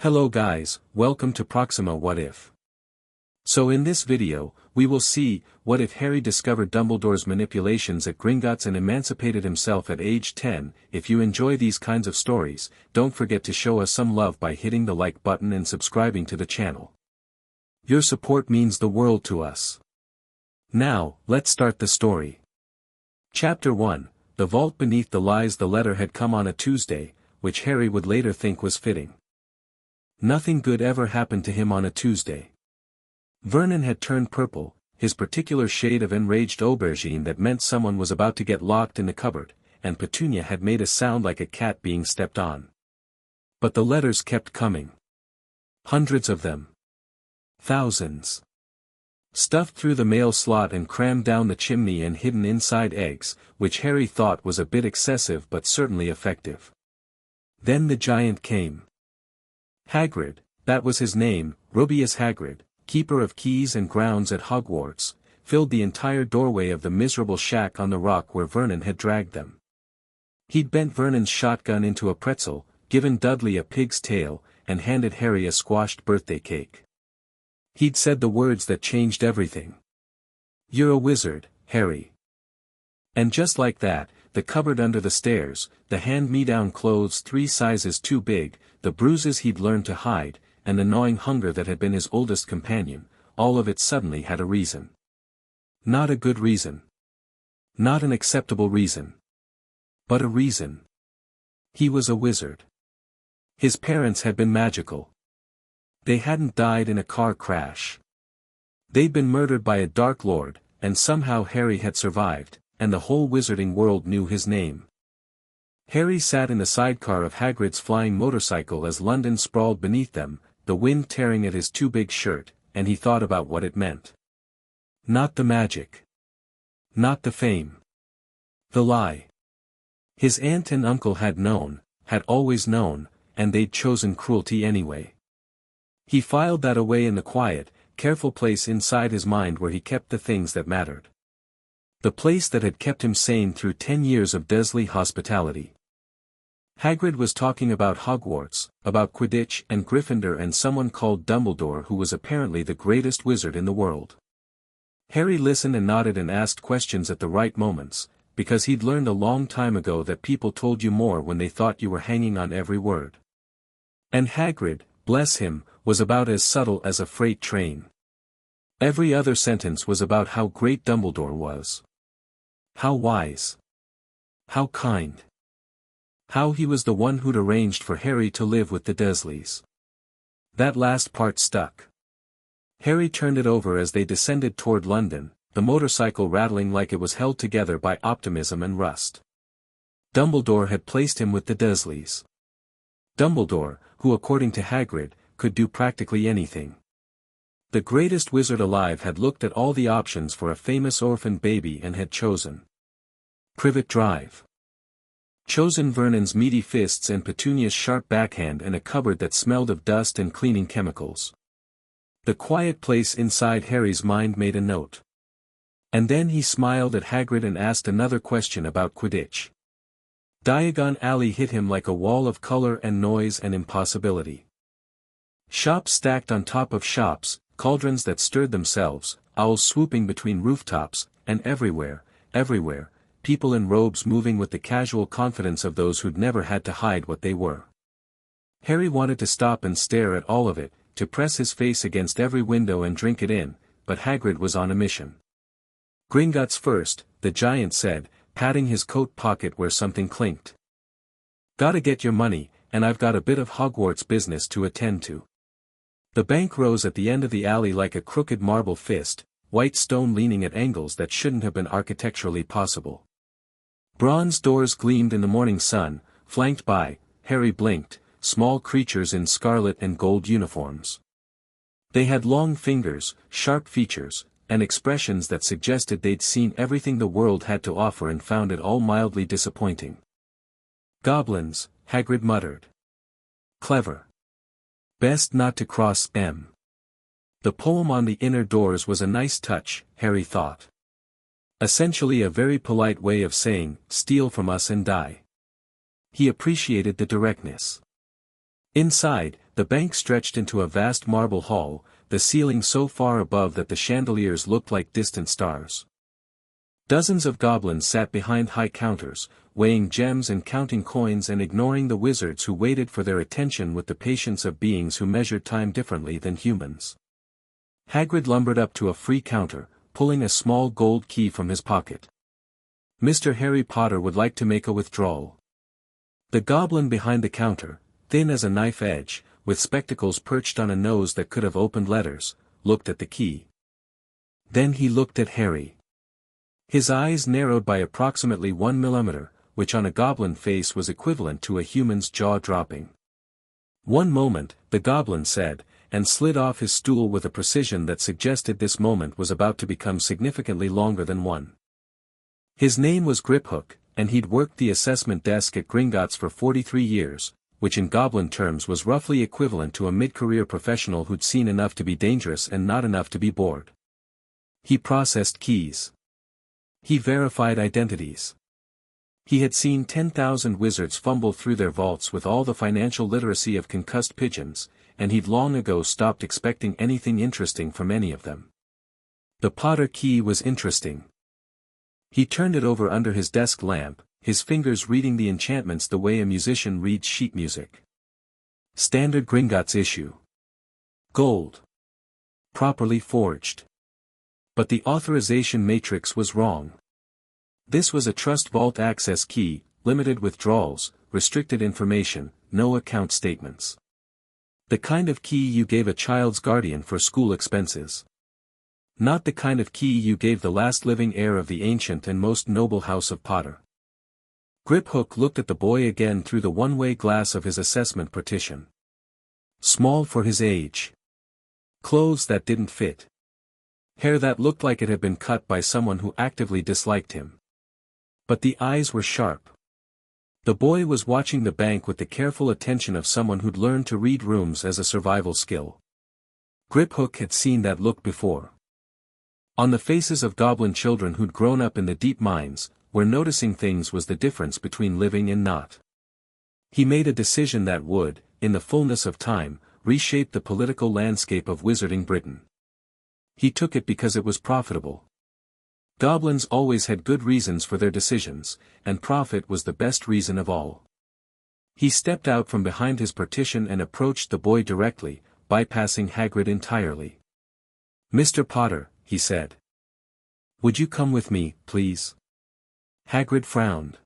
Hello guys, welcome to Proxima What If. So in this video, we will see, what if Harry discovered Dumbledore's manipulations at Gringotts and emancipated himself at age 10. If you enjoy these kinds of stories, don't forget to show us some love by hitting the like button and subscribing to the channel. Your support means the world to us. Now, let's start the story. Chapter 1, The Vault Beneath the Lies. The letter had come on a Tuesday, which Harry would later think was fitting. Nothing good ever happened to him on a Tuesday. Vernon had turned purple, his particular shade of enraged aubergine that meant someone was about to get locked in the cupboard, and Petunia had made a sound like a cat being stepped on. But the letters kept coming. Hundreds of them. Thousands. Stuffed through the mail slot and crammed down the chimney and hidden inside eggs, which Harry thought was a bit excessive but certainly effective. Then the giant came. Hagrid, that was his name, Rubeus Hagrid, keeper of keys and grounds at Hogwarts, filled the entire doorway of the miserable shack on the rock where Vernon had dragged them. He'd bent Vernon's shotgun into a pretzel, given Dudley a pig's tail, and handed Harry a squashed birthday cake. He'd said the words that changed everything. "You're a wizard, Harry." And just like that, the cupboard under the stairs, the hand-me-down clothes 3 sizes too big, the bruises he'd learned to hide, and the gnawing hunger that had been his oldest companion, all of it suddenly had a reason. Not a good reason. Not an acceptable reason. But a reason. He was a wizard. His parents had been magical. They hadn't died in a car crash. They'd been murdered by a Dark Lord, and somehow Harry had survived, and the whole wizarding world knew his name. Harry sat in the sidecar of Hagrid's flying motorcycle as London sprawled beneath them, the wind tearing at his too big shirt, and he thought about what it meant. Not the magic. Not the fame. The lie. His aunt and uncle had known, had always known, and they'd chosen cruelty anyway. He filed that away in the quiet, careful place inside his mind where he kept the things that mattered. The place that had kept him sane through 10 years of Dursley hospitality. Hagrid was talking about Hogwarts, about Quidditch and Gryffindor and someone called Dumbledore who was apparently the greatest wizard in the world. Harry listened and nodded and asked questions at the right moments, because he'd learned a long time ago that people told you more when they thought you were hanging on every word. And Hagrid, bless him, was about as subtle as a freight train. Every other sentence was about how great Dumbledore was. How wise. How kind. How he was the one who'd arranged for Harry to live with the Dursleys. That last part stuck. Harry turned it over as they descended toward London, the motorcycle rattling like it was held together by optimism and rust. Dumbledore had placed him with the Dursleys. Dumbledore, who according to Hagrid, could do practically anything. The greatest wizard alive had looked at all the options for a famous orphan baby and had chosen Privet Drive. Chosen Vernon's meaty fists and Petunia's sharp backhand and a cupboard that smelled of dust and cleaning chemicals. The quiet place inside Harry's mind made a note. And then he smiled at Hagrid and asked another question about Quidditch. Diagon Alley hit him like a wall of color and noise and impossibility. Shops stacked on top of shops, cauldrons that stirred themselves, owls swooping between rooftops, and everywhere, people in robes moving with the casual confidence of those who'd never had to hide what they were. Harry wanted to stop and stare at all of it, to press his face against every window and drink it in, but Hagrid was on a mission. Gringotts first, the giant said, patting his coat pocket where something clinked. Gotta get your money, and I've got a bit of Hogwarts business to attend to. The bank rose at the end of the alley like a crooked marble fist, white stone leaning at angles that shouldn't have been architecturally possible. Bronze doors gleamed in the morning sun, flanked by, Harry blinked, small creatures in scarlet and gold uniforms. They had long fingers, sharp features, and expressions that suggested they'd seen everything the world had to offer and found it all mildly disappointing. Goblins, Hagrid muttered. Clever. Best not to cross them. The poem on the inner doors was a nice touch, Harry thought. Essentially a very polite way of saying, steal from us and die. He appreciated the directness. Inside, the bank stretched into a vast marble hall, the ceiling so far above that the chandeliers looked like distant stars. Dozens of goblins sat behind high counters, weighing gems and counting coins and ignoring the wizards who waited for their attention with the patience of beings who measured time differently than humans. Hagrid lumbered up to a free counter, pulling a small gold key from his pocket. "Mr. Harry Potter would like to make a withdrawal." The goblin behind the counter, thin as a knife edge, with spectacles perched on a nose that could have opened letters, looked at the key. Then he looked at Harry. His eyes narrowed by approximately 1 millimeter, which on a goblin face was equivalent to a human's jaw dropping. "One moment," the goblin said, and slid off his stool with a precision that suggested this moment was about to become significantly longer than one. His name was Griphook, and he'd worked the assessment desk at Gringotts for 43 years, which in goblin terms was roughly equivalent to a mid-career professional who'd seen enough to be dangerous and not enough to be bored. He processed keys. He verified identities. He had seen 10,000 wizards fumble through their vaults with all the financial literacy of concussed pigeons, and he'd long ago stopped expecting anything interesting from any of them. The Potter key was interesting. He turned it over under his desk lamp, his fingers reading the enchantments the way a musician reads sheet music. Standard Gringotts issue. Gold. Properly forged. But the authorization matrix was wrong. This was a trust vault access key, limited withdrawals, restricted information, no account statements. The kind of key you gave a child's guardian for school expenses. Not the kind of key you gave the last living heir of the ancient and most noble house of Potter. Griphook looked at the boy again through the one-way glass of his assessment partition. Small for his age. Clothes that didn't fit. Hair that looked like it had been cut by someone who actively disliked him. But the eyes were sharp. The boy was watching the bank with the careful attention of someone who'd learned to read rooms as a survival skill. Griphook had seen that look before. On the faces of goblin children who'd grown up in the deep mines, where noticing things was the difference between living and not. He made a decision that would, in the fullness of time, reshape the political landscape of Wizarding Britain. He took it because it was profitable. Goblins always had good reasons for their decisions, and profit was the best reason of all. He stepped out from behind his partition and approached the boy directly, bypassing Hagrid entirely. "Mr. Potter," he said. "Would you come with me, please?" Hagrid frowned.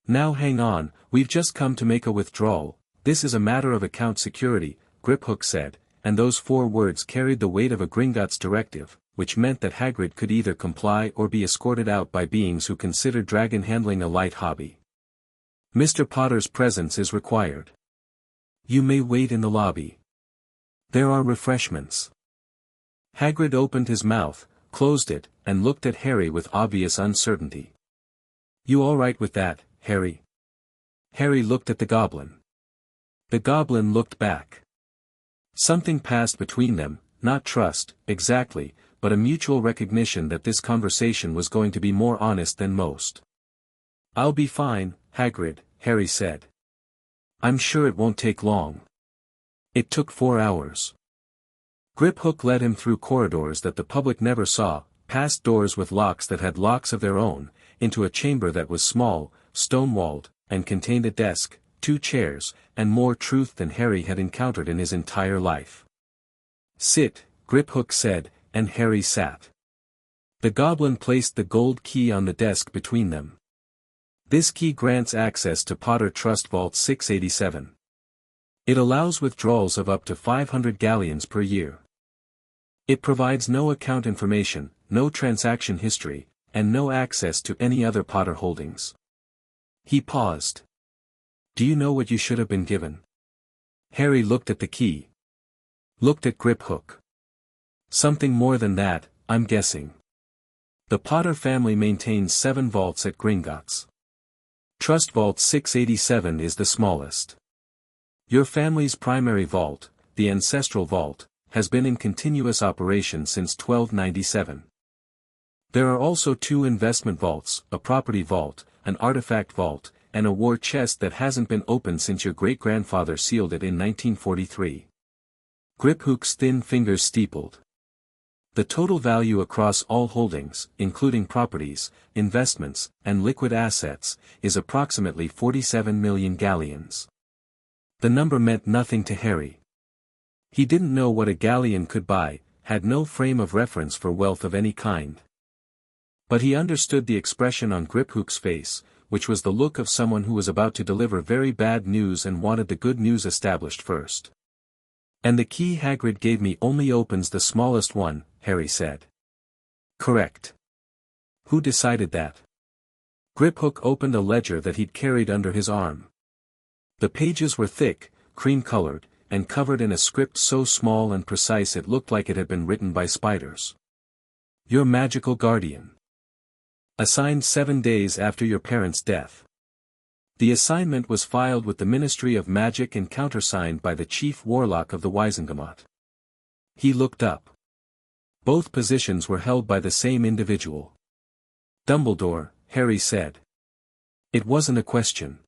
"Now hang on, we've just come to make a withdrawal, this is a matter of account security," Griphook said, and those 4 words carried the weight of a Gringotts directive, which meant that Hagrid could either comply or be escorted out by beings who considered dragon handling a light hobby. "Mr. Potter's presence is required. You may wait in the lobby. There are refreshments." Hagrid opened his mouth, closed it, and looked at Harry with obvious uncertainty. "You all right with that, Harry?" Harry looked at the goblin. The goblin looked back. Something passed between them, not trust, exactly, but a mutual recognition that this conversation was going to be more honest than most. "I'll be fine, Hagrid," Harry said. "I'm sure it won't take long." It took 4 hours. Griphook led him through corridors that the public never saw, past doors with locks that had locks of their own, into a chamber that was small, stone-walled, and contained a desk, 2 chairs, and more truth than Harry had encountered in his entire life. "Sit," Griphook said, and Harry sat. The goblin placed the gold key on the desk between them. This key grants access to Potter Trust Vault 687. It allows withdrawals of up to 500 galleons per year. It provides no account information, no transaction history, and no access to any other Potter holdings. He paused. "Do you know what you should have been given?" Harry looked at the key. Looked at Griphook. "Something more than that, I'm guessing." The Potter family maintains 7 vaults at Gringotts. Trust Vault 687 is the smallest. Your family's primary vault, the Ancestral Vault, has been in continuous operation since 1297. There are also 2 investment vaults, a property vault, an artifact vault, and a war chest that hasn't been opened since your great-grandfather sealed it in 1943. Griphook's thin fingers steepled. The total value across all holdings, including properties, investments, and liquid assets, is approximately 47 million galleons. The number meant nothing to Harry. He didn't know what a galleon could buy, had no frame of reference for wealth of any kind. But he understood the expression on Griphook's face, which was the look of someone who was about to deliver very bad news and wanted the good news established first. "And the key Hagrid gave me only opens the smallest one," Harry said. "Correct. Who decided that?" Griphook opened a ledger that he'd carried under his arm. The pages were thick, cream-colored, and covered in a script so small and precise it looked like it had been written by spiders. "Your magical guardian. Assigned 7 days after your parents' death." The assignment was filed with the Ministry of Magic and countersigned by the Chief Warlock of the Wizengamot. He looked up. Both positions were held by the same individual. "Dumbledore," Harry said. It wasn't a question.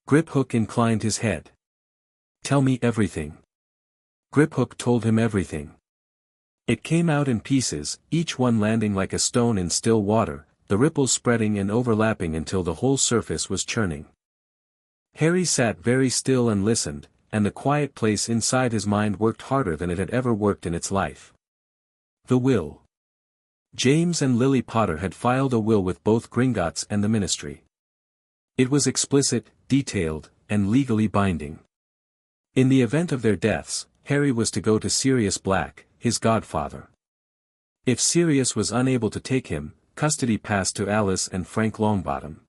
Griphook inclined his head. "Tell me everything." Griphook told him everything. It came out in pieces, each one landing like a stone in still water, the ripples spreading and overlapping until the whole surface was churning. Harry sat very still and listened, and the quiet place inside his mind worked harder than it had ever worked in its life. The will. James and Lily Potter had filed a will with both Gringotts and the Ministry. It was explicit, detailed, and legally binding. In the event of their deaths, Harry was to go to Sirius Black, his godfather. If Sirius was unable to take him, custody passed to Alice and Frank Longbottom.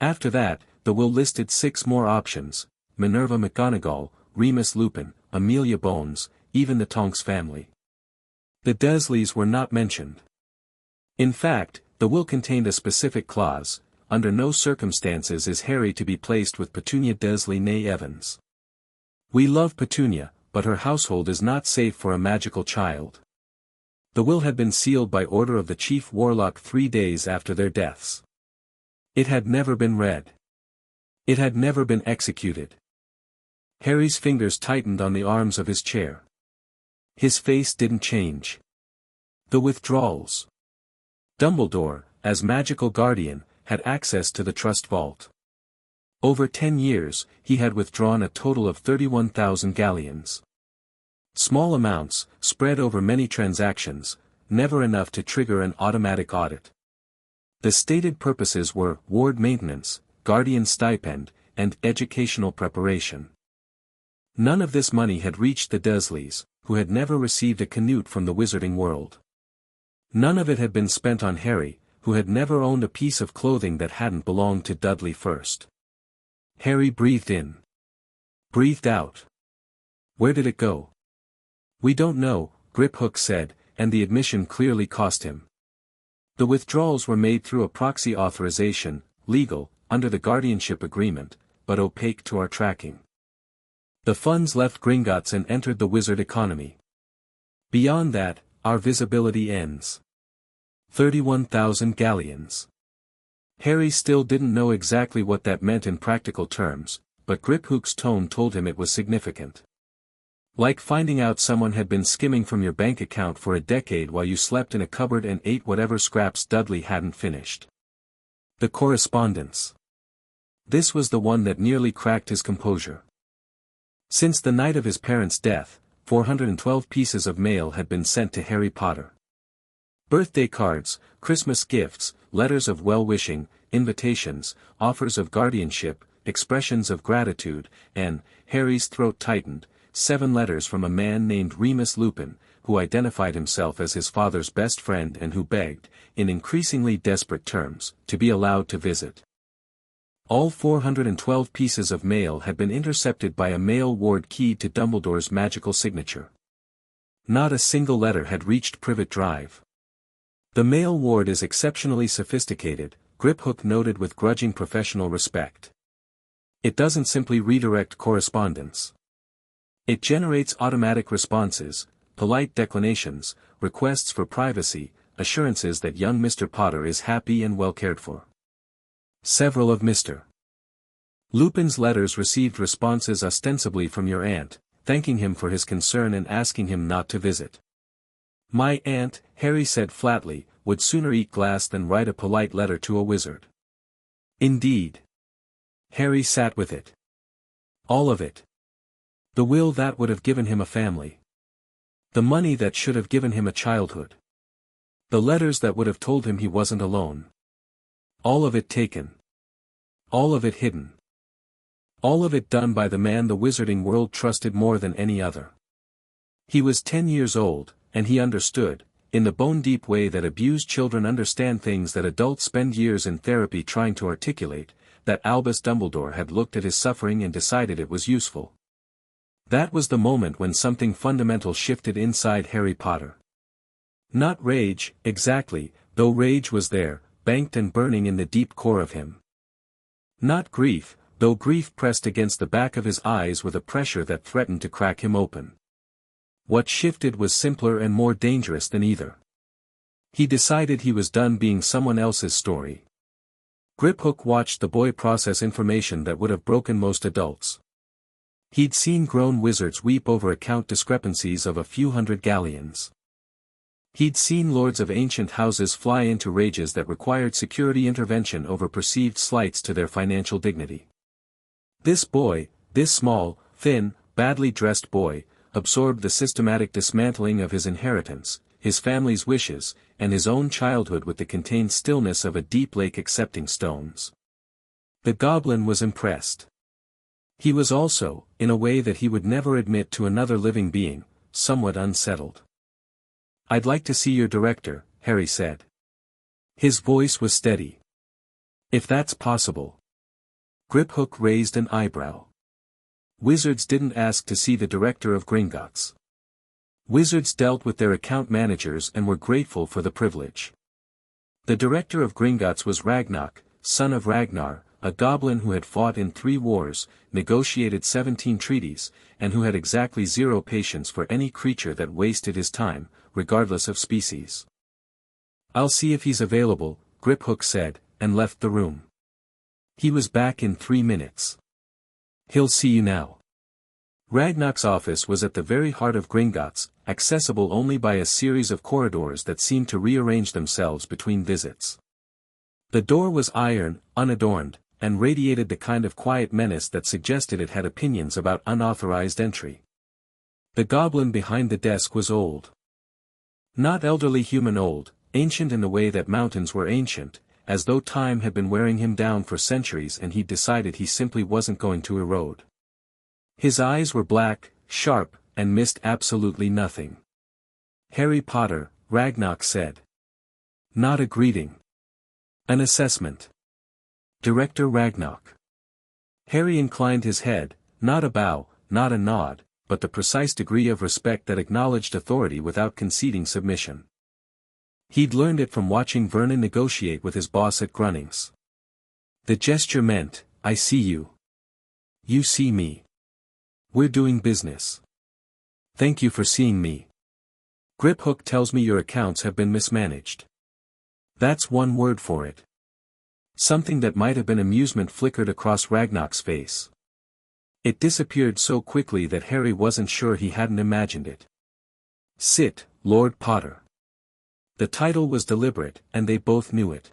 After that, the will listed 6 more options: Minerva McGonagall, Remus Lupin, Amelia Bones, even the Tonks family. The Dursleys were not mentioned. In fact, the will contained a specific clause: under no circumstances is Harry to be placed with Petunia Dursley née Evans. "We love Petunia, but her household is not safe for a magical child." The will had been sealed by order of the Chief Warlock 3 days after their deaths. It had never been read. It had never been executed. Harry's fingers tightened on the arms of his chair. His face didn't change. The withdrawals. Dumbledore, as magical guardian, had access to the trust vault. Over 10 years, he had withdrawn a total of 31,000 galleons. Small amounts, spread over many transactions, never enough to trigger an automatic audit. The stated purposes were ward maintenance, guardian stipend, and educational preparation. None of this money had reached the Dursleys, who had never received a canute from the wizarding world. None of it had been spent on Harry, who had never owned a piece of clothing that hadn't belonged to Dudley first. Harry breathed in. Breathed out. Where did it go? "We don't know," Griphook said, and the admission clearly cost him. The withdrawals were made through a proxy authorization, legal, under the guardianship agreement, but opaque to our tracking. The funds left Gringotts and entered the wizard economy. Beyond that, our visibility ends. 31,000 galleons. Harry still didn't know exactly what that meant in practical terms, but Griphook's tone told him it was significant. Like finding out someone had been skimming from your bank account for a decade while you slept in a cupboard and ate whatever scraps Dudley hadn't finished. The correspondence. This was the one that nearly cracked his composure. Since the night of his parents' death, 412 pieces of mail had been sent to Harry Potter. Birthday cards, Christmas gifts, letters of well-wishing, invitations, offers of guardianship, expressions of gratitude, and, Harry's throat tightened, 7 letters from a man named Remus Lupin, who identified himself as his father's best friend and who begged, in increasingly desperate terms, to be allowed to visit. All 412 pieces of mail had been intercepted by a mail ward keyed to Dumbledore's magical signature. Not a single letter had reached Privet Drive. The mail ward is exceptionally sophisticated, Griphook noted with grudging professional respect. It doesn't simply redirect correspondence. It generates automatic responses, polite declinations, requests for privacy, assurances that young Mr. Potter is happy and well cared for. Several of Mr. Lupin's letters received responses ostensibly from your aunt, thanking him for his concern and asking him not to visit. My aunt, Harry said flatly, would sooner eat glass than write a polite letter to a wizard. Indeed. Harry sat with it. All of it. The will that would have given him a family. The money that should have given him a childhood. The letters that would have told him he wasn't alone. All of it taken. All of it hidden. All of it done by the man the wizarding world trusted more than any other. He was 10 years old, and he understood, in the bone-deep way that abused children understand things that adults spend years in therapy trying to articulate, that Albus Dumbledore had looked at his suffering and decided it was useful. That was the moment when something fundamental shifted inside Harry Potter. Not rage, exactly, though rage was there, banked and burning in the deep core of him. Not grief, though grief pressed against the back of his eyes with a pressure that threatened to crack him open. What shifted was simpler and more dangerous than either. He decided he was done being someone else's story. Griphook watched the boy process information that would have broken most adults. He'd seen grown wizards weep over account discrepancies of a few hundred galleons. He'd seen lords of ancient houses fly into rages that required security intervention over perceived slights to their financial dignity. This boy, this small, thin, badly dressed boy, absorbed the systematic dismantling of his inheritance, his family's wishes, and his own childhood with the contained stillness of a deep lake accepting stones. The goblin was impressed. He was also, in a way that he would never admit to another living being, somewhat unsettled. I'd like to see your director, Harry said. His voice was steady. If that's possible. Griphook raised an eyebrow. Wizards didn't ask to see the director of Gringotts. Wizards dealt with their account managers and were grateful for the privilege. The director of Gringotts was Ragnarok, son of Ragnar, a goblin who had fought in 3 wars, negotiated 17 treaties, and who had exactly 0 patience for any creature that wasted his time, regardless of species. I'll see if he's available, Griphook said, and left the room. He was back in 3 minutes. He'll see you now. Ragnarok's office was at the very heart of Gringotts, accessible only by a series of corridors that seemed to rearrange themselves between visits. The door was iron, unadorned, and radiated the kind of quiet menace that suggested it had opinions about unauthorized entry. The goblin behind the desk was old. Not elderly human old, ancient in the way that mountains were ancient, as though time had been wearing him down for centuries and he'd decided he simply wasn't going to erode. His eyes were black, sharp, and missed absolutely nothing. Harry Potter, Ragnarok said. Not a greeting. An assessment. Director Ragnarok. Harry inclined his head, not a bow, not a nod, but the precise degree of respect that acknowledged authority without conceding submission. He'd learned it from watching Vernon negotiate with his boss at Grunnings. The gesture meant, I see you. You see me. We're doing business. Thank you for seeing me. Griphook tells me your accounts have been mismanaged. That's one word for it. Something that might have been amusement flickered across Ragnarok's face. It disappeared so quickly that Harry wasn't sure he hadn't imagined it. Sit, Lord Potter. The title was deliberate, and they both knew it.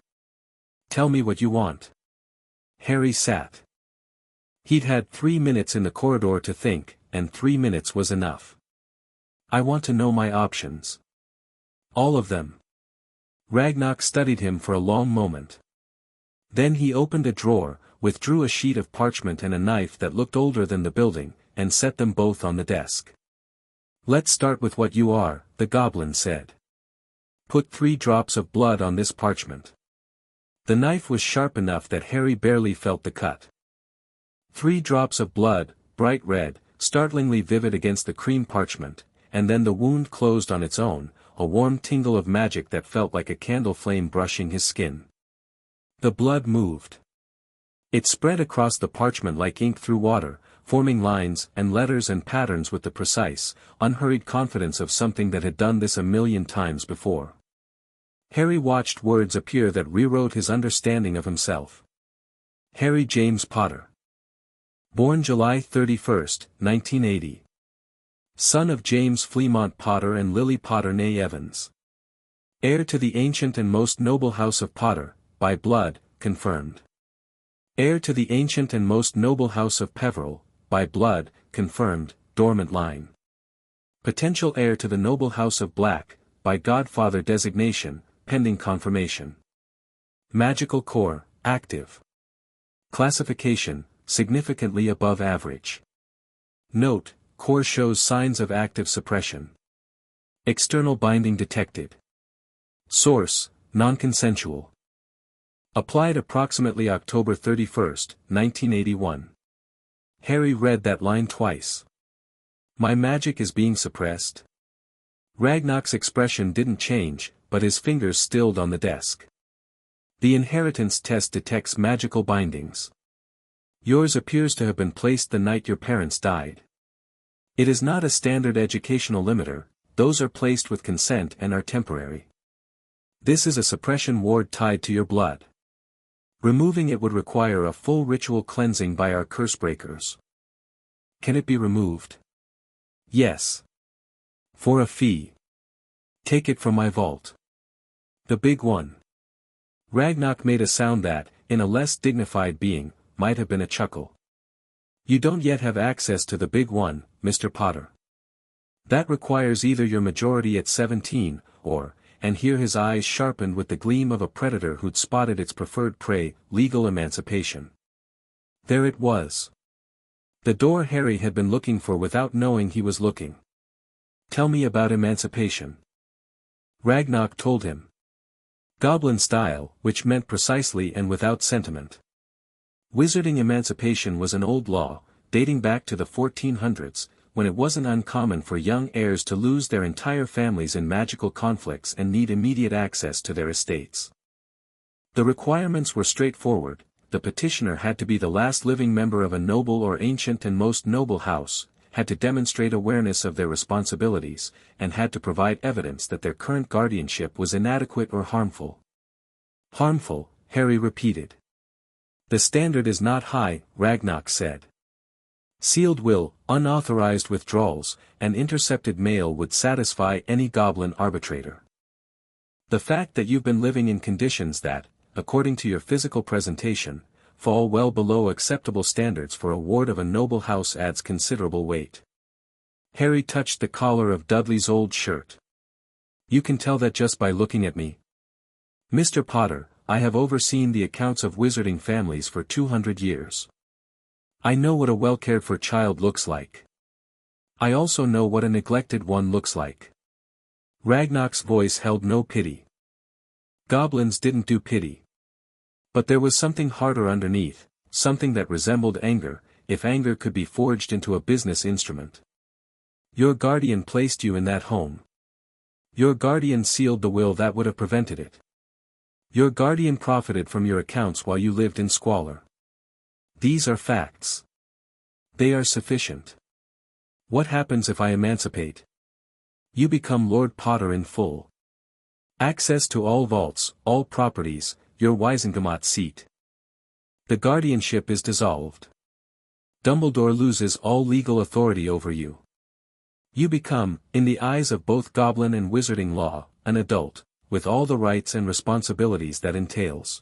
Tell me what you want. Harry sat. He'd had 3 minutes in the corridor to think, and 3 minutes was enough. I want to know my options. All of them. Ragnarok studied him for a long moment. Then he opened a drawer, withdrew a sheet of parchment and a knife that looked older than the building, and set them both on the desk. Let's start with what you are, the goblin said. Put 3 drops of blood on this parchment. The knife was sharp enough that Harry barely felt the cut. 3 drops of blood, bright red, startlingly vivid against the cream parchment, and then the wound closed on its own, a warm tingle of magic that felt like a candle flame brushing his skin. The blood moved. It spread across the parchment like ink through water, forming lines and letters and patterns with the precise, unhurried confidence of something that had done this a million times before. Harry watched words appear that rewrote his understanding of himself. Harry James Potter. Born July 31, 1980. Son of James Fremont Potter and Lily Potter née Evans. Heir to the ancient and most noble house of Potter, by blood, confirmed. Heir to the ancient and most noble house of Peveril, by blood, confirmed, dormant line. Potential heir to the noble house of Black, by godfather designation, pending confirmation. Magical core, active. Classification, significantly above average. Note, core shows signs of active suppression. External binding detected. Source, non-consensual. Applied approximately October 31, 1981. Harry read that line twice. My magic is being suppressed? Ragnarok's expression didn't change, but his fingers stilled on the desk. The inheritance test detects magical bindings. Yours appears to have been placed the night your parents died. It is not a standard educational limiter, those are placed with consent and are temporary. This is a suppression ward tied to your blood. Removing it would require a full ritual cleansing by our cursebreakers. Can it be removed? Yes. For a fee. Take it from my vault. The big one. Ragnarok made a sound that, in a less dignified being, might have been a chuckle. You don't yet have access to the big one, Mr. Potter. That requires either your majority at 17, or, and here his eyes sharpened with the gleam of a predator who'd spotted its preferred prey, legal emancipation. There it was. The door Harry had been looking for without knowing he was looking. Tell me about emancipation. Ragnarok told him. Goblin style, which meant precisely and without sentiment. Wizarding emancipation was an old law, dating back to the 1400s, when it wasn't uncommon for young heirs to lose their entire families in magical conflicts and need immediate access to their estates. The requirements were straightforward. The petitioner had to be the last living member of a noble or ancient and most noble house, had to demonstrate awareness of their responsibilities, and had to provide evidence that their current guardianship was inadequate or harmful. Harmful, Harry repeated. The standard is not high, Ragnarok said. Sealed will, unauthorized withdrawals, and intercepted mail would satisfy any goblin arbitrator. The fact that you've been living in conditions that, according to your physical presentation, fall well below acceptable standards for a ward of a noble house adds considerable weight. Harry touched the collar of Dudley's old shirt. You can tell that just by looking at me. Mr. Potter, I have overseen the accounts of wizarding families for 200 years. I know what a well-cared-for child looks like. I also know what a neglected one looks like. Ragnarok's voice held no pity. Goblins didn't do pity. But there was something harder underneath, something that resembled anger, if anger could be forged into a business instrument. Your guardian placed you in that home. Your guardian sealed the will that would have prevented it. Your guardian profited from your accounts while you lived in squalor. These are facts. They are sufficient. What happens if I emancipate? You become Lord Potter in full. Access to all vaults, all properties, your Wisengomot seat. The guardianship is dissolved. Dumbledore loses all legal authority over you. You become, in the eyes of both goblin and wizarding law, an adult, with all the rights and responsibilities that entails.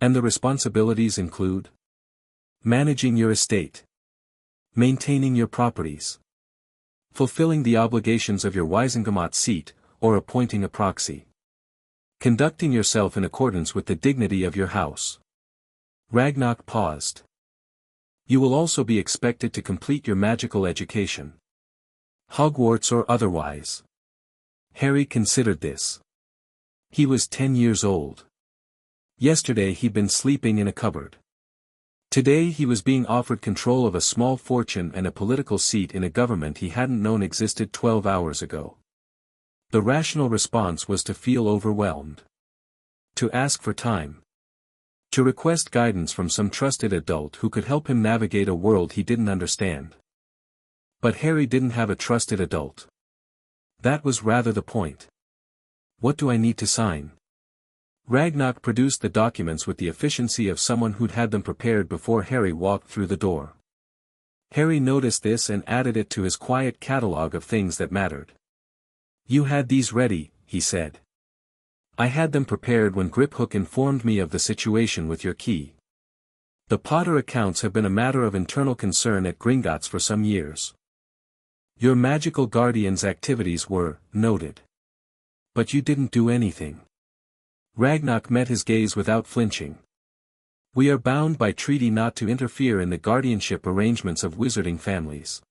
And the responsibilities include? Managing your estate. Maintaining your properties. Fulfilling the obligations of your Wisengomot seat, or appointing a proxy. Conducting yourself in accordance with the dignity of your house. Ragnarok paused. You will also be expected to complete your magical education. Hogwarts or otherwise. Harry considered this. He was 10 years old. Yesterday he'd been sleeping in a cupboard. Today he was being offered control of a small fortune and a political seat in a government he hadn't known existed 12 hours ago. The rational response was to feel overwhelmed. To ask for time. To request guidance from some trusted adult who could help him navigate a world he didn't understand. But Harry didn't have a trusted adult. That was rather the point. What do I need to sign? Ragnarok produced the documents with the efficiency of someone who'd had them prepared before Harry walked through the door. Harry noticed this and added it to his quiet catalogue of things that mattered. "You had these ready," he said. "I had them prepared when Griphook informed me of the situation with your key. The Potter accounts have been a matter of internal concern at Gringotts for some years. Your magical guardian's activities were noted. But you didn't do anything." Ragnarok met his gaze without flinching. "We are bound by treaty not to interfere in the guardianship arrangements of wizarding families.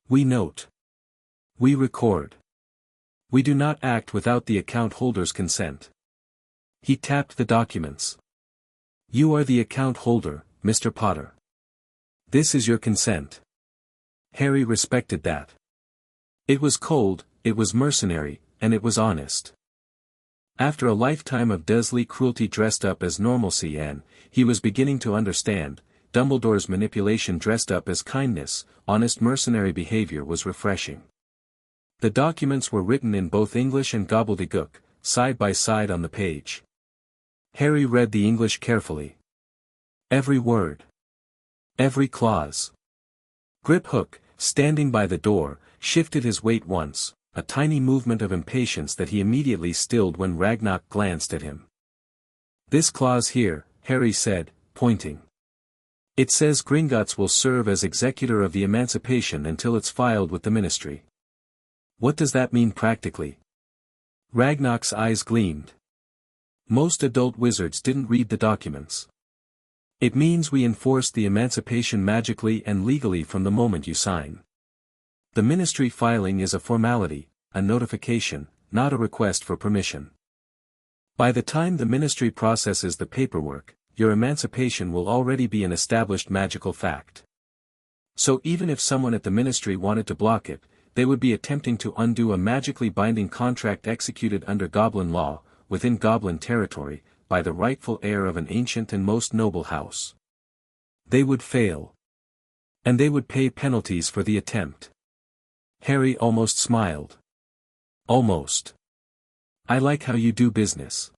We note. We record. We do not act without the account holder's consent." He tapped the documents. "You are the account holder, Mr. Potter. This is your consent." Harry respected that. It was cold, it was mercenary, and it was honest. After a lifetime of deadly cruelty dressed up as normalcy, and he was beginning to understand, Dumbledore's manipulation dressed up as kindness, honest mercenary behavior was refreshing. The documents were written in both English and gobbledygook, side by side on the page. Harry read the English carefully. Every word. Every clause. Griphook, standing by the door, shifted his weight once, a tiny movement of impatience that he immediately stilled when Ragnarok glanced at him. "This clause here," Harry said, pointing. "It says Gringotts will serve as executor of the Emancipation until it's filed with the Ministry. What does that mean practically?" Ragnarok's eyes gleamed. Most adult wizards didn't read the documents. "It means we enforce the Emancipation magically and legally from the moment you sign. The Ministry filing is a formality, a notification, not a request for permission. By the time the Ministry processes the paperwork, your emancipation will already be an established magical fact. So even if someone at the Ministry wanted to block it, they would be attempting to undo a magically binding contract executed under Goblin law, within Goblin territory, by the rightful heir of an ancient and most noble house. They would fail. And they would pay penalties for the attempt." Harry almost smiled. "Almost. I like how you do business.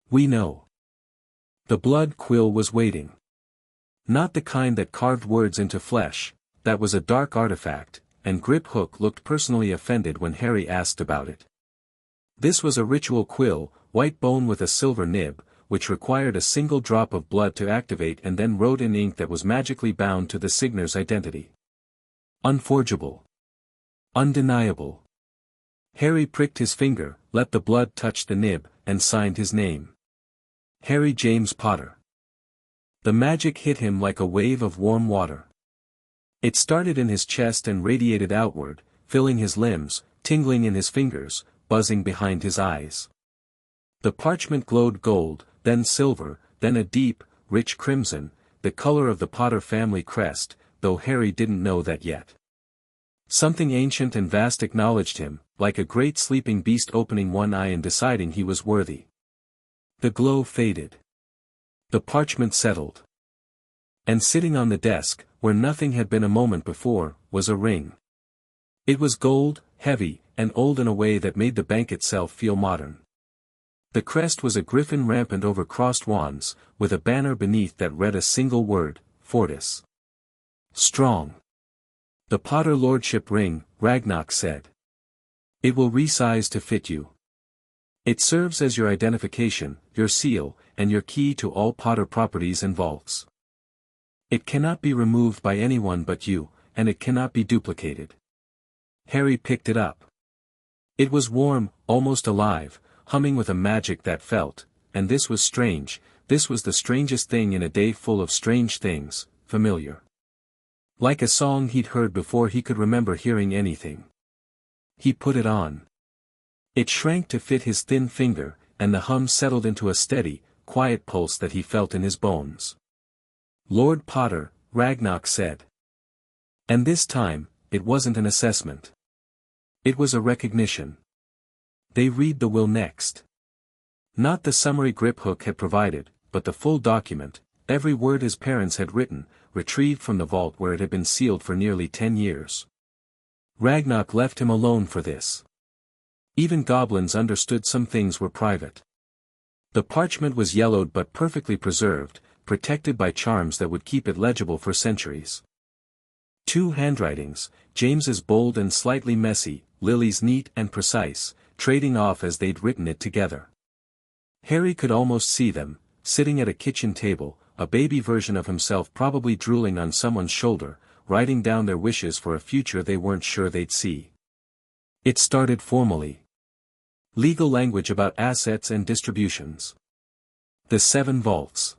We know." The blood quill was waiting. Not the kind that carved words into flesh, that was a dark artifact, and Griphook looked personally offended when Harry asked about it. This was a ritual quill, white bone with a silver nib, which required a single drop of blood to activate and then wrote in ink that was magically bound to the signer's identity. Unforgeable. Undeniable. Harry pricked his finger, let the blood touch the nib, and signed his name. Harry James Potter. The magic hit him like a wave of warm water. It started in his chest and radiated outward, filling his limbs, tingling in his fingers, buzzing behind his eyes. The parchment glowed gold, then silver, then a deep, rich crimson, the color of the Potter family crest, though Harry didn't know that yet. Something ancient and vast acknowledged him, like a great sleeping beast opening one eye and deciding he was worthy. The glow faded. The parchment settled. And sitting on the desk, where nothing had been a moment before, was a ring. It was gold, heavy, and old in a way that made the bank itself feel modern. The crest was a griffin rampant over crossed wands, with a banner beneath that read a single word, Fortis. Strong. "The Potter Lordship ring," Ragnarok said. "It will resize to fit you. It serves as your identification, your seal, and your key to all Potter properties and vaults. It cannot be removed by anyone but you, and it cannot be duplicated." Harry picked it up. It was warm, almost alive, humming with a magic that felt, and this was strange, this was the strangest thing in a day full of strange things, familiar. Like a song he'd heard before he could remember hearing anything. He put it on. It shrank to fit his thin finger, and the hum settled into a steady, quiet pulse that he felt in his bones. "Lord Potter," Ragnarok said. And this time, it wasn't an assessment. It was a recognition. They read the will next. Not the summary Griphook had provided, but the full document, every word his parents had written, retrieved from the vault where it had been sealed for nearly 10 years. Ragnarok left him alone for this. Even goblins understood some things were private. The parchment was yellowed but perfectly preserved, protected by charms that would keep it legible for centuries. Two handwritings, James's bold and slightly messy, Lily's neat and precise, trading off as they'd written it together. Harry could almost see them, sitting at a kitchen table, a baby version of himself probably drooling on someone's shoulder, writing down their wishes for a future they weren't sure they'd see. It started formally. Legal language about assets and distributions. The 7 vaults.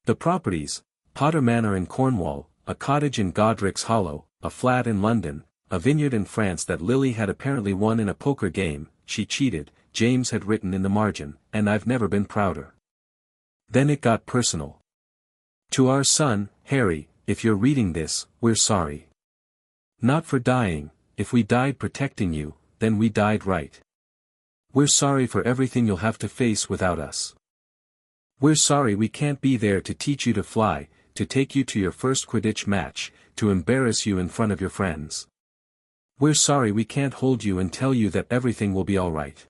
The properties: Potter Manor in Cornwall, a cottage in Godric's Hollow, a flat in London, a vineyard in France that Lily had apparently won in a poker game. She cheated, James had written in the margin, and I've never been prouder. Then it got personal. To our son, Harry, if you're reading this, we're sorry. Not for dying. If we died protecting you, then we died right. We're sorry for everything you'll have to face without us. We're sorry we can't be there to teach you to fly, to take you to your first Quidditch match, to embarrass you in front of your friends. We're sorry we can't hold you and tell you that everything will be all right.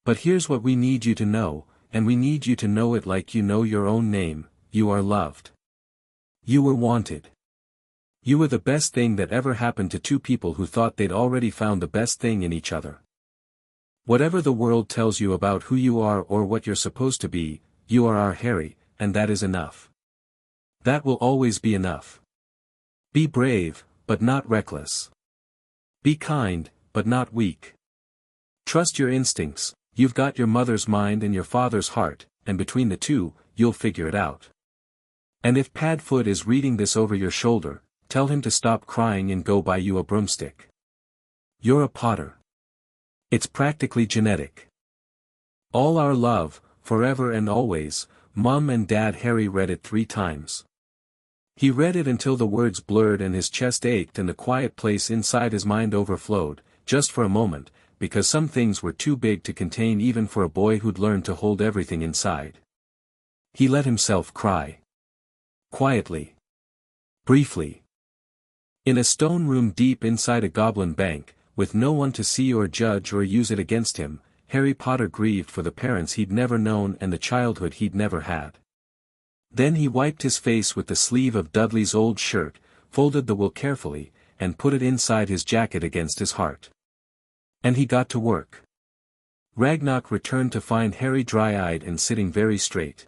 But here's what we need you to know, and we need you to know it like you know your own name: you are loved. You were wanted. You were the best thing that ever happened to two people who thought they'd already found the best thing in each other. Whatever the world tells you about who you are or what you're supposed to be, you are our Harry, and that is enough. That will always be enough. Be brave, but not reckless. Be kind, but not weak. Trust your instincts. You've got your mother's mind and your father's heart, and between the two, you'll figure it out. And if Padfoot is reading this over your shoulder, tell him to stop crying and go buy you a broomstick. You're a Potter. It's practically genetic. All our love, forever and always. Mum and Dad. Harry read it 3 times. He read it until the words blurred and his chest ached and the quiet place inside his mind overflowed, just for a moment, because some things were too big to contain even for a boy who'd learned to hold everything inside. He let himself cry. Quietly. Briefly. In a stone room deep inside a goblin bank, with no one to see or judge or use it against him, Harry Potter grieved for the parents he'd never known and the childhood he'd never had. Then he wiped his face with the sleeve of Dudley's old shirt, folded the wool carefully, and put it inside his jacket against his heart. And he got to work. Ragnarok returned to find Harry dry-eyed and sitting very straight.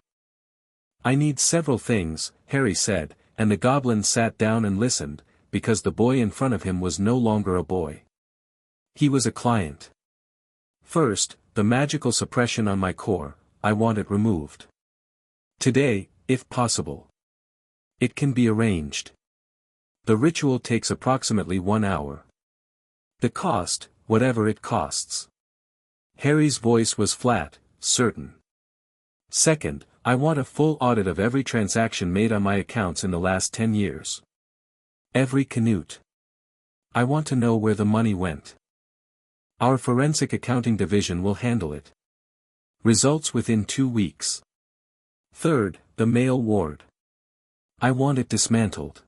"I need several things," Harry said, and the goblin sat down and listened, because the boy in front of him was no longer a boy. He was a client. "First, the magical suppression on my core, I want it removed. Today, if possible. It can be arranged. The ritual takes approximately 1 hour. The cost, whatever it costs." Harry's voice was flat, certain. "Second, I want a full audit of every transaction made on my accounts in the last 10 years. Every Canute. I want to know where the money went. Our forensic accounting division will handle it. Results within 2 weeks. Third, the mail ward. I want it dismantled.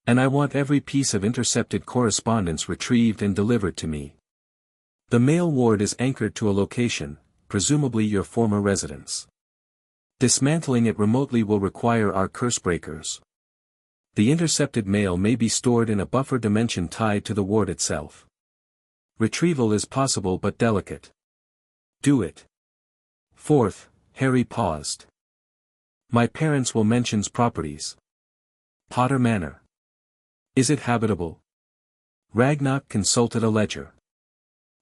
And I want every piece of intercepted correspondence retrieved and delivered to me. The mail ward is anchored to a location, presumably your former residence. Dismantling it remotely will require our curse breakers. The intercepted mail may be stored in a buffer dimension tied to the ward itself. Retrieval is possible but delicate. Do it. Fourth," Harry paused. "My parents will mention properties. Potter Manor. Is it habitable?" Ragnarok consulted a ledger.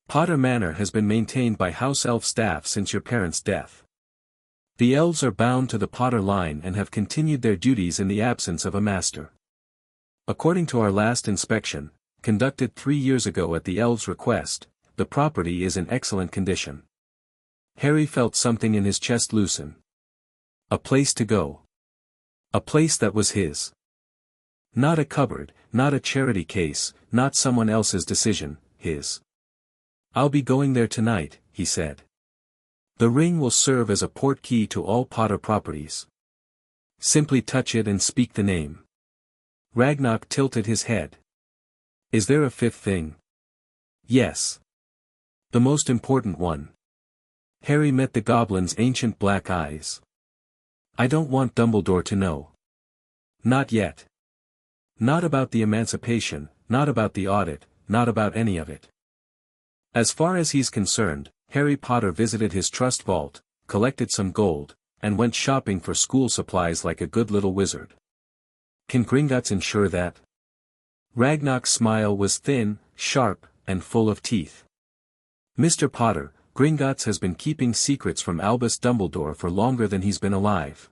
"Potter Manor has been maintained by house elf staff since your parents' death. The elves are bound to the Potter line and have continued their duties in the absence of a master. According to our last inspection, conducted 3 years ago at the elves' request, the property is in excellent condition." Harry felt something in his chest loosen. A place to go. A place that was his. Not a cupboard, not a charity case, not someone else's decision, his. "I'll be going there tonight," he said. "The ring will serve as a portkey to all Potter properties. Simply touch it and speak the name." Ragnarok tilted his head. "Is there a 5th thing?" "Yes. The most important one." Harry met the goblin's ancient black eyes. "I don't want Dumbledore to know. Not yet. Not about the emancipation, not about the audit, not about any of it. As far as he's concerned, Harry Potter visited his trust vault, collected some gold, and went shopping for school supplies like a good little wizard. Can Gringotts ensure that? Ragnar's smile was thin, sharp, and full of teeth. Mr. Potter, Gringotts has been keeping secrets from Albus Dumbledore for longer than he's been alive.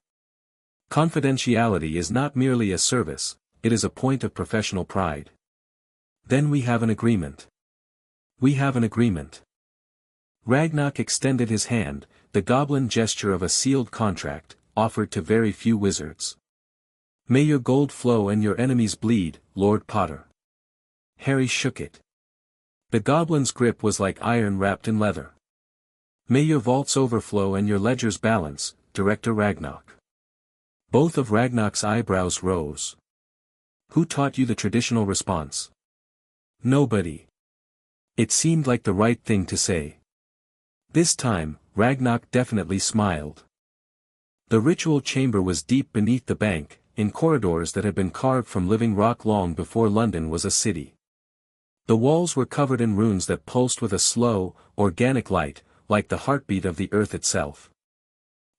Confidentiality is not merely a service, it is a point of professional pride. Then we have an agreement. We have an agreement. Ragnar extended his hand, the goblin gesture of a sealed contract, offered to very few wizards. May your gold flow and your enemies bleed, Lord Potter. Harry shook it. The goblin's grip was like iron wrapped in leather. May your vaults overflow and your ledgers balance, Director Ragnar. Both of Ragnar's eyebrows rose. Who taught you the traditional response? Nobody. It seemed like the right thing to say. This time, Ragnar definitely smiled. The ritual chamber was deep beneath the bank, in corridors that had been carved from living rock long before London was a city. The walls were covered in runes that pulsed with a slow, organic light, like the heartbeat of the earth itself.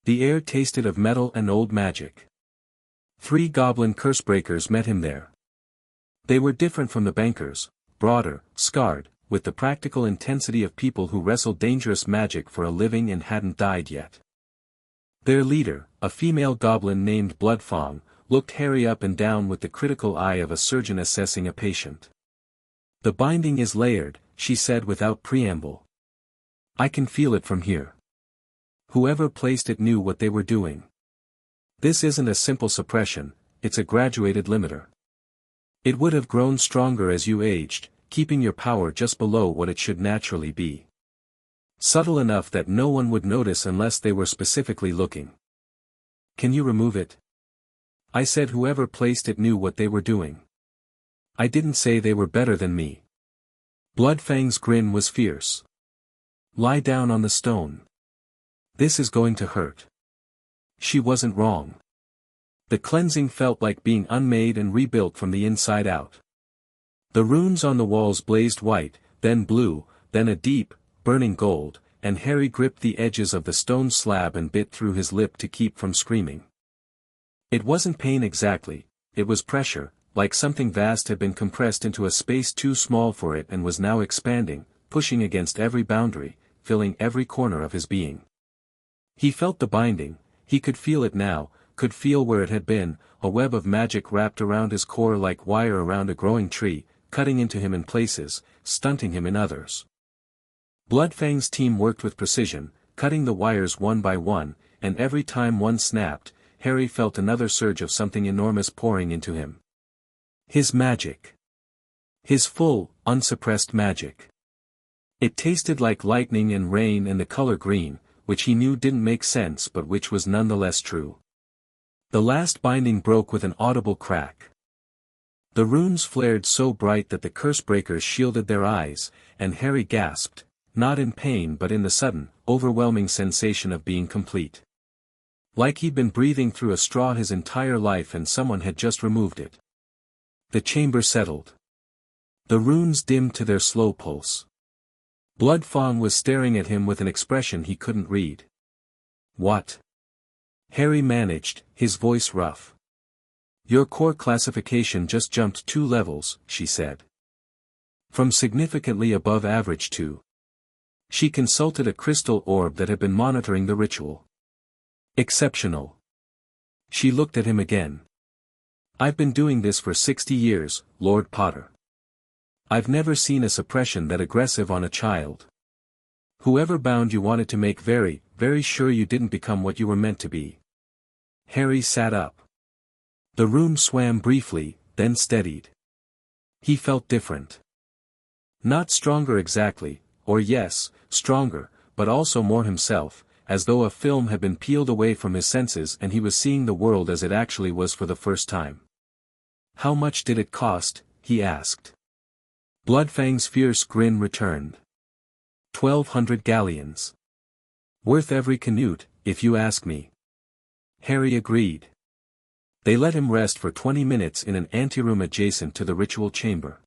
The air tasted of metal and old magic. 3 goblin cursebreakers met him there. They were different from the bankers, broader, scarred, with the practical intensity of people who wrestled dangerous magic for a living and hadn't died yet. Their leader, a female goblin named Bloodfang, looked Harry up and down with the critical eye of a surgeon assessing a patient. The binding is layered, she said without preamble. I can feel it from here. Whoever placed it knew what they were doing. This isn't a simple suppression, it's a graduated limiter. It would have grown stronger as you aged, keeping your power just below what it should naturally be. Subtle enough that no one would notice unless they were specifically looking. Can you remove it? I said whoever placed it knew what they were doing. I didn't say they were better than me. Bloodfang's grin was fierce. Lie down on the stone. This is going to hurt. She wasn't wrong. The cleansing felt like being unmade and rebuilt from the inside out. The runes on the walls blazed white, then blue, then a deep, burning gold, and Harry gripped the edges of the stone slab and bit through his lip to keep from screaming. It wasn't pain exactly, it was pressure, like something vast had been compressed into a space too small for it and was now expanding, pushing against every boundary, filling every corner of his being. He felt the binding, he could feel it now, could feel where it had been, a web of magic wrapped around his core like wire around a growing tree, cutting into him in places, stunting him in others. Bloodfang's team worked with precision, cutting the wires one by one, and every time one snapped, Harry felt another surge of something enormous pouring into him. His magic. His full, unsuppressed magic. It tasted like lightning and rain and the color green, which he knew didn't make sense but which was nonetheless true. The last binding broke with an audible crack. The runes flared so bright that the cursebreakers shielded their eyes, and Harry gasped, not in pain but in the sudden, overwhelming sensation of being complete. Like he'd been breathing through a straw his entire life and someone had just removed it. The chamber settled. The runes dimmed to their slow pulse. Bloodfang was staring at him with an expression he couldn't read. What? Harry managed, his voice rough. Your core classification just jumped 2 levels, she said. From significantly above average to. She consulted a crystal orb that had been monitoring the ritual. Exceptional. She looked at him again. I've been doing this for 60 years, Lord Potter. I've never seen a suppression that aggressive on a child. Whoever bound you wanted to make very, very sure you didn't become what you were meant to be. Harry sat up. The room swam briefly, then steadied. He felt different. Not stronger exactly, or yes, stronger, but also more himself, as though a film had been peeled away from his senses and he was seeing the world as it actually was for the first time. How much did it cost? He asked. Bloodfang's fierce grin returned. 1,200 galleons. Worth every canute, if you ask me. Harry agreed. They let him rest for 20 minutes in an anteroom adjacent to the ritual chamber.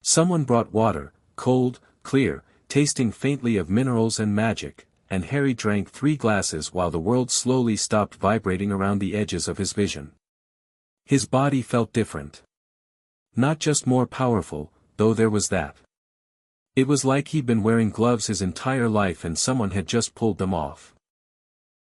Someone brought water, cold, clear, tasting faintly of minerals and magic, and Harry drank 3 glasses while the world slowly stopped vibrating around the edges of his vision. His body felt different. Not just more powerful, though there was that. It was like he'd been wearing gloves his entire life and someone had just pulled them off.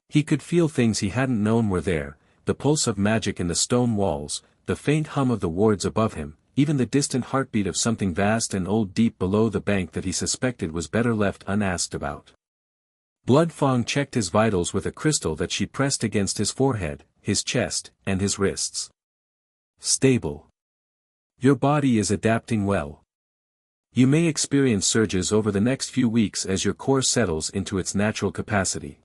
He could feel things he hadn't known were there, the pulse of magic in the stone walls, the faint hum of the wards above him, even the distant heartbeat of something vast and old deep below the bank that he suspected was better left unasked about. Blood Fong checked his vitals with a crystal that she pressed against his forehead, his chest, and his wrists. Stable. Your body is adapting well. You may experience surges over the next few weeks as your core settles into its natural capacity.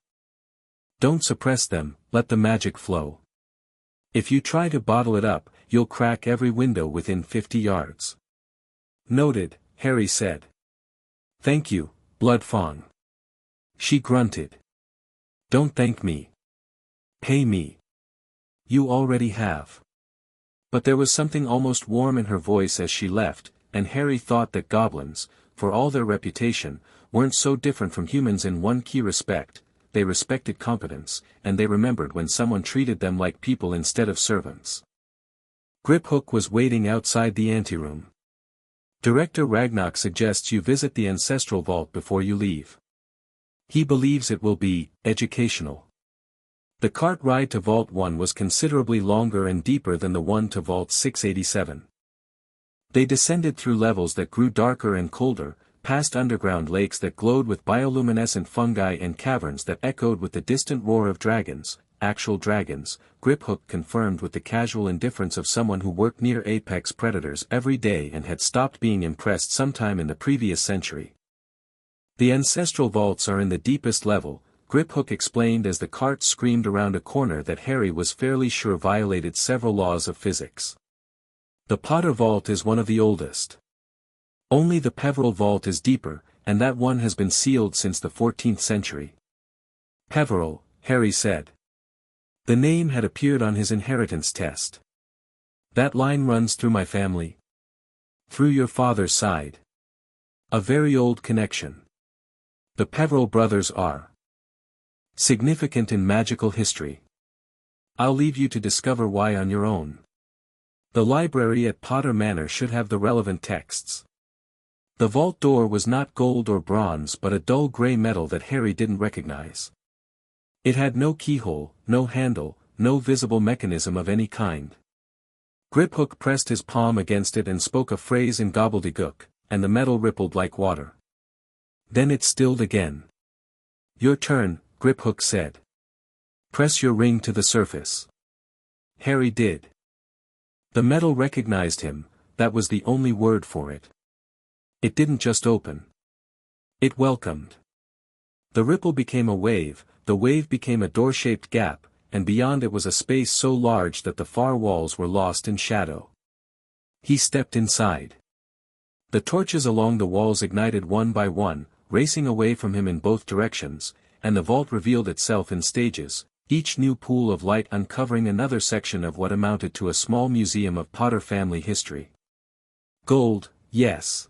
Don't suppress them, let the magic flow. If you try to bottle it up, you'll crack every window within 50 yards. Noted, Harry said. Thank you, Blood Fong. She grunted. Don't thank me. Pay me. You already have. But there was something almost warm in her voice as she left, and Harry thought that goblins, for all their reputation, weren't so different from humans in one key respect: they respected competence, and they remembered when someone treated them like people instead of servants. Griphook was waiting outside the anteroom. Director Ragnarok suggests you visit the ancestral vault before you leave. He believes it will be educational. The cart ride to Vault 1 was considerably longer and deeper than the one to Vault 687. They descended through levels that grew darker and colder, past underground lakes that glowed with bioluminescent fungi and caverns that echoed with the distant roar of dragons, actual dragons, Griphook confirmed with the casual indifference of someone who worked near apex predators every day and had stopped being impressed sometime in the previous century. The ancestral vaults are in the deepest level, Griphook explained as the cart screamed around a corner that Harry was fairly sure violated several laws of physics. The Potter Vault is one of the oldest. Only the Peveril Vault is deeper, and that one has been sealed since the 14th century. Peveril, Harry said. The name had appeared on his inheritance test. That line runs through my family. Through your father's side. A very old connection. The Peveril brothers are significant in magical history. I'll leave you to discover why on your own. The library at Potter Manor should have the relevant texts. The vault door was not gold or bronze but a dull grey metal that Harry didn't recognize. It had no keyhole, no handle, no visible mechanism of any kind. Griphook pressed his palm against it and spoke a phrase in gobbledygook, and the metal rippled like water. Then it stilled again. Your turn, Griphook said. Press your ring to the surface. Harry did. The metal recognized him, that was the only word for it. It didn't just open. It welcomed. The ripple became a wave, the wave became a door-shaped gap, and beyond it was a space so large that the far walls were lost in shadow. He stepped inside. The torches along the walls ignited one by one, racing away from him in both directions, and the vault revealed itself in stages, each new pool of light uncovering another section of what amounted to a small museum of Potter family history. Gold, yes.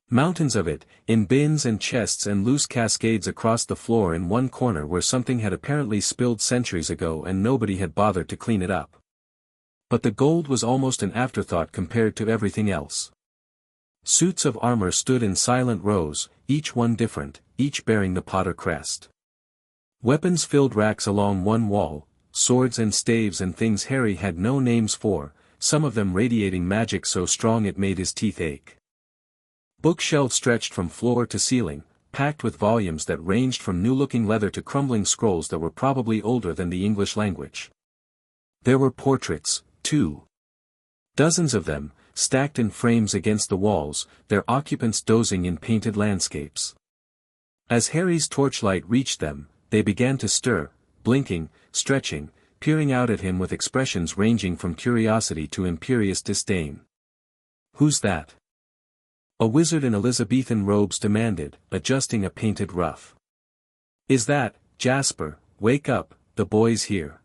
Mountains of it, in bins and chests and loose cascades across the floor in one corner where something had apparently spilled centuries ago and nobody had bothered to clean it up. But the gold was almost an afterthought compared to everything else. Suits of armor stood in silent rows, each one different, each bearing the Potter crest. Weapons filled racks along one wall, swords and staves and things Harry had no names for, some of them radiating magic so strong it made his teeth ache. Bookshelves stretched from floor to ceiling, packed with volumes that ranged from new-looking leather to crumbling scrolls that were probably older than the English language. There were portraits, too. Dozens of them, stacked in frames against the walls, their occupants dozing in painted landscapes. As Harry's torchlight reached them, they began to stir, blinking, stretching, peering out at him with expressions ranging from curiosity to imperious disdain. Who's that? A wizard in Elizabethan robes demanded, adjusting a painted ruff. Is that, Jasper, wake up, the boy's here.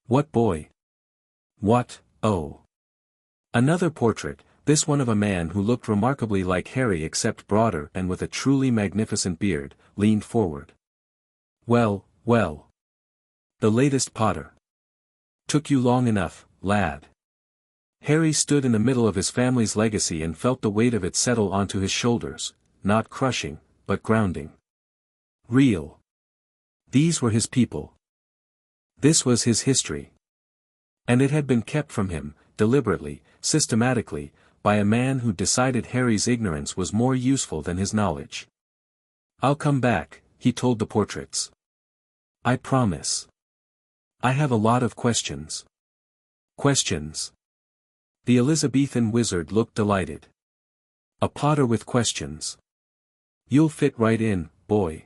What boy? What, oh. Another portrait, this one of a man who looked remarkably like Harry except broader and with a truly magnificent beard, leaned forward. Well, well. The latest Potter. Took you long enough, lad. Harry stood in the middle of his family's legacy and felt the weight of it settle onto his shoulders, not crushing, but grounding. Real. These were his people. This was his history. And it had been kept from him, deliberately, systematically, by a man who decided Harry's ignorance was more useful than his knowledge. I'll come back, he told the portraits. I promise. I have a lot of questions. Questions. The Elizabethan wizard looked delighted. A Potter with questions. You'll fit right in, boy.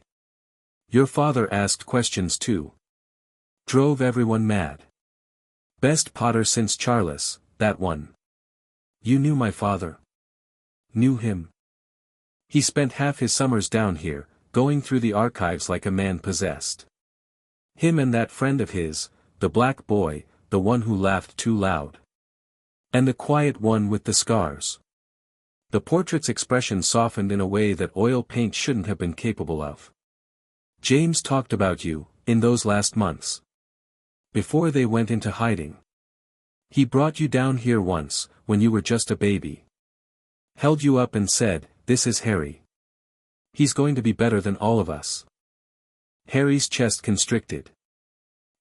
Your father asked questions too. Drove everyone mad. Best Potter since Charles, that one. You knew my father? Knew him? He spent half his summers down here, going through the archives like a man possessed. Him and that friend of his, the black boy, the one who laughed too loud. And the quiet one with the scars. The portrait's expression softened in a way that oil paint shouldn't have been capable of. James talked about you, in those last months. Before they went into hiding. He brought you down here once, when you were just a baby. Held you up and said, "This is Harry. He's going to be better than all of us." Harry's chest constricted.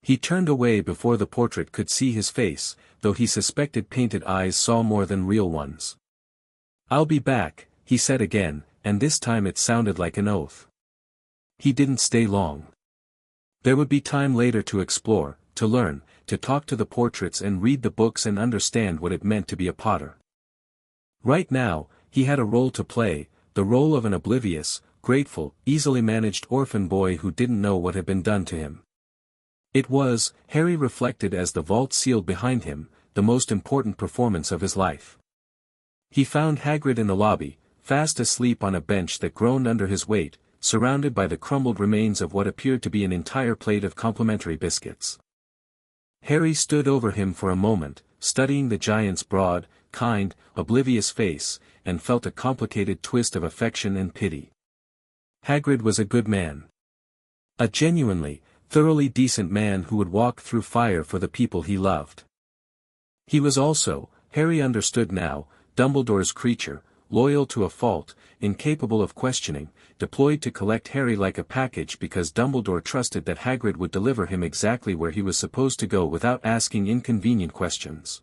He turned away before the portrait could see his face, though he suspected painted eyes saw more than real ones. "I'll be back," he said again, and this time it sounded like an oath. He didn't stay long. There would be time later to explore, to learn, to talk to the portraits and read the books and understand what it meant to be a Potter. Right now, he had a role to play, the role of an oblivious, grateful, easily managed orphan boy who didn't know what had been done to him. It was, Harry reflected as the vault sealed behind him, the most important performance of his life. He found Hagrid in the lobby, fast asleep on a bench that groaned under his weight, surrounded by the crumbled remains of what appeared to be an entire plate of complimentary biscuits. Harry stood over him for a moment, studying the giant's broad, kind, oblivious face, and felt a complicated twist of affection and pity. Hagrid was a good man. A genuinely, thoroughly decent man who would walk through fire for the people he loved. He was also, Harry understood now, Dumbledore's creature, loyal to a fault, incapable of questioning, deployed to collect Harry like a package because Dumbledore trusted that Hagrid would deliver him exactly where he was supposed to go without asking inconvenient questions.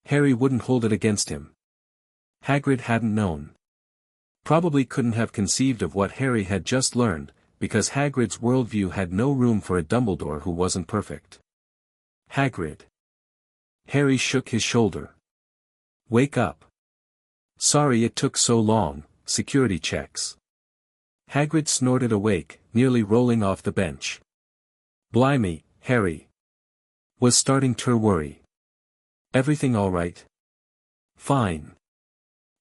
Harry wouldn't hold it against him. Hagrid hadn't known. Probably couldn't have conceived of what Harry had just learned, because Hagrid's worldview had no room for a Dumbledore who wasn't perfect. Hagrid. Harry shook his shoulder. Wake up. Sorry it took so long, security checks. Hagrid snorted awake, nearly rolling off the bench. Blimey, Harry. Was starting to worry. Everything all right? Fine.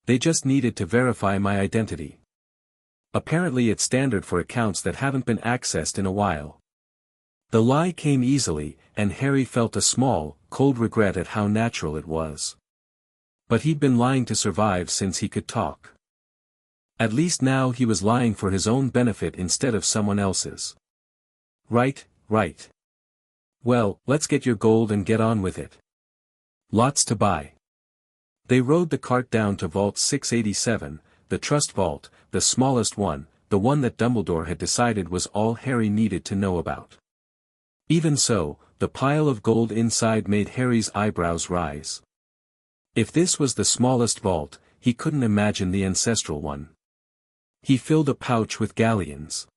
They just needed to verify my identity. Apparently it's standard for accounts that haven't been accessed in a while. The lie came easily, and Harry felt a small, cold regret at how natural it was. But he'd been lying to survive since he could talk. At least now he was lying for his own benefit instead of someone else's. Right, right. Well, let's get your gold and get on with it. Lots to buy. They rode the cart down to Vault 687, the Trust Vault, the smallest one, the one that Dumbledore had decided was all Harry needed to know about. Even so, the pile of gold inside made Harry's eyebrows rise. If this was the smallest vault, he couldn't imagine the ancestral one. He filled a pouch with galleons.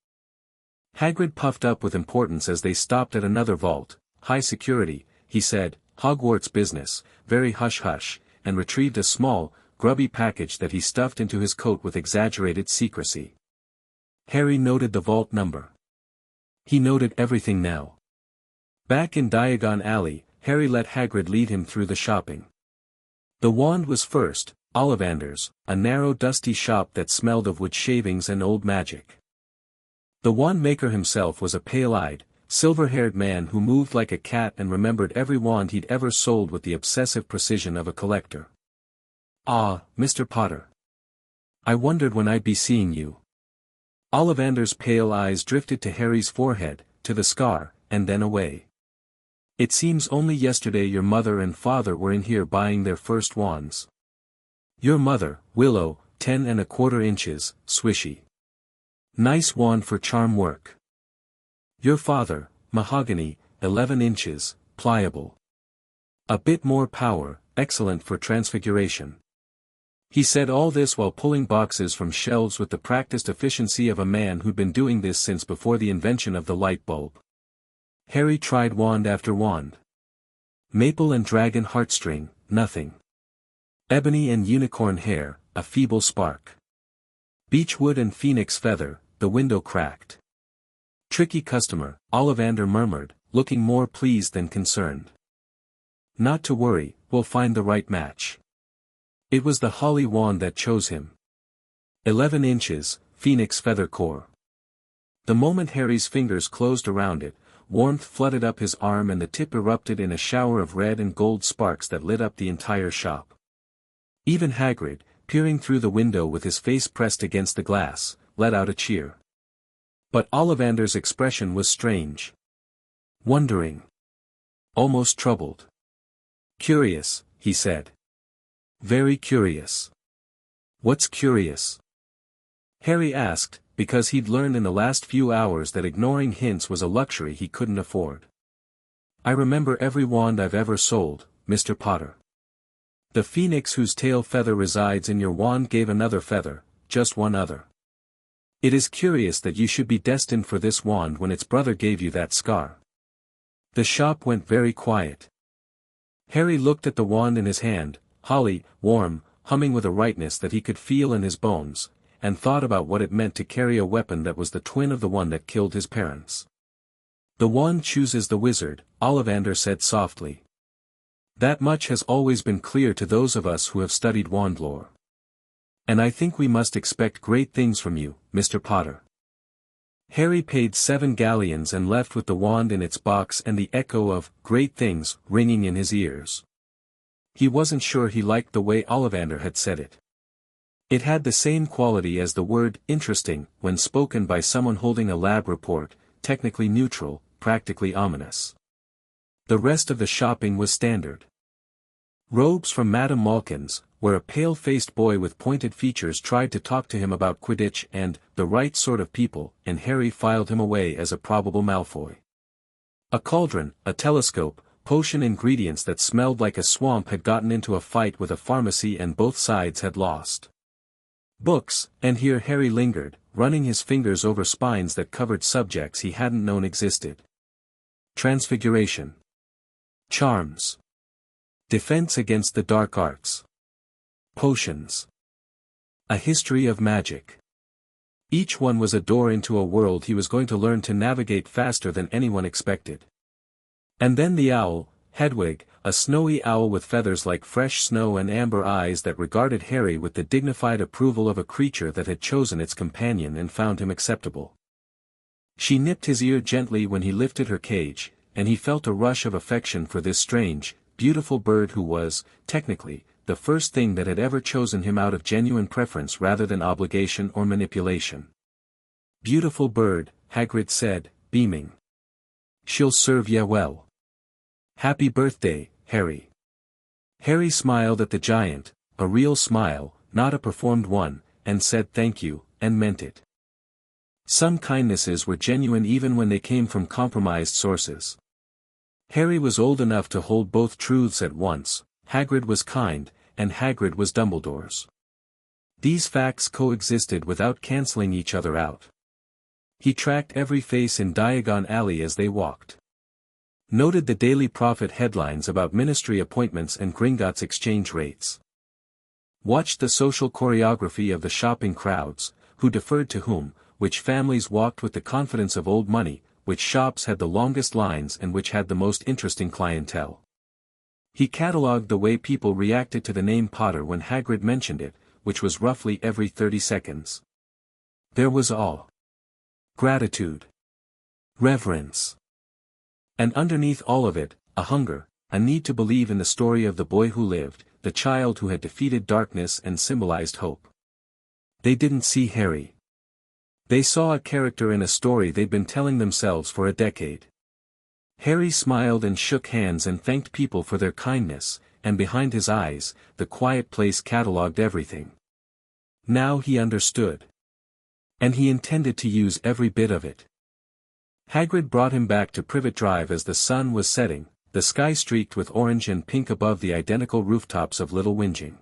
Hagrid puffed up with importance as they stopped at another vault. High security, he said, Hogwarts business, very hush-hush, and retrieved a small, grubby package that he stuffed into his coat with exaggerated secrecy. Harry noted the vault number. He noted everything now. Back in Diagon Alley, Harry let Hagrid lead him through the shopping. The wand was first, Ollivander's, a narrow dusty shop that smelled of wood shavings and old magic. The wand maker himself was a pale-eyed, silver-haired man who moved like a cat and remembered every wand he'd ever sold with the obsessive precision of a collector. "Ah, Mr. Potter. I wondered when I'd be seeing you." Ollivander's pale eyes drifted to Harry's forehead, to the scar, and then away. "It seems only yesterday your mother and father were in here buying their first wands. Your mother, willow, 10¼ inches, swishy. Nice wand for charm work. Your father, mahogany, 11 inches, pliable. A bit more power, excellent for transfiguration." He said all this while pulling boxes from shelves with the practiced efficiency of a man who'd been doing this since before the invention of the light bulb. Harry tried wand after wand. Maple and dragon heartstring, nothing. Ebony and unicorn hair, a feeble spark. Beechwood and phoenix feather, the window cracked. "Tricky customer," Ollivander murmured, looking more pleased than concerned. "Not to worry, we'll find the right match." It was the holly wand that chose him. 11 inches, phoenix feather core. The moment Harry's fingers closed around it, warmth flooded up his arm and the tip erupted in a shower of red and gold sparks that lit up the entire shop. Even Hagrid, peering through the window with his face pressed against the glass, let out a cheer. But Ollivander's expression was strange. Wondering. Almost troubled. "Curious," he said. "Very curious." "What's curious?" Harry asked, because he'd learned in the last few hours that ignoring hints was a luxury he couldn't afford. "I remember every wand I've ever sold, Mr. Potter. The phoenix whose tail feather resides in your wand gave another feather, just one other. It is curious that you should be destined for this wand when its brother gave you that scar." The shop went very quiet. Harry looked at the wand in his hand, holly, warm, humming with a rightness that he could feel in his bones, and thought about what it meant to carry a weapon that was the twin of the one that killed his parents. "The wand chooses the wizard," Ollivander said softly. "That much has always been clear to those of us who have studied wand lore. And I think we must expect great things from you, Mr. Potter." Harry paid 7 galleons and left with the wand in its box and the echo of "great things" ringing in his ears. He wasn't sure he liked the way Ollivander had said it. It had the same quality as the word "interesting" when spoken by someone holding a lab report, technically neutral, practically ominous. The rest of the shopping was standard. Robes from Madame Malkin's, where a pale-faced boy with pointed features tried to talk to him about Quidditch and "the right sort of people," and Harry filed him away as a probable Malfoy. A cauldron, a telescope, potion ingredients that smelled like a swamp had gotten into a fight with a pharmacy and both sides had lost. Books, and here Harry lingered, running his fingers over spines that covered subjects he hadn't known existed. Transfiguration. Charms. Defense against the dark arts. Potions. A history of magic. Each one was a door into a world he was going to learn to navigate faster than anyone expected. And then the owl, Hedwig, a snowy owl with feathers like fresh snow and amber eyes that regarded Harry with the dignified approval of a creature that had chosen its companion and found him acceptable. She nipped his ear gently when he lifted her cage, and he felt a rush of affection for this strange, beautiful bird who was, technically, the first thing that had ever chosen him out of genuine preference rather than obligation or manipulation. "Beautiful bird," Hagrid said, beaming. "She'll serve ye well. Happy birthday, Harry." Harry smiled at the giant, a real smile, not a performed one, and said thank you, and meant it. Some kindnesses were genuine even when they came from compromised sources. Harry was old enough to hold both truths at once: Hagrid was kind, and Hagrid was Dumbledore's. These facts coexisted without cancelling each other out. He tracked every face in Diagon Alley as they walked. Noted the Daily Prophet headlines about ministry appointments and Gringotts exchange rates. Watched the social choreography of the shopping crowds, who deferred to whom, which families walked with the confidence of old money, which shops had the longest lines and which had the most interesting clientele. He catalogued the way people reacted to the name Potter when Hagrid mentioned it, which was roughly every 30 seconds. There was awe. Gratitude. Reverence. And underneath all of it, a hunger, a need to believe in the story of the boy who lived, the child who had defeated darkness and symbolized hope. They didn't see Harry. They saw a character in a story they'd been telling themselves for a decade. Harry smiled and shook hands and thanked people for their kindness, and behind his eyes, the quiet place catalogued everything. Now he understood. And he intended to use every bit of it. Hagrid brought him back to Privet Drive as the sun was setting, the sky streaked with orange and pink above the identical rooftops of Little Whinging.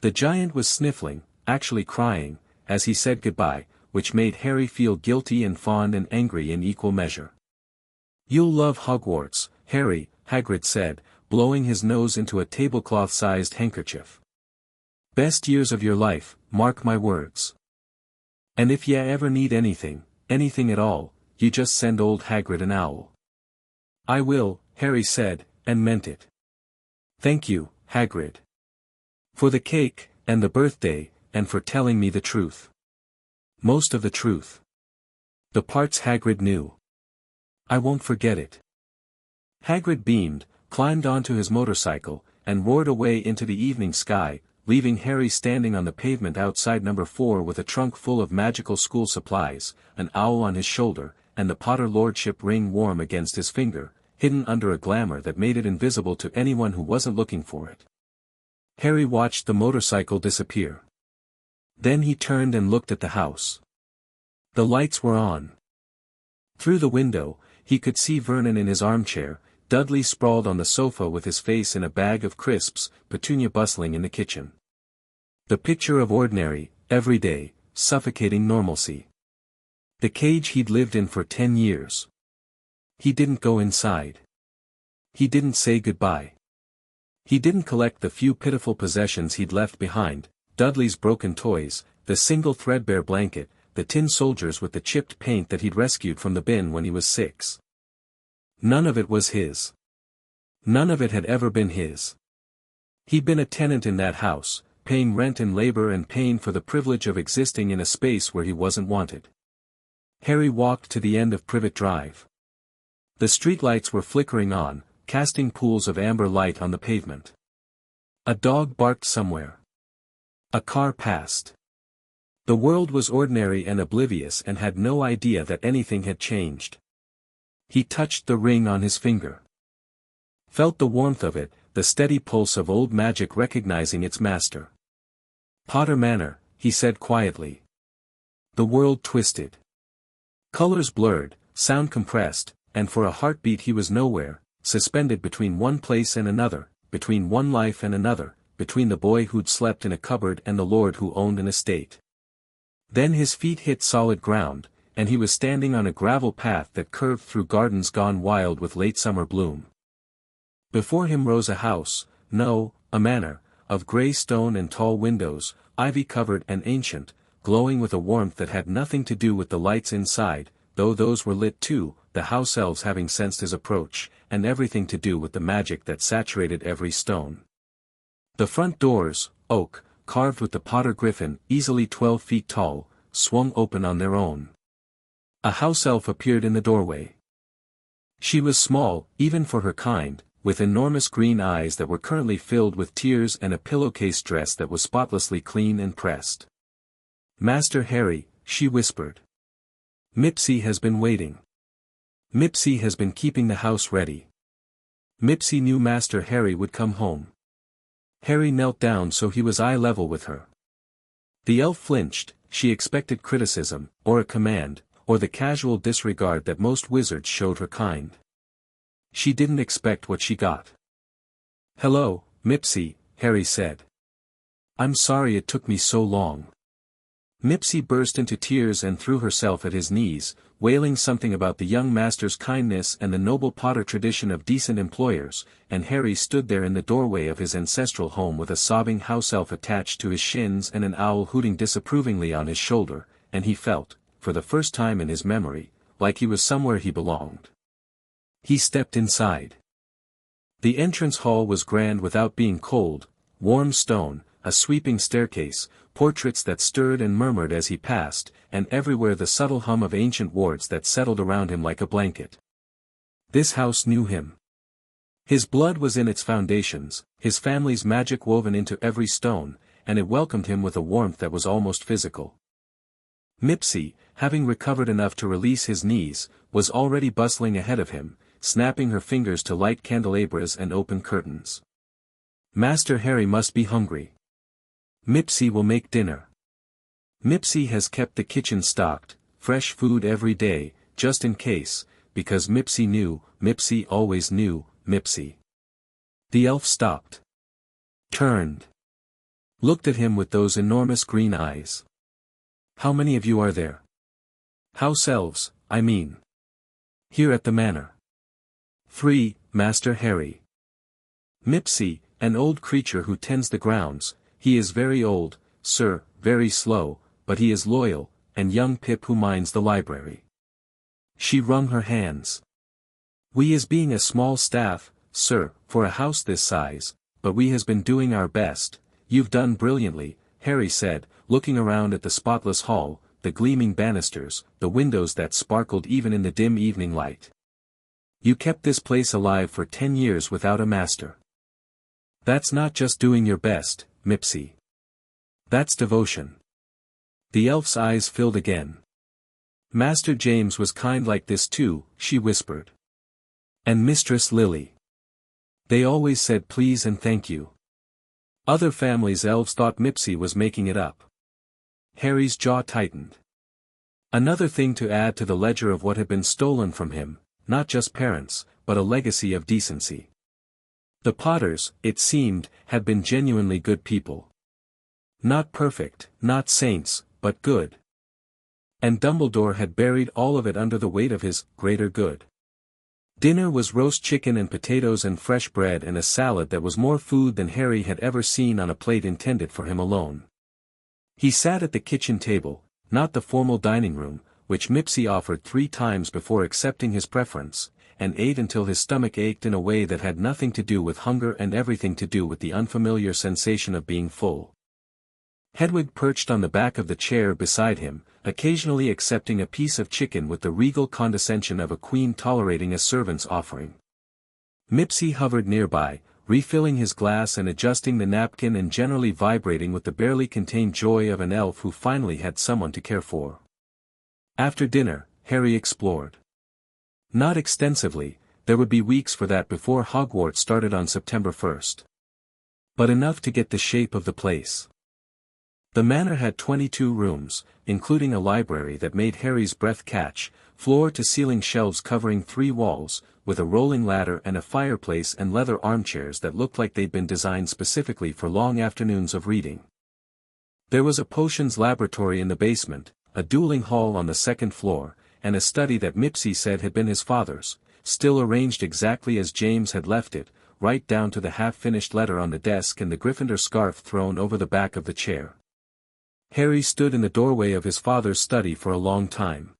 The giant was sniffling, actually crying, as he said goodbye, which made Harry feel guilty and fond and angry in equal measure. "You'll love Hogwarts, Harry," Hagrid said, blowing his nose into a tablecloth-sized handkerchief. "Best years of your life, mark my words. And if ye ever need anything at all, you just send old Hagrid an owl." "I will," Harry said, and meant it. "Thank you, Hagrid. For the cake, and the birthday, and for telling me the truth. Most of the truth. The parts Hagrid knew. I won't forget it." Hagrid beamed, climbed onto his motorcycle, and roared away into the evening sky, leaving Harry standing on the pavement outside number 4 with a trunk full of magical school supplies, an owl on his shoulder, and the Potter Lordship ring warm against his finger, hidden under a glamour that made it invisible to anyone who wasn't looking for it. Harry watched the motorcycle disappear. Then he turned and looked at the house. The lights were on. Through the window, he could see Vernon in his armchair, Dudley sprawled on the sofa with his face in a bag of crisps, Petunia bustling in the kitchen. The picture of ordinary, everyday, suffocating normalcy. The cage he'd lived in for 10 years. He didn't go inside. He didn't say goodbye. He didn't collect the few pitiful possessions he'd left behind, Dudley's broken toys, the single threadbare blanket, the tin soldiers with the chipped paint that he'd rescued from the bin when he was 6. None of it was his. None of it had ever been his. He'd been a tenant in that house, paying rent and labor and paying for the privilege of existing in a space where he wasn't wanted. Harry walked to the end of Privet Drive. The streetlights were flickering on, casting pools of amber light on the pavement. A dog barked somewhere. A car passed. The world was ordinary and oblivious and had no idea that anything had changed. He touched the ring on his finger. Felt the warmth of it, the steady pulse of old magic recognizing its master. "Potter Manor," he said quietly. The world twisted. Colors blurred, sound compressed, and for a heartbeat he was nowhere, suspended between one place and another, between one life and another, between the boy who'd slept in a cupboard and the lord who owned an estate. Then his feet hit solid ground, and he was standing on a gravel path that curved through gardens gone wild with late summer bloom. Before him rose a house, no, a manor, of grey stone and tall windows, ivy-covered and ancient, glowing with a warmth that had nothing to do with the lights inside, though those were lit too, the house elves having sensed his approach, and everything to do with the magic that saturated every stone. The front doors, oak, carved with the Potter griffin, easily 12 feet tall, swung open on their own. A house elf appeared in the doorway. She was small, even for her kind, with enormous green eyes that were currently filled with tears and a pillowcase dress that was spotlessly clean and pressed. "Master Harry," she whispered. "Mipsy has been waiting. Mipsy has been keeping the house ready. Mipsy knew Master Harry would come home." Harry knelt down so he was eye level with her. The elf flinched. She expected criticism, or a command, or the casual disregard that most wizards showed her kind. She didn't expect what she got. "Hello, Mipsy," Harry said. "I'm sorry it took me so long." Mipsy burst into tears and threw herself at his knees, wailing something about the young master's kindness and the noble Potter tradition of decent employers, and Harry stood there in the doorway of his ancestral home with a sobbing house elf attached to his shins and an owl hooting disapprovingly on his shoulder, and he felt, for the first time in his memory, like he was somewhere he belonged. He stepped inside. The entrance hall was grand without being cold, warm stone, a sweeping staircase, portraits that stirred and murmured as he passed, and everywhere the subtle hum of ancient wards that settled around him like a blanket. This house knew him. His blood was in its foundations, his family's magic woven into every stone, and it welcomed him with a warmth that was almost physical. Mipsy, having recovered enough to release his knees, was already bustling ahead of him, snapping her fingers to light candelabras and open curtains. Master Harry must be hungry. Mipsy will make dinner. Mipsy has kept the kitchen stocked, fresh food every day, just in case, because Mipsy knew, Mipsy always knew, Mipsy. The elf stopped. Turned. Looked at him with those enormous green eyes. How many of you are there? House elves, I mean. Here at the manor. 3, Master Harry. Mipsy, an old creature who tends the grounds, he is very old, sir, very slow, but he is loyal, and young Pip who minds the library. She wrung her hands. We is being a small staff, sir, for a house this size, but we has been doing our best. You've done brilliantly, Harry said, looking around at the spotless hall, the gleaming banisters, the windows that sparkled even in the dim evening light. You kept this place alive for 10 years without a master. That's not just doing your best, Mipsy. That's devotion. The elf's eyes filled again. Master James was kind like this too, she whispered. And Mistress Lily. They always said please and thank you. Other families' elves thought Mipsy was making it up. Harry's jaw tightened. Another thing to add to the ledger of what had been stolen from him, not just parents, but a legacy of decency. The Potters, it seemed, had been genuinely good people. Not perfect, not saints, but good. And Dumbledore had buried all of it under the weight of his greater good. Dinner was roast chicken and potatoes and fresh bread and a salad that was more food than Harry had ever seen on a plate intended for him alone. He sat at the kitchen table, not the formal dining room, which Mipsy offered 3 times before accepting his preference, and ate until his stomach ached in a way that had nothing to do with hunger and everything to do with the unfamiliar sensation of being full. Hedwig perched on the back of the chair beside him, occasionally accepting a piece of chicken with the regal condescension of a queen tolerating a servant's offering. Mipsy hovered nearby, refilling his glass and adjusting the napkin and generally vibrating with the barely contained joy of an elf who finally had someone to care for. After dinner, Harry explored. Not extensively, there would be weeks for that before Hogwarts started on September 1st. But enough to get the shape of the place. The manor had 22 rooms, including a library that made Harry's breath catch, floor-to-ceiling shelves covering 3 walls, with a rolling ladder and a fireplace and leather armchairs that looked like they'd been designed specifically for long afternoons of reading. There was a potions laboratory in the basement, a dueling hall on the 2nd floor, and a study that Mipsy said had been his father's, still arranged exactly as James had left it, right down to the half-finished letter on the desk and the Gryffindor scarf thrown over the back of the chair. Harry stood in the doorway of his father's study for a long time.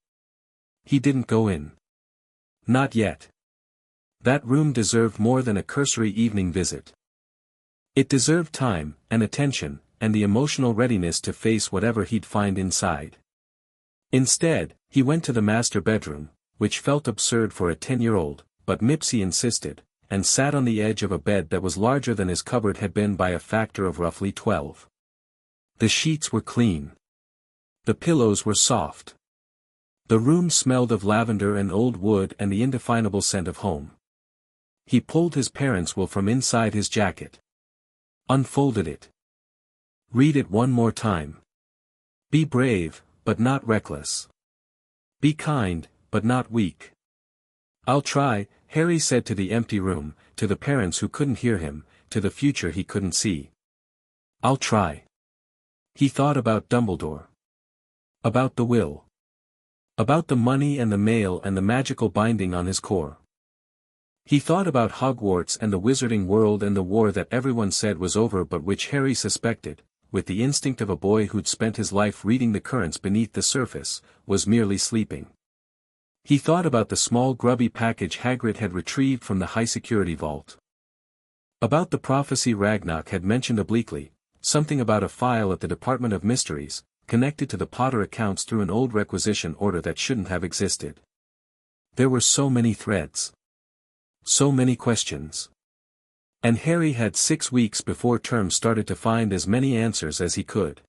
He didn't go in. Not yet. That room deserved more than a cursory evening visit. It deserved time, and attention, and the emotional readiness to face whatever he'd find inside. Instead, he went to the master bedroom, which felt absurd for a 10-year-old, but Mipsy insisted, and sat on the edge of a bed that was larger than his cupboard had been by a factor of roughly 12. The sheets were clean. The pillows were soft. The room smelled of lavender and old wood and the indefinable scent of home. He pulled his parents' will from inside his jacket. Unfolded it. Read it one more time. Be brave, but not reckless. Be kind, but not weak. I'll try, Harry said to the empty room, to the parents who couldn't hear him, to the future he couldn't see. I'll try. He thought about Dumbledore. About the will. About the money and the mail and the magical binding on his core. He thought about Hogwarts and the wizarding world and the war that everyone said was over but which Harry suspected, with the instinct of a boy who'd spent his life reading the currents beneath the surface, was merely sleeping. He thought about the small grubby package Hagrid had retrieved from the high-security vault. About the prophecy Ragnarok had mentioned obliquely, something about a file at the Department of Mysteries, connected to the Potter accounts through an old requisition order that shouldn't have existed. There were so many threads. So many questions. And Harry had 6 weeks before term started to find as many answers as he could.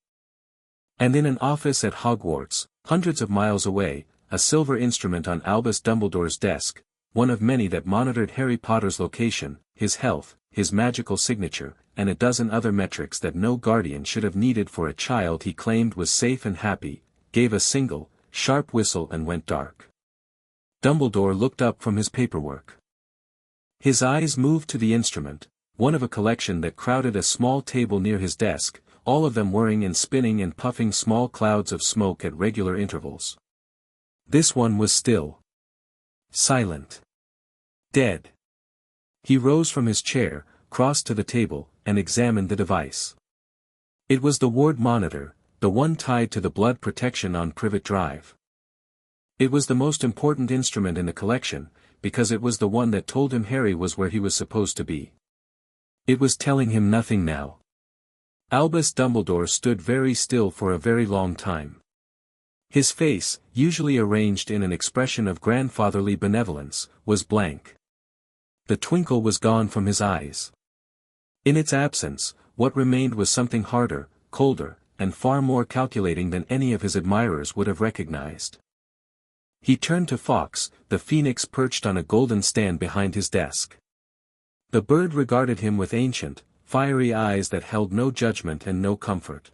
And in an office at Hogwarts, hundreds of miles away, a silver instrument on Albus Dumbledore's desk, one of many that monitored Harry Potter's location, his health, his magical signature, and a dozen other metrics that no guardian should have needed for a child he claimed was safe and happy, gave a single, sharp whistle and went dark. Dumbledore looked up from his paperwork. His eyes moved to the instrument, one of a collection that crowded a small table near his desk, all of them whirring and spinning and puffing small clouds of smoke at regular intervals. This one was still. Silent. Dead. He rose from his chair, crossed to the table, and examined the device. It was the ward monitor, the one tied to the blood protection on Privet Drive. It was the most important instrument in the collection, because it was the one that told him Harry was where he was supposed to be. It was telling him nothing now. Albus Dumbledore stood very still for a very long time. His face, usually arranged in an expression of grandfatherly benevolence, was blank. The twinkle was gone from his eyes. In its absence, what remained was something harder, colder, and far more calculating than any of his admirers would have recognized. He turned to Fawkes, the phoenix perched on a golden stand behind his desk. The bird regarded him with ancient, fiery eyes that held no judgment and no comfort.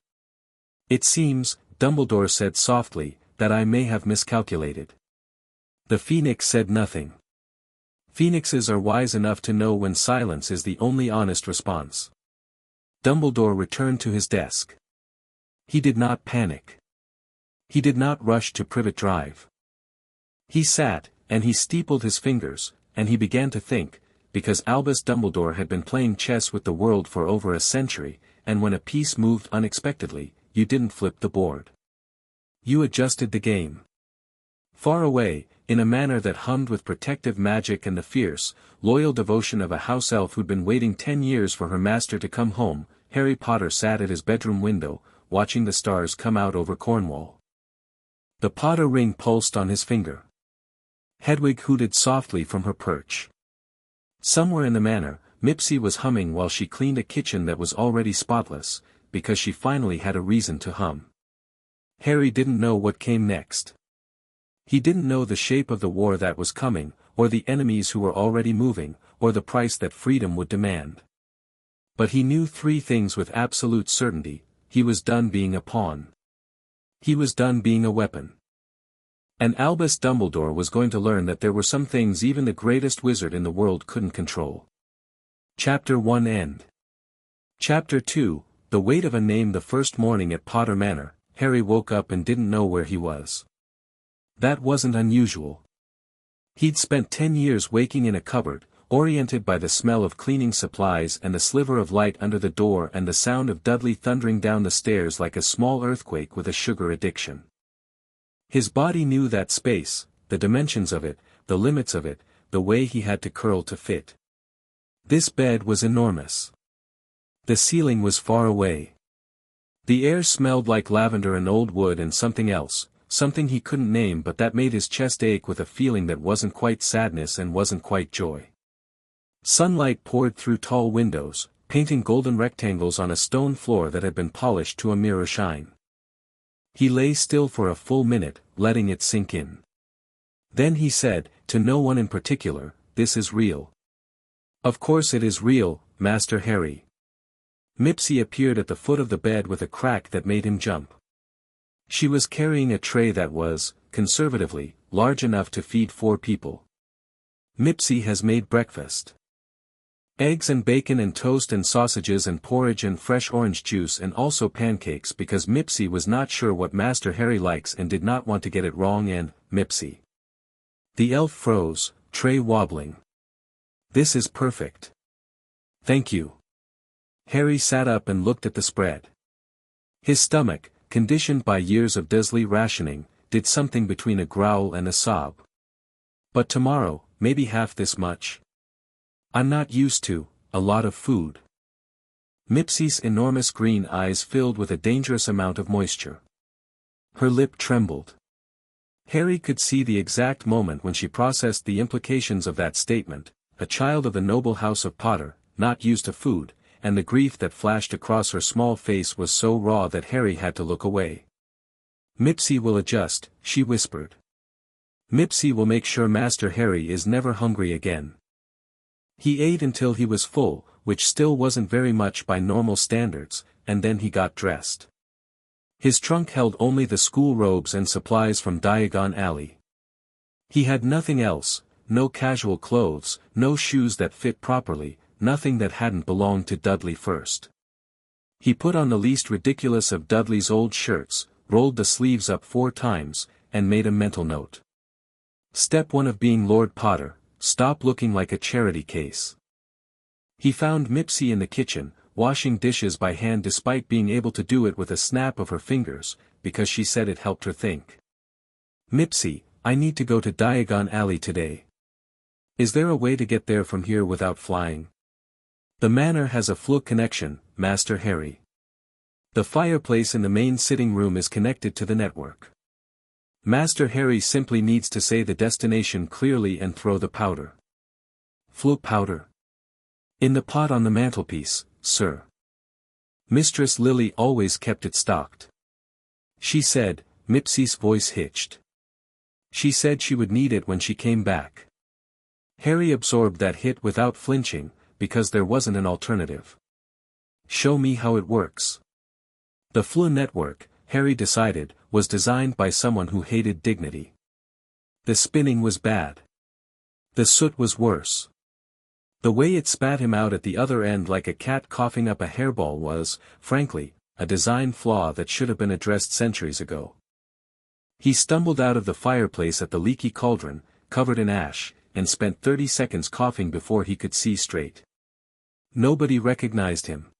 "It seems," Dumbledore said softly, "that I may have miscalculated." The phoenix said nothing. Phoenixes are wise enough to know when silence is the only honest response. Dumbledore returned to his desk. He did not panic. He did not rush to Privet Drive. He sat, and he steepled his fingers, and he began to think, because Albus Dumbledore had been playing chess with the world for over a century, and when a piece moved unexpectedly, you didn't flip the board. You adjusted the game. Far away, in a manner that hummed with protective magic and the fierce, loyal devotion of a house elf who'd been waiting 10 years for her master to come home, Harry Potter sat at his bedroom window, watching the stars come out over Cornwall. The Potter ring pulsed on his finger. Hedwig hooted softly from her perch. Somewhere in the manor, Mipsy was humming while she cleaned a kitchen that was already spotless, because she finally had a reason to hum. Harry didn't know what came next. He didn't know the shape of the war that was coming, or the enemies who were already moving, or the price that freedom would demand. But he knew 3 things with absolute certainty: he was done being a pawn. He was done being a weapon. And Albus Dumbledore was going to learn that there were some things even the greatest wizard in the world couldn't control. Chapter 1 End. Chapter 2, The weight of a name. The first morning at Potter Manor, Harry woke up and didn't know where he was. That wasn't unusual. He'd spent 10 years waking in a cupboard, oriented by the smell of cleaning supplies and the sliver of light under the door and the sound of Dudley thundering down the stairs like a small earthquake with a sugar addiction. His body knew that space, the dimensions of it, the limits of it, the way he had to curl to fit. This bed was enormous. The ceiling was far away. The air smelled like lavender and old wood and something else, something he couldn't name, but that made his chest ache with a feeling that wasn't quite sadness and wasn't quite joy. Sunlight poured through tall windows, painting golden rectangles on a stone floor that had been polished to a mirror shine. He lay still for a full minute, letting it sink in. Then he said, to no one in particular, "This is real." "Of course it is real, Master Harry." Mipsy appeared at the foot of the bed with a crack that made him jump. She was carrying a tray that was, conservatively, large enough to feed 4 people. "Mipsy has made breakfast. Eggs and bacon and toast and sausages and porridge and fresh orange juice and also pancakes," because Mipsy was not sure what Master Harry likes and did not want to get it wrong, and, Mipsy. The elf froze, tray wobbling. "This is perfect. Thank you." Harry sat up and looked at the spread. His stomach, conditioned by years of Dursley rationing, did something between a growl and a sob. "But tomorrow, maybe half this much. I'm not used to a lot of food." Mipsy's enormous green eyes filled with a dangerous amount of moisture. Her lip trembled. Harry could see the exact moment when she processed the implications of that statement, a child of the noble house of Potter, not used to food, and the grief that flashed across her small face was so raw that Harry had to look away. "Mipsy will adjust," she whispered. "Mipsy will make sure Master Harry is never hungry again." He ate until he was full, which still wasn't very much by normal standards, and then he got dressed. His trunk held only the school robes and supplies from Diagon Alley. He had nothing else, no casual clothes, no shoes that fit properly, nothing that hadn't belonged to Dudley first. He put on the least ridiculous of Dudley's old shirts, rolled the sleeves up 4 times, and made a mental note. Step 1 of being Lord Potter: stop looking like a charity case. He found Mipsy in the kitchen, washing dishes by hand despite being able to do it with a snap of her fingers, because she said it helped her think. "Mipsy, I need to go to Diagon Alley today. Is there a way to get there from here without flying?" "The manor has a flu connection, Master Harry. The fireplace in the main sitting room is connected to the network. Master Harry simply needs to say the destination clearly and throw the powder." "Flu powder?" "In the pot on the mantelpiece, sir. Mistress Lily always kept it stocked." She said. Mipsy's voice hitched. "She said she would need it when she came back." Harry absorbed that hit without flinching, because there wasn't an alternative. "Show me how it works." The flu network, Harry decided, was designed by someone who hated dignity. The spinning was bad. The soot was worse. The way it spat him out at the other end like a cat coughing up a hairball was, frankly, a design flaw that should have been addressed centuries ago. He stumbled out of the fireplace at the leaky cauldron, covered in ash, and spent 30 seconds coughing before he could see straight. Nobody recognized him.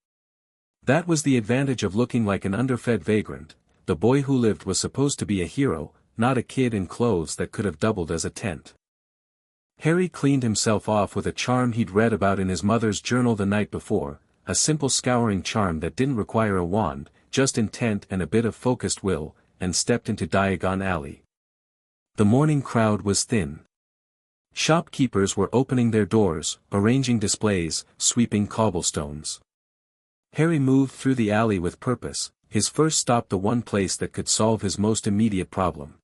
That was the advantage of looking like an underfed vagrant. The boy who lived was supposed to be a hero, not a kid in clothes that could have doubled as a tent. Harry cleaned himself off with a charm he'd read about in his mother's journal the night before, a simple scouring charm that didn't require a wand, just intent and a bit of focused will, and stepped into Diagon Alley. The morning crowd was thin. Shopkeepers were opening their doors, arranging displays, sweeping cobblestones. Harry moved through the alley with purpose, his first stop the one place that could solve his most immediate problem.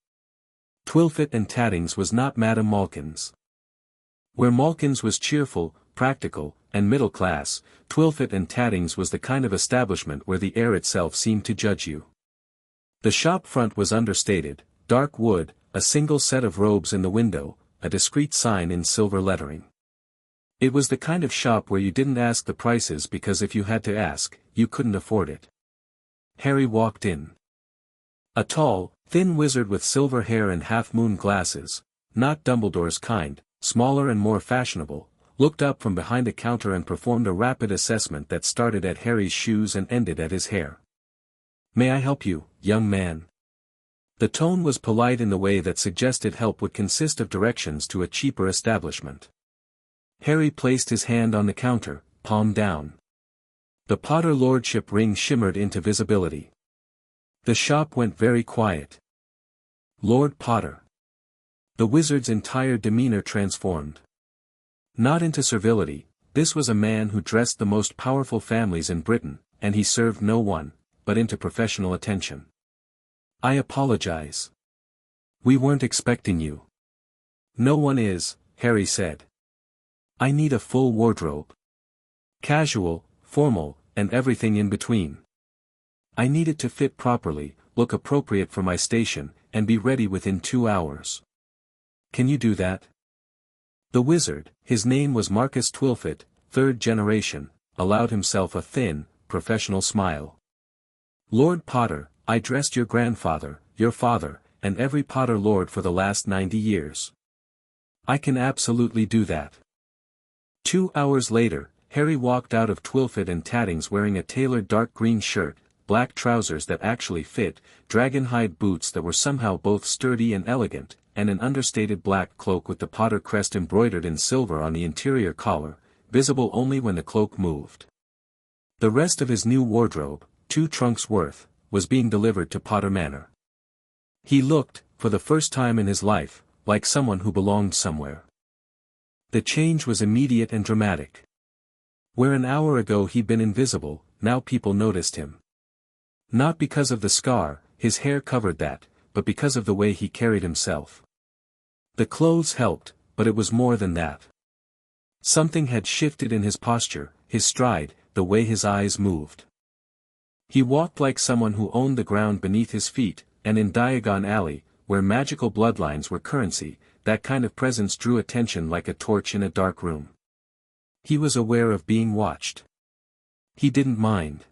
Twilfit and Tattings was not Madame Malkin's. Where Malkin's was cheerful, practical, and middle class, Twilfit and Tattings was the kind of establishment where the air itself seemed to judge you. The shop front was understated, dark wood, a single set of robes in the window, a discreet sign in silver lettering. It was the kind of shop where you didn't ask the prices because if you had to ask, you couldn't afford it. Harry walked in. A tall, thin wizard with silver hair and half-moon glasses, not Dumbledore's kind, smaller and more fashionable, looked up from behind a counter and performed a rapid assessment that started at Harry's shoes and ended at his hair. "May I help you, young man?" The tone was polite in the way that suggested help would consist of directions to a cheaper establishment. Harry placed his hand on the counter, palm down. The Potter lordship ring shimmered into visibility. The shop went very quiet. Lord Potter. The wizard's entire demeanor transformed. Not into servility, this was a man who dressed the most powerful families in Britain, and he served no one, but into professional attention. "I apologize. We weren't expecting you." "No one is," Harry said. "I need a full wardrobe. Casual, formal, and everything in between. I need it to fit properly, look appropriate for my station, and be ready within 2 hours. Can you do that?" The wizard, his name was Marcus Twilfit, 3rd generation, allowed himself a thin, professional smile. "Lord Potter, I dressed your grandfather, your father, and every Potter lord for the last 90 years. I can absolutely do that." 2 hours later, Harry walked out of Twilfit and Tattings wearing a tailored dark green shirt, black trousers that actually fit, dragonhide boots that were somehow both sturdy and elegant, and an understated black cloak with the Potter crest embroidered in silver on the interior collar, visible only when the cloak moved. The rest of his new wardrobe, 2 trunks worth, was being delivered to Potter Manor. He looked, for the first time in his life, like someone who belonged somewhere. The change was immediate and dramatic. Where an hour ago he'd been invisible, now people noticed him. Not because of the scar, his hair covered that, but because of the way he carried himself. The clothes helped, but it was more than that. Something had shifted in his posture, his stride, the way his eyes moved. He walked like someone who owned the ground beneath his feet, and in Diagon Alley, where magical bloodlines were currency, that kind of presence drew attention like a torch in a dark room. He was aware of being watched. He didn't mind.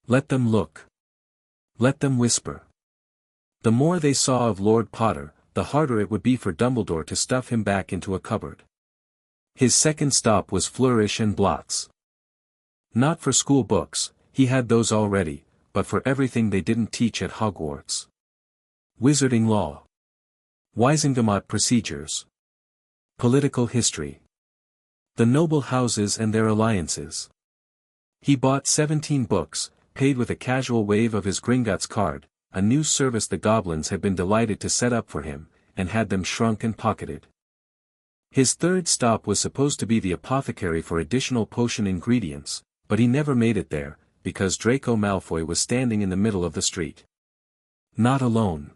Let them look. Let them whisper. The more they saw of Lord Potter, the harder it would be for Dumbledore to stuff him back into a cupboard. His second stop was Flourish and Blots. Not for school books, he had those already, but for everything they didn't teach at Hogwarts. Wizarding law. Wizengamot procedures. Political history. The noble houses and their alliances. He bought 17 books, paid with a casual wave of his Gringotts card, a new service the goblins had been delighted to set up for him, and had them shrunk and pocketed. His third stop was supposed to be the apothecary for additional potion ingredients, but he never made it there, because Draco Malfoy was standing in the middle of the street. Not alone.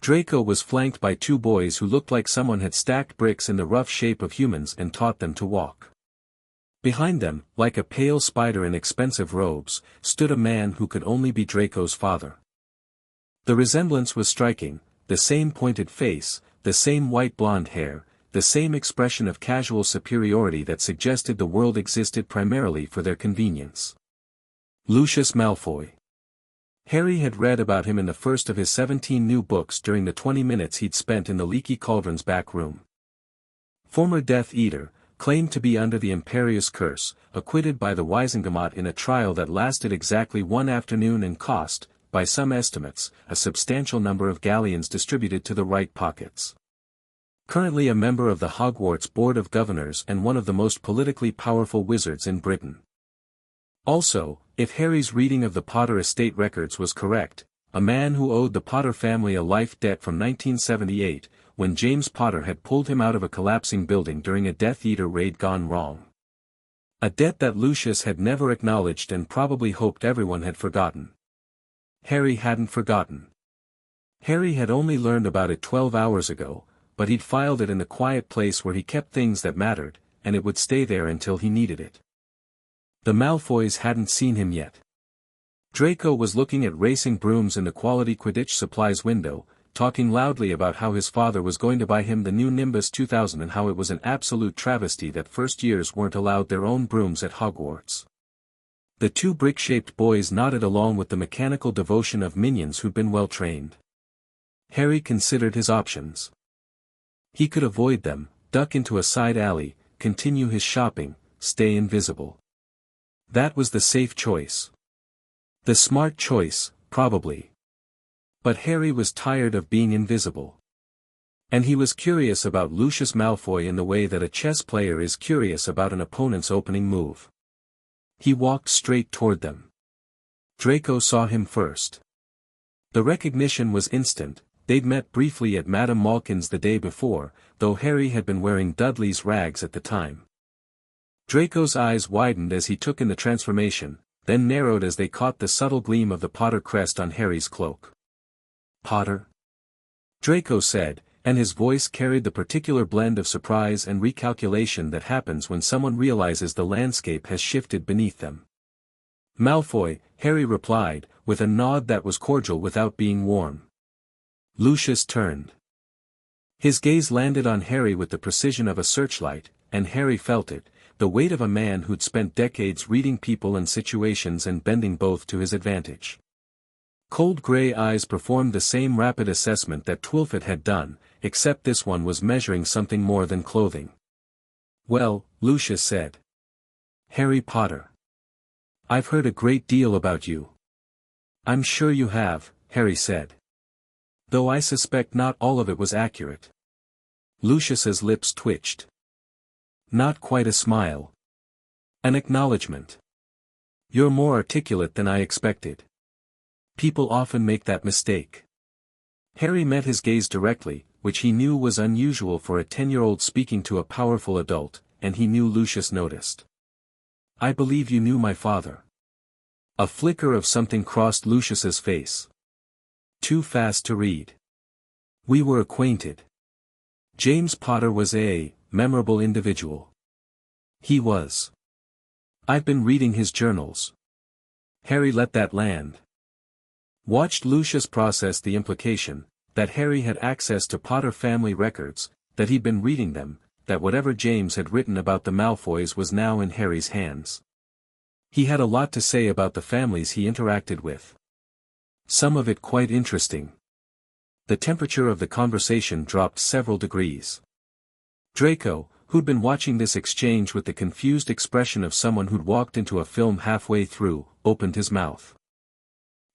Draco was flanked by two boys who looked like someone had stacked bricks in the rough shape of humans and taught them to walk. Behind them, like a pale spider in expensive robes, stood a man who could only be Draco's father. The resemblance was striking, the same pointed face, the same white blonde hair, the same expression of casual superiority that suggested the world existed primarily for their convenience. Lucius Malfoy. Harry had read about him in the first of his 17 new books during the 20 minutes he'd spent in the Leaky Cauldron's back room. Former Death Eater, claimed to be under the Imperious Curse, acquitted by the Wizengamot in a trial that lasted exactly one afternoon and cost, by some estimates, a substantial number of galleons distributed to the right pockets. Currently a member of the Hogwarts Board of Governors and one of the most politically powerful wizards in Britain. Also, if Harry's reading of the Potter estate records was correct, a man who owed the Potter family a life debt from 1978, when James Potter had pulled him out of a collapsing building during a Death Eater raid gone wrong. A debt that Lucius had never acknowledged and probably hoped everyone had forgotten. Harry hadn't forgotten. Harry had only learned about it 12 hours ago, but he'd filed it in the quiet place where he kept things that mattered, and it would stay there until he needed it. The Malfoys hadn't seen him yet. Draco was looking at racing brooms in the quality Quidditch supplies window, talking loudly about how his father was going to buy him the new Nimbus 2000 and how it was an absolute travesty that first years weren't allowed their own brooms at Hogwarts. The two brick-shaped boys nodded along with the mechanical devotion of minions who'd been well trained. Harry considered his options. He could avoid them, duck into a side alley, continue his shopping, stay invisible. That was the safe choice. The smart choice, probably. But Harry was tired of being invisible. And he was curious about Lucius Malfoy in the way that a chess player is curious about an opponent's opening move. He walked straight toward them. Draco saw him first. The recognition was instant. They'd met briefly at Madame Malkin's the day before, though Harry had been wearing Dudley's rags at the time. Draco's eyes widened as he took in the transformation, then narrowed as they caught the subtle gleam of the Potter crest on Harry's cloak. "Potter?" Draco said, and his voice carried the particular blend of surprise and recalculation that happens when someone realizes the landscape has shifted beneath them. "Malfoy," Harry replied, with a nod that was cordial without being warm. Lucius turned. His gaze landed on Harry with the precision of a searchlight, and Harry felt it, the weight of a man who'd spent decades reading people and situations and bending both to his advantage. Cold gray eyes performed the same rapid assessment that Twilfit had done, except this one was measuring something more than clothing. "Well," Lucius said. "Harry Potter. I've heard a great deal about you." "I'm sure you have," Harry said. "Though I suspect not all of it was accurate." Lucius's lips twitched. Not quite a smile. An acknowledgement. "You're more articulate than I expected. People often make that mistake." Harry met his gaze directly, which he knew was unusual for a 10-year-old speaking to a powerful adult, and he knew Lucius noticed. "I believe you knew my father." A flicker of something crossed Lucius's face. "Too fast to read." "We were acquainted. James Potter was a memorable individual." "He was. I've been reading his journals." Harry let that land. Watched Lucius process the implication, that Harry had access to Potter family records, that he'd been reading them, that whatever James had written about the Malfoys was now in Harry's hands. He had a lot to say about the families he interacted with. Some of it quite interesting. The temperature of the conversation dropped several degrees. Draco, who'd been watching this exchange with the confused expression of someone who'd walked into a film halfway through, opened his mouth.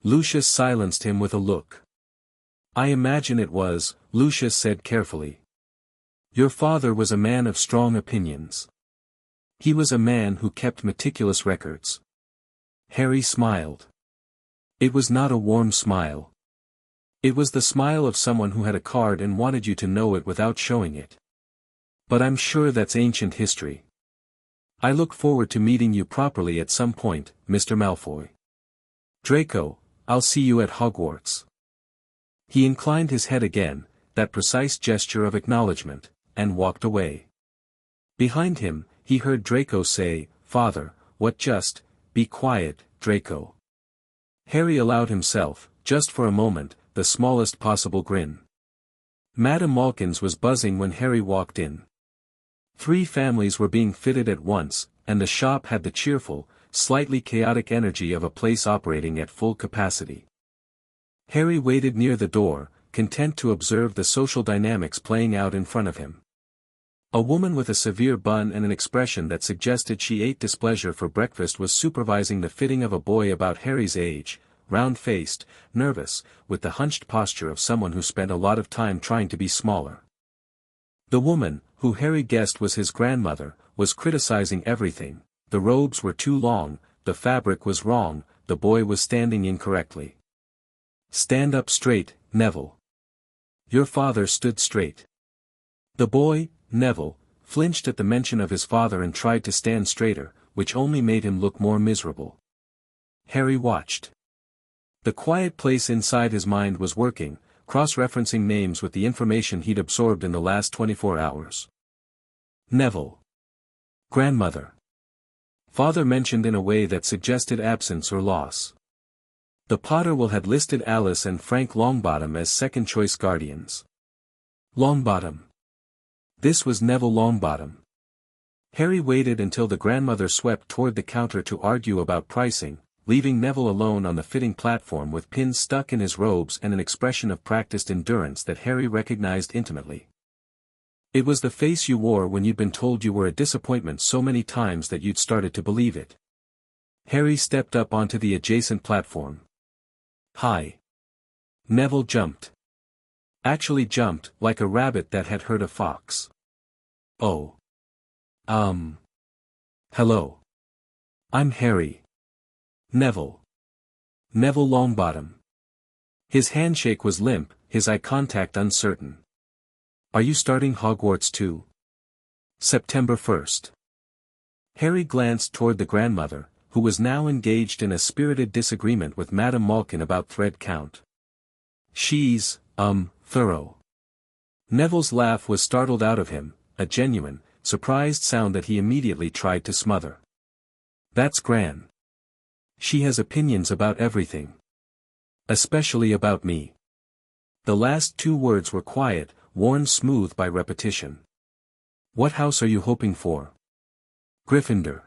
Lucius silenced him with a look. "I imagine it was," Lucius said carefully. "Your father was a man of strong opinions. He was a man who kept meticulous records." Harry smiled. It was not a warm smile. It was the smile of someone who had a card and wanted you to know it without showing it. "But I'm sure that's ancient history. I look forward to meeting you properly at some point, Mr. Malfoy. Draco, I'll see you at Hogwarts." He inclined his head again, that precise gesture of acknowledgement, and walked away. Behind him, he heard Draco say, "Father, what just, be quiet, Draco." Harry allowed himself, just for a moment, the smallest possible grin. Madame Malkin's was buzzing when Harry walked in. 3 families were being fitted at once, and the shop had the cheerful, slightly chaotic energy of a place operating at full capacity. Harry waited near the door, content to observe the social dynamics playing out in front of him. A woman with a severe bun and an expression that suggested she ate displeasure for breakfast was supervising the fitting of a boy about Harry's age, round-faced, nervous, with the hunched posture of someone who spent a lot of time trying to be smaller. The woman, who Harry guessed was his grandmother, was criticizing everything. The robes were too long, the fabric was wrong, the boy was standing incorrectly. "Stand up straight, Neville." Your father stood straight. The boy, Neville, flinched at the mention of his father and tried to stand straighter, which only made him look more miserable. Harry watched. The quiet place inside his mind was working, cross-referencing names with the information he'd absorbed in the last 24 hours. Neville. Grandmother. Father mentioned in a way that suggested absence or loss. The Potter will had listed Alice and Frank Longbottom as second-choice guardians. Longbottom. This was Neville Longbottom. Harry waited until the grandmother swept toward the counter to argue about pricing, leaving Neville alone on the fitting platform with pins stuck in his robes and an expression of practiced endurance that Harry recognized intimately. It was the face you wore when you'd been told you were a disappointment so many times that you'd started to believe it. Harry stepped up onto the adjacent platform. "Hi." Neville jumped. Actually jumped, like a rabbit that had heard a fox. "Oh. Hello. I'm Harry. Neville. Neville Longbottom." His handshake was limp, his eye contact uncertain. "Are you starting Hogwarts too?" September 1st. Harry glanced toward the grandmother, who was now engaged in a spirited disagreement with Madame Malkin about thread count. "She's, thorough." Neville's laugh was startled out of him, a genuine, surprised sound that he immediately tried to smother. "That's Gran. She has opinions about everything. Especially about me." The last 2 words were quiet, worn smooth by repetition. "What house are you hoping for?" "Gryffindor.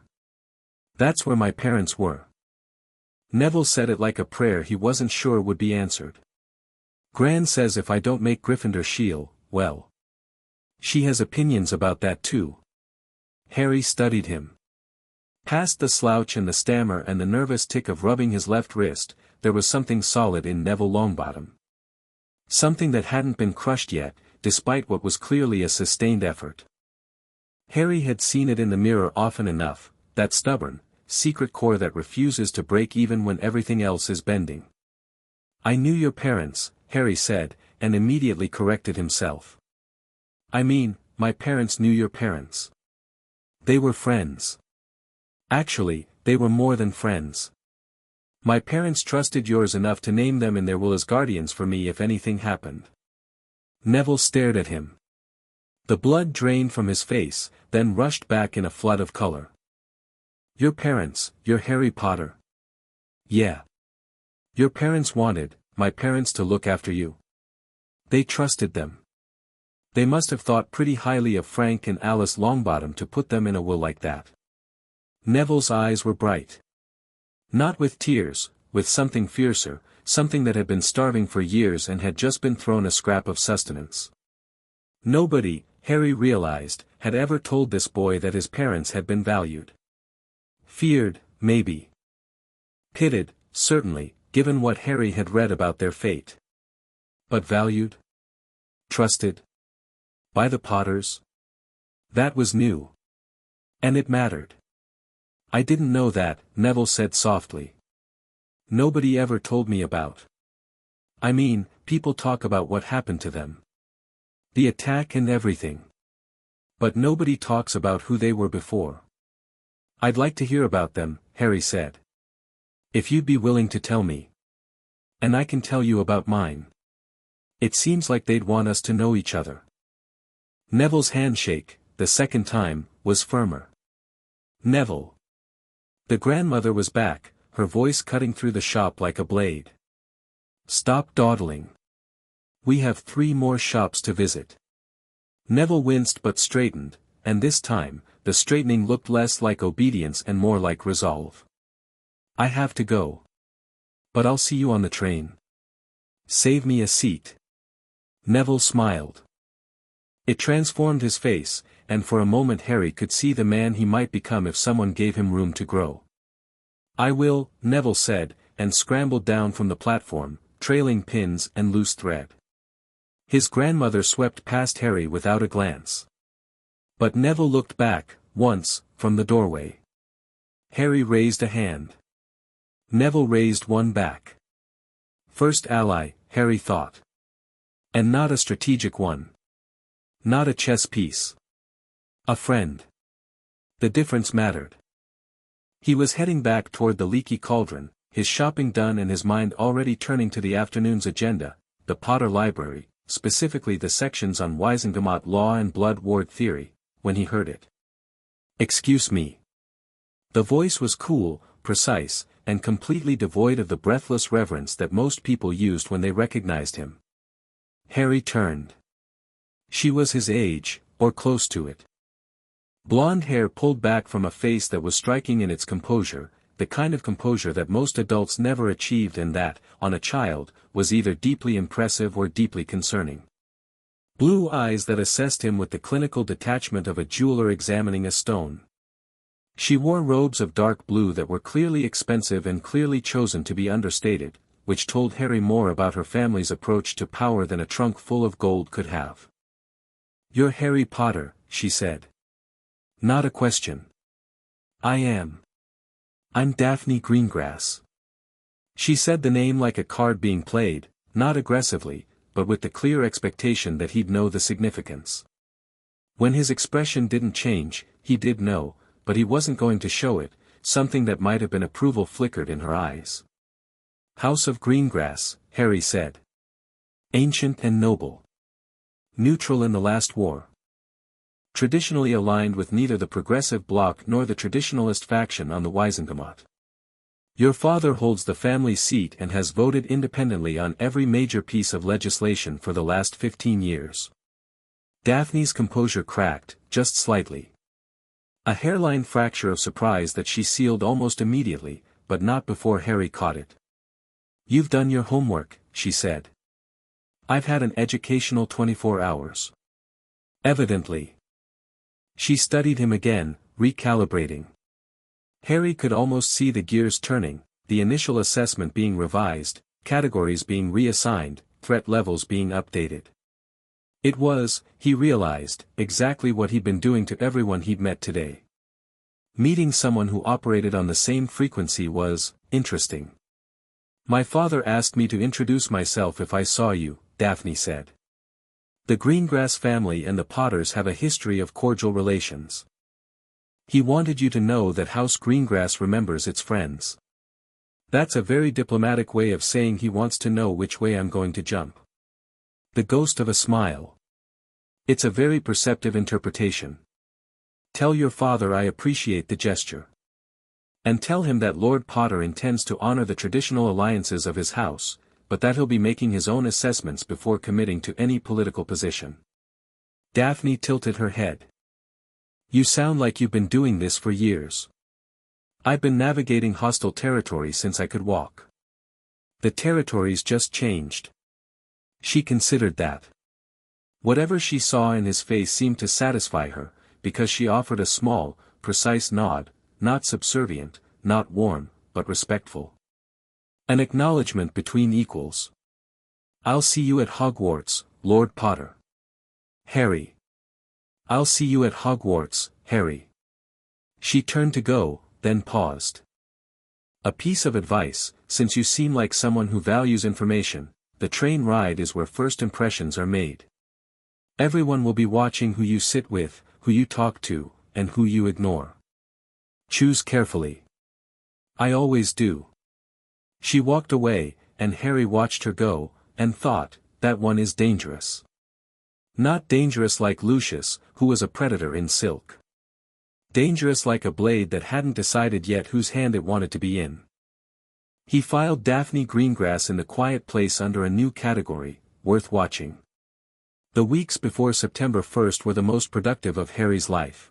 That's where my parents were." Neville said it like a prayer he wasn't sure would be answered. "Gran says if I don't make Gryffindor well. She has opinions about that too." Harry studied him. Past the slouch and the stammer and the nervous tick of rubbing his left wrist, there was something solid in Neville Longbottom. Something that hadn't been crushed yet, despite what was clearly a sustained effort. Harry had seen it in the mirror often enough, that stubborn, secret core that refuses to break even when everything else is bending. "I knew your parents," Harry said, and immediately corrected himself. I mean, my parents knew your parents. They were friends. Actually, they were more than friends. My parents trusted yours enough to name them in their will as guardians for me if anything happened. Neville stared at him. The blood drained from his face, then rushed back in a flood of color. Your parents, you're Harry Potter. Yeah. Your parents wanted, my parents to look after you. They trusted them. They must have thought pretty highly of Frank and Alice Longbottom to put them in a will like that. Neville's eyes were bright. Not with tears, with something fiercer, something that had been starving for years and had just been thrown a scrap of sustenance. Nobody, Harry realized, had ever told this boy that his parents had been valued. Feared, maybe. Pitied, certainly, given what Harry had read about their fate. But valued? Trusted? By the Potters? That was new. And it mattered. I didn't know that, Neville said softly. Nobody ever told me about. I mean, people talk about what happened to them. The attack and everything. But nobody talks about who they were before. I'd like to hear about them, Harry said. If you'd be willing to tell me. And I can tell you about mine. It seems like they'd want us to know each other. Neville's handshake, the second time, was firmer. Neville. The grandmother was back, her voice cutting through the shop like a blade. Stop dawdling. We have 3 more shops to visit. Neville winced but straightened, and this time, the straightening looked less like obedience and more like resolve. I have to go. But I'll see you on the train. Save me a seat. Neville smiled. It transformed his face, and for a moment Harry could see the man he might become if someone gave him room to grow. I will, Neville said, and scrambled down from the platform, trailing pins and loose thread. His grandmother swept past Harry without a glance. But Neville looked back, once, from the doorway. Harry raised a hand. Neville raised one back. First ally, Harry thought. And not a strategic one. Not a chess piece. A friend. The difference mattered. He was heading back toward the leaky cauldron, his shopping done and his mind already turning to the afternoon's agenda, the Potter Library, specifically the sections on Wizengamot law and blood ward theory, when he heard it. Excuse me. The voice was cool, precise, and completely devoid of the breathless reverence that most people used when they recognized him. Harry turned. She was his age, or close to it. Blonde hair pulled back from a face that was striking in its composure, the kind of composure that most adults never achieved and that, on a child, was either deeply impressive or deeply concerning. Blue eyes that assessed him with the clinical detachment of a jeweler examining a stone. She wore robes of dark blue that were clearly expensive and clearly chosen to be understated, which told Harry more about her family's approach to power than a trunk full of gold could have. You're Harry Potter, she said. Not a question. I am. I'm Daphne Greengrass. She said the name like a card being played, not aggressively, but with the clear expectation that he'd know the significance. When his expression didn't change, he did know, but he wasn't going to show it, something that might have been approval flickered in her eyes. House of Greengrass, Harry said. Ancient and noble. Neutral in the last war. Traditionally aligned with neither the Progressive Bloc nor the Traditionalist faction on the Wizengamot. Your father holds the family seat and has voted independently on every major piece of legislation for the last 15 years. Daphne's composure cracked, just slightly. A hairline fracture of surprise that she sealed almost immediately, but not before Harry caught it. You've done your homework, she said. I've had an educational 24 hours. Evidently. She studied him again, recalibrating. Harry could almost see the gears turning, the initial assessment being revised, categories being reassigned, threat levels being updated. It was, he realized, exactly what he'd been doing to everyone he'd met today. Meeting someone who operated on the same frequency was interesting. My father asked me to introduce myself if I saw you, Daphne said. The Greengrass family and the Potters have a history of cordial relations. He wanted you to know that House Greengrass remembers its friends. That's a very diplomatic way of saying he wants to know which way I'm going to jump. The ghost of a smile. It's a very perceptive interpretation. Tell your father I appreciate the gesture. And tell him that Lord Potter intends to honor the traditional alliances of his house, but that he'll be making his own assessments before committing to any political position. Daphne tilted her head. You sound like you've been doing this for years. I've been navigating hostile territory since I could walk. The territories just changed. She considered that. Whatever she saw in his face seemed to satisfy her, because she offered a small, precise nod, not subservient, not warm, but respectful. An acknowledgement between equals. I'll see you at Hogwarts, Lord Potter. Harry. I'll see you at Hogwarts, Harry. She turned to go, then paused. A piece of advice, since you seem like someone who values information, the train ride is where first impressions are made. Everyone will be watching who you sit with, who you talk to, and who you ignore. Choose carefully. I always do. She walked away, and Harry watched her go, and thought, that one is dangerous. Not dangerous like Lucius, who was a predator in silk. Dangerous like a blade that hadn't decided yet whose hand it wanted to be in. He filed Daphne Greengrass in the quiet place under a new category, worth watching. The weeks before September 1st were the most productive of Harry's life.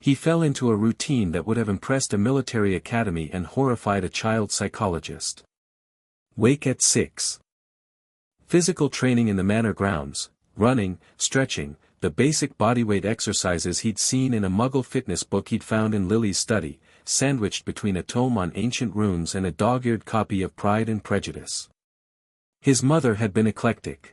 He fell into a routine that would have impressed a military academy and horrified a child psychologist. Wake at 6. Physical training in the manor grounds, running, stretching, the basic bodyweight exercises he'd seen in a Muggle fitness book he'd found in Lily's study, sandwiched between a tome on ancient runes and a dog-eared copy of Pride and Prejudice. His mother had been eclectic.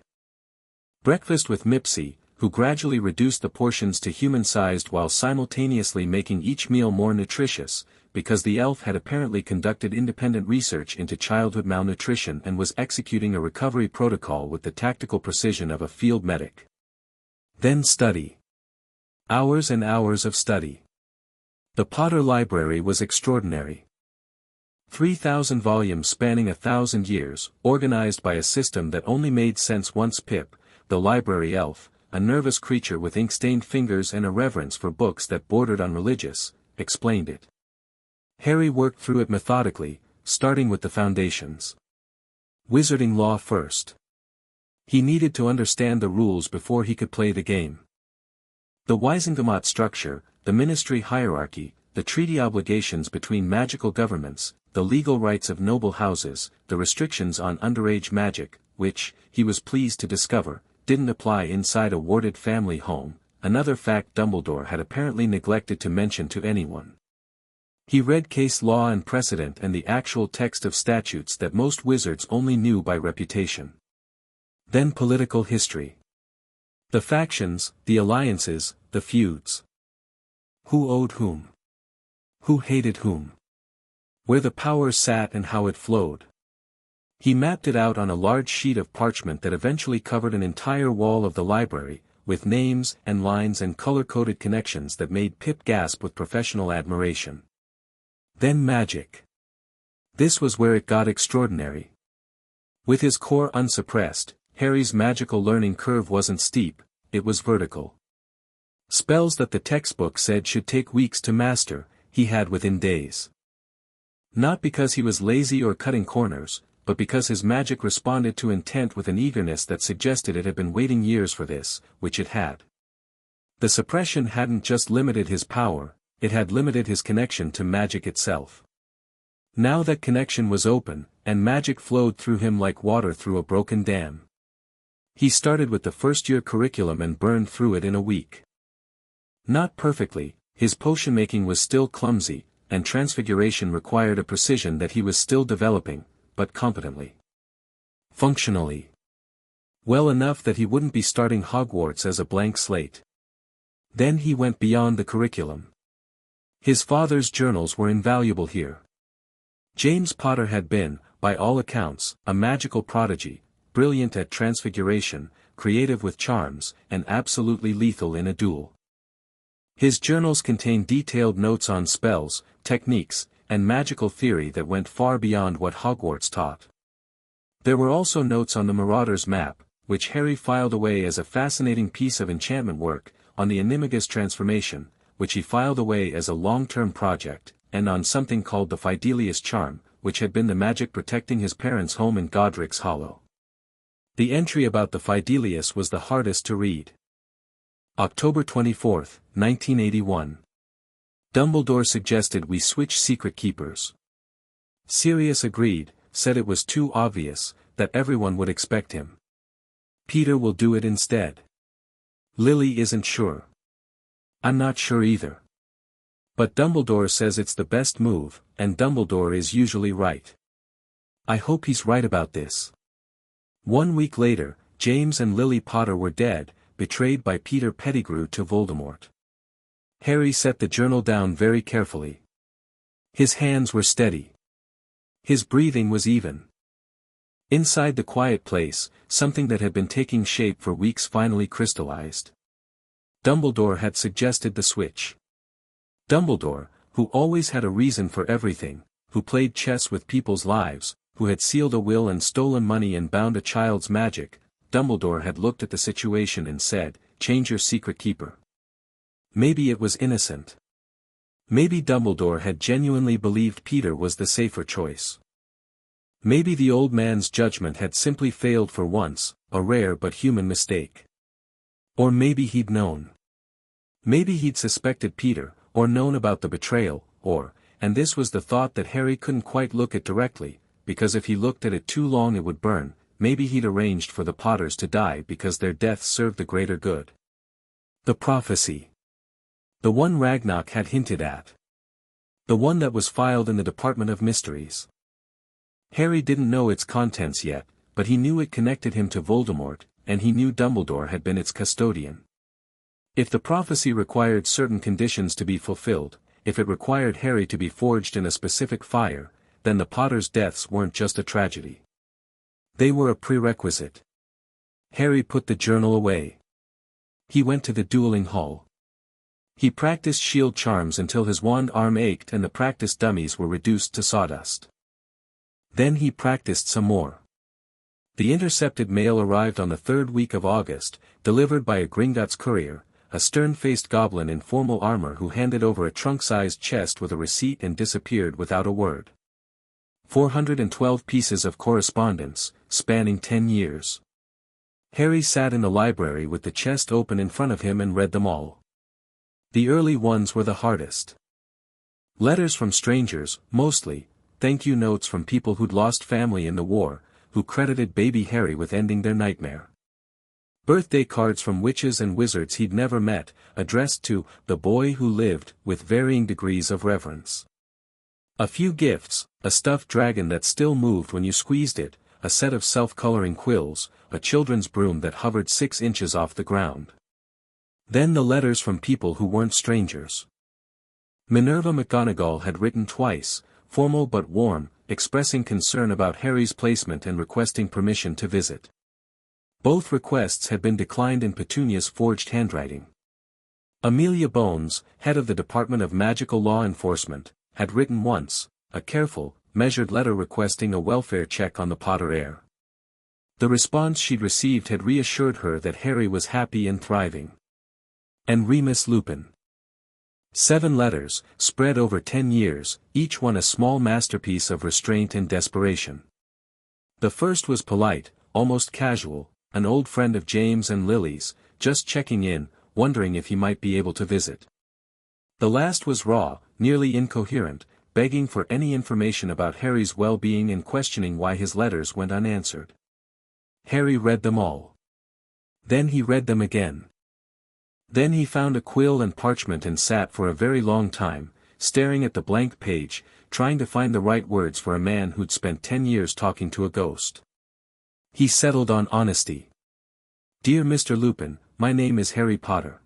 Breakfast with Mipsy, who gradually reduced the portions to human-sized while simultaneously making each meal more nutritious, because the elf had apparently conducted independent research into childhood malnutrition and was executing a recovery protocol with the tactical precision of a field medic. Then study. Hours and hours of study. The Potter Library was extraordinary. 3,000 volumes spanning 1,000 years, organized by a system that only made sense once Pip, the library elf, a nervous creature with ink-stained fingers and a reverence for books that bordered on religious, explained it. Harry worked through it methodically, starting with the foundations. Wizarding law first. He needed to understand the rules before he could play the game. The Wizengamot structure, the ministry hierarchy, the treaty obligations between magical governments, the legal rights of noble houses, the restrictions on underage magic, which, he was pleased to discover, didn't apply inside a warded family home, another fact Dumbledore had apparently neglected to mention to anyone. He read case law and precedent and the actual text of statutes that most wizards only knew by reputation. Then political history. The factions, the alliances, the feuds. Who owed whom? Who hated whom? Where the power sat and how it flowed. He mapped it out on a large sheet of parchment that eventually covered an entire wall of the library, with names and lines and color-coded connections that made Pip gasp with professional admiration. Then magic. This was where it got extraordinary. With his core unsuppressed, Harry's magical learning curve wasn't steep, it was vertical. Spells that the textbook said should take weeks to master, he had within days. Not because he was lazy or cutting corners, but because his magic responded to intent with an eagerness that suggested it had been waiting years for this, which it had. The suppression hadn't just limited his power, it had limited his connection to magic itself. Now that connection was open, and magic flowed through him like water through a broken dam. He started with the first-year curriculum and burned through it in a week. Not perfectly, his potion-making was still clumsy, and transfiguration required a precision that he was still developing, but competently. Functionally. Well enough that he wouldn't be starting Hogwarts as a blank slate. Then he went beyond the curriculum. His father's journals were invaluable here. James Potter had been, by all accounts, a magical prodigy, brilliant at transfiguration, creative with charms, and absolutely lethal in a duel. His journals contain detailed notes on spells, techniques, and magical theory that went far beyond what Hogwarts taught. There were also notes on the Marauder's map, which Harry filed away as a fascinating piece of enchantment work, on the Animagus transformation, which he filed away as a long-term project, and on something called the Fidelius charm, which had been the magic protecting his parents' home in Godric's Hollow. The entry about the Fidelius was the hardest to read. October 24, 1981. Dumbledore suggested we switch secret keepers. Sirius agreed, said it was too obvious, that everyone would expect him. Peter will do it instead. Lily isn't sure. I'm not sure either. But Dumbledore says it's the best move, and Dumbledore is usually right. I hope he's right about this. 1 week later, James and Lily Potter were dead, betrayed by Peter Pettigrew to Voldemort. Harry set the journal down very carefully. His hands were steady. His breathing was even. Inside the quiet place, something that had been taking shape for weeks finally crystallized. Dumbledore had suggested the switch. Dumbledore, who always had a reason for everything, who played chess with people's lives, who had sealed a will and stolen money and bound a child's magic, Dumbledore had looked at the situation and said, "Change your secret keeper." Maybe it was innocent. Maybe Dumbledore had genuinely believed Peter was the safer choice. Maybe the old man's judgment had simply failed for once, a rare but human mistake. Or maybe he'd known. Maybe he'd suspected Peter, or known about the betrayal, or, and this was the thought that Harry couldn't quite look at directly, because if he looked at it too long it would burn, maybe he'd arranged for the Potters to die because their deaths served the greater good. The prophecy. The one Ragnarok had hinted at. The one that was filed in the Department of Mysteries. Harry didn't know its contents yet, but he knew it connected him to Voldemort, and he knew Dumbledore had been its custodian. If the prophecy required certain conditions to be fulfilled, if it required Harry to be forged in a specific fire, then the Potters' deaths weren't just a tragedy. They were a prerequisite. Harry put the journal away. He went to the dueling hall. He practiced shield charms until his wand arm ached and the practice dummies were reduced to sawdust. Then he practiced some more. The intercepted mail arrived on the 3rd week of August, delivered by a Gringotts courier, a stern-faced goblin in formal armor who handed over a trunk-sized chest with a receipt and disappeared without a word. 412 pieces of correspondence, spanning 10 years. Harry sat in the library with the chest open in front of him and read them all. The early ones were the hardest. Letters from strangers, mostly, thank you notes from people who'd lost family in the war, who credited baby Harry with ending their nightmare. Birthday cards from witches and wizards he'd never met, addressed to the boy who lived, with varying degrees of reverence. A few gifts, a stuffed dragon that still moved when you squeezed it, a set of self-coloring quills, a children's broom that hovered 6 inches off the ground. Then the letters from people who weren't strangers. Minerva McGonagall had written twice, formal but warm, expressing concern about Harry's placement and requesting permission to visit. Both requests had been declined in Petunia's forged handwriting. Amelia Bones, head of the Department of Magical Law Enforcement, had written once, a careful, measured letter requesting a welfare check on the Potter heir. The response she'd received had reassured her that Harry was happy and thriving. And Remus Lupin. 7 letters, spread over 10 years, each one a small masterpiece of restraint and desperation. The first was polite, almost casual, an old friend of James and Lily's, just checking in, wondering if he might be able to visit. The last was raw, nearly incoherent, begging for any information about Harry's well-being and questioning why his letters went unanswered. Harry read them all. Then he read them again. Then he found a quill and parchment and sat for a very long time, staring at the blank page, trying to find the right words for a man who'd spent 10 years talking to a ghost. He settled on honesty. Dear Mr. Lupin, my name is Harry Potter.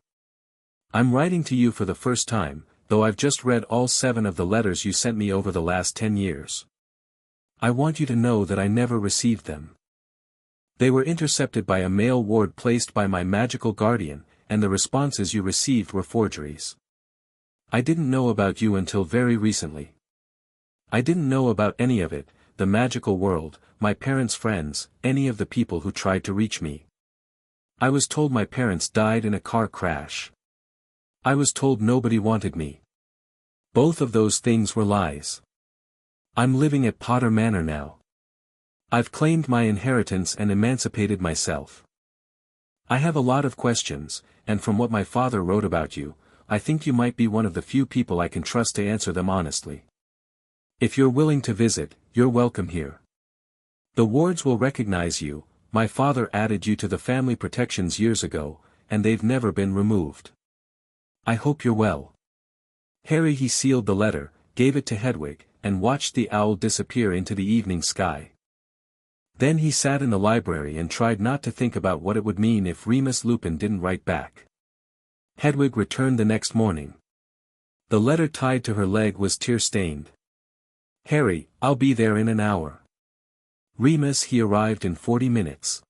I'm writing to you for the first time, though I've just read all 7 of the letters you sent me over the last 10 years. I want you to know that I never received them. They were intercepted by a mail ward placed by my magical guardian, and the responses you received were forgeries. I didn't know about you until very recently. I didn't know about any of it, the magical world, my parents' friends, any of the people who tried to reach me. I was told my parents died in a car crash. I was told nobody wanted me. Both of those things were lies. I'm living at Potter Manor now. I've claimed my inheritance and emancipated myself. I have a lot of questions, and from what my father wrote about you, I think you might be one of the few people I can trust to answer them honestly. If you're willing to visit, you're welcome here. The wards will recognize you. My father added you to the family protections years ago, and they've never been removed. I hope you're well. Harry. He sealed the letter, gave it to Hedwig, and watched the owl disappear into the evening sky. Then he sat in the library and tried not to think about what it would mean if Remus Lupin didn't write back. Hedwig returned the next morning. The letter tied to her leg was tear-stained. Harry, I'll be there in an hour. Remus. He arrived in 40 minutes.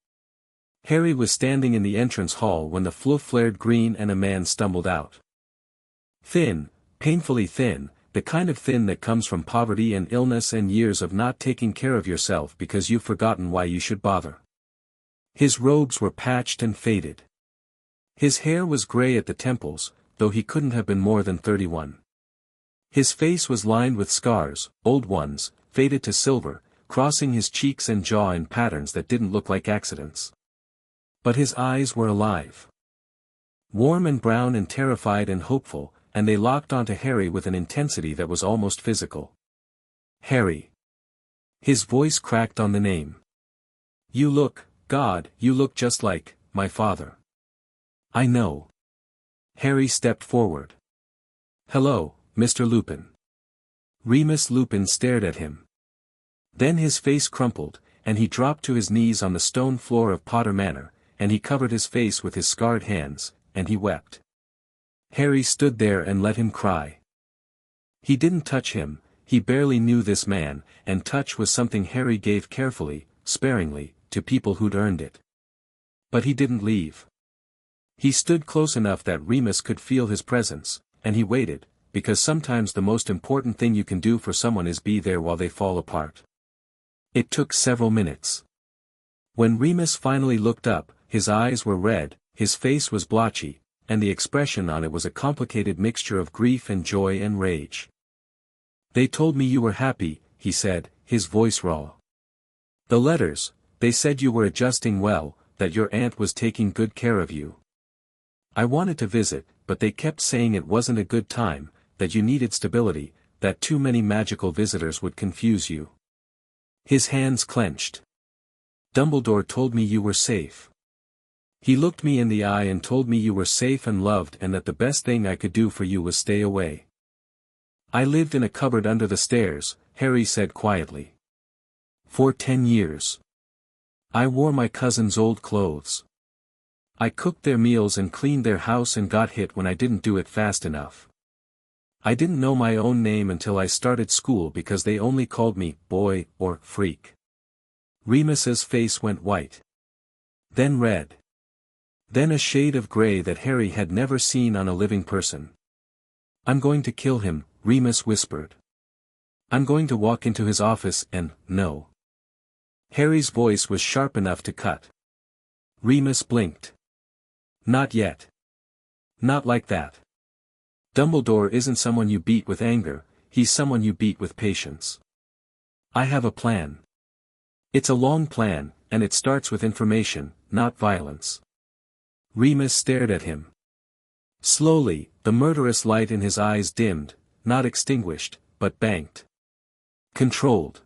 Harry was standing in the entrance hall when the flue flared green and a man stumbled out. Thin, painfully thin, the kind of thin that comes from poverty and illness and years of not taking care of yourself because you've forgotten why you should bother. His robes were patched and faded. His hair was gray at the temples, though he couldn't have been more than 31. His face was lined with scars, old ones, faded to silver, crossing his cheeks and jaw in patterns that didn't look like accidents. But his eyes were alive. Warm and brown and terrified and hopeful, and they locked onto Harry with an intensity that was almost physical. Harry. His voice cracked on the name. You look, God, you look just like my father. I know. Harry stepped forward. Hello, Mr. Lupin. Remus Lupin stared at him. Then his face crumpled, and he dropped to his knees on the stone floor of Potter Manor, and he covered his face with his scarred hands, and he wept. Harry stood there and let him cry. He didn't touch him, he barely knew this man, and touch was something Harry gave carefully, sparingly, to people who'd earned it. But he didn't leave. He stood close enough that Remus could feel his presence, and he waited, because sometimes the most important thing you can do for someone is be there while they fall apart. It took several minutes. When Remus finally looked up, his eyes were red, his face was blotchy, and the expression on it was a complicated mixture of grief and joy and rage. They told me you were happy, he said, his voice raw. The letters, they said you were adjusting well, that your aunt was taking good care of you. I wanted to visit, but they kept saying it wasn't a good time, that you needed stability, that too many magical visitors would confuse you. His hands clenched. Dumbledore told me you were safe. He looked me in the eye and told me you were safe and loved and that the best thing I could do for you was stay away. I lived in a cupboard under the stairs, Harry said quietly. For 10 years. I wore my cousin's old clothes. I cooked their meals and cleaned their house and got hit when I didn't do it fast enough. I didn't know my own name until I started school because they only called me boy or freak. Remus's face went white. Then red. Then a shade of gray that Harry had never seen on a living person. I'm going to kill him, Remus whispered. I'm going to walk into his office and, no. Harry's voice was sharp enough to cut. Remus blinked. Not yet. Not like that. Dumbledore isn't someone you beat with anger, he's someone you beat with patience. I have a plan. It's a long plan, and it starts with information, not violence. Remus stared at him. Slowly, the murderous light in his eyes dimmed, not extinguished, but banked. Controlled.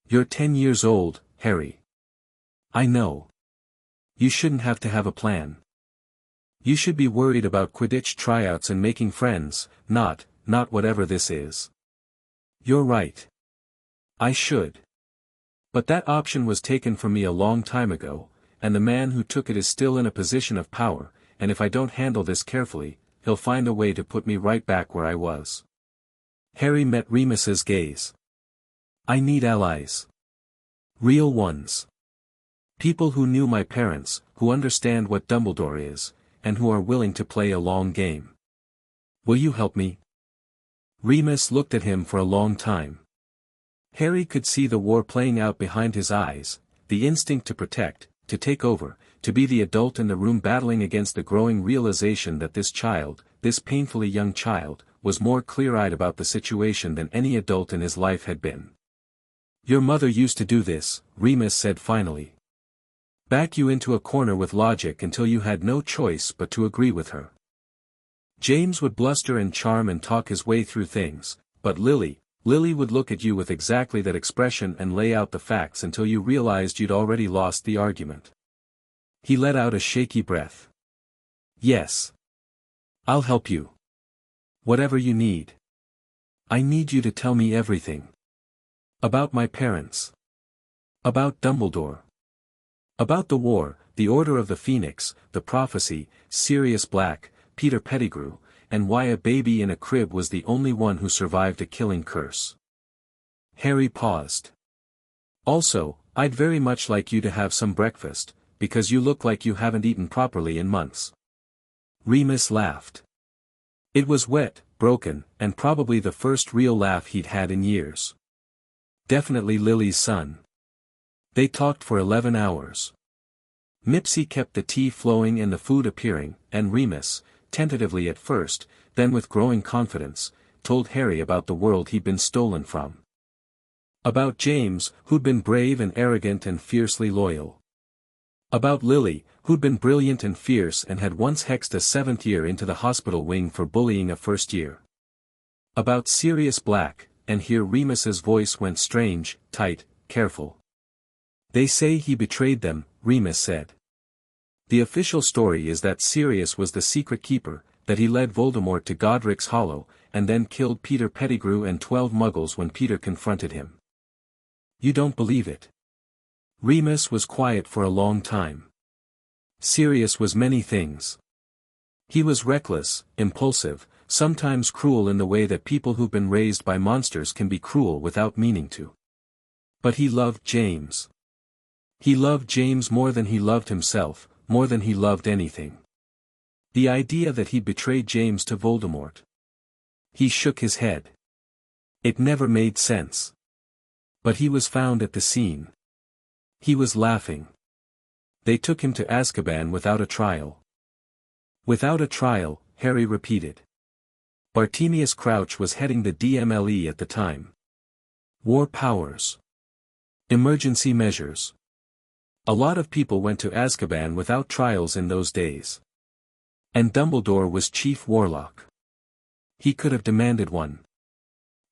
You're 10 years old, Harry. I know. You shouldn't have to have a plan. You should be worried about Quidditch tryouts and making friends, not whatever this is. You're right. I should. But that option was taken from me a long time ago, and the man who took it is still in a position of power, and if I don't handle this carefully, he'll find a way to put me right back where I was. Harry met Remus's gaze. I need allies. Real ones. People who knew my parents, who understand what Dumbledore is, and who are willing to play a long game. Will you help me? Remus looked at him for a long time. Harry could see the war playing out behind his eyes, the instinct to protect, to take over, to be the adult in the room battling against the growing realization that this child, this painfully young child, was more clear-eyed about the situation than any adult in his life had been. Your mother used to do this, Remus said finally. Back you into a corner with logic until you had no choice but to agree with her. James would bluster and charm and talk his way through things, but Lily would look at you with exactly that expression and lay out the facts until you realized you'd already lost the argument. He let out a shaky breath. Yes. I'll help you. Whatever you need. I need you to tell me everything. About my parents. About Dumbledore. About the war, the Order of the Phoenix, the prophecy, Sirius Black, Peter Pettigrew, and why a baby in a crib was the only one who survived a killing curse. Harry paused. Also, I'd very much like you to have some breakfast, because you look like you haven't eaten properly in months. Remus laughed. It was wet, broken, and probably the first real laugh he'd had in years. Definitely Lily's son. They talked for 11 hours. Mipsy kept the tea flowing and the food appearing, and Remus, tentatively at first, then with growing confidence, told Harry about the world he'd been stolen from. About James, who'd been brave and arrogant and fiercely loyal. About Lily, who'd been brilliant and fierce and had once hexed a 7th year into the hospital wing for bullying a 1st year. About Sirius Black, and here Remus's voice went strange, tight, careful. They say he betrayed them, Remus said. The official story is that Sirius was the secret keeper, that he led Voldemort to Godric's Hollow, and then killed Peter Pettigrew and 12 Muggles when Peter confronted him. You don't believe it? Remus was quiet for a long time. Sirius was many things. He was reckless, impulsive, sometimes cruel in the way that people who've been raised by monsters can be cruel without meaning to. But he loved James. He loved James more than he loved himself, more than he loved anything. The idea that he betrayed James to Voldemort. He shook his head. It never made sense. But he was found at the scene. He was laughing. They took him to Azkaban without a trial. Without a trial, Harry repeated. Bartemius Crouch was heading the DMLE at the time. War powers. Emergency measures. A lot of people went to Azkaban without trials in those days. And Dumbledore was chief warlock. He could have demanded one.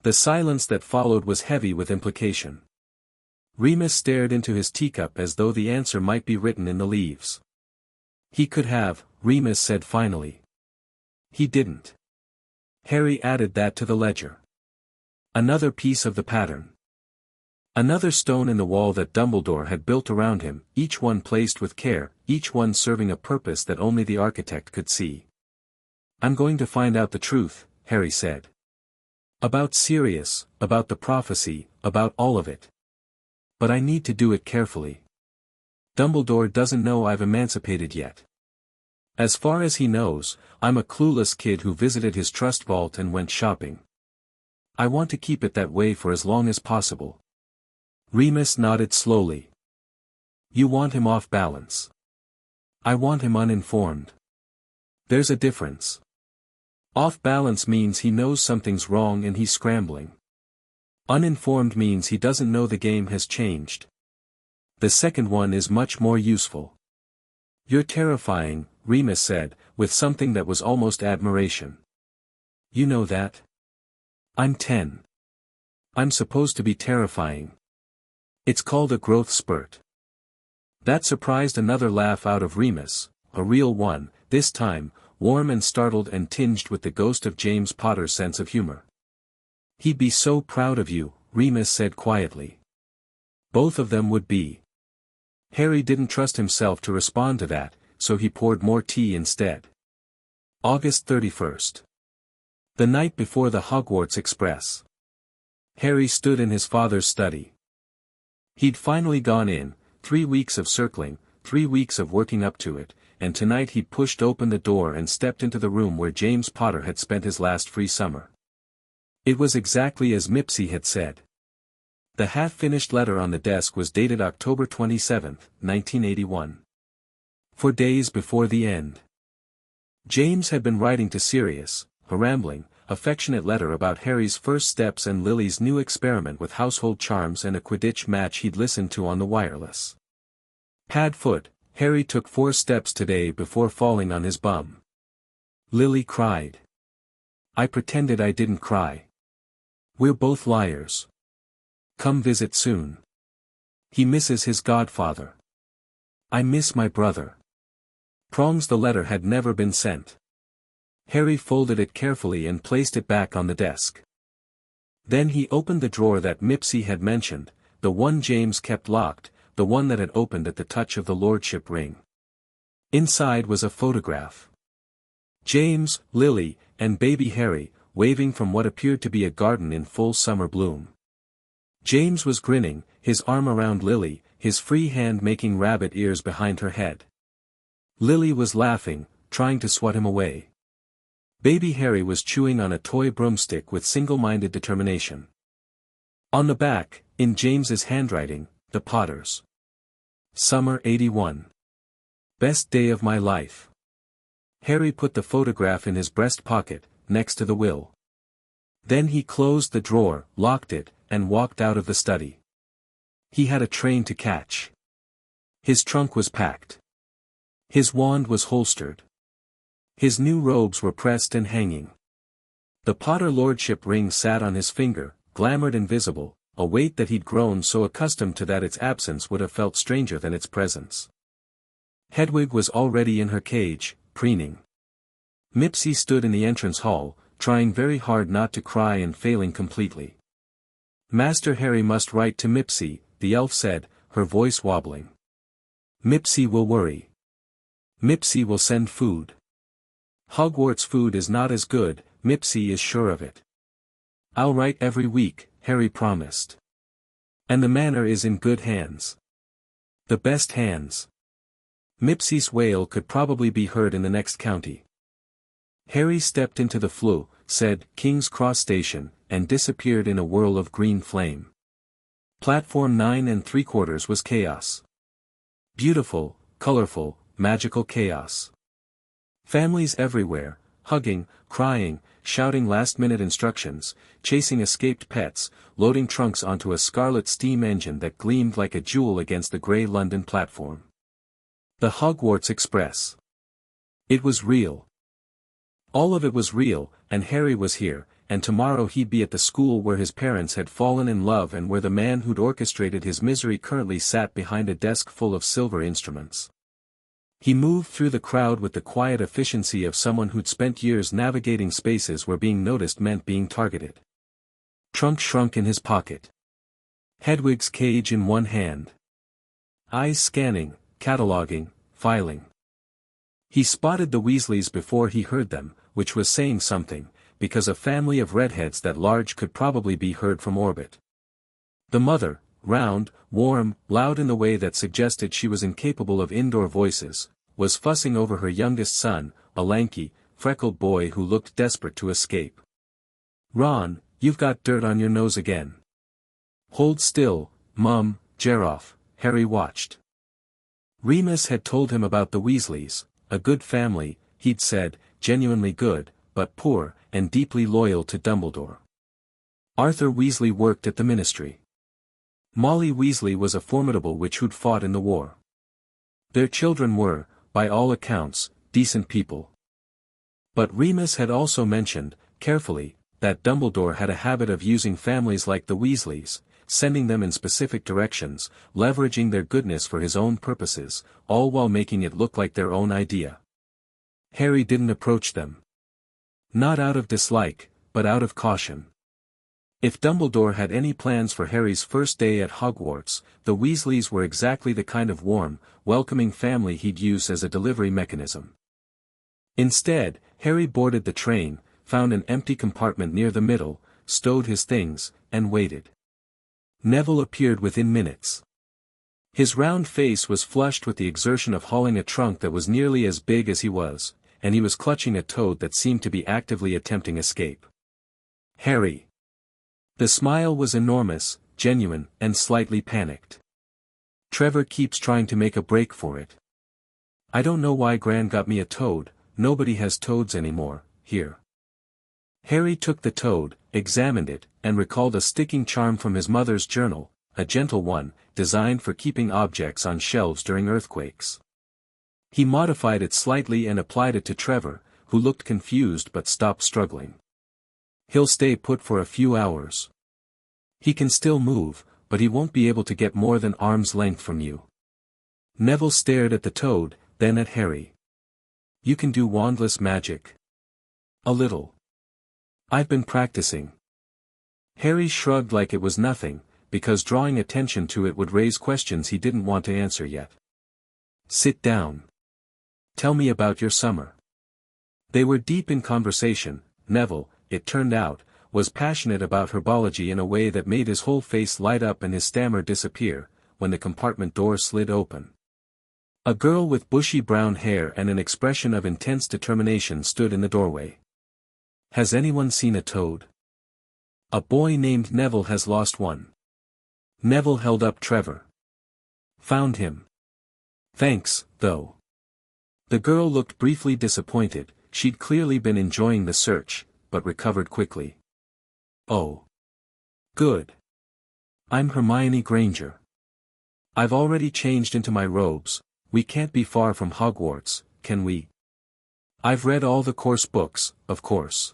The silence that followed was heavy with implication. Remus stared into his teacup as though the answer might be written in the leaves. He could have, Remus said finally. He didn't. Harry added that to the ledger. Another piece of the pattern. Another stone in the wall that Dumbledore had built around him, each one placed with care, each one serving a purpose that only the architect could see. I'm going to find out the truth, Harry said. About Sirius, about the prophecy, about all of it. But I need to do it carefully. Dumbledore doesn't know I've emancipated yet. As far as he knows, I'm a clueless kid who visited his trust vault and went shopping. I want to keep it that way for as long as possible. Remus nodded slowly. You want him off balance. I want him uninformed. There's a difference. Off balance means he knows something's wrong and he's scrambling. Uninformed means he doesn't know the game has changed. The second one is much more useful. You're terrifying, Remus said, with something that was almost admiration. You know that? I'm 10. I'm supposed to be terrifying. It's called a growth spurt. That surprised another laugh out of Remus, a real one, this time, warm and startled and tinged with the ghost of James Potter's sense of humor. He'd be so proud of you, Remus said quietly. Both of them would be. Harry didn't trust himself to respond to that, so he poured more tea instead. August 31st. The night before the Hogwarts Express. Harry stood in his father's study. He'd finally gone in, 3 weeks of circling, 3 weeks of working up to it, and tonight he pushed open the door and stepped into the room where James Potter had spent his last free summer. It was exactly as Mipsy had said. The half-finished letter on the desk was dated October 27, 1981. 4 days before the end. James had been writing to Sirius, a rambling, affectionate letter about Harry's first steps and Lily's new experiment with household charms and a Quidditch match he'd listened to on the wireless. Pad foot, Harry took 4 steps today before falling on his bum. Lily cried. I pretended I didn't cry. We're both liars. Come visit soon. He misses his godfather. I miss my brother. Prongs. The letter had never been sent. Harry folded it carefully and placed it back on the desk. Then he opened the drawer that Mipsy had mentioned, the one James kept locked, the one that had opened at the touch of the lordship ring. Inside was a photograph. James, Lily, and baby Harry, waving from what appeared to be a garden in full summer bloom. James was grinning, his arm around Lily, his free hand making rabbit ears behind her head. Lily was laughing, trying to swat him away. Baby Harry was chewing on a toy broomstick with single-minded determination. On the back, in James's handwriting, the Potters. Summer 81. Best day of my life. Harry put the photograph in his breast pocket, next to the will. Then he closed the drawer, locked it, and walked out of the study. He had a train to catch. His trunk was packed. His wand was holstered. His new robes were pressed and hanging. The Potter lordship ring sat on his finger, glamoured and visible, a weight that he'd grown so accustomed to that its absence would have felt stranger than its presence. Hedwig was already in her cage, preening. Mipsy stood in the entrance hall, trying very hard not to cry and failing completely. Master Harry must write to Mipsy, the elf said, her voice wobbling. Mipsy will worry. Mipsy will send food. Hogwarts food is not as good, Mipsy is sure of it. I'll write every week, Harry promised. And the manor is in good hands. The best hands. Mipsy's wail could probably be heard in the next county. Harry stepped into the flue, said King's Cross Station, and disappeared in a whirl of green flame. Platform 9 3/4 was chaos. Beautiful, colorful, magical chaos. Families everywhere, hugging, crying, shouting last-minute instructions, chasing escaped pets, loading trunks onto a scarlet steam engine that gleamed like a jewel against the grey London platform. The Hogwarts Express. It was real. All of it was real, and Harry was here, and tomorrow he'd be at the school where his parents had fallen in love and where the man who'd orchestrated his misery currently sat behind a desk full of silver instruments. He moved through the crowd with the quiet efficiency of someone who'd spent years navigating spaces where being noticed meant being targeted. Trunk shrunk in his pocket. Hedwig's cage in one hand. Eyes scanning, cataloging, filing. He spotted the Weasleys before he heard them, which was saying something, because a family of redheads that large could probably be heard from orbit. The mother, round, warm, loud in the way that suggested she was incapable of indoor voices, was fussing over her youngest son, a lanky, freckled boy who looked desperate to escape. Ron, you've got dirt on your nose again. Hold still, Mum, Geroff, Harry watched. Remus had told him about the Weasleys, a good family, he'd said, genuinely good, but poor, and deeply loyal to Dumbledore. Arthur Weasley worked at the Ministry. Molly Weasley was a formidable witch who'd fought in the war. Their children were, by all accounts, decent people. But Remus had also mentioned, carefully, that Dumbledore had a habit of using families like the Weasleys, sending them in specific directions, leveraging their goodness for his own purposes, all while making it look like their own idea. Harry didn't approach them. Not out of dislike, but out of caution. If Dumbledore had any plans for Harry's first day at Hogwarts, the Weasleys were exactly the kind of warm, welcoming family he'd use as a delivery mechanism. Instead, Harry boarded the train, found an empty compartment near the middle, stowed his things, and waited. Neville appeared within minutes. His round face was flushed with the exertion of hauling a trunk that was nearly as big as he was, and he was clutching a toad that seemed to be actively attempting escape. Harry. The smile was enormous, genuine, and slightly panicked. Trevor keeps trying to make a break for it. I don't know why Gran got me a toad, nobody has toads anymore, here. Harry took the toad, examined it, and recalled a sticking charm from his mother's journal, a gentle one, designed for keeping objects on shelves during earthquakes. He modified it slightly and applied it to Trevor, who looked confused but stopped struggling. He'll stay put for a few hours. He can still move, but he won't be able to get more than arm's length from you. Neville stared at the toad, then at Harry. You can do wandless magic. A little. I've been practicing. Harry shrugged like it was nothing, because drawing attention to it would raise questions he didn't want to answer yet. Sit down. Tell me about your summer. They were deep in conversation. Neville, it turned out, was passionate about herbology in a way that made his whole face light up and his stammer disappear, when the compartment door slid open. A girl with bushy brown hair and an expression of intense determination stood in the doorway. Has anyone seen a toad? A boy named Neville has lost one. Neville held up Trevor. Found him. Thanks, though. The girl looked briefly disappointed. She'd clearly been enjoying the search, but recovered quickly. Oh. Good. I'm Hermione Granger. I've already changed into my robes. We can't be far from Hogwarts, can we? I've read all the course books, of course.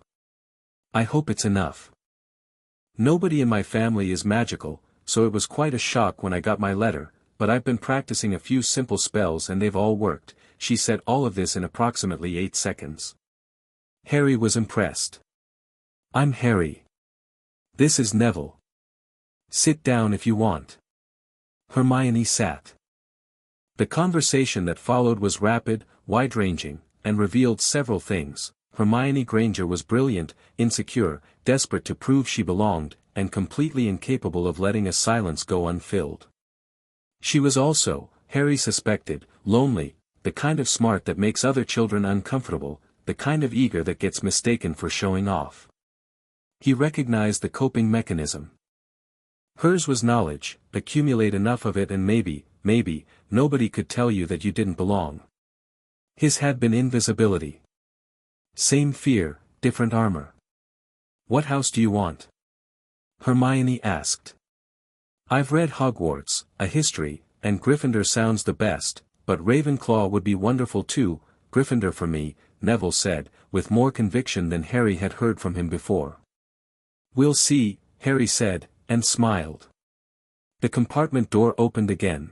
I hope it's enough. Nobody in my family is magical, so it was quite a shock when I got my letter, but I've been practicing a few simple spells and they've all worked. She said all of this in approximately 8 seconds. Harry was impressed. I'm Harry. This is Neville. Sit down if you want. Hermione sat. The conversation that followed was rapid, wide-ranging, and revealed several things. Hermione Granger was brilliant, insecure, desperate to prove she belonged, and completely incapable of letting a silence go unfilled. She was also, Harry suspected, lonely, the kind of smart that makes other children uncomfortable, the kind of eager that gets mistaken for showing off. He recognized the coping mechanism. Hers was knowledge, accumulate enough of it and maybe, nobody could tell you that you didn't belong. His had been invisibility. Same fear, different armor. What house do you want? Hermione asked. I've read Hogwarts, a history, and Gryffindor sounds the best, but Ravenclaw would be wonderful too. Gryffindor for me, Neville said, with more conviction than Harry had heard from him before. We'll see, Harry said, and smiled. The compartment door opened again.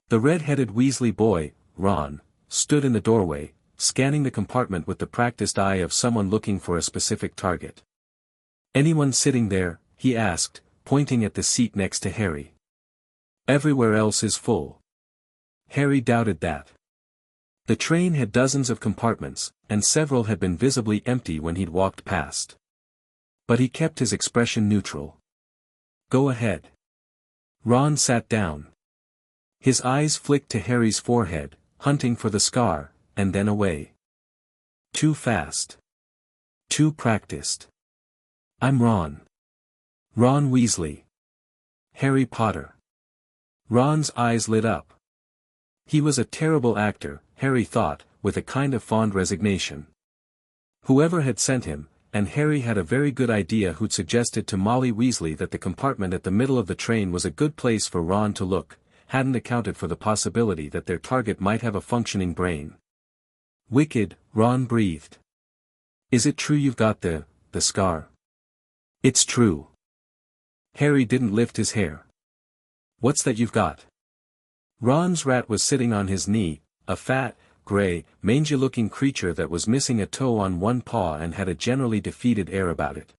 The red-headed Weasley boy, Ron, stood in the doorway, scanning the compartment with the practiced eye of someone looking for a specific target. Anyone sitting there? He asked, pointing at the seat next to Harry. Everywhere else is full. Harry doubted that. The train had dozens of compartments, and several had been visibly empty when he'd walked past. But he kept his expression neutral. Go ahead. Ron sat down. His eyes flicked to Harry's forehead, hunting for the scar, and then away. Too fast. Too practiced. I'm Ron. Ron Weasley. Harry Potter. Ron's eyes lit up. He was a terrible actor, Harry thought, with a kind of fond resignation. Whoever had sent him, and Harry had a very good idea who'd suggested to Molly Weasley that the compartment at the middle of the train was a good place for Ron to look, hadn't accounted for the possibility that their target might have a functioning brain. Wicked, Ron breathed. Is it true you've got the scar? It's true. Harry didn't lift his hair. What's that you've got? Ron's rat was sitting on his knee, a fat, gray, mangy-looking creature that was missing a toe on one paw and had a generally defeated air about it.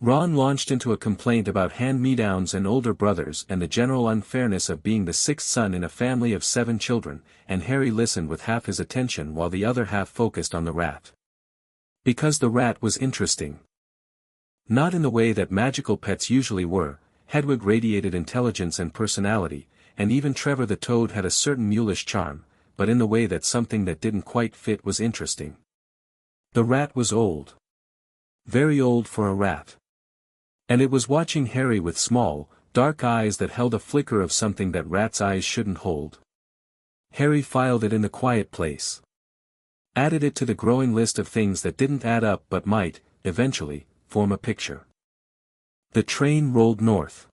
Ron launched into a complaint about hand-me-downs and older brothers and the general unfairness of being the sixth son in a family of 7 children, and Harry listened with half his attention while the other half focused on the rat. Because the rat was interesting. Not in the way that magical pets usually were. Hedwig radiated intelligence and personality, and even Trevor the Toad had a certain mulish charm, but in the way that something that didn't quite fit was interesting. The rat was old. Very old for a rat. And it was watching Harry with small, dark eyes that held a flicker of something that rats' eyes shouldn't hold. Harry filed it in the quiet place. Added it to the growing list of things that didn't add up but might, eventually, form a picture. The train rolled north.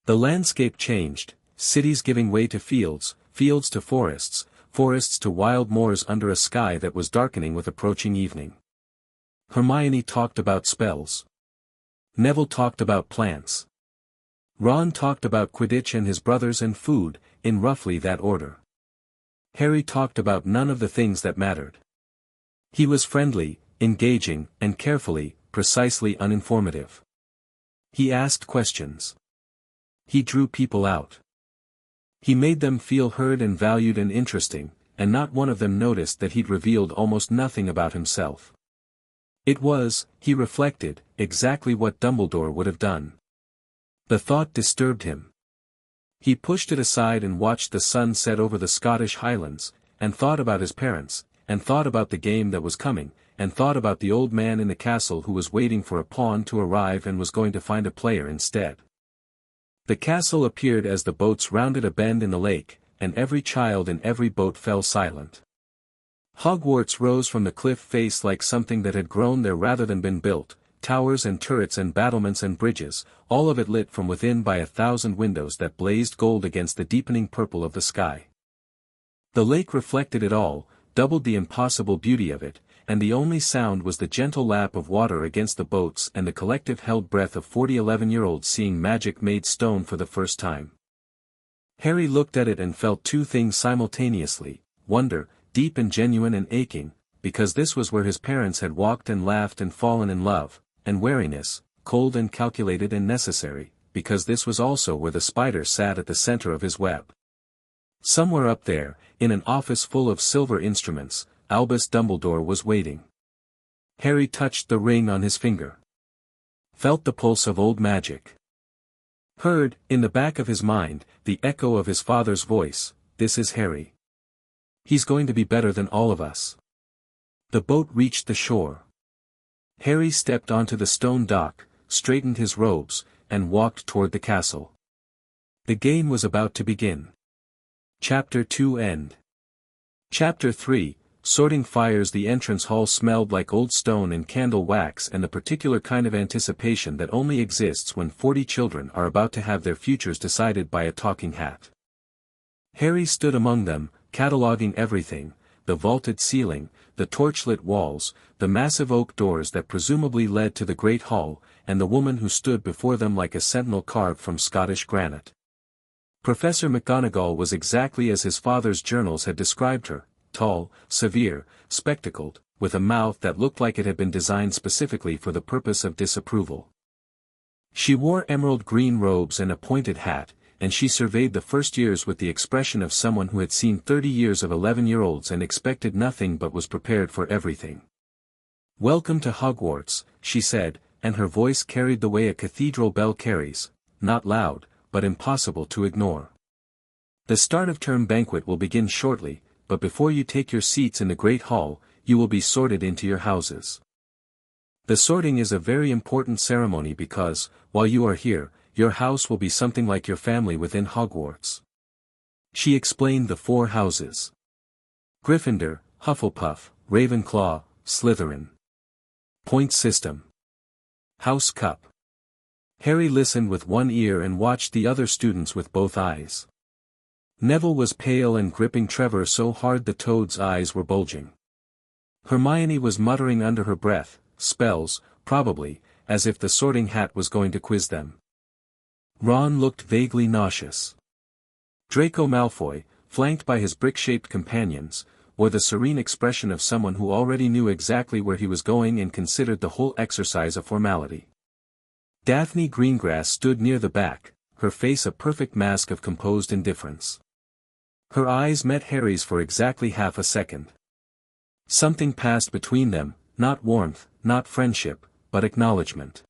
The landscape changed, cities giving way to fields, fields to forests, forests to wild moors under a sky that was darkening with approaching evening. Hermione talked about spells. Neville talked about plants. Ron talked about Quidditch and his brothers and food, in roughly that order. Harry talked about none of the things that mattered. He was friendly, engaging, and carefully, precisely uninformative. He asked questions. He drew people out. He made them feel heard and valued and interesting, and not one of them noticed that he'd revealed almost nothing about himself. It was, he reflected, exactly what Dumbledore would have done. The thought disturbed him. He pushed it aside and watched the sun set over the Scottish Highlands, and thought about his parents, and thought about the game that was coming, and thought about the old man in the castle who was waiting for a pawn to arrive and was going to find a player instead. The castle appeared as the boats rounded a bend in the lake, and every child in every boat fell silent. Hogwarts rose from the cliff face like something that had grown there rather than been built, towers and turrets and battlements and bridges, all of it lit from within by 1,000 windows that blazed gold against the deepening purple of the sky. The lake reflected it all, doubled the impossible beauty of it, and the only sound was the gentle lap of water against the boats and the collective held breath of 40 11-year-olds seeing magic made stone for the first time. Harry looked at it and felt two things simultaneously, wonder, deep and genuine and aching, because this was where his parents had walked and laughed and fallen in love, and wariness, cold and calculated and necessary, because this was also where the spider sat at the center of his web. Somewhere up there, in an office full of silver instruments, Albus Dumbledore was waiting. Harry touched the ring on his finger. Felt the pulse of old magic. Heard, in the back of his mind, the echo of his father's voice, "This is Harry. He's going to be better than all of us." The boat reached the shore. Harry stepped onto the stone dock, straightened his robes, and walked toward the castle. The game was about to begin. Chapter 2 End. Chapter 3, Sorting Fires. The entrance hall smelled like old stone and candle wax and the particular kind of anticipation that only exists when 40 children are about to have their futures decided by a talking hat. Harry stood among them, cataloguing everything, the vaulted ceiling, the torchlit walls, the massive oak doors that presumably led to the great hall, and the woman who stood before them like a sentinel carved from Scottish granite. Professor McGonagall was exactly as his father's journals had described her, tall, severe, spectacled, with a mouth that looked like it had been designed specifically for the purpose of disapproval. She wore emerald green robes and a pointed hat, and she surveyed the first years with the expression of someone who had seen 30 years of 11-year-olds and expected nothing but was prepared for everything. "Welcome to Hogwarts," she said, and her voice carried the way a cathedral bell carries, not loud, but impossible to ignore. "The start of term banquet will begin shortly, but before you take your seats in the Great Hall, you will be sorted into your houses. The sorting is a very important ceremony because, while you are here, your house will be something like your family within Hogwarts." She explained the 4 houses. Gryffindor, Hufflepuff, Ravenclaw, Slytherin. Point system. House Cup. Harry listened with one ear and watched the other students with both eyes. Neville was pale and gripping Trevor so hard the Toad's eyes were bulging. Hermione was muttering under her breath, spells, probably, as if the sorting hat was going to quiz them. Ron looked vaguely nauseous. Draco Malfoy, flanked by his brick-shaped companions, wore the serene expression of someone who already knew exactly where he was going and considered the whole exercise a formality. Daphne Greengrass stood near the back, her face a perfect mask of composed indifference. Her eyes met Harry's for exactly half a second. Something passed between them, not warmth, not friendship, but acknowledgement.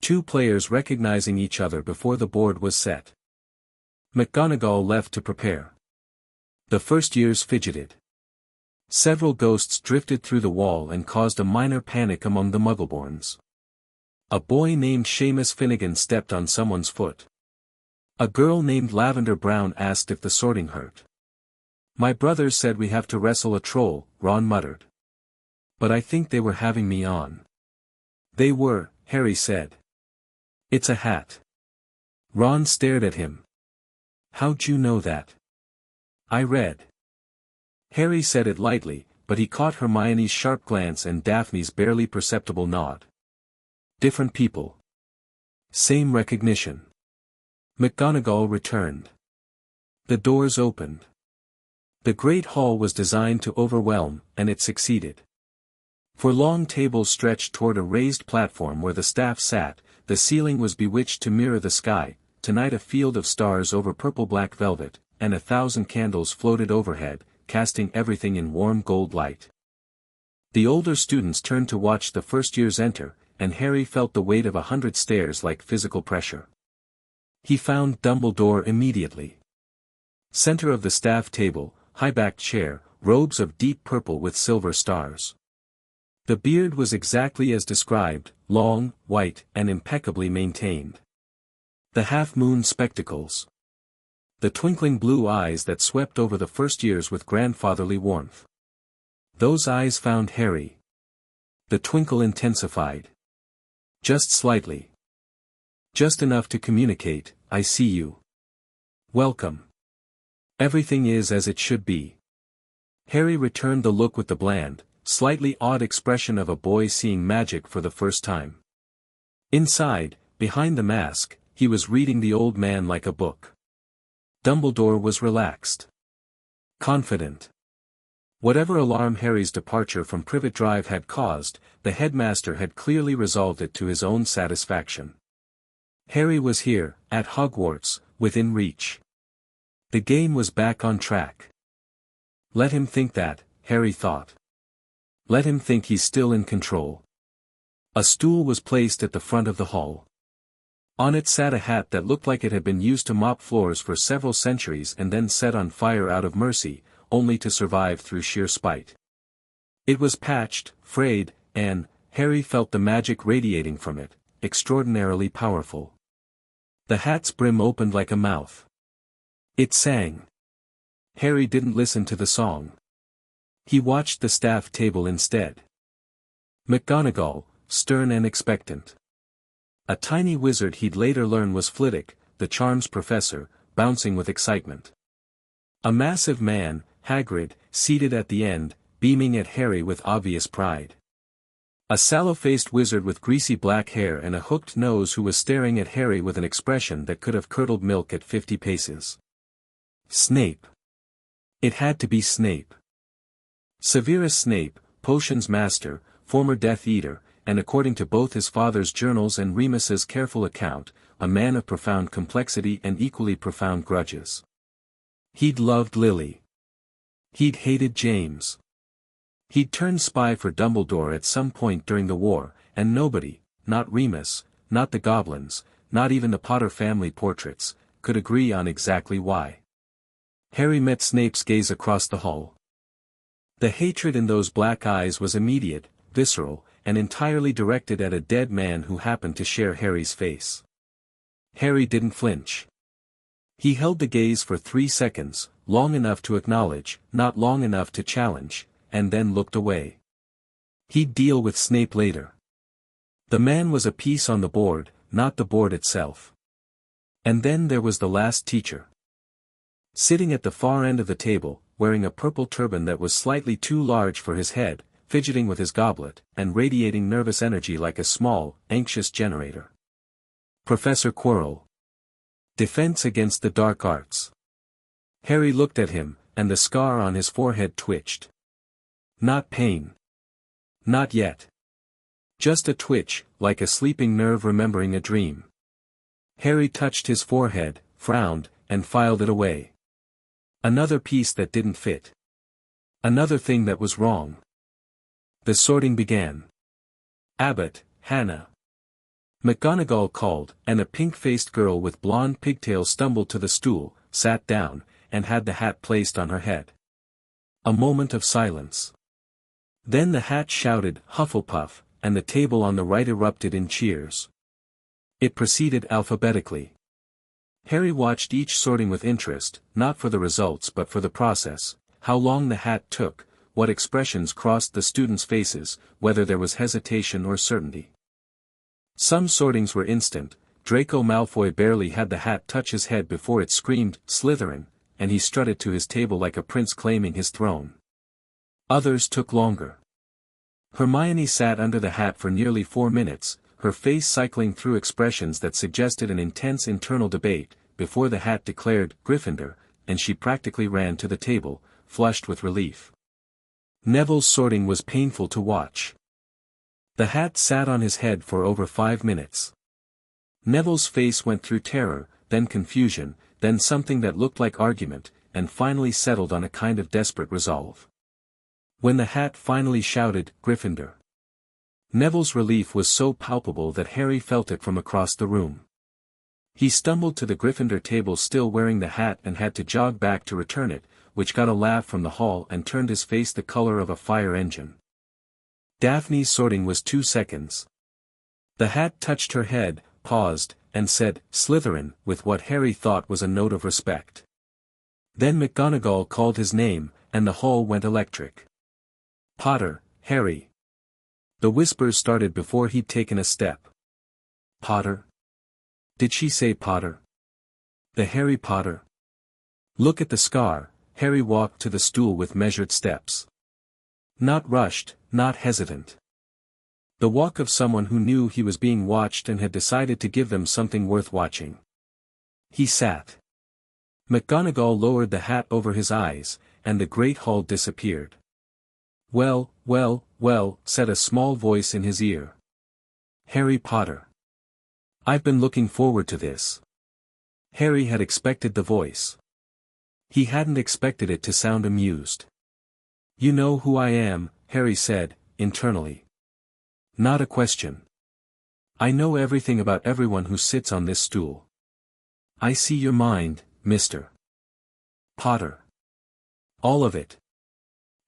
2 players recognizing each other before the board was set. McGonagall left to prepare. The first years fidgeted. Several ghosts drifted through the wall and caused a minor panic among the Muggleborns. A boy named Seamus Finnegan stepped on someone's foot. A girl named Lavender Brown asked if the sorting hurt. My brothers said we have to wrestle a troll, Ron muttered. But I think they were having me on. They were, Harry said. It's a hat. Ron stared at him. How'd you know that? I read. Harry said it lightly, but he caught Hermione's sharp glance and Daphne's barely perceptible nod. Different people. Same recognition. McGonagall returned. The doors opened. The Great Hall was designed to overwhelm, and it succeeded. For long tables stretched toward a raised platform where the staff sat, the ceiling was bewitched to mirror the sky, tonight a field of stars over purple-black velvet, and 1,000 candles floated overhead, casting everything in warm gold light. The older students turned to watch the first years enter, and Harry felt the weight of 100 stares like physical pressure. He found Dumbledore immediately. Center of the staff table, high-backed chair, robes of deep purple with silver stars. The beard was exactly as described, long, white, and impeccably maintained. The half-moon spectacles. The twinkling blue eyes that swept over the first years with grandfatherly warmth. Those eyes found Harry. The twinkle intensified. Just slightly. Just enough to communicate, I see you. Welcome. Everything is as it should be. Harry returned the look with the bland, slightly odd expression of a boy seeing magic for the first time. Inside, behind the mask, he was reading the old man like a book. Dumbledore was relaxed. Confident. Whatever alarm Harry's departure from Privet Drive had caused, the headmaster had clearly resolved it to his own satisfaction. Harry was here, at Hogwarts, within reach. The game was back on track. Let him think that, Harry thought. Let him think he's still in control. A stool was placed at the front of the hall. On it sat a hat that looked like it had been used to mop floors for several centuries and then set on fire out of mercy, only to survive through sheer spite. It was patched, frayed, and, Harry felt the magic radiating from it, extraordinarily powerful. The hat's brim opened like a mouth. It sang. Harry didn't listen to the song. He watched the staff table instead. McGonagall, stern and expectant. A tiny wizard he'd later learn was Flitwick, the charms professor, bouncing with excitement. A massive man, Hagrid, seated at the end, beaming at Harry with obvious pride. A sallow-faced wizard with greasy black hair and a hooked nose who was staring at Harry with an expression that could have curdled milk at 50 paces. Snape. It had to be Snape. Severus Snape, potions master, former Death Eater, and according to both his father's journals and Remus's careful account, a man of profound complexity and equally profound grudges. He'd loved Lily. He'd hated James. He'd turned spy for Dumbledore at some point during the war, and nobody, not Remus, not the goblins, not even the Potter family portraits, could agree on exactly why. Harry met Snape's gaze across the hall. The hatred in those black eyes was immediate, visceral, and entirely directed at a dead man who happened to share Harry's face. Harry didn't flinch. He held the gaze for 3 seconds, long enough to acknowledge, not long enough to challenge, and then looked away. He'd deal with Snape later. The man was a piece on the board, not the board itself. And then there was the last teacher. Sitting at the far end of the table, wearing a purple turban that was slightly too large for his head, fidgeting with his goblet, and radiating nervous energy like a small, anxious generator. Professor Quirrell. Defense against the dark arts. Harry looked at him, and the scar on his forehead twitched. Not pain. Not yet. Just a twitch, like a sleeping nerve remembering a dream. Harry touched his forehead, frowned, and filed it away. Another piece that didn't fit. Another thing that was wrong. The sorting began. Abbott, Hannah. McGonagall called, and a pink-faced girl with blonde pigtails stumbled to the stool, sat down, and had the hat placed on her head. A moment of silence. Then the hat shouted, "Hufflepuff," and the table on the right erupted in cheers. It proceeded alphabetically. Harry watched each sorting with interest, not for the results but for the process, how long the hat took, what expressions crossed the students' faces, whether there was hesitation or certainty. Some sortings were instant. Draco Malfoy barely had the hat touch his head before it screamed, "Slytherin," and he strutted to his table like a prince claiming his throne. Others took longer. Hermione sat under the hat for nearly 4 minutes, her face cycling through expressions that suggested an intense internal debate, before the hat declared, "Gryffindor," and she practically ran to the table, flushed with relief. Neville's sorting was painful to watch. The hat sat on his head for over 5 minutes. Neville's face went through terror, then confusion, then something that looked like argument, and finally settled on a kind of desperate resolve. When the hat finally shouted, "Gryffindor," Neville's relief was so palpable that Harry felt it from across the room. He stumbled to the Gryffindor table still wearing the hat and had to jog back to return it, which got a laugh from the hall and turned his face the color of a fire engine. Daphne's sorting was 2 seconds. The hat touched her head, paused, and said, "Slytherin," with what Harry thought was a note of respect. Then McGonagall called his name, and the hall went electric. "Potter, Harry." The whispers started before he'd taken a step. "Potter? Did she say Potter? The Harry Potter?" "Look at the scar." Harry walked to the stool with measured steps. Not rushed, not hesitant. The walk of someone who knew he was being watched and had decided to give them something worth watching. He sat. McGonagall lowered the hat over his eyes, and the great hall disappeared. "Well, well, well," said a small voice in his ear. "Harry Potter. I've been looking forward to this." Harry had expected the voice. He hadn't expected it to sound amused. "You know who I am," Harry said, internally. "Not a question. I know everything about everyone who sits on this stool. I see your mind, Mr. Potter. All of it."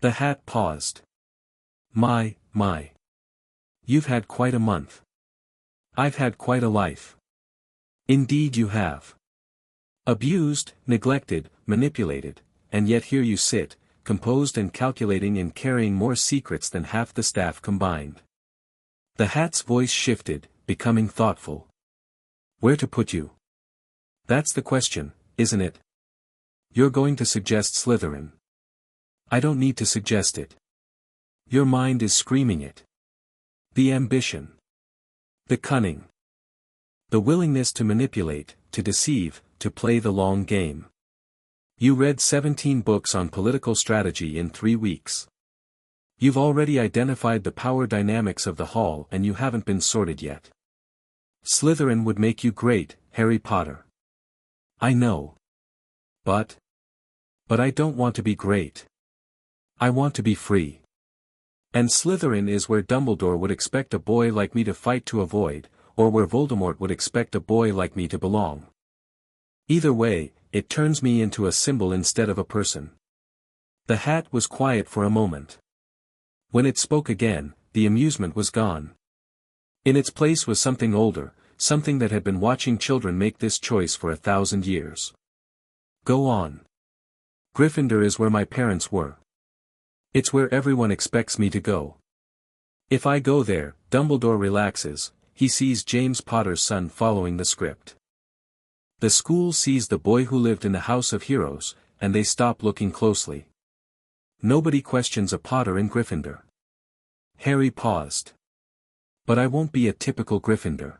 The hat paused. My. You've had quite a month. I've had quite a life." "Indeed you have. Abused, neglected, manipulated, and yet here you sit, composed and calculating and carrying more secrets than half the staff combined." The hat's voice shifted, becoming thoughtful. "Where to put you? That's the question, isn't it? You're going to suggest Slytherin. I don't need to suggest it. Your mind is screaming it. The ambition. The cunning. The willingness to manipulate, to deceive, to play the long game. You read 17 books on political strategy in 3 weeks. You've already identified the power dynamics of the hall and you haven't been sorted yet. Slytherin would make you great, Harry Potter. I know. But I don't want to be great. I want to be free. And Slytherin is where Dumbledore would expect a boy like me to fight to avoid, or where Voldemort would expect a boy like me to belong. Either way, it turns me into a symbol instead of a person." The hat was quiet for a moment. When it spoke again, the amusement was gone. In its place was something older, something that had been watching children make this choice for 1,000 years. "Go on. Gryffindor is where my parents were. It's where everyone expects me to go. If I go there," Dumbledore relaxes, he sees James Potter's son following the script. The school sees the boy who lived in the House of Heroes, and they stop looking closely. Nobody questions a Potter in Gryffindor. Harry paused. "But I won't be a typical Gryffindor.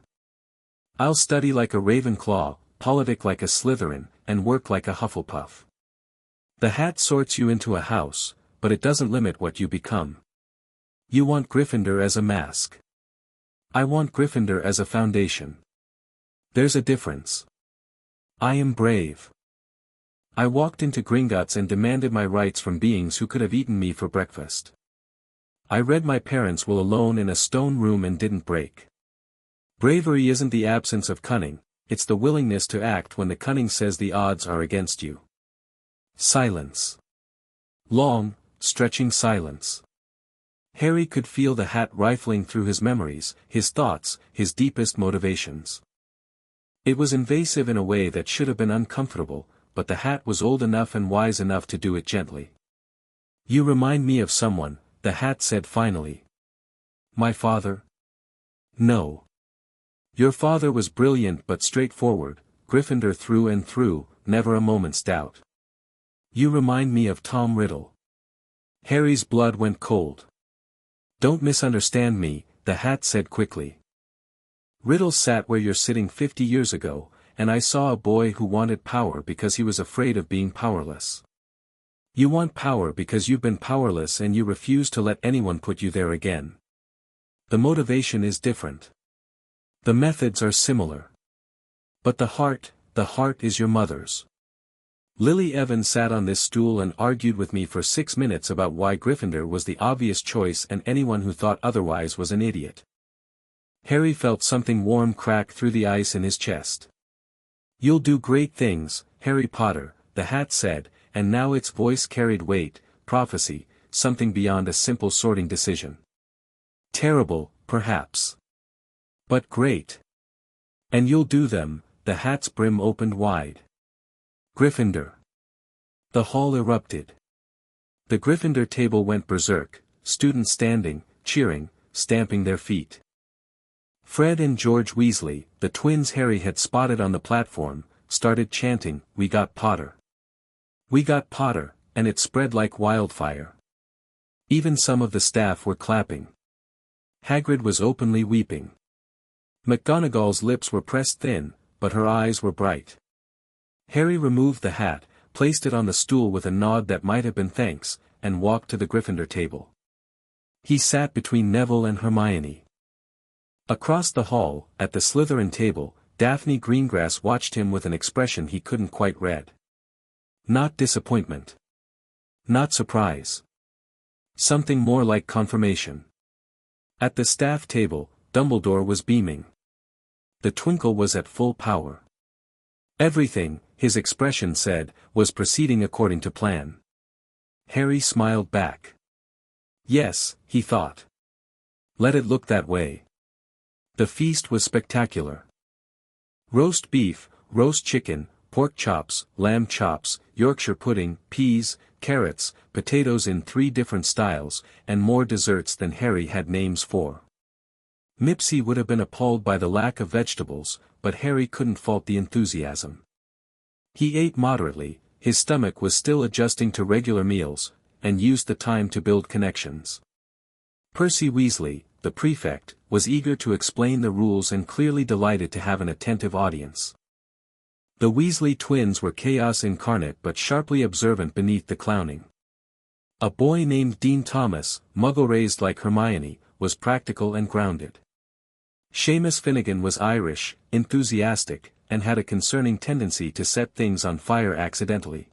I'll study like a Ravenclaw, politic like a Slytherin, and work like a Hufflepuff. The hat sorts you into a house, but it doesn't limit what you become. You want Gryffindor as a mask. I want Gryffindor as a foundation. There's a difference. I am brave. I walked into Gringotts and demanded my rights from beings who could have eaten me for breakfast. I read my parents' will alone in a stone room and didn't break. Bravery isn't the absence of cunning, It's the willingness to act when the cunning says the odds are against you. Silence. Long, stretching silence. Harry could feel the hat rifling through his memories, his thoughts, his deepest motivations. It was invasive in a way that should have been uncomfortable, but the hat was old enough and wise enough to do it gently. "You remind me of someone," the hat said finally. "My father?" "No. Your father was brilliant but straightforward, Gryffindor through and through, never a moment's doubt. You remind me of Tom Riddle." Harry's blood went cold. "Don't misunderstand me," the hat said quickly. "Riddle sat where you're sitting 50 years ago, and I saw a boy who wanted power because he was afraid of being powerless. You want power because you've been powerless and you refuse to let anyone put you there again. The motivation is different. The methods are similar. But the heart is your mother's." Lily Evans sat on this stool and argued with me for 6 minutes about why Gryffindor was the obvious choice and anyone who thought otherwise was an idiot. Harry felt something warm crack through the ice in his chest. "You'll do great things, Harry Potter," the hat said, and now its voice carried weight, prophecy, something beyond a simple sorting decision. "Terrible, perhaps. But great. And you'll do them," the hat's brim opened wide. "Gryffindor." The hall erupted. The Gryffindor table went berserk, students standing, cheering, stamping their feet. Fred and George Weasley, the twins Harry had spotted on the platform, started chanting, "We got Potter. We got Potter," and it spread like wildfire. Even some of the staff were clapping. Hagrid was openly weeping. McGonagall's lips were pressed thin, but her eyes were bright. Harry removed the hat, placed it on the stool with a nod that might have been thanks, and walked to the Gryffindor table. He sat between Neville and Hermione. Across the hall, at the Slytherin table, Daphne Greengrass watched him with an expression he couldn't quite read. Not disappointment. Not surprise. Something more like confirmation. At the staff table, Dumbledore was beaming. The twinkle was at full power. Everything, his expression said, was proceeding according to plan. Harry smiled back. Yes, he thought. Let it look that way. The feast was spectacular. Roast beef, roast chicken, pork chops, lamb chops, Yorkshire pudding, peas, carrots, potatoes in 3 different styles, and more desserts than Harry had names for. Mipsy would have been appalled by the lack of vegetables, but Harry couldn't fault the enthusiasm. He ate moderately, his stomach was still adjusting to regular meals, and used the time to build connections. Percy Weasley, the prefect, was eager to explain the rules and clearly delighted to have an attentive audience. The Weasley twins were chaos incarnate but sharply observant beneath the clowning. A boy named Dean Thomas, muggle-raised like Hermione, was practical and grounded. Seamus Finnegan was Irish, enthusiastic, and had a concerning tendency to set things on fire accidentally.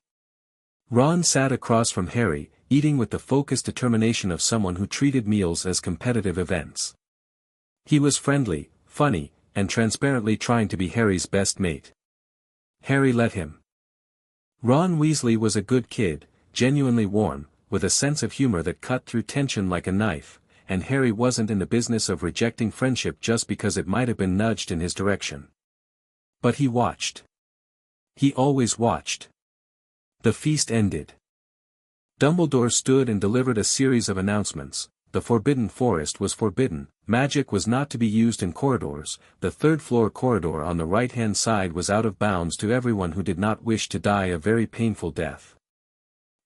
Ron sat across from Harry, eating with the focused determination of someone who treated meals as competitive events. He was friendly, funny, and transparently trying to be Harry's best mate. Harry let him. Ron Weasley was a good kid, genuinely warm, with a sense of humor that cut through tension like a knife, and Harry wasn't in the business of rejecting friendship just because it might have been nudged in his direction. But he watched. He always watched. The feast ended. Dumbledore stood and delivered a series of announcements. The Forbidden Forest was forbidden, magic was not to be used in corridors, the 3rd-floor corridor on the right-hand side was out of bounds to everyone who did not wish to die a very painful death.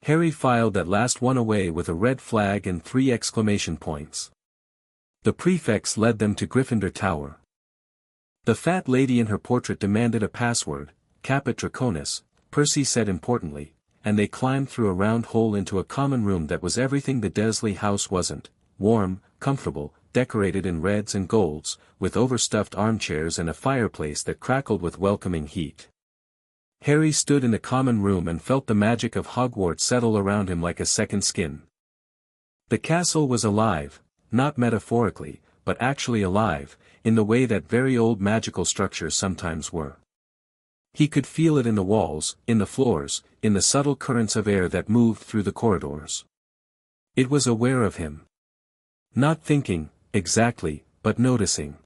Harry filed that last one away with a red flag and 3 exclamation points. The prefects led them to Gryffindor Tower. The fat lady in her portrait demanded a password, Caput Draconis, Percy said importantly, and they climbed through a round hole into a common room that was everything the Dursley house wasn't: warm, comfortable, decorated in reds and golds, with overstuffed armchairs and a fireplace that crackled with welcoming heat. Harry stood in the common room and felt the magic of Hogwarts settle around him like a second skin. The castle was alive, not metaphorically, but actually alive, in the way that very old magical structures sometimes were. He could feel it in the walls, in the floors, in the subtle currents of air that moved through the corridors. It was aware of him. Not thinking, exactly, but noticing.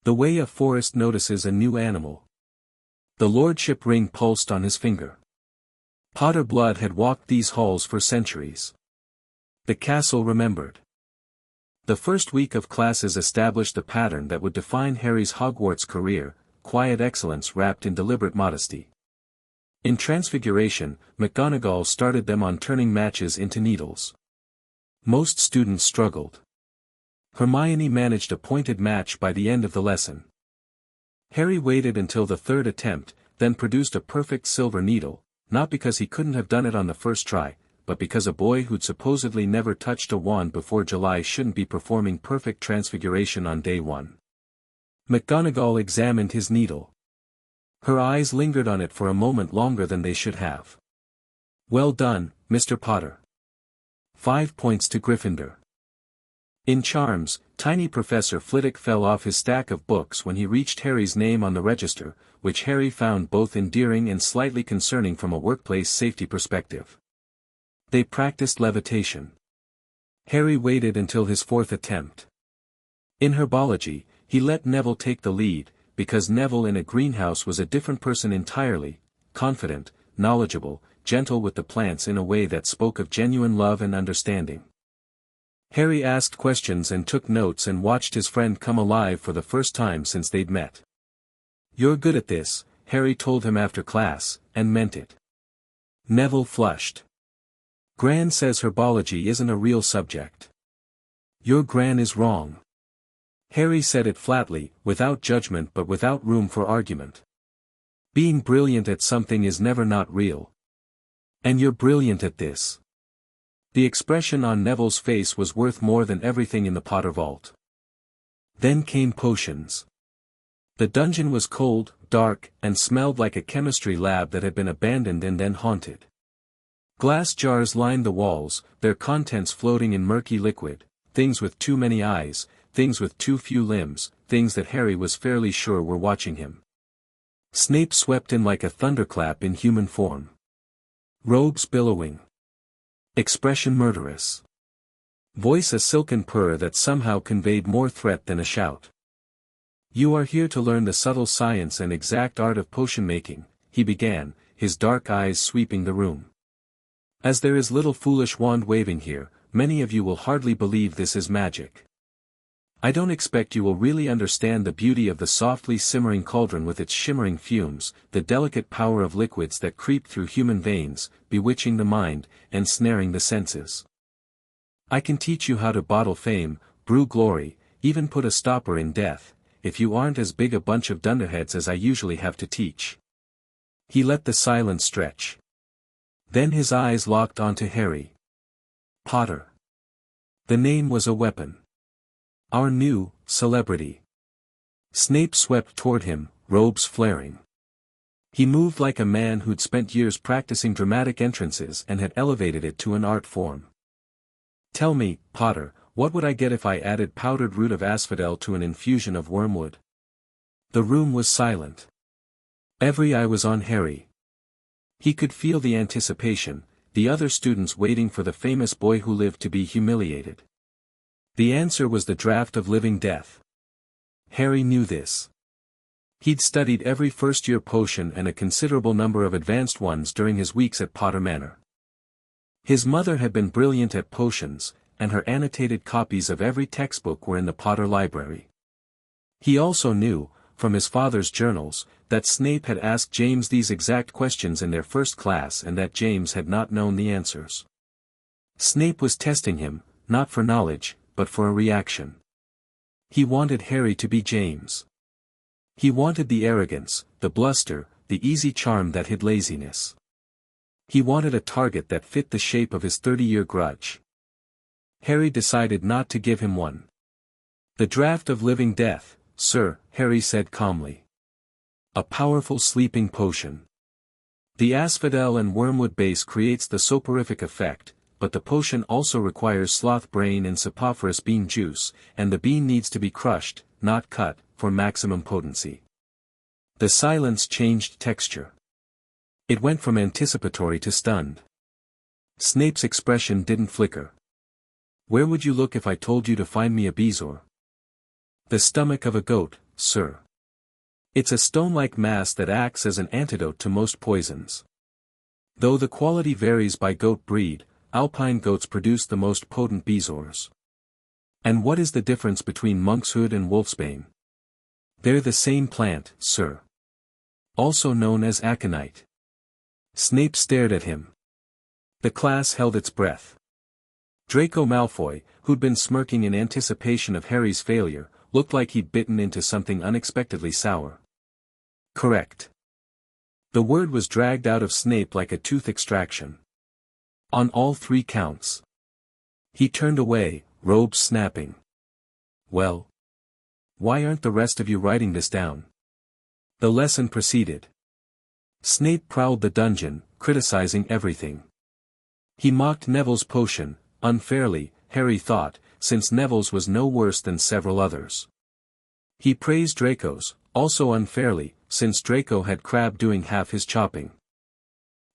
The way a forest notices a new animal. The lordship ring pulsed on his finger. Potter blood had walked these halls for centuries. The castle remembered. The first week of classes established the pattern that would define Harry's Hogwarts career, quiet excellence wrapped in deliberate modesty. In Transfiguration, McGonagall started them on turning matches into needles. Most students struggled. Hermione managed a pointed match by the end of the lesson. Harry waited until the third attempt, then produced a perfect silver needle, not because he couldn't have done it on the first try, but because a boy who'd supposedly never touched a wand before July shouldn't be performing perfect transfiguration on day one. McGonagall examined his needle. Her eyes lingered on it for a moment longer than they should have. "Well done, Mr. Potter. 5 points to Gryffindor." In Charms, tiny Professor Flitwick fell off his stack of books when he reached Harry's name on the register, which Harry found both endearing and slightly concerning from a workplace safety perspective. They practiced levitation. Harry waited until his fourth attempt. In herbology, he let Neville take the lead, because Neville in a greenhouse was a different person entirely, confident, knowledgeable, gentle with the plants in a way that spoke of genuine love and understanding. Harry asked questions and took notes and watched his friend come alive for the first time since they'd met. "You're good at this," Harry told him after class, and meant it. Neville flushed. "Gran says herbology isn't a real subject." "Your Gran is wrong." Harry said it flatly, without judgment but without room for argument. "Being brilliant at something is never not real. And you're brilliant at this." The expression on Neville's face was worth more than everything in the Potter vault. Then came potions. The dungeon was cold, dark, and smelled like a chemistry lab that had been abandoned and then haunted. Glass jars lined the walls, their contents floating in murky liquid, things with too many eyes, things with too few limbs, things that Harry was fairly sure were watching him. Snape swept in like a thunderclap in human form. Robes billowing. Expression murderous. Voice a silken purr that somehow conveyed more threat than a shout. "You are here to learn the subtle science and exact art of potion making," he began, his dark eyes sweeping the room. "As there is little foolish wand waving here, many of you will hardly believe this is magic. I don't expect you will really understand the beauty of the softly simmering cauldron with its shimmering fumes, the delicate power of liquids that creep through human veins, bewitching the mind, ensnaring the senses. I can teach you how to bottle fame, brew glory, even put a stopper in death, if you aren't as big a bunch of dunderheads as I usually have to teach." He let the silence stretch. Then his eyes locked onto Harry. Potter. The name was a weapon. Our new celebrity. Snape swept toward him, robes flaring. He moved like a man who'd spent years practicing dramatic entrances and had elevated it to an art form. "Tell me, Potter, what would I get if I added powdered root of asphodel to an infusion of wormwood?" The room was silent. Every eye was on Harry. He could feel the anticipation, the other students waiting for the famous boy who lived to be humiliated. The answer was the draft of living death. Harry knew this. He'd studied every first-year potion and a considerable number of advanced ones during his weeks at Potter Manor. His mother had been brilliant at potions, and her annotated copies of every textbook were in the Potter library. He also knew, from his father's journals, that Snape had asked James these exact questions in their first class and that James had not known the answers. Snape was testing him, not for knowledge, but for a reaction. He wanted Harry to be James. He wanted the arrogance, the bluster, the easy charm that hid laziness. He wanted a target that fit the shape of his 30-year grudge. Harry decided not to give him one. "The draft of living death, sir," Harry said calmly. "A powerful sleeping potion. The asphodel and wormwood base creates the soporific effect, but the potion also requires sloth brain and saprophoros bean juice, and the bean needs to be crushed, not cut, for maximum potency. The silence changed texture. It went from anticipatory to stunned. Snape's expression didn't flicker. "Where would you look if I told you to find me a bezoar?" "The stomach of a goat, sir. It's a stone-like mass that acts as an antidote to most poisons. Though the quality varies by goat breed, alpine goats produce the most potent bezoars." "And what is the difference between monkshood and wolfsbane?" "They're the same plant, sir. Also known as aconite." Snape stared at him. The class held its breath. Draco Malfoy, who'd been smirking in anticipation of Harry's failure, looked like he'd bitten into something unexpectedly sour. "Correct." The word was dragged out of Snape like a tooth extraction. "On all 3 counts." He turned away, robes snapping. "Well? Why aren't the rest of you writing this down?" The lesson proceeded. Snape prowled the dungeon, criticizing everything. He mocked Neville's potion, unfairly, Harry thought, since Neville's was no worse than several others. He praised Draco's, also unfairly, since Draco had Crabbe doing half his chopping.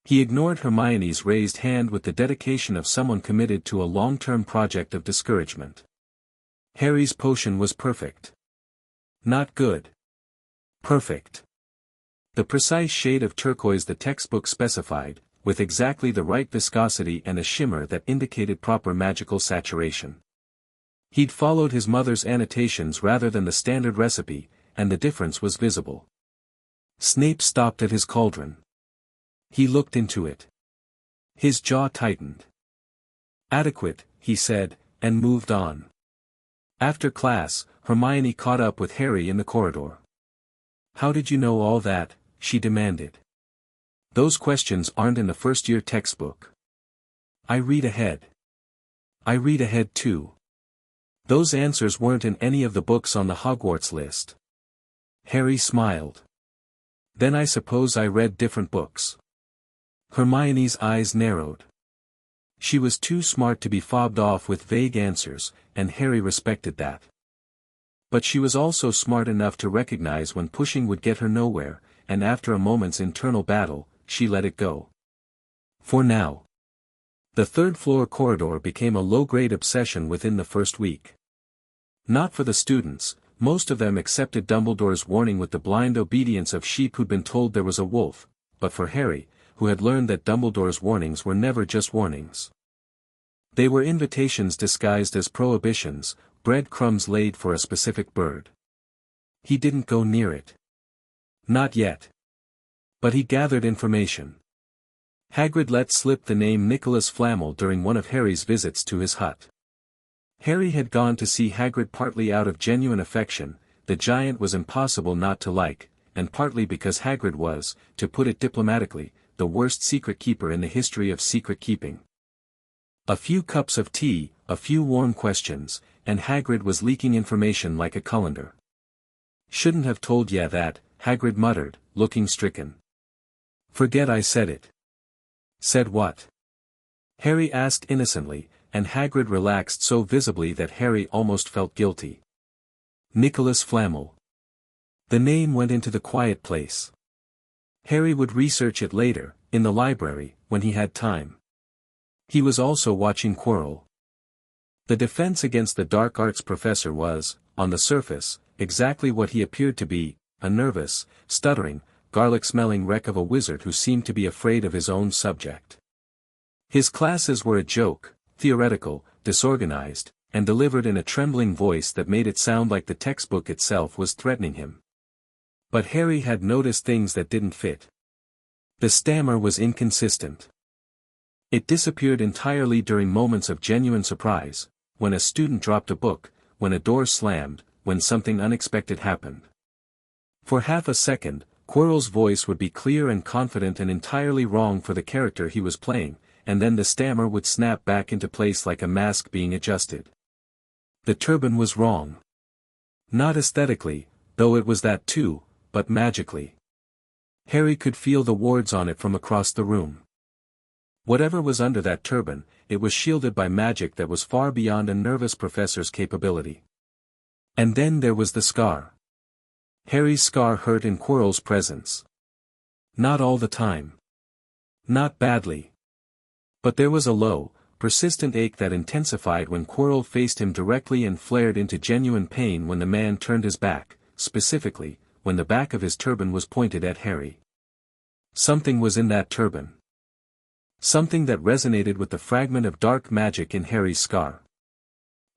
He ignored Hermione's raised hand with the dedication of someone committed to a long-term project of discouragement. Harry's potion was perfect. Not good. Perfect. The precise shade of turquoise the textbook specified, with exactly the right viscosity and a shimmer that indicated proper magical saturation. He'd followed his mother's annotations rather than the standard recipe, and the difference was visible. Snape stopped at his cauldron. He looked into it. His jaw tightened. "Adequate," he said, and moved on. After class, Hermione caught up with Harry in the corridor. "How did you know all that?" she demanded. "Those questions aren't in the first-year textbook." "I read ahead." "I read ahead too." "Those answers weren't in any of the books on the Hogwarts list." Harry smiled. "Then I suppose I read different books." Hermione's eyes narrowed. She was too smart to be fobbed off with vague answers, and Harry respected that. But she was also smart enough to recognize when pushing would get her nowhere, and after a moment's internal battle, she let it go. For now. The third-floor corridor became a low-grade obsession within the first week. Not for the students, most of them accepted Dumbledore's warning with the blind obedience of sheep who'd been told there was a wolf, but for Harry, who had learned that Dumbledore's warnings were never just warnings. They were invitations disguised as prohibitions, breadcrumbs laid for a specific bird. He didn't go near it. Not yet. But he gathered information. Hagrid let slip the name Nicholas Flamel during one of Harry's visits to his hut. Harry had gone to see Hagrid partly out of genuine affection, the giant was impossible not to like, and partly because Hagrid was, to put it diplomatically, the worst secret keeper in the history of secret keeping. A few cups of tea, a few warm questions, and Hagrid was leaking information like a colander. "Shouldn't have told ya that," Hagrid muttered, looking stricken. "Forget I said it." "Said what?" Harry asked innocently, and Hagrid relaxed so visibly that Harry almost felt guilty. Nicholas Flamel. The name went into the quiet place. Harry would research it later, in the library, when he had time. He was also watching Quirrell. The defense against the dark arts professor was, on the surface, exactly what he appeared to be, a nervous, stuttering, garlic-smelling wreck of a wizard who seemed to be afraid of his own subject. His classes were a joke, theoretical, disorganized, and delivered in a trembling voice that made it sound like the textbook itself was threatening him. But Harry had noticed things that didn't fit. The stammer was inconsistent. It disappeared entirely during moments of genuine surprise, when a student dropped a book, when a door slammed, when something unexpected happened. For half a second, Quirrell's voice would be clear and confident and entirely wrong for the character he was playing, and then the stammer would snap back into place like a mask being adjusted. The turban was wrong. Not aesthetically, though it was that too, but magically. Harry could feel the wards on it from across the room. Whatever was under that turban, it was shielded by magic that was far beyond a nervous professor's capability. And then there was the scar. Harry's scar hurt in Quirrell's presence. Not all the time. Not badly. But there was a low, persistent ache that intensified when Quirrell faced him directly and flared into genuine pain when the man turned his back, specifically, when the back of his turban was pointed at Harry. Something was in that turban. Something that resonated with the fragment of dark magic in Harry's scar.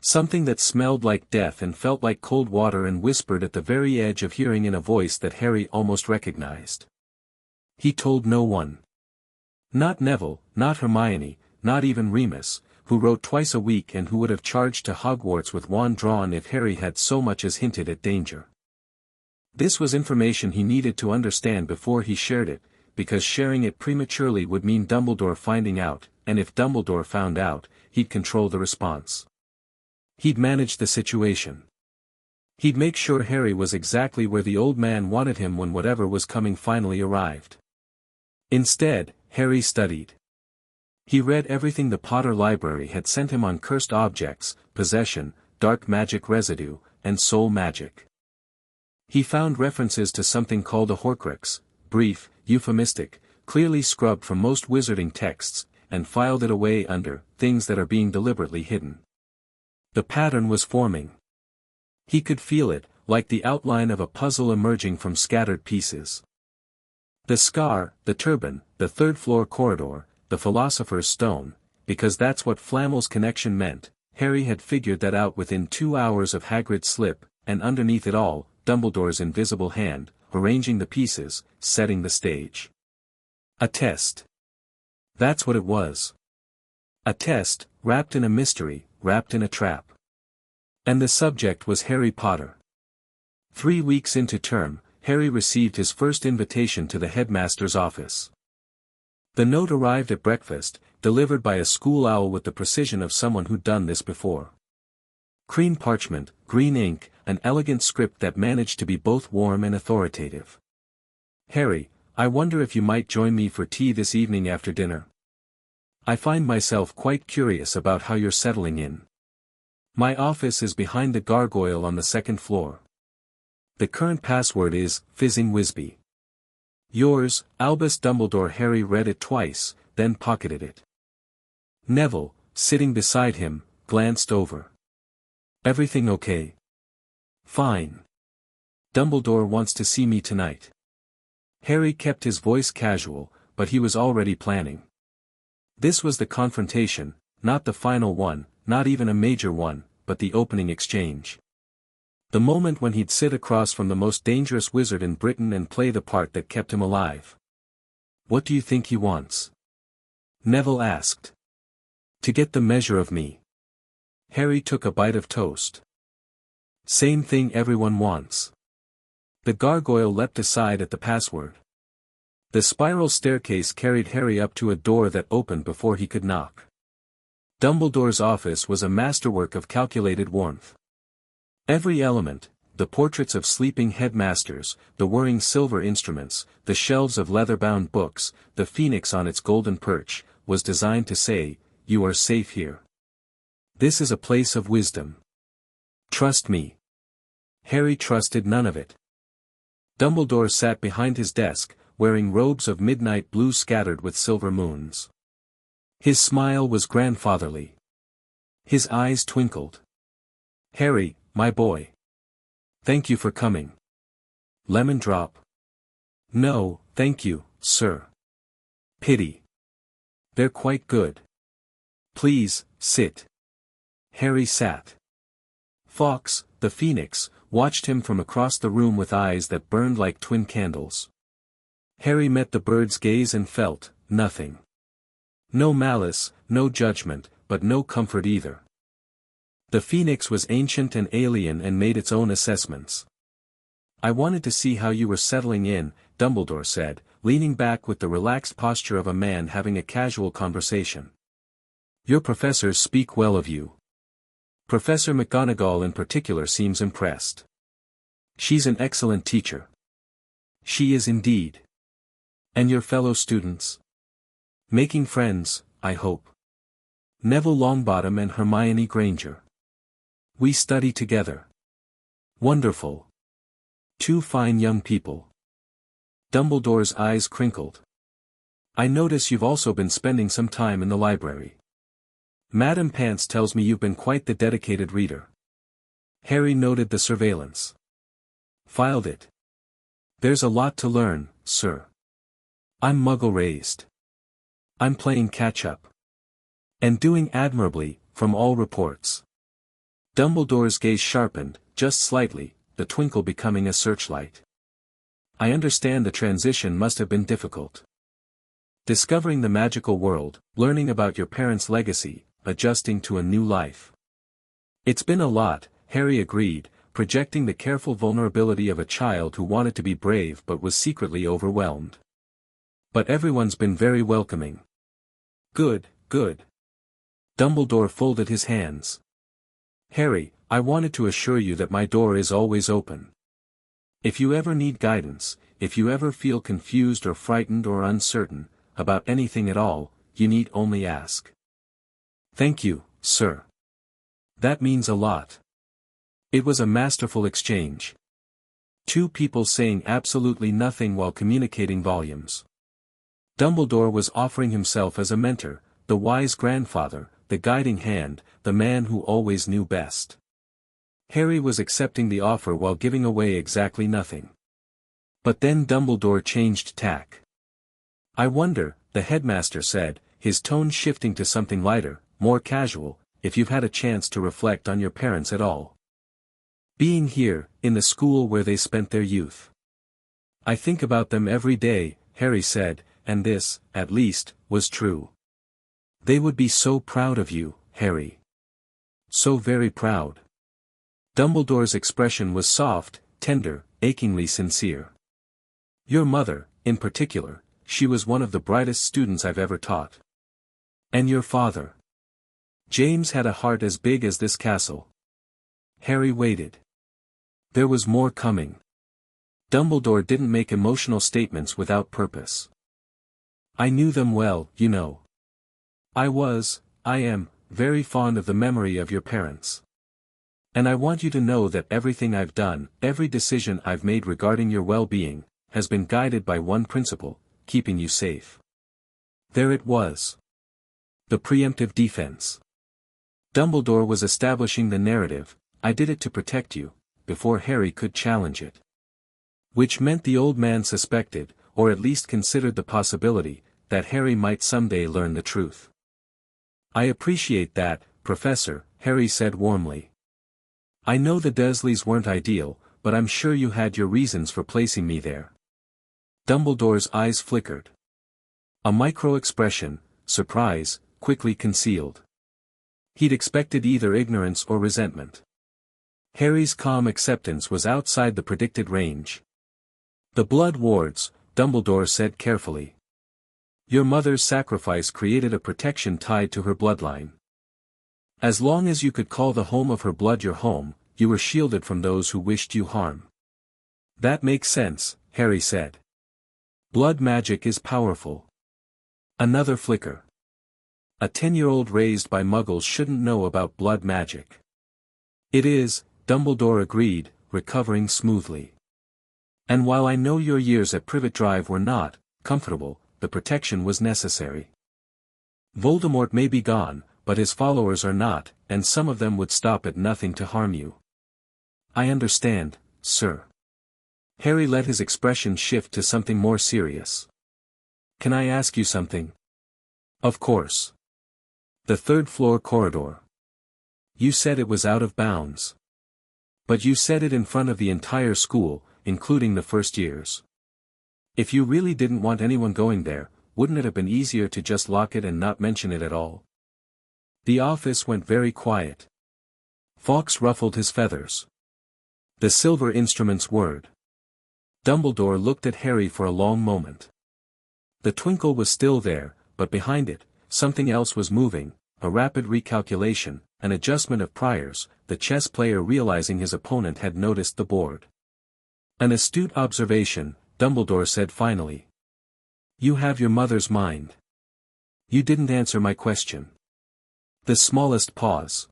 Something that smelled like death and felt like cold water and whispered at the very edge of hearing in a voice that Harry almost recognized. He told no one. Not Neville, not Hermione, not even Remus, who wrote twice a week and who would have charged to Hogwarts with wand drawn if Harry had so much as hinted at danger. This was information he needed to understand before he shared it, because sharing it prematurely would mean Dumbledore finding out, and if Dumbledore found out, he'd control the response. He'd manage the situation. He'd make sure Harry was exactly where the old man wanted him when whatever was coming finally arrived. Instead, Harry studied. He read everything the Potter Library had sent him on cursed objects, possession, dark magic residue, and soul magic. He found references to something called a Horcrux, brief, euphemistic, clearly scrubbed from most wizarding texts, and filed it away under things that are being deliberately hidden. The pattern was forming. He could feel it, like the outline of a puzzle emerging from scattered pieces. The scar, the turban, the third-floor corridor, the Philosopher's Stone, because that's what Flamel's connection meant. Harry had figured that out within 2 hours of Hagrid's slip, and underneath it all, Dumbledore's invisible hand, arranging the pieces, setting the stage. A test. That's what it was. A test, wrapped in a mystery, wrapped in a trap. And the subject was Harry Potter. 3 weeks into term, Harry received his first invitation to the headmaster's office. The note arrived at breakfast, delivered by a school owl with the precision of someone who'd done this before. Cream parchment, green ink, an elegant script that managed to be both warm and authoritative. Harry, I wonder if you might join me for tea this evening after dinner. I find myself quite curious about how you're settling in. My office is behind the gargoyle on the 2nd floor. The current password is, Fizzing Wisby. Yours, Albus Dumbledore. Harry read it twice, then pocketed it. Neville, sitting beside him, glanced over. Everything okay? Fine. Dumbledore wants to see me tonight. Harry kept his voice casual, but he was already planning. This was the confrontation, not the final one, not even a major one, but the opening exchange. The moment when he'd sit across from the most dangerous wizard in Britain and play the part that kept him alive. What do you think he wants? Neville asked. To get the measure of me. Harry took a bite of toast. Same thing everyone wants. The gargoyle leapt aside at the password. The spiral staircase carried Harry up to a door that opened before he could knock. Dumbledore's office was a masterwork of calculated warmth. Every element, the portraits of sleeping headmasters, the whirring silver instruments, the shelves of leather-bound books, the phoenix on its golden perch, was designed to say, "You are safe here. This is a place of wisdom. Trust me." Harry trusted none of it. Dumbledore sat behind his desk, wearing robes of midnight blue scattered with silver moons. His smile was grandfatherly. His eyes twinkled. Harry, my boy. Thank you for coming. Lemon drop? No, thank you, sir. Pity. They're quite good. Please, sit. Harry sat. Fawkes, the phoenix, watched him from across the room with eyes that burned like twin candles. Harry met the bird's gaze and felt nothing. No malice, no judgment, but no comfort either. The phoenix was ancient and alien and made its own assessments. I wanted to see how you were settling in, Dumbledore said, leaning back with the relaxed posture of a man having a casual conversation. Your professors speak well of you. Professor McGonagall in particular seems impressed. She's an excellent teacher. She is indeed. And your fellow students? Making friends, I hope. Neville Longbottom and Hermione Granger. We study together. Wonderful. Two fine young people. Dumbledore's eyes crinkled. I notice you've also been spending some time in the library. Madam Pants tells me you've been quite the dedicated reader. Harry noted the surveillance. Filed it. There's a lot to learn, sir. I'm Muggle-raised. I'm playing catch-up. And doing admirably, from all reports. Dumbledore's gaze sharpened, just slightly, the twinkle becoming a searchlight. I understand the transition must have been difficult. Discovering the magical world, learning about your parents' legacy, adjusting to a new life. It's been a lot, Harry agreed, projecting the careful vulnerability of a child who wanted to be brave but was secretly overwhelmed. But everyone's been very welcoming. Good, good. Dumbledore folded his hands. Harry, I wanted to assure you that my door is always open. If you ever need guidance, if you ever feel confused or frightened or uncertain, about anything at all, you need only ask. Thank you, sir. That means a lot. It was a masterful exchange. Two people saying absolutely nothing while communicating volumes. Dumbledore was offering himself as a mentor, the wise grandfather, the guiding hand, the man who always knew best. Harry was accepting the offer while giving away exactly nothing. But then Dumbledore changed tack. I wonder, the headmaster said, his tone shifting to something lighter, more casual, if you've had a chance to reflect on your parents at all. Being here, in the school where they spent their youth. I think about them every day, Harry said, and this, at least, was true. They would be so proud of you, Harry. So very proud. Dumbledore's expression was soft, tender, achingly sincere. Your mother, in particular, she was one of the brightest students I've ever taught. And your father. James had a heart as big as this castle. Harry waited. There was more coming. Dumbledore didn't make emotional statements without purpose. I knew them well, you know. I am, very fond of the memory of your parents. And I want you to know that everything I've done, every decision I've made regarding your well-being, has been guided by one principle, keeping you safe. There it was. The preemptive defense. Dumbledore was establishing the narrative, I did it to protect you, before Harry could challenge it. Which meant the old man suspected, or at least considered the possibility, that Harry might someday learn the truth. I appreciate that, Professor, Harry said warmly. I know the Dursleys weren't ideal, but I'm sure you had your reasons for placing me there. Dumbledore's eyes flickered. A micro-expression, surprise, quickly concealed. He'd expected either ignorance or resentment. Harry's calm acceptance was outside the predicted range. The blood wards, Dumbledore said carefully. Your mother's sacrifice created a protection tied to her bloodline. As long as you could call the home of her blood your home, you were shielded from those who wished you harm. That makes sense, Harry said. Blood magic is powerful. Another flicker. A 10-year-old raised by Muggles shouldn't know about blood magic. It is, Dumbledore agreed, recovering smoothly. And while I know your years at Privet Drive were not comfortable, the protection was necessary. Voldemort may be gone, but his followers are not, and some of them would stop at nothing to harm you. I understand, sir. Harry let his expression shift to something more serious. Can I ask you something? Of course. The third-floor corridor. You said it was out of bounds. But you said it in front of the entire school, including the first years. If you really didn't want anyone going there, wouldn't it have been easier to just lock it and not mention it at all? The office went very quiet. Fawkes ruffled his feathers. The silver instruments whirred. Dumbledore looked at Harry for a long moment. The twinkle was still there, but behind it, something else was moving, a rapid recalculation, an adjustment of priors, the chess player realizing his opponent had noticed the board. An astute observation, Dumbledore said finally. You have your mother's mind. You didn't answer my question. The smallest pause.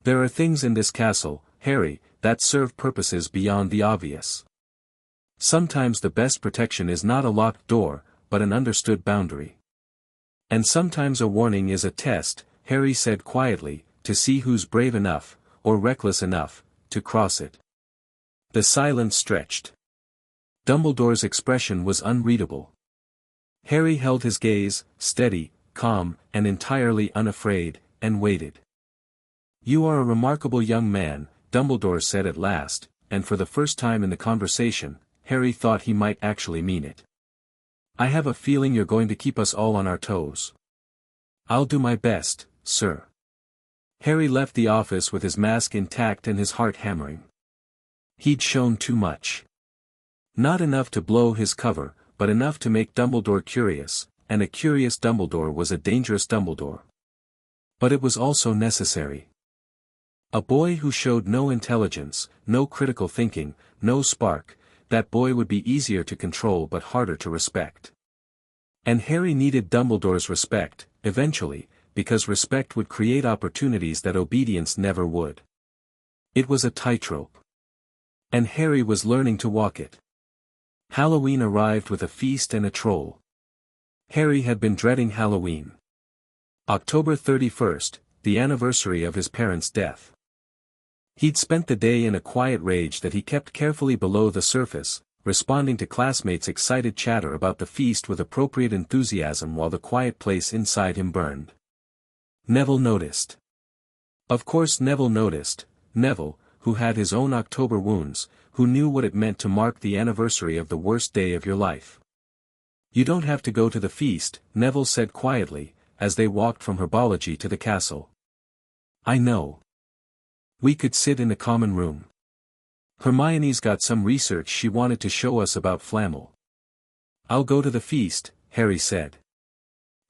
There are things in this castle, Harry, that serve purposes beyond the obvious. Sometimes the best protection is not a locked door, but an understood boundary. And sometimes a warning is a test, Harry said quietly, to see who's brave enough, or reckless enough, to cross it. The silence stretched. Dumbledore's expression was unreadable. Harry held his gaze, steady, calm, and entirely unafraid, and waited. "You are a remarkable young man," Dumbledore said at last, and for the first time in the conversation, Harry thought he might actually mean it. "I have a feeling you're going to keep us all on our toes." "I'll do my best, sir." Harry left the office with his mask intact and his heart hammering. He'd shown too much. Not enough to blow his cover, but enough to make Dumbledore curious, and a curious Dumbledore was a dangerous Dumbledore. But it was also necessary. A boy who showed no intelligence, no critical thinking, no spark, that boy would be easier to control but harder to respect. And Harry needed Dumbledore's respect, eventually, because respect would create opportunities that obedience never would. It was a tightrope. And Harry was learning to walk it. Halloween arrived with a feast and a troll. Harry had been dreading Halloween. October 31st, the anniversary of his parents' death. He'd spent the day in a quiet rage that he kept carefully below the surface, responding to classmates' excited chatter about the feast with appropriate enthusiasm while the quiet place inside him burned. Neville noticed. Of course Neville noticed, Neville, who had his own October wounds, who knew what it meant to mark the anniversary of the worst day of your life. "You don't have to go to the feast," Neville said quietly, as they walked from herbology to the castle. "I know. We could sit in a common room. Hermione's got some research she wanted to show us about Flammel." "I'll go to the feast," Harry said.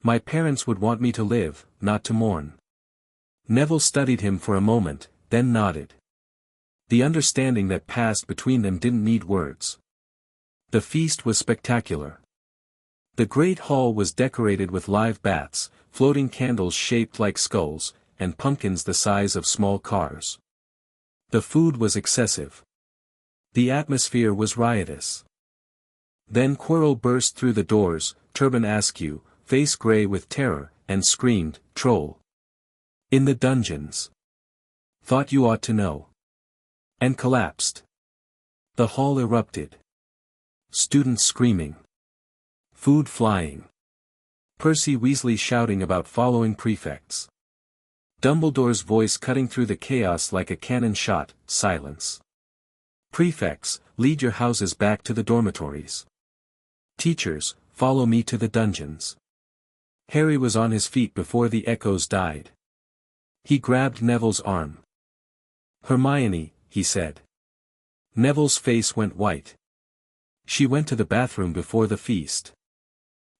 "My parents would want me to live, not to mourn." Neville studied him for a moment, then nodded. The understanding that passed between them didn't need words. The feast was spectacular. The great hall was decorated with live bats, floating candles shaped like skulls, and pumpkins the size of small cars. The food was excessive. The atmosphere was riotous. Then Quirrell burst through the doors, turban askew, face grey with terror, and screamed, "Troll! In the dungeons! Thought you ought to know." And collapsed. The hall erupted. Students screaming. Food flying. Percy Weasley shouting about following prefects. Dumbledore's voice cutting through the chaos like a cannon shot, "Silence. Prefects, lead your houses back to the dormitories. Teachers, follow me to the dungeons." Harry was on his feet before the echoes died. He grabbed Neville's arm. "Hermione," he said. Neville's face went white. "She went to the bathroom before the feast.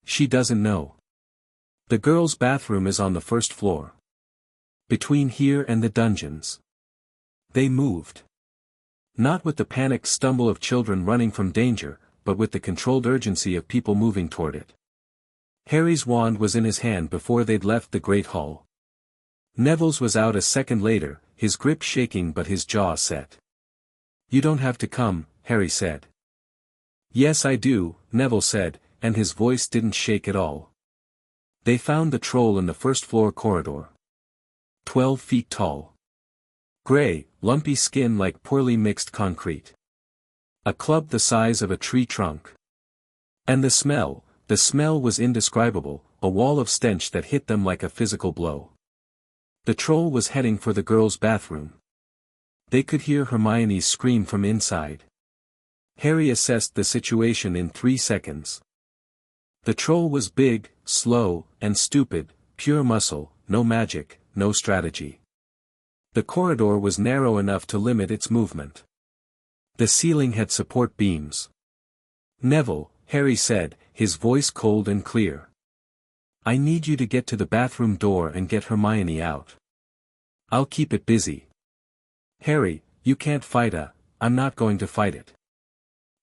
She doesn't know. The girls' bathroom is on the first floor. Between here and the dungeons." They moved. Not with the panicked stumble of children running from danger, but with the controlled urgency of people moving toward it. Harry's wand was in his hand before they'd left the great hall. Neville's was out a second later, his grip shaking but his jaw set. "You don't have to come," Harry said. "Yes I do," Neville said, and his voice didn't shake at all. They found the troll in the first-floor corridor. 12 feet tall. Gray, lumpy skin like poorly mixed concrete. A club the size of a tree trunk. And the smell was indescribable, a wall of stench that hit them like a physical blow. The troll was heading for the girls' bathroom. They could hear Hermione's scream from inside. Harry assessed the situation in 3 seconds. The troll was big, slow, and stupid, pure muscle, no magic, no strategy. The corridor was narrow enough to limit its movement. The ceiling had support beams. "Neville," Harry said, his voice cold and clear. "I need you to get to the bathroom door and get Hermione out. I'll keep it busy." "Harry, you can't fight I'm not going to fight it.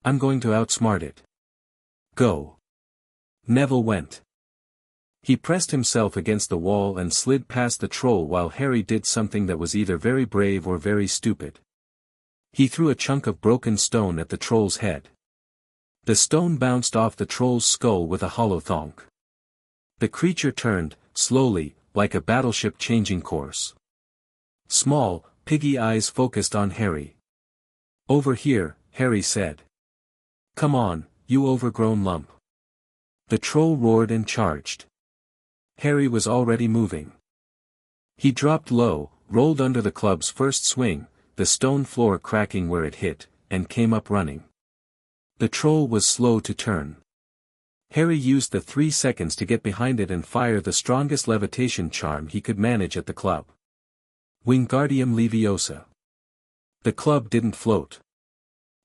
I'm going to outsmart it. Go." Neville went. He pressed himself against the wall and slid past the troll while Harry did something that was either very brave or very stupid. He threw a chunk of broken stone at the troll's head. The stone bounced off the troll's skull with a hollow thonk. The creature turned, slowly, like a battleship changing course. Small, piggy eyes focused on Harry. "Over here," Harry said. "Come on, you overgrown lump." The troll roared and charged. Harry was already moving. He dropped low, rolled under the club's first swing, the stone floor cracking where it hit, and came up running. The troll was slow to turn. Harry used the 3 seconds to get behind it and fire the strongest levitation charm he could manage at the club. Wingardium Leviosa. The club didn't float.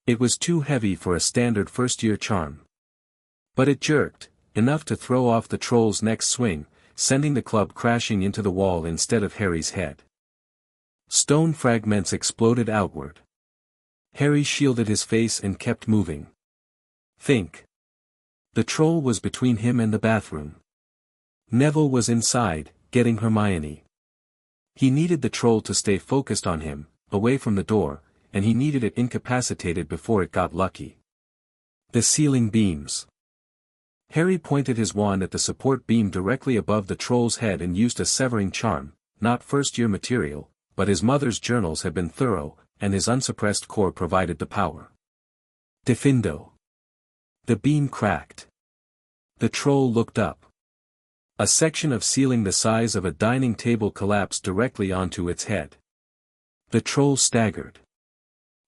It was too heavy for a standard first-year charm. But it jerked, enough to throw off the troll's next swing, sending the club crashing into the wall instead of Harry's head. Stone fragments exploded outward. Harry shielded his face and kept moving. Think. The troll was between him and the bathroom. Neville was inside, getting Hermione. He needed the troll to stay focused on him, away from the door, and he needed it incapacitated before it got lucky. The ceiling beams. Harry pointed his wand at the support beam directly above the troll's head and used a severing charm, not first-year material, but his mother's journals had been thorough, and his unsuppressed core provided the power. Diffindo. The beam cracked. The troll looked up. A section of ceiling the size of a dining table collapsed directly onto its head. The troll staggered.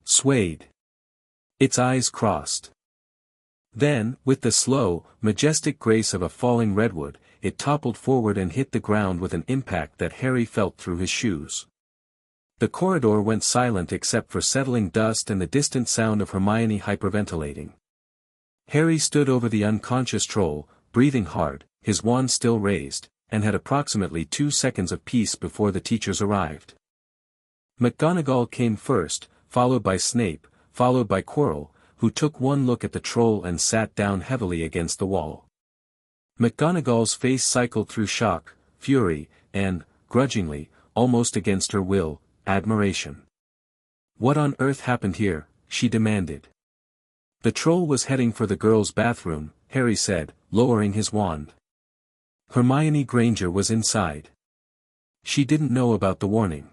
Swayed. Its eyes crossed. Then, with the slow, majestic grace of a falling redwood, it toppled forward and hit the ground with an impact that Harry felt through his shoes. The corridor went silent except for settling dust and the distant sound of Hermione hyperventilating. Harry stood over the unconscious troll, breathing hard, his wand still raised, and had approximately 2 seconds of peace before the teachers arrived. McGonagall came first, followed by Snape, followed by Quirrell, who took one look at the troll and sat down heavily against the wall. McGonagall's face cycled through shock, fury, and, grudgingly, almost against her will, admiration. "What on earth happened here?" she demanded. "The troll was heading for the girls' bathroom," Harry said, lowering his wand. Hermione Granger was inside. She didn't know about the warning.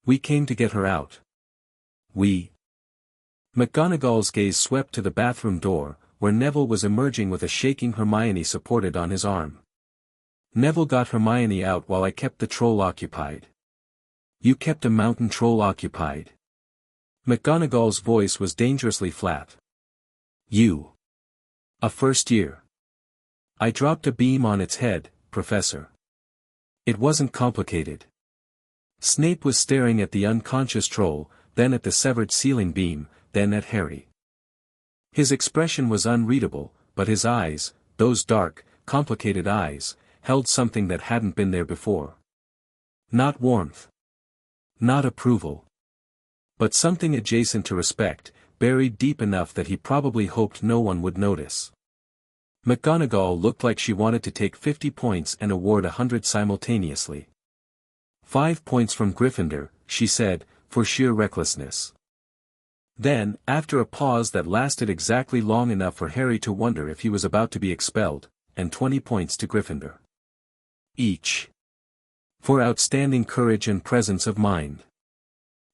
"We came to get her out." "We?" McGonagall's gaze swept to the bathroom door, where Neville was emerging with a shaking Hermione supported on his arm. "Neville got Hermione out while I kept the troll occupied." "You kept a mountain troll occupied?" McGonagall's voice was dangerously flat. "You. A first year." "I dropped a beam on its head, Professor. It wasn't complicated." Snape was staring at the unconscious troll, then at the severed ceiling beam, then at Harry. His expression was unreadable, but his eyes, those dark, complicated eyes, held something that hadn't been there before. Not warmth. Not approval. But something adjacent to respect, buried deep enough that he probably hoped no one would notice. McGonagall looked like she wanted to take 50 points and award 100 simultaneously. 5 points from Gryffindor, she said, for sheer recklessness. Then, after a pause that lasted exactly long enough for Harry to wonder if he was about to be expelled, and 20 points to Gryffindor. Each. For outstanding courage and presence of mind.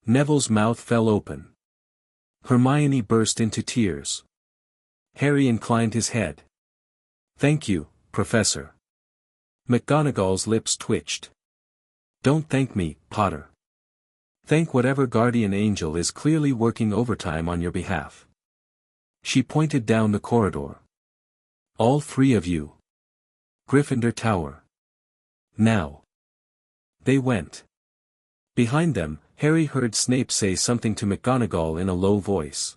Neville's mouth fell open. Hermione burst into tears. Harry inclined his head. "Thank you, Professor." McGonagall's lips twitched. "Don't thank me, Potter. Thank whatever guardian angel is clearly working overtime on your behalf." She pointed down the corridor. "All 3 of you. Gryffindor Tower. Now." They went. Behind them, Harry heard Snape say something to McGonagall in a low voice.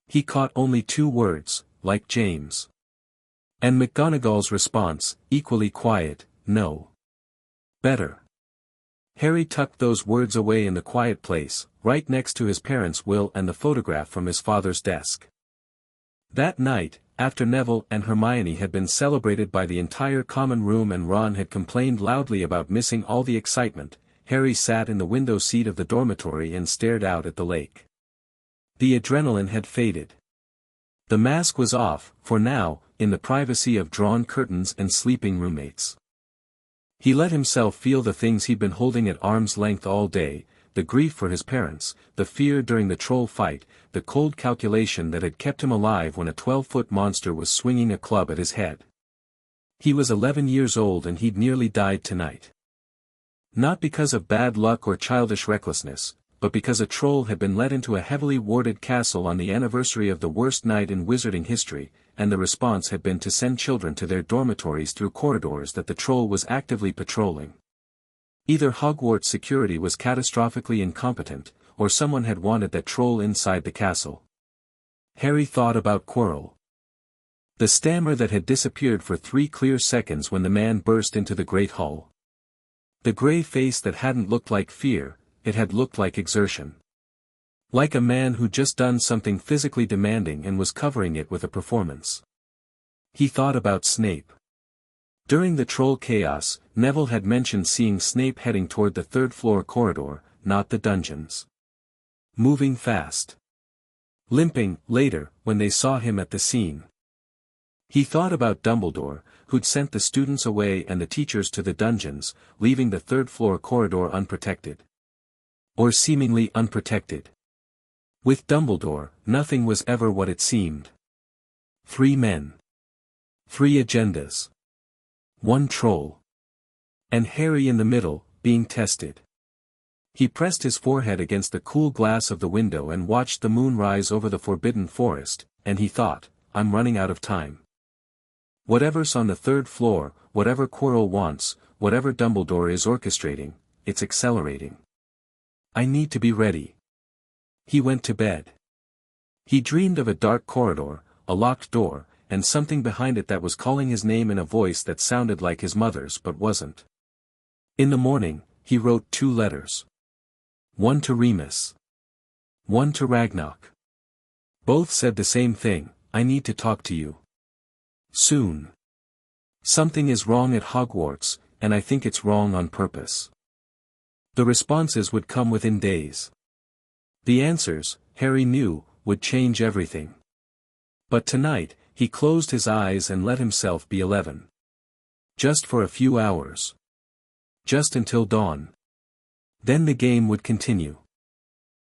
He caught only 2 words, "like James." And McGonagall's response, equally quiet, "No. Better." Harry tucked those words away in the quiet place, right next to his parents' will and the photograph from his father's desk. That night, after Neville and Hermione had been celebrated by the entire common room and Ron had complained loudly about missing all the excitement, Harry sat in the window seat of the dormitory and stared out at the lake. The adrenaline had faded. The mask was off, for now, in the privacy of drawn curtains and sleeping roommates. He let himself feel the things he'd been holding at arm's length all day, the grief for his parents, the fear during the troll fight, the cold calculation that had kept him alive when a 12-foot monster was swinging a club at his head. He was 11 years old and he'd nearly died tonight. Not because of bad luck or childish recklessness, but because a troll had been let into a heavily warded castle on the anniversary of the worst night in wizarding history, and the response had been to send children to their dormitories through corridors that the troll was actively patrolling. Either Hogwarts security was catastrophically incompetent, or someone had wanted that troll inside the castle. Harry thought about Quirrell. The stammer that had disappeared for 3 clear seconds when the man burst into the great hall. The grey face that hadn't looked like fear, it had looked like exertion. Like a man who'd just done something physically demanding and was covering it with a performance. He thought about Snape. During the troll chaos, Neville had mentioned seeing Snape heading toward the 3rd-floor corridor, not the dungeons. Moving fast. Limping, later, when they saw him at the scene. He thought about Dumbledore, who'd sent the students away and the teachers to the dungeons, leaving the 3rd-floor corridor unprotected. Or seemingly unprotected. With Dumbledore, nothing was ever what it seemed. 3 men. 3 agendas. 1 troll. And Harry in the middle, being tested. He pressed his forehead against the cool glass of the window and watched the moon rise over the forbidden forest, and he thought, I'm running out of time. Whatever's on the 3rd floor, whatever Quirrell wants, whatever Dumbledore is orchestrating, it's accelerating. I need to be ready. He went to bed. He dreamed of a dark corridor, a locked door, and something behind it that was calling his name in a voice that sounded like his mother's but wasn't. In the morning, he wrote 2 letters. One to Remus. One to Ragnarok. Both said the same thing, I need to talk to you. Soon. Something is wrong at Hogwarts, and I think it's wrong on purpose. The responses would come within days. The answers, Harry knew, would change everything. But tonight, he closed his eyes and let himself be 11. Just for a few hours. Just until dawn. Then the game would continue.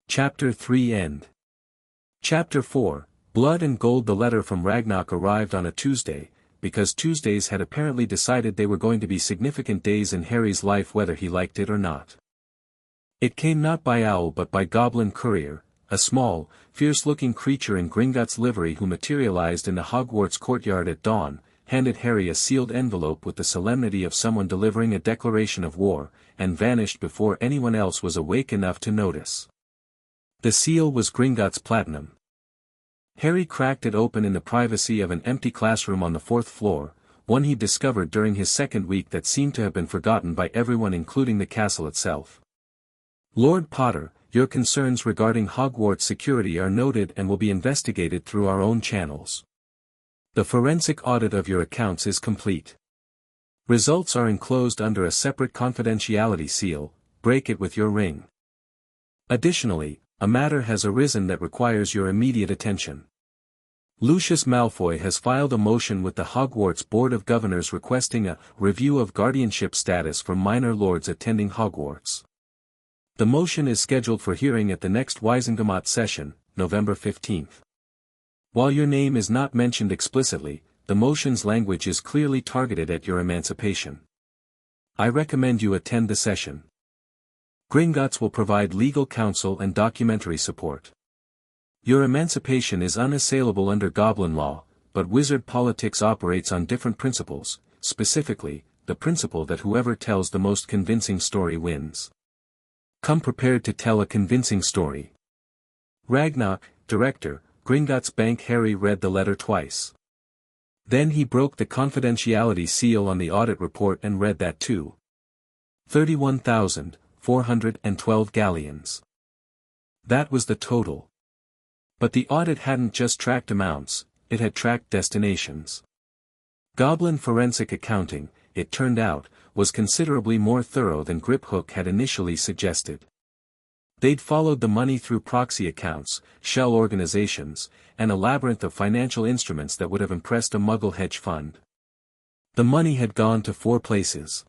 Chapter 3 End. Chapter 4, Blood and Gold. The letter from Ragnarok arrived on a Tuesday, because Tuesdays had apparently decided they were going to be significant days in Harry's life whether he liked it or not. It came not by owl but by goblin courier, a small, fierce-looking creature in Gringotts livery who materialized in the Hogwarts courtyard at dawn, handed Harry a sealed envelope with the solemnity of someone delivering a declaration of war, and vanished before anyone else was awake enough to notice. The seal was Gringotts platinum. Harry cracked it open in the privacy of an empty classroom on the 4th floor, one he discovered during his 2nd week that seemed to have been forgotten by everyone including the castle itself. Lord Potter, your concerns regarding Hogwarts security are noted and will be investigated through our own channels. The forensic audit of your accounts is complete. Results are enclosed under a separate confidentiality seal, break it with your ring. Additionally, a matter has arisen that requires your immediate attention. Lucius Malfoy has filed a motion with the Hogwarts Board of Governors requesting a review of guardianship status for minor lords attending Hogwarts. The motion is scheduled for hearing at the next Emancipated session, November 15th. While your name is not mentioned explicitly, the motion's language is clearly targeted at your emancipation. I recommend you attend the session. Gringotts will provide legal counsel and documentary support. Your emancipation is unassailable under Goblin law, but wizard politics operates on different principles, specifically, the principle that whoever tells the most convincing story wins. Come prepared to tell a convincing story. Ragnarok, Director, Gringotts Bank. Harry read the letter twice. Then he broke the confidentiality seal on the audit report and read that too. 31,412 galleons. That was the total. But the audit hadn't just tracked amounts, it had tracked destinations. Goblin forensic accounting, it turned out, was considerably more thorough than Griphook had initially suggested. They'd followed the money through proxy accounts, shell organizations, and a labyrinth of financial instruments that would have impressed a Muggle hedge fund. The money had gone to 4 places.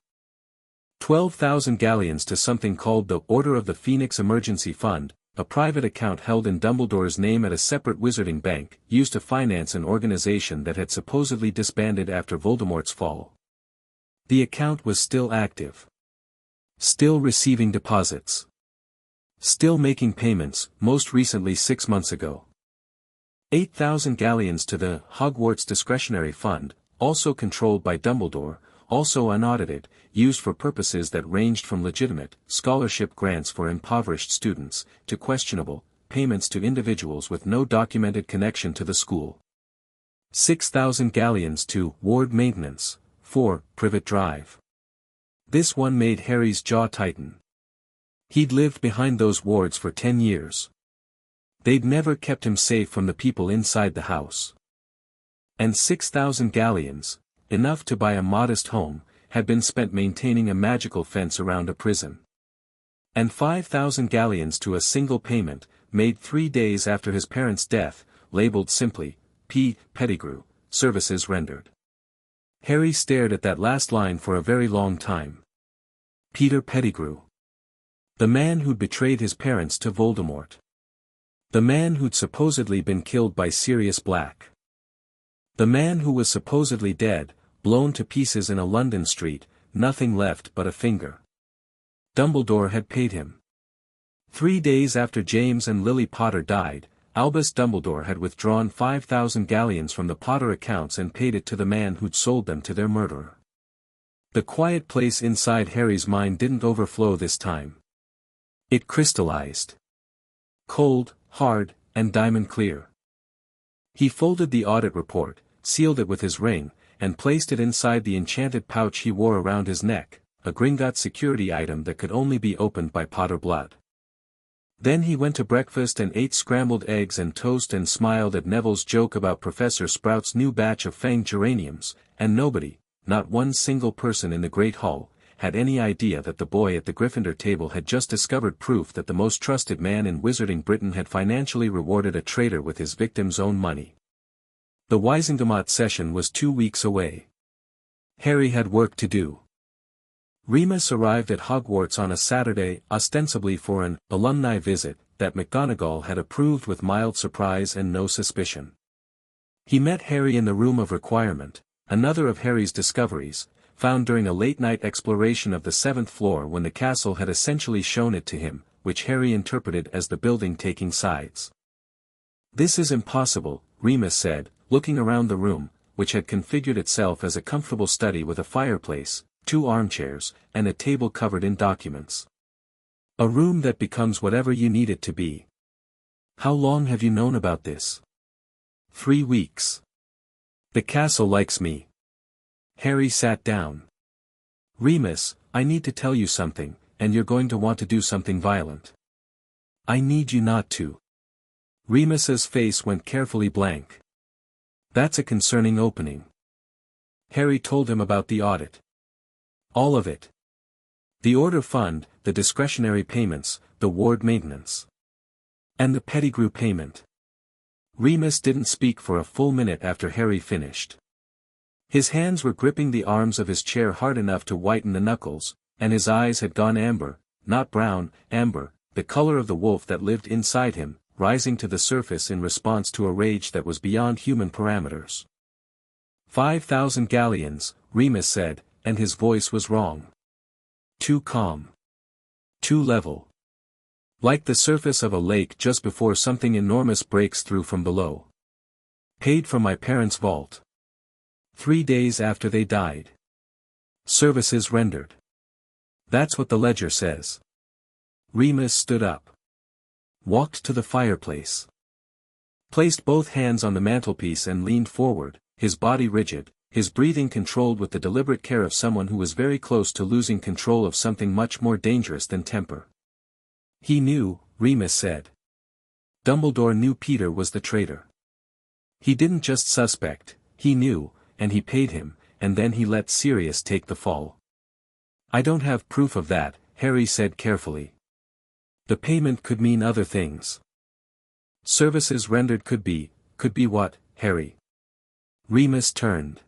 12,000 galleons to something called the Order of the Phoenix Emergency Fund, a private account held in Dumbledore's name at a separate wizarding bank, used to finance an organization that had supposedly disbanded after Voldemort's fall. The account was still active. Still receiving deposits. Still making payments, most recently 6 months ago. 8,000 galleons to the Hogwarts Discretionary Fund, also controlled by Dumbledore, also unaudited, used for purposes that ranged from legitimate, scholarship grants for impoverished students, to questionable, payments to individuals with no documented connection to the school. 6,000 galleons to ward maintenance, for Privet Drive. This one made Harry's jaw tighten. He'd lived behind those wards for 10 years. They'd never kept him safe from the people inside the house. And 6,000 galleons, enough to buy a modest home, had been spent maintaining a magical fence around a prison. And 5,000 galleons to a single payment, made 3 days after his parents' death, labeled simply, P. Pettigrew, services rendered. Harry stared at that last line for a very long time. Peter Pettigrew. The man who'd betrayed his parents to Voldemort. The man who'd supposedly been killed by Sirius Black. The man who was supposedly dead, blown to pieces in a London street, nothing left but a finger. Dumbledore had paid him. 3 days after James and Lily Potter died, Albus Dumbledore had withdrawn 5,000 galleons from the Potter accounts and paid it to the man who'd sold them to their murderer. The quiet place inside Harry's mind didn't overflow this time. It crystallized. Cold, hard, and diamond clear. He folded the audit report, sealed it with his ring, and placed it inside the enchanted pouch he wore around his neck, a Gringotts security item that could only be opened by Potter blood. Then he went to breakfast and ate scrambled eggs and toast and smiled at Neville's joke about Professor Sprout's new batch of fanged geraniums, and nobody, not one single person in the Great Hall, had any idea that the boy at the Gryffindor table had just discovered proof that the most trusted man in Wizarding Britain had financially rewarded a traitor with his victim's own money. The Wizengamot session was 2 weeks away. Harry had work to do. Remus arrived at Hogwarts on a Saturday, ostensibly for an alumni visit that McGonagall had approved with mild surprise and no suspicion. He met Harry in the Room of Requirement, another of Harry's discoveries, found during a late-night exploration of the 7th floor when the castle had essentially shown it to him, which Harry interpreted as the building taking sides. "This is impossible," Remus said, looking around the room, which had configured itself as a comfortable study with a fireplace, 2 armchairs, and a table covered in documents. "A room that becomes whatever you need it to be. How long have you known about this?" 3 weeks. "The castle likes me." Harry sat down. "Remus, I need to tell you something, and you're going to want to do something violent." "I need you not to." Remus's face went carefully blank. "That's a concerning opening." Harry told him about the audit. All of it. The order fund, the discretionary payments, the ward maintenance. And the Pettigrew payment. Remus didn't speak for a full minute after Harry finished. His hands were gripping the arms of his chair hard enough to whiten the knuckles, and his eyes had gone amber, not brown, amber, the color of the wolf that lived inside him, rising to the surface in response to a rage that was beyond human parameters. 5,000 galleons, Remus said, and his voice was wrong. Too calm. Too level. Like the surface of a lake just before something enormous breaks through from below. Paid from my parents' vault. 3 days after they died. Services rendered. That's what the ledger says. Remus stood up. Walked to the fireplace. Placed both hands on the mantelpiece and leaned forward, his body rigid, his breathing controlled with the deliberate care of someone who was very close to losing control of something much more dangerous than temper. He knew, Remus said. Dumbledore knew Peter was the traitor. He didn't just suspect, he knew, and he paid him, and then he let Sirius take the fall. "I don't have proof of that," Harry said carefully. The payment could mean other things. Services rendered could be what, Harry? Remus turned.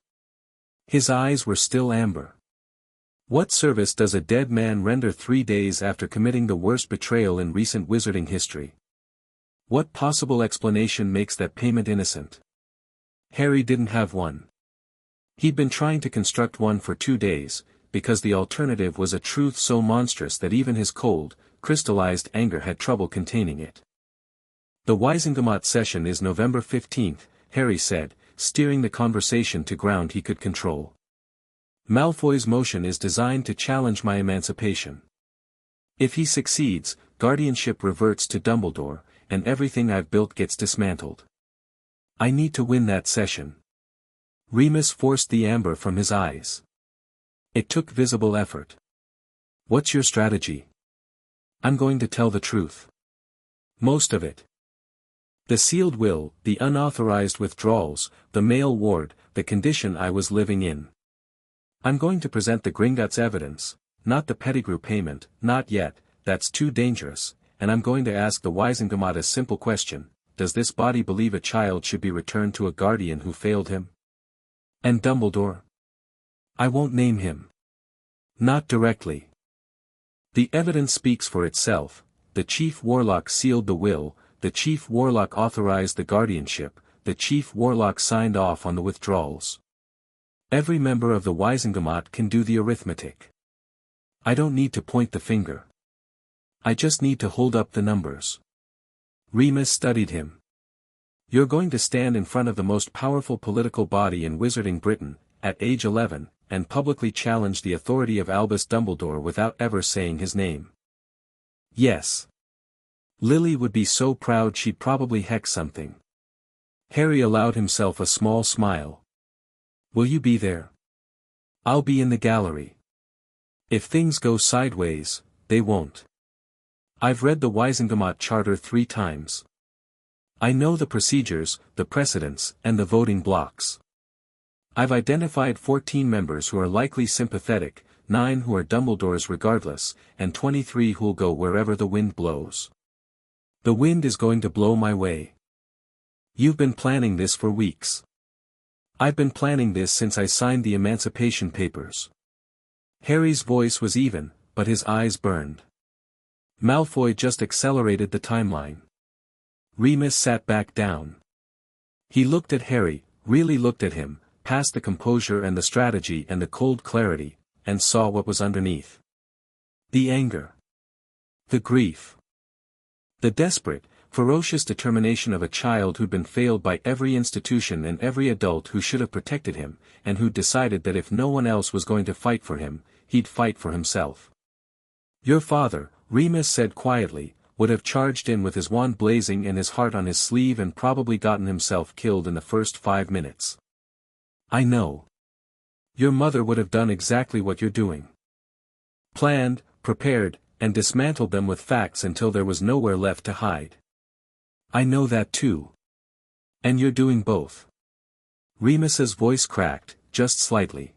His eyes were still amber. What service does a dead man render 3 days after committing the worst betrayal in recent wizarding history? What possible explanation makes that payment innocent? Harry didn't have one. He'd been trying to construct one for 2 days, because the alternative was a truth so monstrous that even his cold, crystallized anger had trouble containing it. The Wizengamot session is November 15th, Harry said, steering the conversation to ground he could control. Malfoy's motion is designed to challenge my emancipation. If he succeeds, guardianship reverts to Dumbledore, and everything I've built gets dismantled. I need to win that session. Remus forced the amber from his eyes. It took visible effort. What's your strategy? I'm going to tell the truth. Most of it. The sealed will, the unauthorized withdrawals, the mail ward, the condition I was living in. I'm going to present the Gringotts evidence, not the Pettigrew payment, not yet, that's too dangerous, and I'm going to ask the Wizengamot a simple question: does this body believe a child should be returned to a guardian who failed him? And Dumbledore? I won't name him. Not directly. The evidence speaks for itself. The Chief Warlock sealed the will, the Chief Warlock authorized the guardianship, the Chief Warlock signed off on the withdrawals. Every member of the Wizengamot can do the arithmetic. I don't need to point the finger. I just need to hold up the numbers. Remus studied him. You're going to stand in front of the most powerful political body in Wizarding Britain, at age 11, and publicly challenge the authority of Albus Dumbledore without ever saying his name. Yes. Lily would be so proud she'd probably hex something. Harry allowed himself a small smile. Will you be there? I'll be in the gallery. If things go sideways, they won't. I've read the Wizengamot Charter 3 times. I know the procedures, the precedents, and the voting blocks. I've identified 14 members who are likely sympathetic, 9 who are Dumbledore's regardless, and 23 who'll go wherever the wind blows. The wind is going to blow my way. You've been planning this for weeks. I've been planning this since I signed the Emancipation Papers. Harry's voice was even, but his eyes burned. Malfoy just accelerated the timeline. Remus sat back down. He looked at Harry, really looked at him, past the composure and the strategy and the cold clarity, and saw what was underneath. The anger. The grief. The desperate, ferocious determination of a child who'd been failed by every institution and every adult who should have protected him, and who'd decided that if no one else was going to fight for him, he'd fight for himself. Your father, Remus said quietly, would have charged in with his wand blazing and his heart on his sleeve and probably gotten himself killed in the first 5 minutes. I know. Your mother would have done exactly what you're doing. Planned, prepared, and dismantled them with facts until there was nowhere left to hide. I know that too. And you're doing both. Remus's voice cracked, just slightly.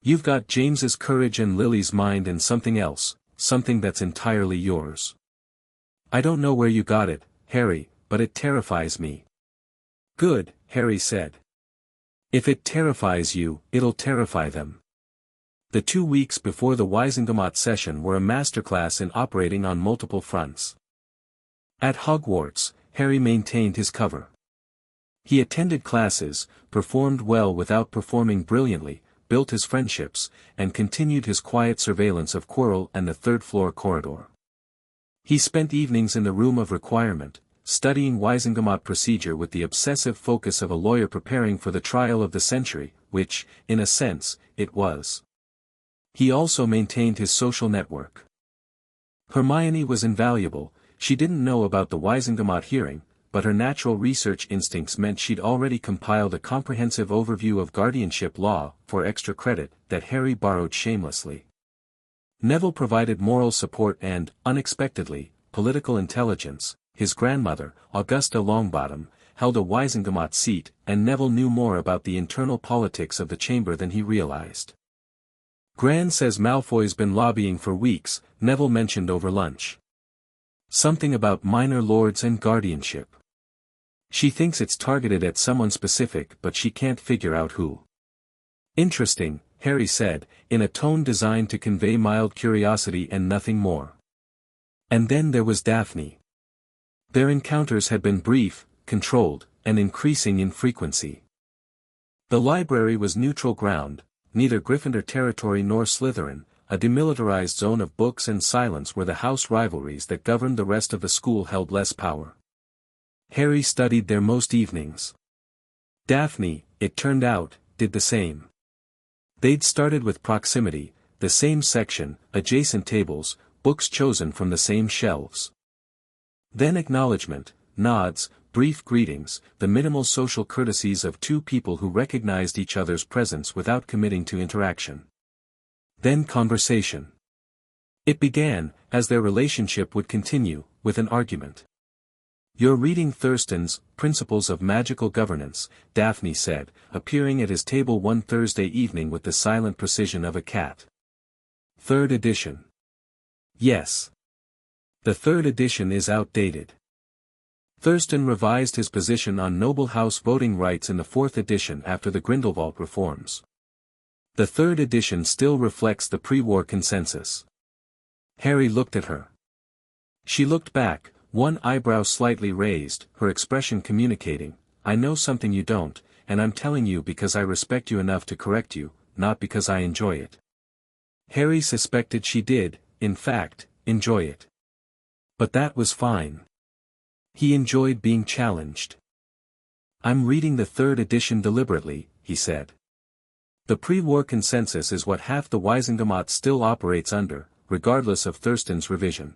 You've got James's courage and Lily's mind and something else, something that's entirely yours. I don't know where you got it, Harry, but it terrifies me. Good, Harry said. If it terrifies you, it'll terrify them. The 2 weeks before the Wizengamot session were a masterclass in operating on multiple fronts. At Hogwarts, Harry maintained his cover. He attended classes, performed well without performing brilliantly, built his friendships, and continued his quiet surveillance of Quirrell and the third-floor corridor. He spent evenings in the room of requirement, studying Wizengamot procedure with the obsessive focus of a lawyer preparing for the trial of the century, which, in a sense, it was. He also maintained his social network. Hermione was invaluable. She didn't know about the Wizengamot hearing, but her natural research instincts meant she'd already compiled a comprehensive overview of guardianship law, for extra credit, that Harry borrowed shamelessly. Neville provided moral support and, unexpectedly, political intelligence. His grandmother, Augusta Longbottom, held a Wizengamot seat, and Neville knew more about the internal politics of the chamber than he realized. Gran says Malfoy's been lobbying for weeks, Neville mentioned over lunch. Something about minor lords and guardianship. She thinks it's targeted at someone specific but she can't figure out who. Interesting, Harry said, in a tone designed to convey mild curiosity and nothing more. And then there was Daphne. Their encounters had been brief, controlled, and increasing in frequency. The library was neutral ground, neither Gryffindor territory nor Slytherin, a demilitarized zone of books and silence where the house rivalries that governed the rest of the school held less power. Harry studied there most evenings. Daphne, it turned out, did the same. They'd started with proximity, the same section, adjacent tables, books chosen from the same shelves. Then acknowledgement, nods, brief greetings, the minimal social courtesies of two people who recognized each other's presence without committing to interaction. Then conversation. It began, as their relationship would continue, with an argument. "You're reading Thurston's Principles of Magical Governance," Daphne said, appearing at his table one Thursday evening with the silent precision of a cat. "Third edition." "Yes. The third edition is outdated." Thurston revised his position on noble house voting rights in the fourth edition after the Grindelwald reforms. The third edition still reflects the pre-war consensus. Harry looked at her. She looked back, one eyebrow slightly raised, her expression communicating, "I know something you don't, and I'm telling you because I respect you enough to correct you, not because I enjoy it." Harry suspected she did, in fact, enjoy it. But that was fine. He enjoyed being challenged. "I'm reading the third edition deliberately," he said. "The pre-war consensus is what half the Wisengamot still operates under, regardless of Thurston's revision.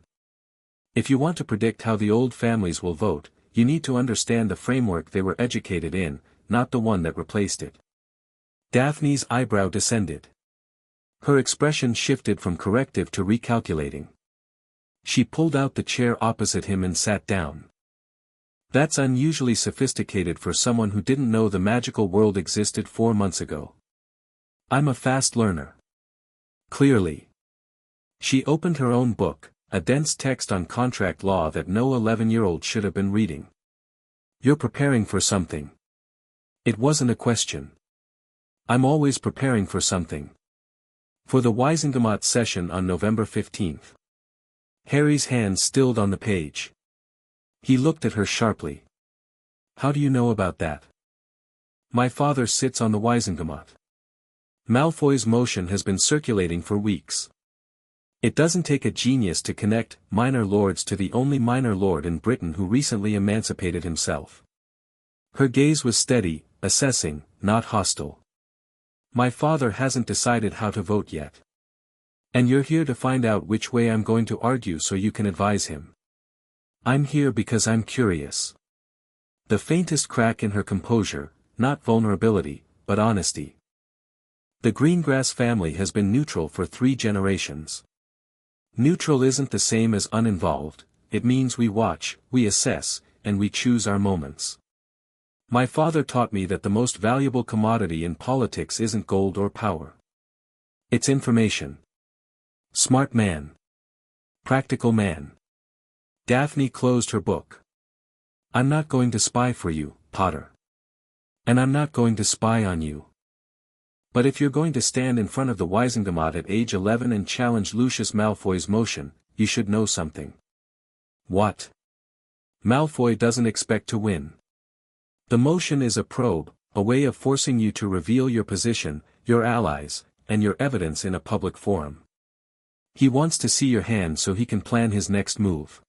If you want to predict how the old families will vote, you need to understand the framework they were educated in, not the one that replaced it." Daphne's eyebrow descended. Her expression shifted from corrective to recalculating. She pulled out the chair opposite him and sat down. "That's unusually sophisticated for someone who didn't know the magical world existed 4 months ago. I'm a fast learner." Clearly. She opened her own book, a dense text on contract law that no 11-year-old should have been reading. "You're preparing for something." It wasn't a question. "I'm always preparing for something." "For the Wisengamot session on November 15th. Harry's hand stilled on the page. He looked at her sharply. "How do you know about that?" "My father sits on the Wisengamot. Malfoy's motion has been circulating for weeks. It doesn't take a genius to connect minor lords to the only minor lord in Britain who recently emancipated himself." Her gaze was steady, assessing, not hostile. "My father hasn't decided how to vote yet. And you're here to find out which way I'm going to argue so you can advise him." "I'm here because I'm curious." The faintest crack in her composure, not vulnerability, but honesty. "The Greengrass family has been neutral for 3 generations. Neutral isn't the same as uninvolved, it means we watch, we assess, and we choose our moments. My father taught me that the most valuable commodity in politics isn't gold or power. It's information. Smart man. Practical man." Daphne closed her book. "I'm not going to spy for you, Potter. And I'm not going to spy on you. But if you're going to stand in front of the Wisengamot at age 11 and challenge Lucius Malfoy's motion, you should know something." "What?" "Malfoy doesn't expect to win. The motion is a probe, a way of forcing you to reveal your position, your allies, and your evidence in a public forum. He wants to see your hand so he can plan his next move."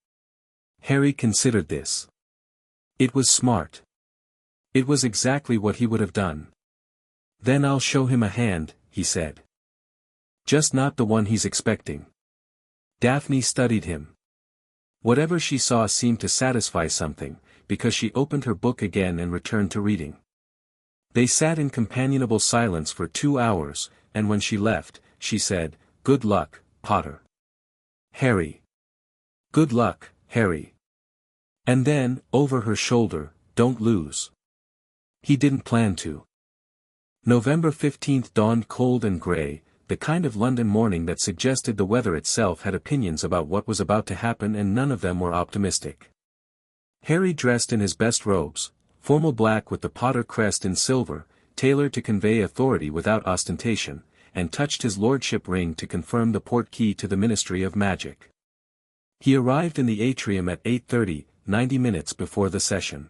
Harry considered this. It was smart. It was exactly what he would have done. "Then I'll show him a hand," he said. "Just not the one he's expecting." Daphne studied him. Whatever she saw seemed to satisfy something, because she opened her book again and returned to reading. They sat in companionable silence for 2 hours, and when she left, she said, "Good luck, Potter." "Harry." "Good luck, Harry." And then, over her shoulder, "Don't lose." He didn't plan to. November 15th dawned cold and gray, the kind of London morning that suggested the weather itself had opinions about what was about to happen, and none of them were optimistic. Harry dressed in his best robes, formal black with the Potter crest in silver, tailored to convey authority without ostentation, and touched his lordship ring to confirm the portkey to the Ministry of Magic. He arrived in the atrium at 8:30, 90 minutes before the session.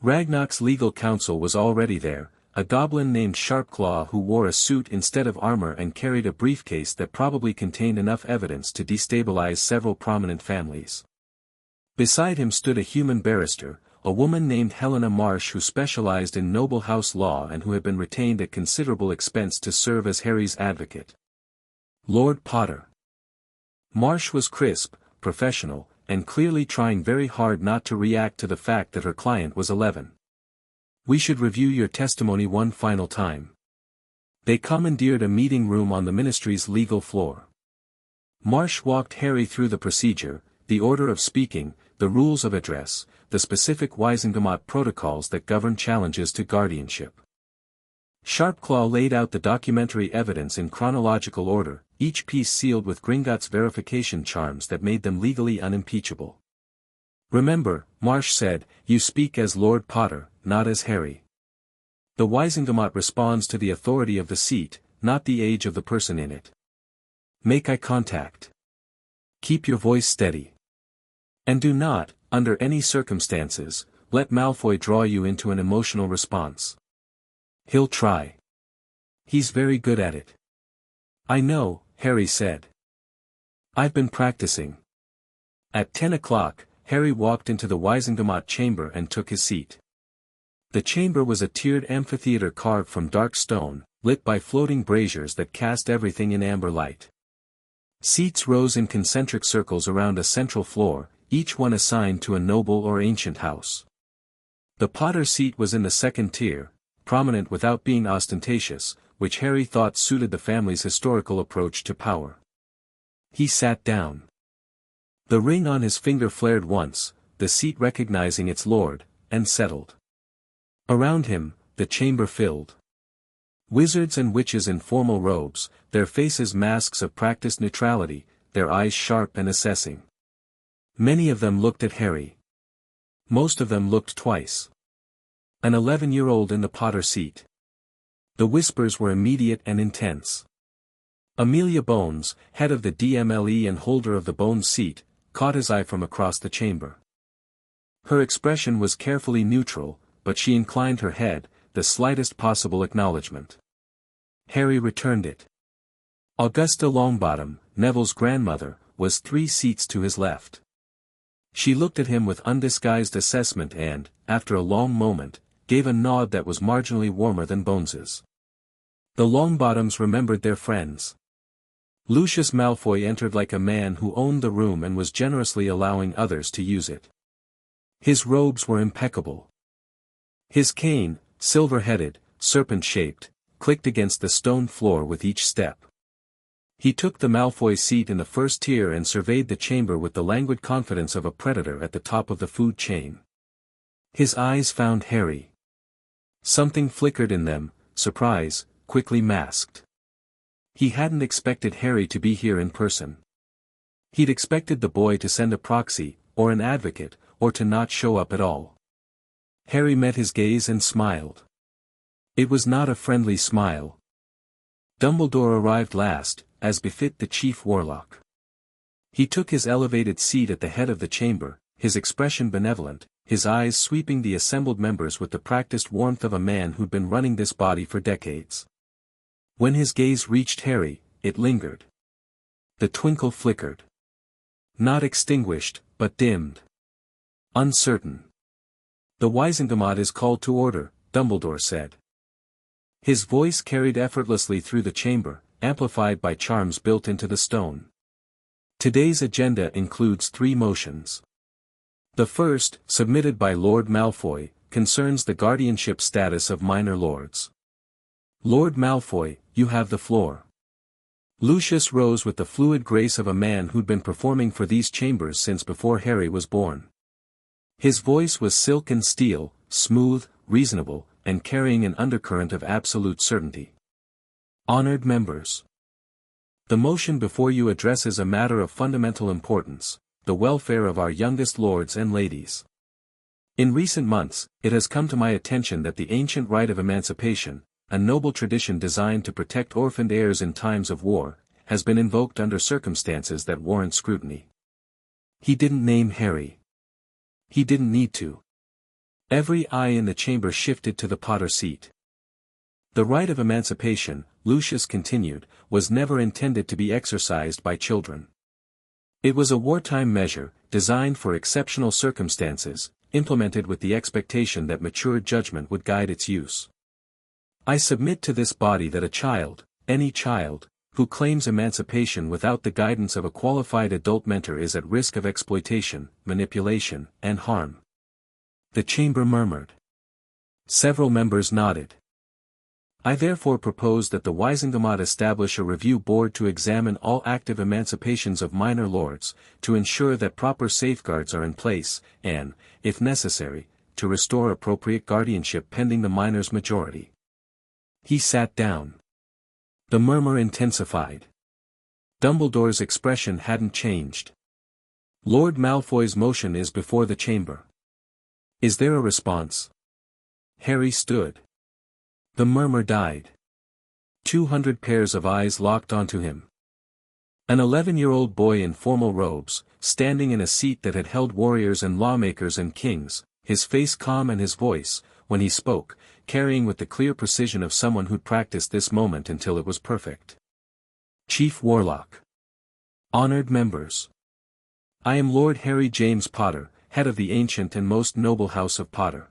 Ragnarok's legal counsel was already there, a goblin named Sharpclaw who wore a suit instead of armor and carried a briefcase that probably contained enough evidence to destabilize several prominent families. Beside him stood a human barrister, a woman named Helena Marsh who specialized in noble house law and who had been retained at considerable expense to serve as Harry's advocate. Lord Potter. Marsh was crisp, professional, and clearly trying very hard not to react to the fact that her client was 11. We should review your testimony one final time. They commandeered a meeting room on the ministry's legal floor. Marsh walked Harry through the procedure, the order of speaking, the rules of address, the specific Wisengamot protocols that govern challenges to guardianship. Sharpclaw laid out the documentary evidence in chronological order, each piece sealed with Gringotts verification charms that made them legally unimpeachable. Remember, Marsh said, you speak as Lord Potter, not as Harry. The Wisengamot responds to the authority of the seat, not the age of the person in it. Make eye contact. Keep your voice steady. And do not, under any circumstances, let Malfoy draw you into an emotional response. He'll try. He's very good at it. I know, Harry said. I've been practicing. At 10 o'clock, Harry walked into the Wisengamot chamber and took his seat. The chamber was a tiered amphitheater carved from dark stone, lit by floating braziers that cast everything in amber light. Seats rose in concentric circles around a central floor, each one assigned to a noble or ancient house. The Potter seat was in the second tier, prominent without being ostentatious, which Harry thought suited the family's historical approach to power. He sat down. The ring on his finger flared once, the seat recognizing its lord, and settled. Around him, the chamber filled. Wizards and witches in formal robes, their faces masks of practiced neutrality, their eyes sharp and assessing. Many of them looked at Harry. Most of them looked twice. An 11-year-old in the Potter seat. The whispers were immediate and intense. Amelia Bones, head of the DMLE and holder of the Bones seat, caught his eye from across the chamber. Her expression was carefully neutral, but she inclined her head, the slightest possible acknowledgement. Harry returned it. Augusta Longbottom, Neville's grandmother, was 3 seats to his left. She looked at him with undisguised assessment and, after a long moment, gave a nod that was marginally warmer than Bones's. The Longbottoms remembered their friends. Lucius Malfoy entered like a man who owned the room and was generously allowing others to use it. His robes were impeccable. His cane, silver-headed, serpent-shaped, clicked against the stone floor with each step. He took the Malfoy seat in the first tier and surveyed the chamber with the languid confidence of a predator at the top of the food chain. His eyes found Harry. Something flickered in them, surprise, quickly masked. He hadn't expected Harry to be here in person. He'd expected the boy to send a proxy, or an advocate, or to not show up at all. Harry met his gaze and smiled. It was not a friendly smile. Dumbledore arrived last, as befit the chief warlock. He took his elevated seat at the head of the chamber, his expression benevolent, his eyes sweeping the assembled members with the practiced warmth of a man who'd been running this body for decades. When his gaze reached Harry, it lingered. The twinkle flickered. Not extinguished, but dimmed. Uncertain. The Wisengamot is called to order, Dumbledore said. His voice carried effortlessly through the chamber, amplified by charms built into the stone. Today's agenda includes 3 motions. The first, submitted by Lord Malfoy, concerns the guardianship status of minor lords. Lord Malfoy, you have the floor. Lucius rose with the fluid grace of a man who'd been performing for these chambers since before Harry was born. His voice was silk and steel, smooth, reasonable, and carrying an undercurrent of absolute certainty. Honored members. The motion before you addresses a matter of fundamental importance, the welfare of our youngest lords and ladies. In recent months, it has come to my attention that the ancient right of emancipation, a noble tradition designed to protect orphaned heirs in times of war, has been invoked under circumstances that warrant scrutiny. He didn't name Harry. He didn't need to. Every eye in the chamber shifted to the Potter seat. The right of emancipation, Lucius continued, was never intended to be exercised by children. It was a wartime measure, designed for exceptional circumstances, implemented with the expectation that mature judgment would guide its use. I submit to this body that a child, any child, who claims emancipation without the guidance of a qualified adult mentor is at risk of exploitation, manipulation, and harm. The chamber murmured. Several members nodded. I therefore propose that the Wisingamot establish a review board to examine all active emancipations of minor lords, to ensure that proper safeguards are in place, and, if necessary, to restore appropriate guardianship pending the minor's majority. He sat down. The murmur intensified. Dumbledore's expression hadn't changed. Lord Malfoy's motion is before the chamber. Is there a response? Harry stood. The murmur died. 200 pairs of eyes locked onto him. An 11-year-old boy in formal robes, standing in a seat that had held warriors and lawmakers and kings, his face calm and his voice, when he spoke, carrying with the clear precision of someone who'd practiced this moment until it was perfect. Chief Warlock. Honored members. I am Lord Harry James Potter, head of the ancient and most noble house of Potter.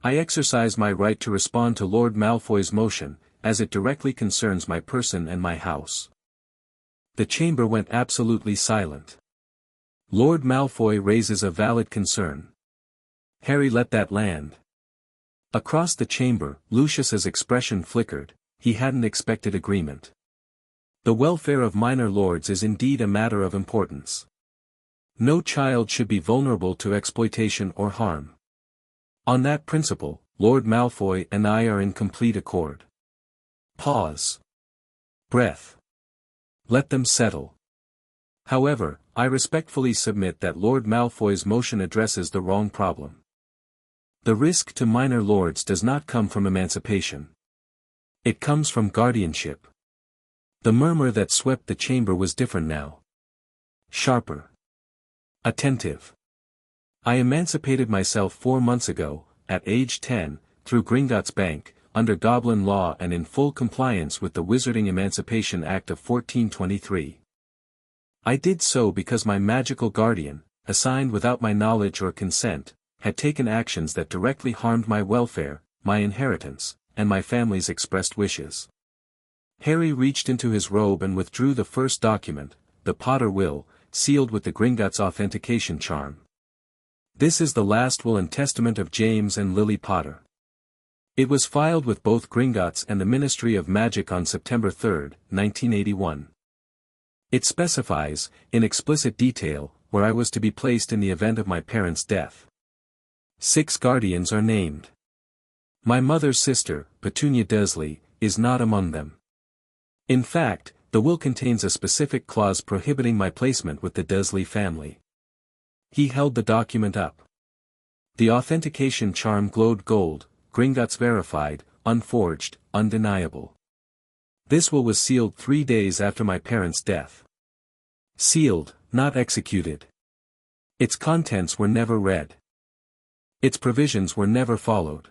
I exercise my right to respond to Lord Malfoy's motion, as it directly concerns my person and my house. The chamber went absolutely silent. Lord Malfoy raises a valid concern. Harry let that land. Across the chamber, Lucius's expression flickered. He hadn't expected agreement. The welfare of minor lords is indeed a matter of importance. No child should be vulnerable to exploitation or harm. On that principle, Lord Malfoy and I are in complete accord. Pause. Breath. Let them settle. However, I respectfully submit that Lord Malfoy's motion addresses the wrong problem. The risk to minor lords does not come from emancipation. It comes from guardianship. The murmur that swept the chamber was different now. Sharper. Attentive. I emancipated myself 4 months ago, at age 10, through Gringotts Bank, under Goblin law and in full compliance with the Wizarding Emancipation Act of 1423. I did so because my magical guardian, assigned without my knowledge or consent, had taken actions that directly harmed my welfare, my inheritance, and my family's expressed wishes. Harry reached into his robe and withdrew the first document, the Potter will, sealed with the Gringotts authentication charm. This is the last will and testament of James and Lily Potter. It was filed with both Gringotts and the Ministry of Magic on September 3, 1981. It specifies, in explicit detail, where I was to be placed in the event of my parents' death. 6 guardians are named. My mother's sister, Petunia Dursley, is not among them. In fact, the will contains a specific clause prohibiting my placement with the Dursley family. He held the document up. The authentication charm glowed gold, Gringotts verified, unforged, undeniable. This will was sealed 3 days after my parents' death. Sealed, not executed. Its contents were never read. Its provisions were never followed.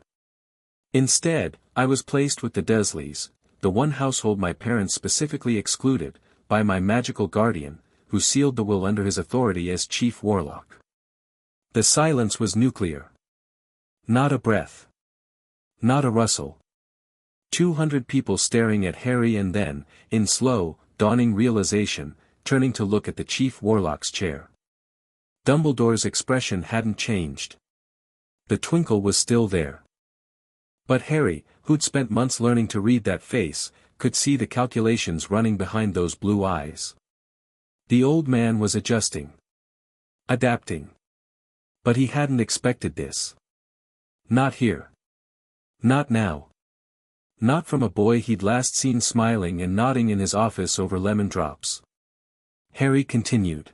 Instead, I was placed with the Dursleys, the one household my parents specifically excluded, by my magical guardian, who sealed the will under his authority as Chief Warlock. The silence was nuclear. Not a breath. Not a rustle. 200 people staring at Harry and then, in slow, dawning realization, turning to look at the Chief Warlock's chair. Dumbledore's expression hadn't changed. The twinkle was still there. But Harry, who'd spent months learning to read that face, could see the calculations running behind those blue eyes. The old man was adjusting. Adapting. But he hadn't expected this. Not here. Not now. Not from a boy he'd last seen smiling and nodding in his office over lemon drops. Harry continued.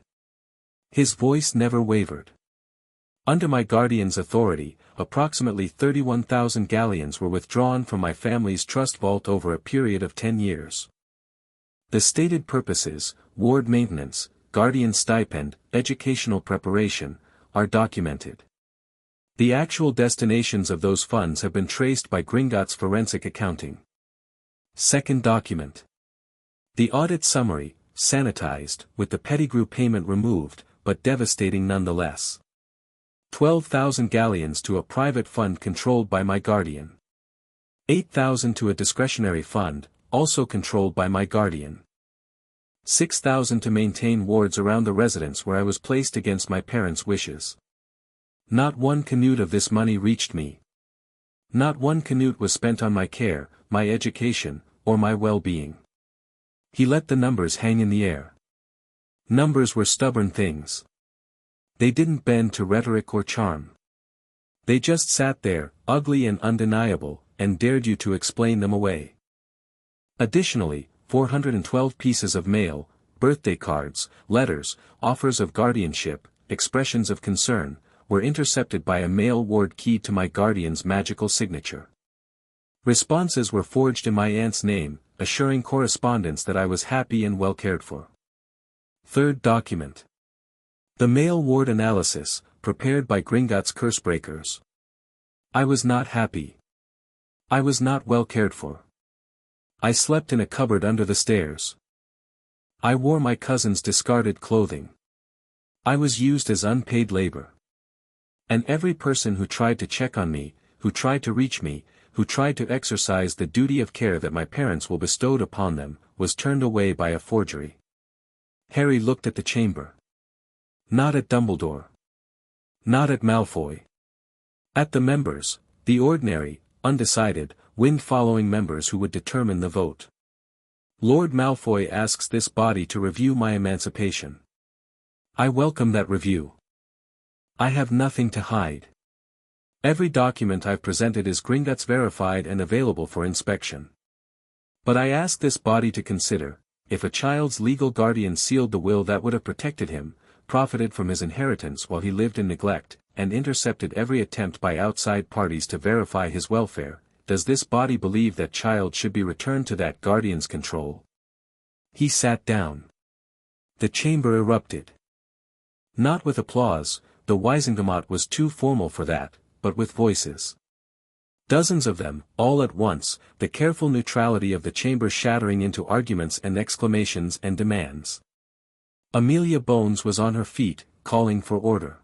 His voice never wavered. Under my guardian's authority, approximately 31,000 galleons were withdrawn from my family's trust vault over a period of 10 years. The stated purposes, ward maintenance, guardian stipend, educational preparation, are documented. The actual destinations of those funds have been traced by Gringotts forensic accounting. Second document. The audit summary, sanitized, with the Pettigrew payment removed, but devastating nonetheless. 12,000 galleons to a private fund controlled by my guardian. 8,000 to a discretionary fund, also controlled by my guardian. 6,000 to maintain wards around the residence where I was placed against my parents' wishes. Not one canute of this money reached me. Not one canute was spent on my care, my education, or my well-being. He let the numbers hang in the air. Numbers were stubborn things. They didn't bend to rhetoric or charm. They just sat there, ugly and undeniable, and dared you to explain them away. Additionally, 412 pieces of mail, birthday cards, letters, offers of guardianship, expressions of concern, were intercepted by a mail ward keyed to my guardian's magical signature. Responses were forged in my aunt's name, assuring correspondents that I was happy and well cared for. Third document. The mail ward analysis, prepared by Gringotts cursebreakers. I was not happy. I was not well cared for. I slept in a cupboard under the stairs. I wore my cousin's discarded clothing. I was used as unpaid labor. And every person who tried to check on me, who tried to reach me, who tried to exercise the duty of care that my parents will bestowed upon them, was turned away by a forgery. Harry looked at the chamber. Not at Dumbledore. Not at Malfoy. At the members, the ordinary, undecided, wind-following members who would determine the vote. Lord Malfoy asks this body to review my emancipation. I welcome that review. I have nothing to hide. Every document I've presented is Gringotts verified and available for inspection. But I ask this body to consider, if a child's legal guardian sealed the will that would have protected him, profited from his inheritance while he lived in neglect, and intercepted every attempt by outside parties to verify his welfare, does this body believe that child should be returned to that guardian's control? He sat down. The chamber erupted. Not with applause, the Wisengamot was too formal for that, but with voices. Dozens of them, all at once, the careful neutrality of the chamber shattering into arguments and exclamations and demands. Amelia Bones was on her feet, calling for order.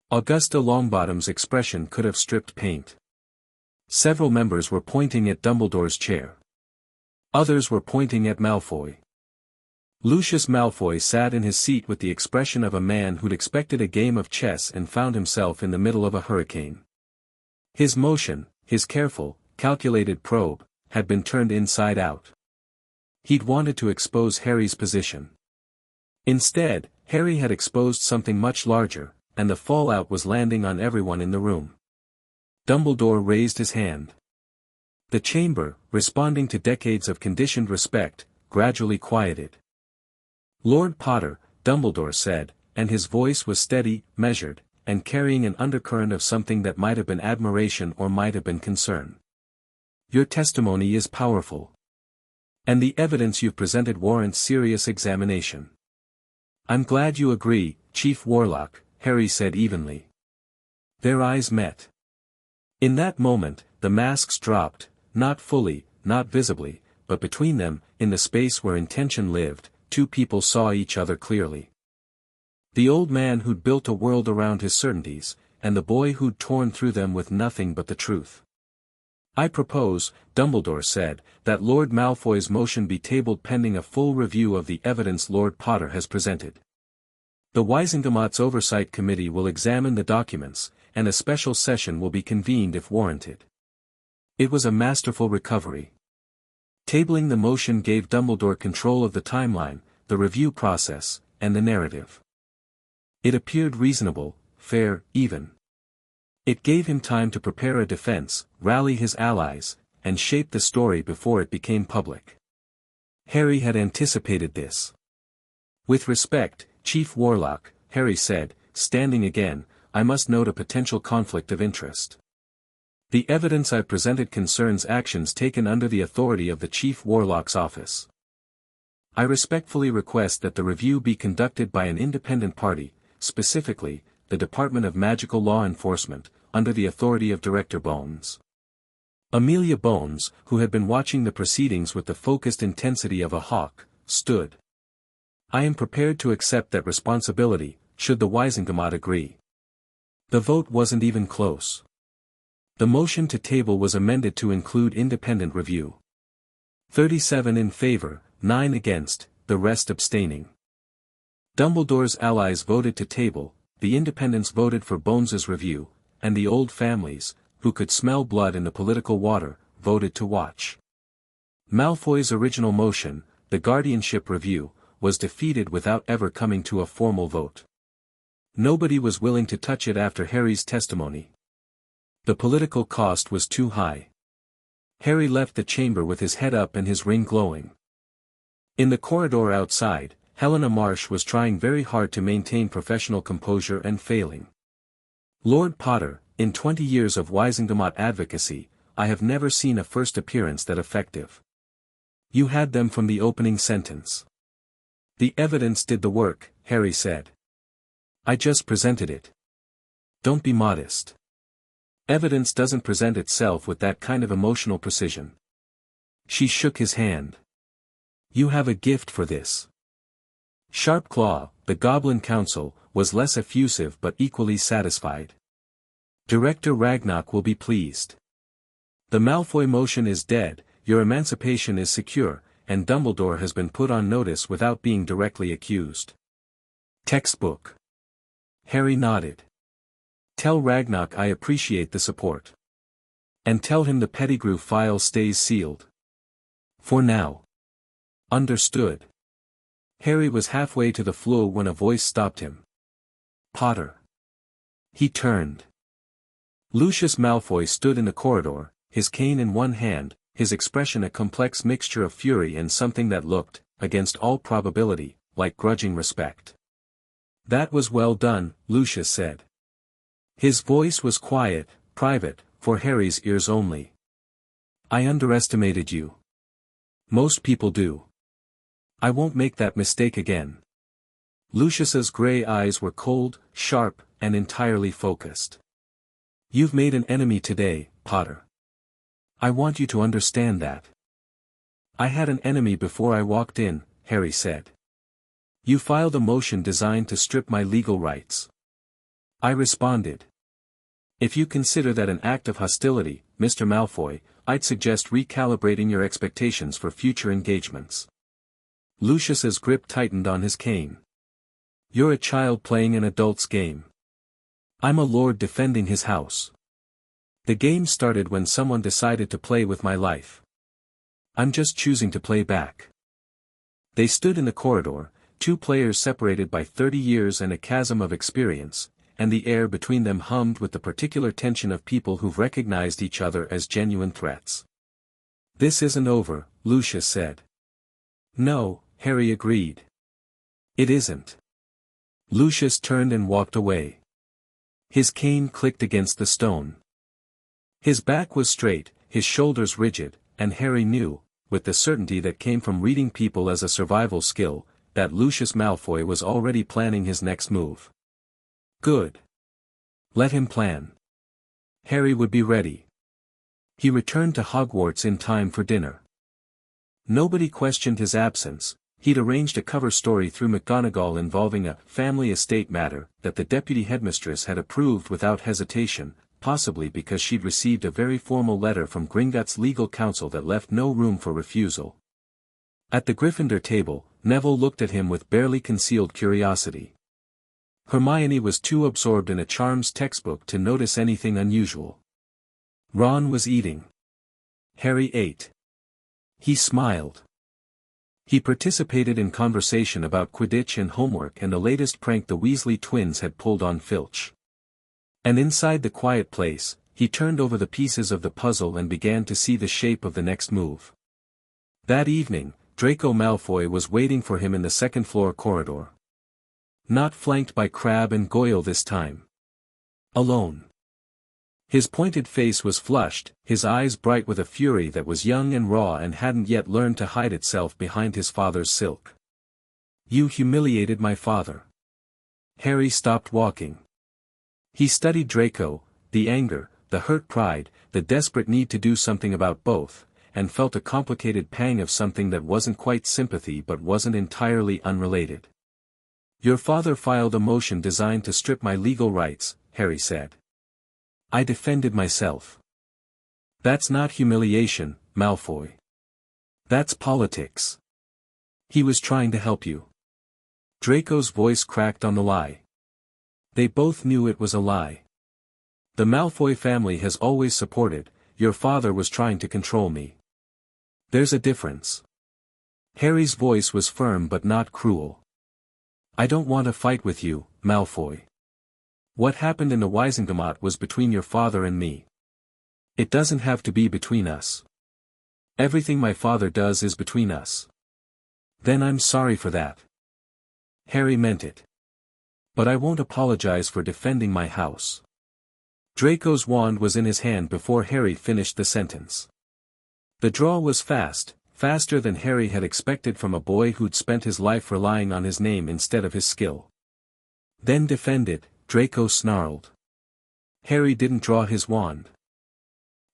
Augusta Longbottom's expression could have stripped paint. Several members were pointing at Dumbledore's chair. Others were pointing at Malfoy. Lucius Malfoy sat in his seat with the expression of a man who'd expected a game of chess and found himself in the middle of a hurricane. His motion, his careful, calculated probe, had been turned inside out. He'd wanted to expose Harry's position. Instead, Harry had exposed something much larger, and the fallout was landing on everyone in the room. Dumbledore raised his hand. The chamber, responding to decades of conditioned respect, gradually quieted. Lord Potter, Dumbledore said, and his voice was steady, measured, and carrying an undercurrent of something that might have been admiration or might have been concern. Your testimony is powerful. And the evidence you've presented warrants serious examination. I'm glad you agree, Chief Warlock, Harry said evenly. Their eyes met. In that moment, the masks dropped, not fully, not visibly, but between them, in the space where intention lived, two people saw each other clearly. The old man who'd built a world around his certainties, and the boy who'd torn through them with nothing but the truth. I propose, Dumbledore said, that Lord Malfoy's motion be tabled pending a full review of the evidence Lord Potter has presented. The Wisengamot's Oversight Committee will examine the documents, and a special session will be convened if warranted. It was a masterful recovery. Tabling the motion gave Dumbledore control of the timeline, the review process, and the narrative. It appeared reasonable, fair, even. It gave him time to prepare a defense, rally his allies, and shaped the story before it became public. Harry had anticipated this. "With respect, Chief Warlock," Harry said, standing again, "I must note a potential conflict of interest. The evidence I've presented concerns actions taken under the authority of the Chief Warlock's office. I respectfully request that the review be conducted by an independent party, specifically, the Department of Magical Law Enforcement, under the authority of Director Bones." Amelia Bones, who had been watching the proceedings with the focused intensity of a hawk, stood. "I am prepared to accept that responsibility, should the Wizengamot agree." The vote wasn't even close. The motion to table was amended to include independent review. 37 in favor, 9 against, the rest abstaining. Dumbledore's allies voted to table, the independents voted for Bones's review, and the old families, who could smell blood in the political water, voted to watch. Malfoy's original motion, the guardianship review, was defeated without ever coming to a formal vote. Nobody was willing to touch it after Harry's testimony. The political cost was too high. Harry left the chamber with his head up and his ring glowing. In the corridor outside, Helena Marsh was trying very hard to maintain professional composure and failing. "Lord Potter, in 20 years of Wizengamot advocacy, I have never seen a first appearance that effective. You had them from the opening sentence." "The evidence did the work," Harry said. "I just presented it. Don't be modest. Evidence doesn't present itself with that kind of emotional precision." She shook his hand. "You have a gift for this." Sharpclaw, the Goblin Council, was less effusive but equally satisfied. "Director Ragnarok will be pleased. The Malfoy motion is dead, your emancipation is secure, and Dumbledore has been put on notice without being directly accused." "Textbook." Harry nodded. "Tell Ragnarok I appreciate the support. And tell him the Pettigrew file stays sealed. For now." "Understood." Harry was halfway to the floor when a voice stopped him. "Potter." He turned. Lucius Malfoy stood in the corridor, his cane in one hand, his expression a complex mixture of fury and something that looked, against all probability, like grudging respect. "That was well done," Lucius said. His voice was quiet, private, for Harry's ears only. "I underestimated you. Most people do. I won't make that mistake again." Lucius's gray eyes were cold, sharp, and entirely focused. "You've made an enemy today, Potter. I want you to understand that." "I had an enemy before I walked in," Harry said. "You filed a motion designed to strip my legal rights. I responded. If you consider that an act of hostility, Mr. Malfoy, I'd suggest recalibrating your expectations for future engagements." Lucius's grip tightened on his cane. "You're a child playing an adult's game. I'm a lord defending his house. The game started when someone decided to play with my life. I'm just choosing to play back." They stood in the corridor, two players separated by 30 years and a chasm of experience, and the air between them hummed with the particular tension of people who've recognized each other as genuine threats. "This isn't over," Lucius said. "No," Harry agreed. "It isn't." Lucius turned and walked away. His cane clicked against the stone. His back was straight, his shoulders rigid, and Harry knew, with the certainty that came from reading people as a survival skill, that Lucius Malfoy was already planning his next move. Good. Let him plan. Harry would be ready. He returned to Hogwarts in time for dinner. Nobody questioned his absence. He'd arranged a cover story through McGonagall involving a family estate matter that the deputy headmistress had approved without hesitation, possibly because she'd received a very formal letter from Gringotts' legal counsel that left no room for refusal. At the Gryffindor table, Neville looked at him with barely concealed curiosity. Hermione was too absorbed in a charms textbook to notice anything unusual. Ron was eating. Harry ate. He smiled. He participated in conversation about Quidditch and homework and the latest prank the Weasley twins had pulled on Filch. And inside the quiet place, he turned over the pieces of the puzzle and began to see the shape of the next move. That evening, Draco Malfoy was waiting for him in the second-floor corridor. Not flanked by Crabbe and Goyle this time. Alone. His pointed face was flushed, his eyes bright with a fury that was young and raw and hadn't yet learned to hide itself behind his father's silk. "You humiliated my father." Harry stopped walking. He studied Draco, the anger, the hurt pride, the desperate need to do something about both, and felt a complicated pang of something that wasn't quite sympathy but wasn't entirely unrelated. "Your father filed a motion designed to strip my legal rights," Harry said. "I defended myself." "That's not humiliation, Malfoy. That's politics. He was trying to help you." Draco's voice cracked on the lie. They both knew it was a lie. "The Malfoy family has always supported, your father was trying to control me. There's a difference." Harry's voice was firm but not cruel. "I don't want to fight with you, Malfoy. What happened in the Wizengamot was between your father and me. It doesn't have to be between us. Everything my father does is between us. Then I'm sorry for that." Harry meant it. "But I won't apologize for defending my house." Draco's wand was in his hand before Harry finished the sentence. The draw was fast, faster than Harry had expected from a boy who'd spent his life relying on his name instead of his skill. "Then defend it," Draco snarled. Harry didn't draw his wand.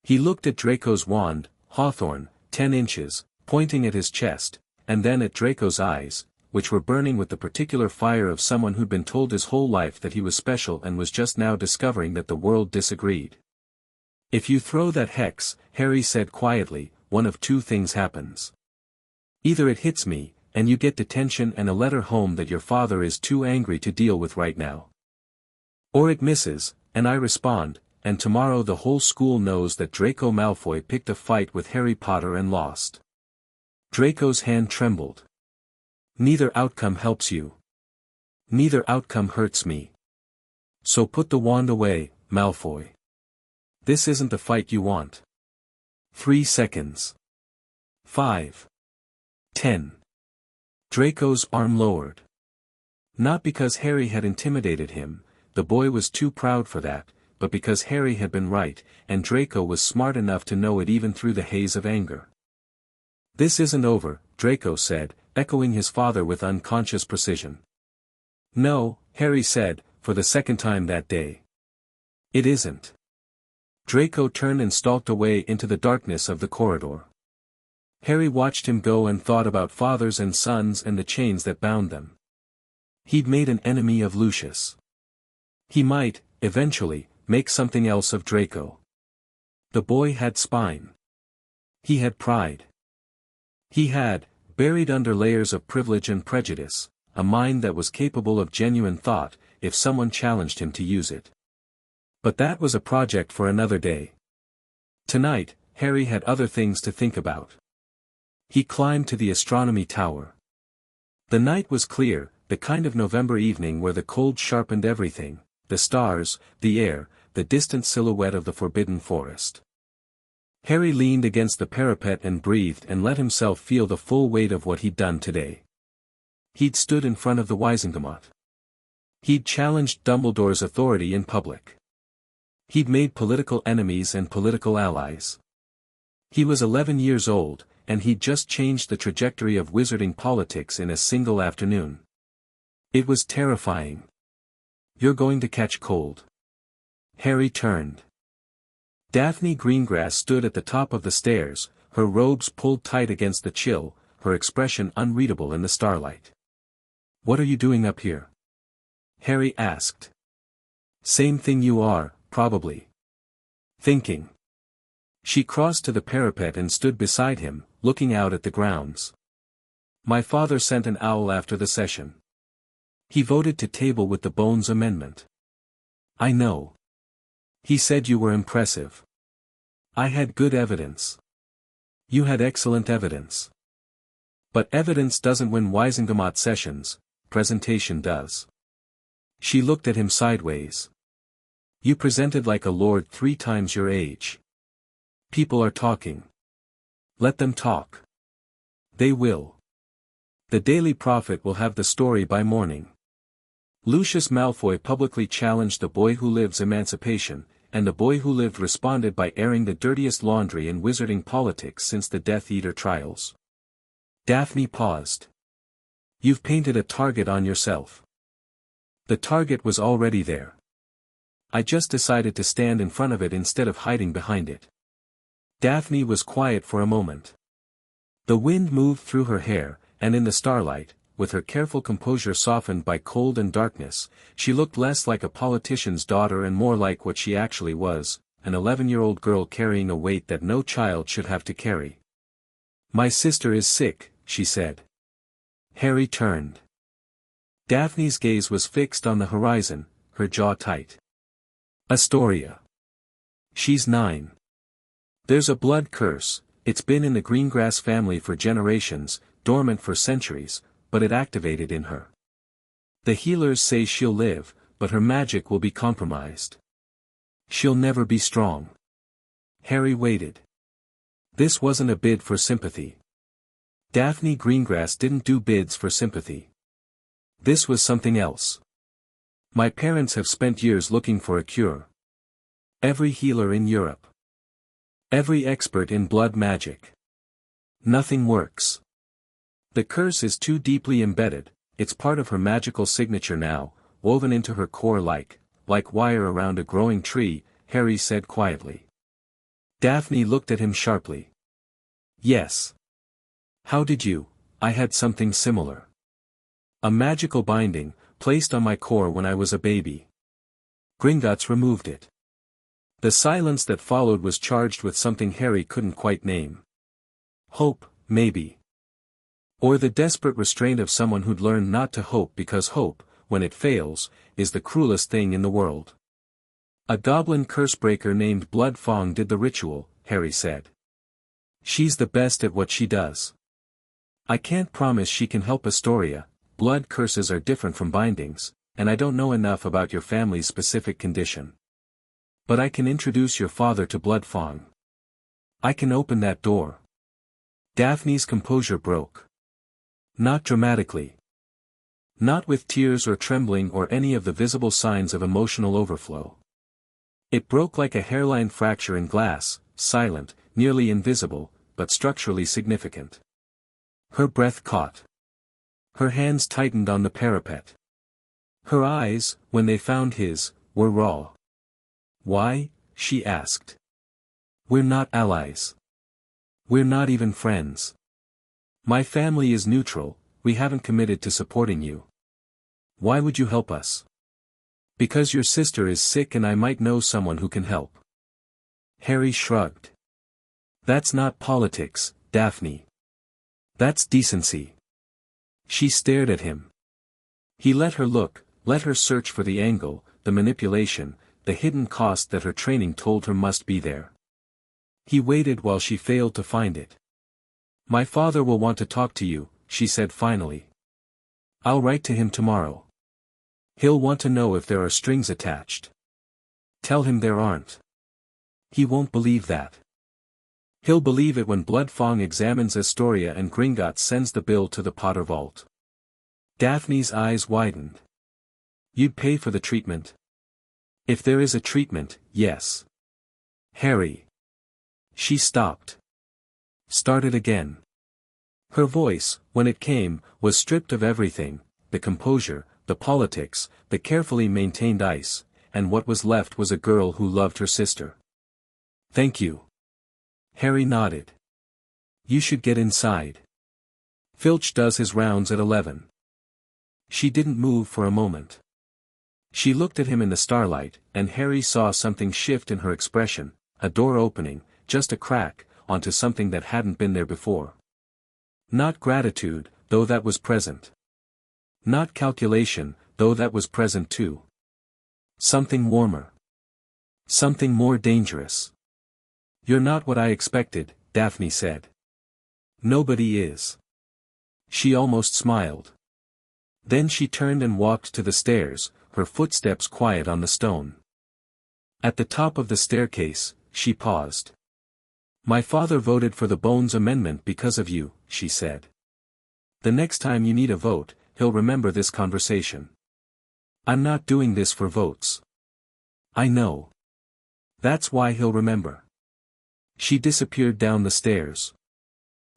He looked at Draco's wand, hawthorn, 10 inches, pointing at his chest, and then at Draco's eyes, which were burning with the particular fire of someone who'd been told his whole life that he was special and was just now discovering that the world disagreed. "If you throw that hex," Harry said quietly, "one of two things happens. Either it hits me, and you get detention and a letter home that your father is too angry to deal with right now. Or it misses, and I respond, and tomorrow the whole school knows that Draco Malfoy picked a fight with Harry Potter and lost." Draco's hand trembled. "Neither outcome helps you. Neither outcome hurts me. So put the wand away, Malfoy. This isn't the fight you want." 3 seconds. 5. 10. Draco's arm lowered. Not because Harry had intimidated him, the boy was too proud for that, but because Harry had been right, and Draco was smart enough to know it even through the haze of anger. "This isn't over," Draco said, echoing his father with unconscious precision. "No," Harry said, for the second time that day. "It isn't." Draco turned and stalked away into the darkness of the corridor. Harry watched him go and thought about fathers and sons and the chains that bound them. He'd made an enemy of Lucius. He might, eventually, make something else of Draco. The boy had spine. He had pride. He had, buried under layers of privilege and prejudice, a mind that was capable of genuine thought, if someone challenged him to use it. But that was a project for another day. Tonight, Harry had other things to think about. He climbed to the astronomy tower. The night was clear, the kind of November evening where the cold sharpened everything, the stars, the air, the distant silhouette of the forbidden forest. Harry leaned against the parapet and breathed and let himself feel the full weight of what he'd done today. He'd stood in front of the Wizengamot. He'd challenged Dumbledore's authority in public. He'd made political enemies and political allies. He was 11 years old, and he'd just changed the trajectory of wizarding politics in a single afternoon. It was terrifying. "You're going to catch cold." Harry turned. Daphne Greengrass stood at the top of the stairs, her robes pulled tight against the chill, her expression unreadable in the starlight. "What are you doing up here?" Harry asked. "Same thing you are, probably. Thinking." She crossed to the parapet and stood beside him, looking out at the grounds. "My father sent an owl after the session. He voted to table with the Bones Amendment." "I know. He said you were impressive. I had good evidence." "You had excellent evidence. But evidence doesn't win Wizengamot sessions, presentation does." She looked at him sideways. You presented like a lord 3 times your age. People are talking. Let them talk. They will. The Daily Prophet will have the story by morning. Lucius Malfoy publicly challenged The Boy Who Live's emancipation, and The Boy Who Lived responded by airing the dirtiest laundry in wizarding politics since the Death Eater trials. Daphne paused. You've painted a target on yourself. The target was already there. I just decided to stand in front of it instead of hiding behind it. Daphne was quiet for a moment. The wind moved through her hair, and in the starlight, with her careful composure softened by cold and darkness, she looked less like a politician's daughter and more like what she actually was, an 11-year-old girl carrying a weight that no child should have to carry. My sister is sick, she said. Harry turned. Daphne's gaze was fixed on the horizon, her jaw tight. Astoria. She's 9. There's a blood curse. It's been in the Greengrass family for generations, dormant for centuries, but it activated in her. The healers say she'll live, but her magic will be compromised. She'll never be strong. Harry waited. This wasn't a bid for sympathy. Daphne Greengrass didn't do bids for sympathy. This was something else. My parents have spent years looking for a cure. Every healer in Europe. Every expert in blood magic. Nothing works. The curse is too deeply embedded, it's part of her magical signature now, woven into her core like wire around a growing tree, Harry said quietly. Daphne looked at him sharply. Yes. How did you? I had something similar. A magical binding, placed on my core when I was a baby. Gringotts removed it. The silence that followed was charged with something Harry couldn't quite name. Hope, maybe. Or the desperate restraint of someone who'd learned not to hope because hope, when it fails, is the cruelest thing in the world. A goblin cursebreaker named Blood Fong did the ritual, Harry said. She's the best at what she does. I can't promise she can help Astoria. Blood curses are different from bindings, and I don't know enough about your family's specific condition. But I can introduce your father to Blood Fong. I can open that door. Daphne's composure broke. Not dramatically. Not with tears or trembling or any of the visible signs of emotional overflow. It broke like a hairline fracture in glass, silent, nearly invisible, but structurally significant. Her breath caught. Her hands tightened on the parapet. Her eyes, when they found his, were raw. Why? She asked. We're not allies. We're not even friends. My family is neutral, we haven't committed to supporting you. Why would you help us? Because your sister is sick and I might know someone who can help. Harry shrugged. That's not politics, Daphne. That's decency. She stared at him. He let her look, let her search for the angle, the manipulation, the hidden cost that her training told her must be there. He waited while she failed to find it. My father will want to talk to you, she said finally. I'll write to him tomorrow. He'll want to know if there are strings attached. Tell him there aren't. He won't believe that. He'll believe it when Blood Fong examines Astoria and Gringotts sends the bill to the Potter Vault. Daphne's eyes widened. You'd pay for the treatment? If there is a treatment, yes. Harry. She stopped. Started again. Her voice, when it came, was stripped of everything, the composure, the politics, the carefully maintained ice, and what was left was a girl who loved her sister. Thank you. Harry nodded. You should get inside. Filch does his rounds at 11. She didn't move for a moment. She looked at him in the starlight, and Harry saw something shift in her expression, a door opening, just a crack, onto something that hadn't been there before. Not gratitude, though that was present. Not calculation, though that was present too. Something warmer. Something more dangerous. You're not what I expected, Daphne said. Nobody is. She almost smiled. Then she turned and walked to the stairs, her footsteps quiet on the stone. At the top of the staircase, she paused. "My father voted for the Bones Amendment because of you," she said. "The next time you need a vote, he'll remember this conversation. I'm not doing this for votes. I know. That's why he'll remember." She disappeared down the stairs.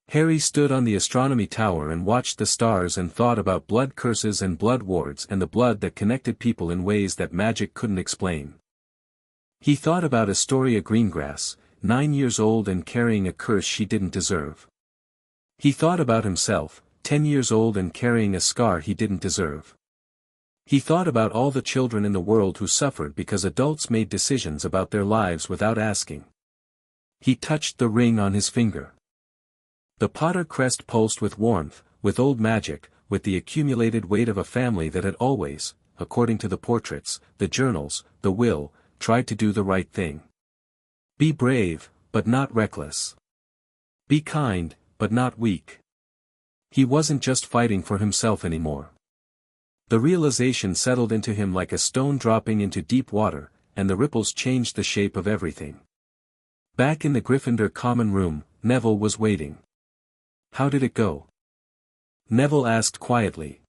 Harry stood on the astronomy tower and watched the stars and thought about blood curses and blood wards and the blood that connected people in ways that magic couldn't explain. He thought about Astoria Greengrass, 9 years old and carrying a curse she didn't deserve. He thought about himself, 10 years old and carrying a scar he didn't deserve. He thought about all the children in the world who suffered because adults made decisions about their lives without asking. He touched the ring on his finger. The Potter crest pulsed with warmth, with old magic, with the accumulated weight of a family that had always, according to the portraits, the journals, the will, tried to do the right thing. Be brave, but not reckless. Be kind, but not weak. He wasn't just fighting for himself anymore. The realization settled into him like a stone dropping into deep water, and the ripples changed the shape of everything. Back in the Gryffindor common room, Neville was waiting. "How did it go?" Neville asked quietly.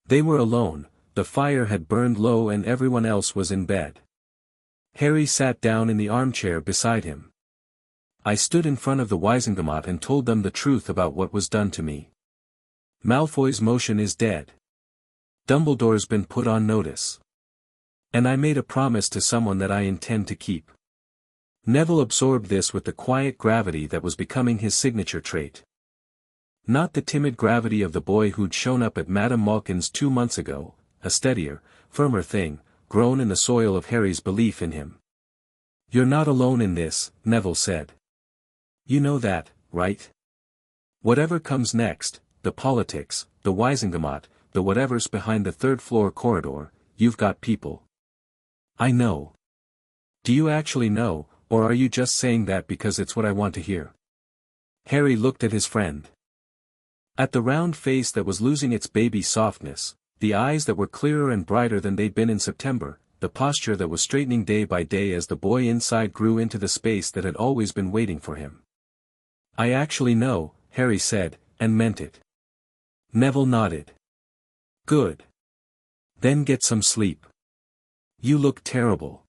They were alone, the fire had burned low and everyone else was in bed. Harry sat down in the armchair beside him. "I stood in front of the Wizengamot and told them the truth about what was done to me. Malfoy's motion is dead. Dumbledore's been put on notice. And I made a promise to someone that I intend to keep." Neville absorbed this with the quiet gravity that was becoming his signature trait. Not the timid gravity of the boy who'd shown up at Madame Malkin's 2 months ago, a steadier, firmer thing, grown in the soil of Harry's belief in him. "You're not alone in this," Neville said. "You know that, right? Whatever comes next, the politics, the Wizengamot, the whatever's behind the third-floor corridor, you've got people." "I know." "Do you actually know, or are you just saying that because it's what I want to hear?" Harry looked at his friend. At the round face that was losing its baby softness, the eyes that were clearer and brighter than they'd been in September, the posture that was straightening day by day as the boy inside grew into the space that had always been waiting for him. "I actually know," Harry said, and meant it. Neville nodded. "Good. Then get some sleep. You look terrible."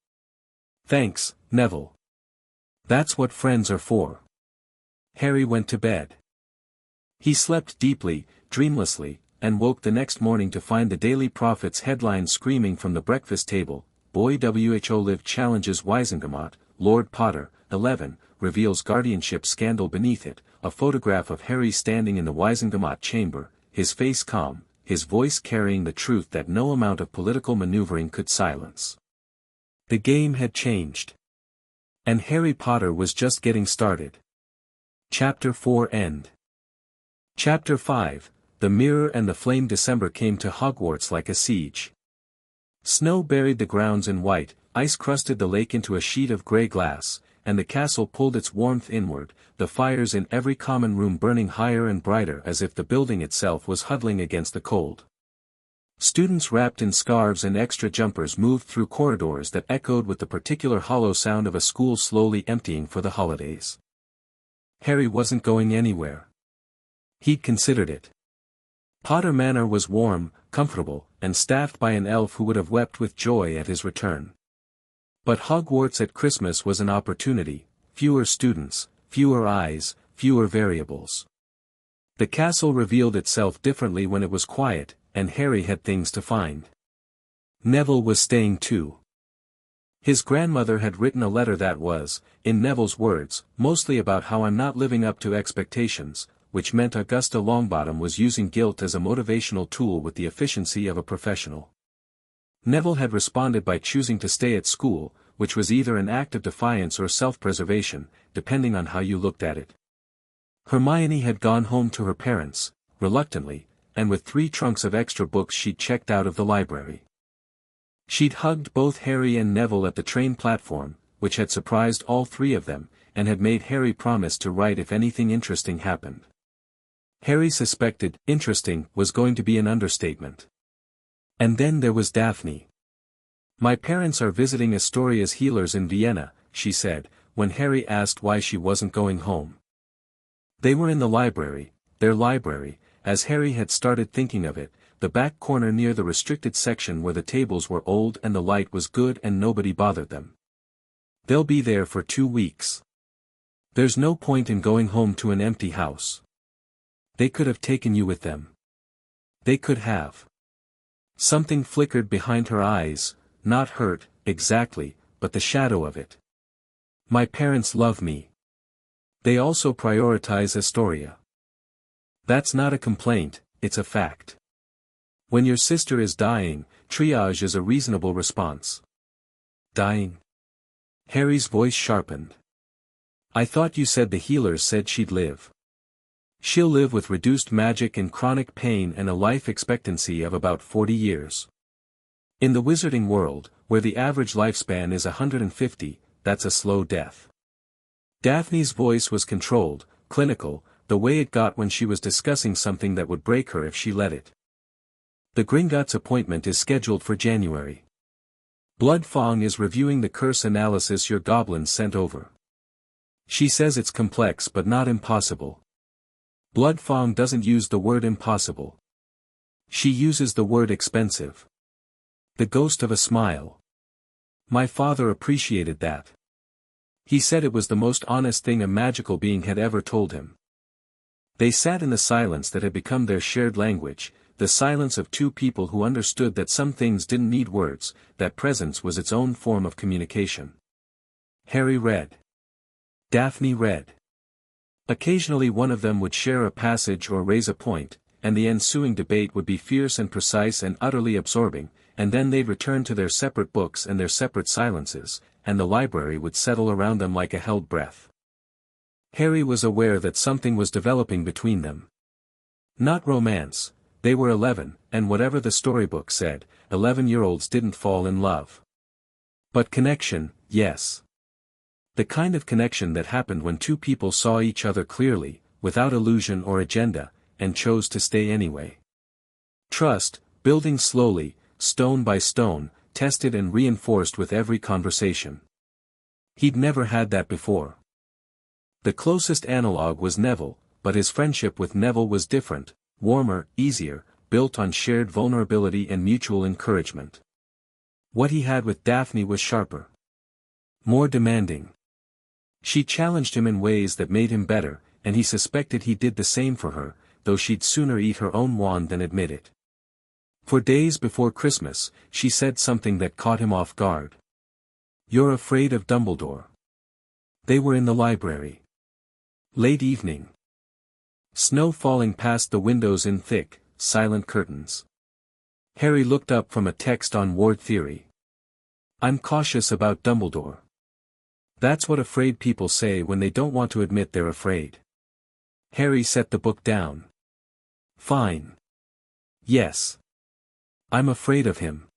"Thanks, Neville. That's what friends are for." Harry went to bed. He slept deeply, dreamlessly, and woke the next morning to find the Daily Prophet's headline screaming from the breakfast table, "Boy WHO Live challenges Wizengamot, Lord Potter, 11, reveals guardianship scandal." Beneath it, a photograph of Harry standing in the Wizengamot chamber, his face calm, his voice carrying the truth that no amount of political maneuvering could silence. The game had changed. And Harry Potter was just getting started. Chapter 4 End. Chapter 5, The Mirror and the Flame. December came to Hogwarts like a siege. Snow buried the grounds in white, ice crusted the lake into a sheet of grey glass, and the castle pulled its warmth inward, the fires in every common room burning higher and brighter as if the building itself was huddling against the cold. Students wrapped in scarves and extra jumpers moved through corridors that echoed with the particular hollow sound of a school slowly emptying for the holidays. Harry wasn't going anywhere. He'd considered it. Potter Manor was warm, comfortable, and staffed by an elf who would have wept with joy at his return. But Hogwarts at Christmas was an opportunity: fewer students, fewer eyes, fewer variables. The castle revealed itself differently when it was quiet, and Harry had things to find. Neville was staying too. His grandmother had written a letter that was, in Neville's words, mostly about how "I'm not living up to expectations," which meant Augusta Longbottom was using guilt as a motivational tool with the efficiency of a professional. Neville had responded by choosing to stay at school, which was either an act of defiance or self-preservation, depending on how you looked at it. Hermione had gone home to her parents, reluctantly, and with 3 trunks of extra books she'd checked out of the library. She'd hugged both Harry and Neville at the train platform, which had surprised all 3 of them, and had made Harry promise to write if anything interesting happened. Harry suspected interesting was going to be an understatement. And then there was Daphne. My parents are visiting Astoria's healers in Vienna, she said, when Harry asked why she wasn't going home. They were in the library, their library, as Harry had started thinking of it, the back corner near the restricted section where the tables were old and the light was good and nobody bothered them. They'll be there for 2 weeks. There's no point in going home to an empty house. They could have taken you with them. They could have. Something flickered behind her eyes, not hurt, exactly, but the shadow of it. My parents love me. They also prioritize Astoria. That's not a complaint, it's a fact. When your sister is dying, triage is a reasonable response. Dying? Harry's voice sharpened. I thought you said the healers said she'd live. She'll live with reduced magic and chronic pain and a life expectancy of about 40 years. In the wizarding world, where the average lifespan is 150, that's a slow death. Daphne's voice was controlled, clinical, the way it got when she was discussing something that would break her if she let it. The Gringotts appointment is scheduled for January. Blood Fong is reviewing the curse analysis your goblins sent over. She says it's complex but not impossible. Blood Fong doesn't use the word impossible. She uses the word expensive. The ghost of a smile. My father appreciated that. He said it was the most honest thing a magical being had ever told him. They sat in the silence that had become their shared language, the silence of two people who understood that some things didn't need words, that presence was its own form of communication. Harry read. Daphne read. Occasionally one of them would share a passage or raise a point, and the ensuing debate would be fierce and precise and utterly absorbing, and then they'd return to their separate books and their separate silences, and the library would settle around them like a held breath. Harry was aware that something was developing between them. Not romance, they were 11, and whatever the storybook said, 11-year-olds didn't fall in love. But connection, yes. The kind of connection that happened when two people saw each other clearly, without illusion or agenda, and chose to stay anyway. Trust, building slowly, stone by stone, tested and reinforced with every conversation. He'd never had that before. The closest analog was Neville, but his friendship with Neville was different, warmer, easier, built on shared vulnerability and mutual encouragement. What he had with Daphne was sharper. More demanding. She challenged him in ways that made him better, and he suspected he did the same for her, though she'd sooner eat her own wand than admit it. For days before Christmas, she said something that caught him off guard. You're afraid of Dumbledore. They were in the library. Late evening. Snow falling past the windows in thick, silent curtains. Harry looked up from a text on ward theory. I'm cautious about Dumbledore. That's what afraid people say when they don't want to admit they're afraid. Harry set the book down. Fine. Yes. I'm afraid of him.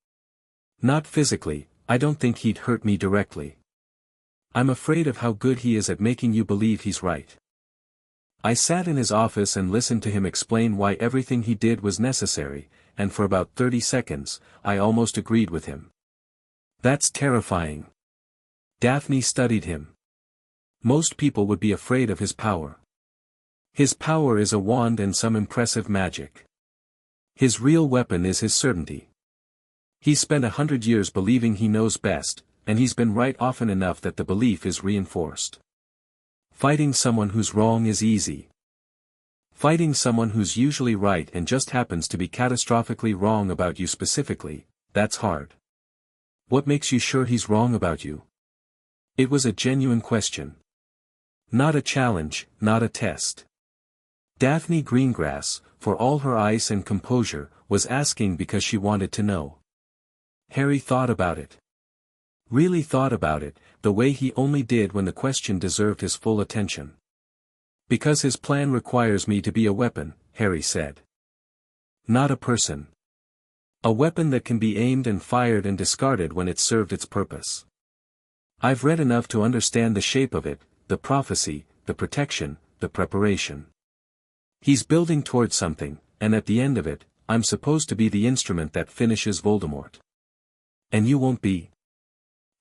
Not physically, I don't think he'd hurt me directly. I'm afraid of how good he is at making you believe he's right. I sat in his office and listened to him explain why everything he did was necessary, and for about 30 seconds, I almost agreed with him. That's terrifying. Daphne studied him. Most people would be afraid of his power. His power is a wand and some impressive magic. His real weapon is his certainty. He's spent 100 years believing he knows best, and he's been right often enough that the belief is reinforced. Fighting someone who's wrong is easy. Fighting someone who's usually right and just happens to be catastrophically wrong about you specifically, that's hard. What makes you sure he's wrong about you? It was a genuine question. Not a challenge, not a test. Daphne Greengrass, for all her ice and composure, was asking because she wanted to know. Harry thought about it. Really thought about it, the way he only did when the question deserved his full attention. Because his plan requires me to be a weapon, Harry said. Not a person. A weapon that can be aimed and fired and discarded when it's served its purpose. I've read enough to understand the shape of it, the prophecy, the protection, the preparation. He's building towards something, and at the end of it, I'm supposed to be the instrument that finishes Voldemort. And you won't be.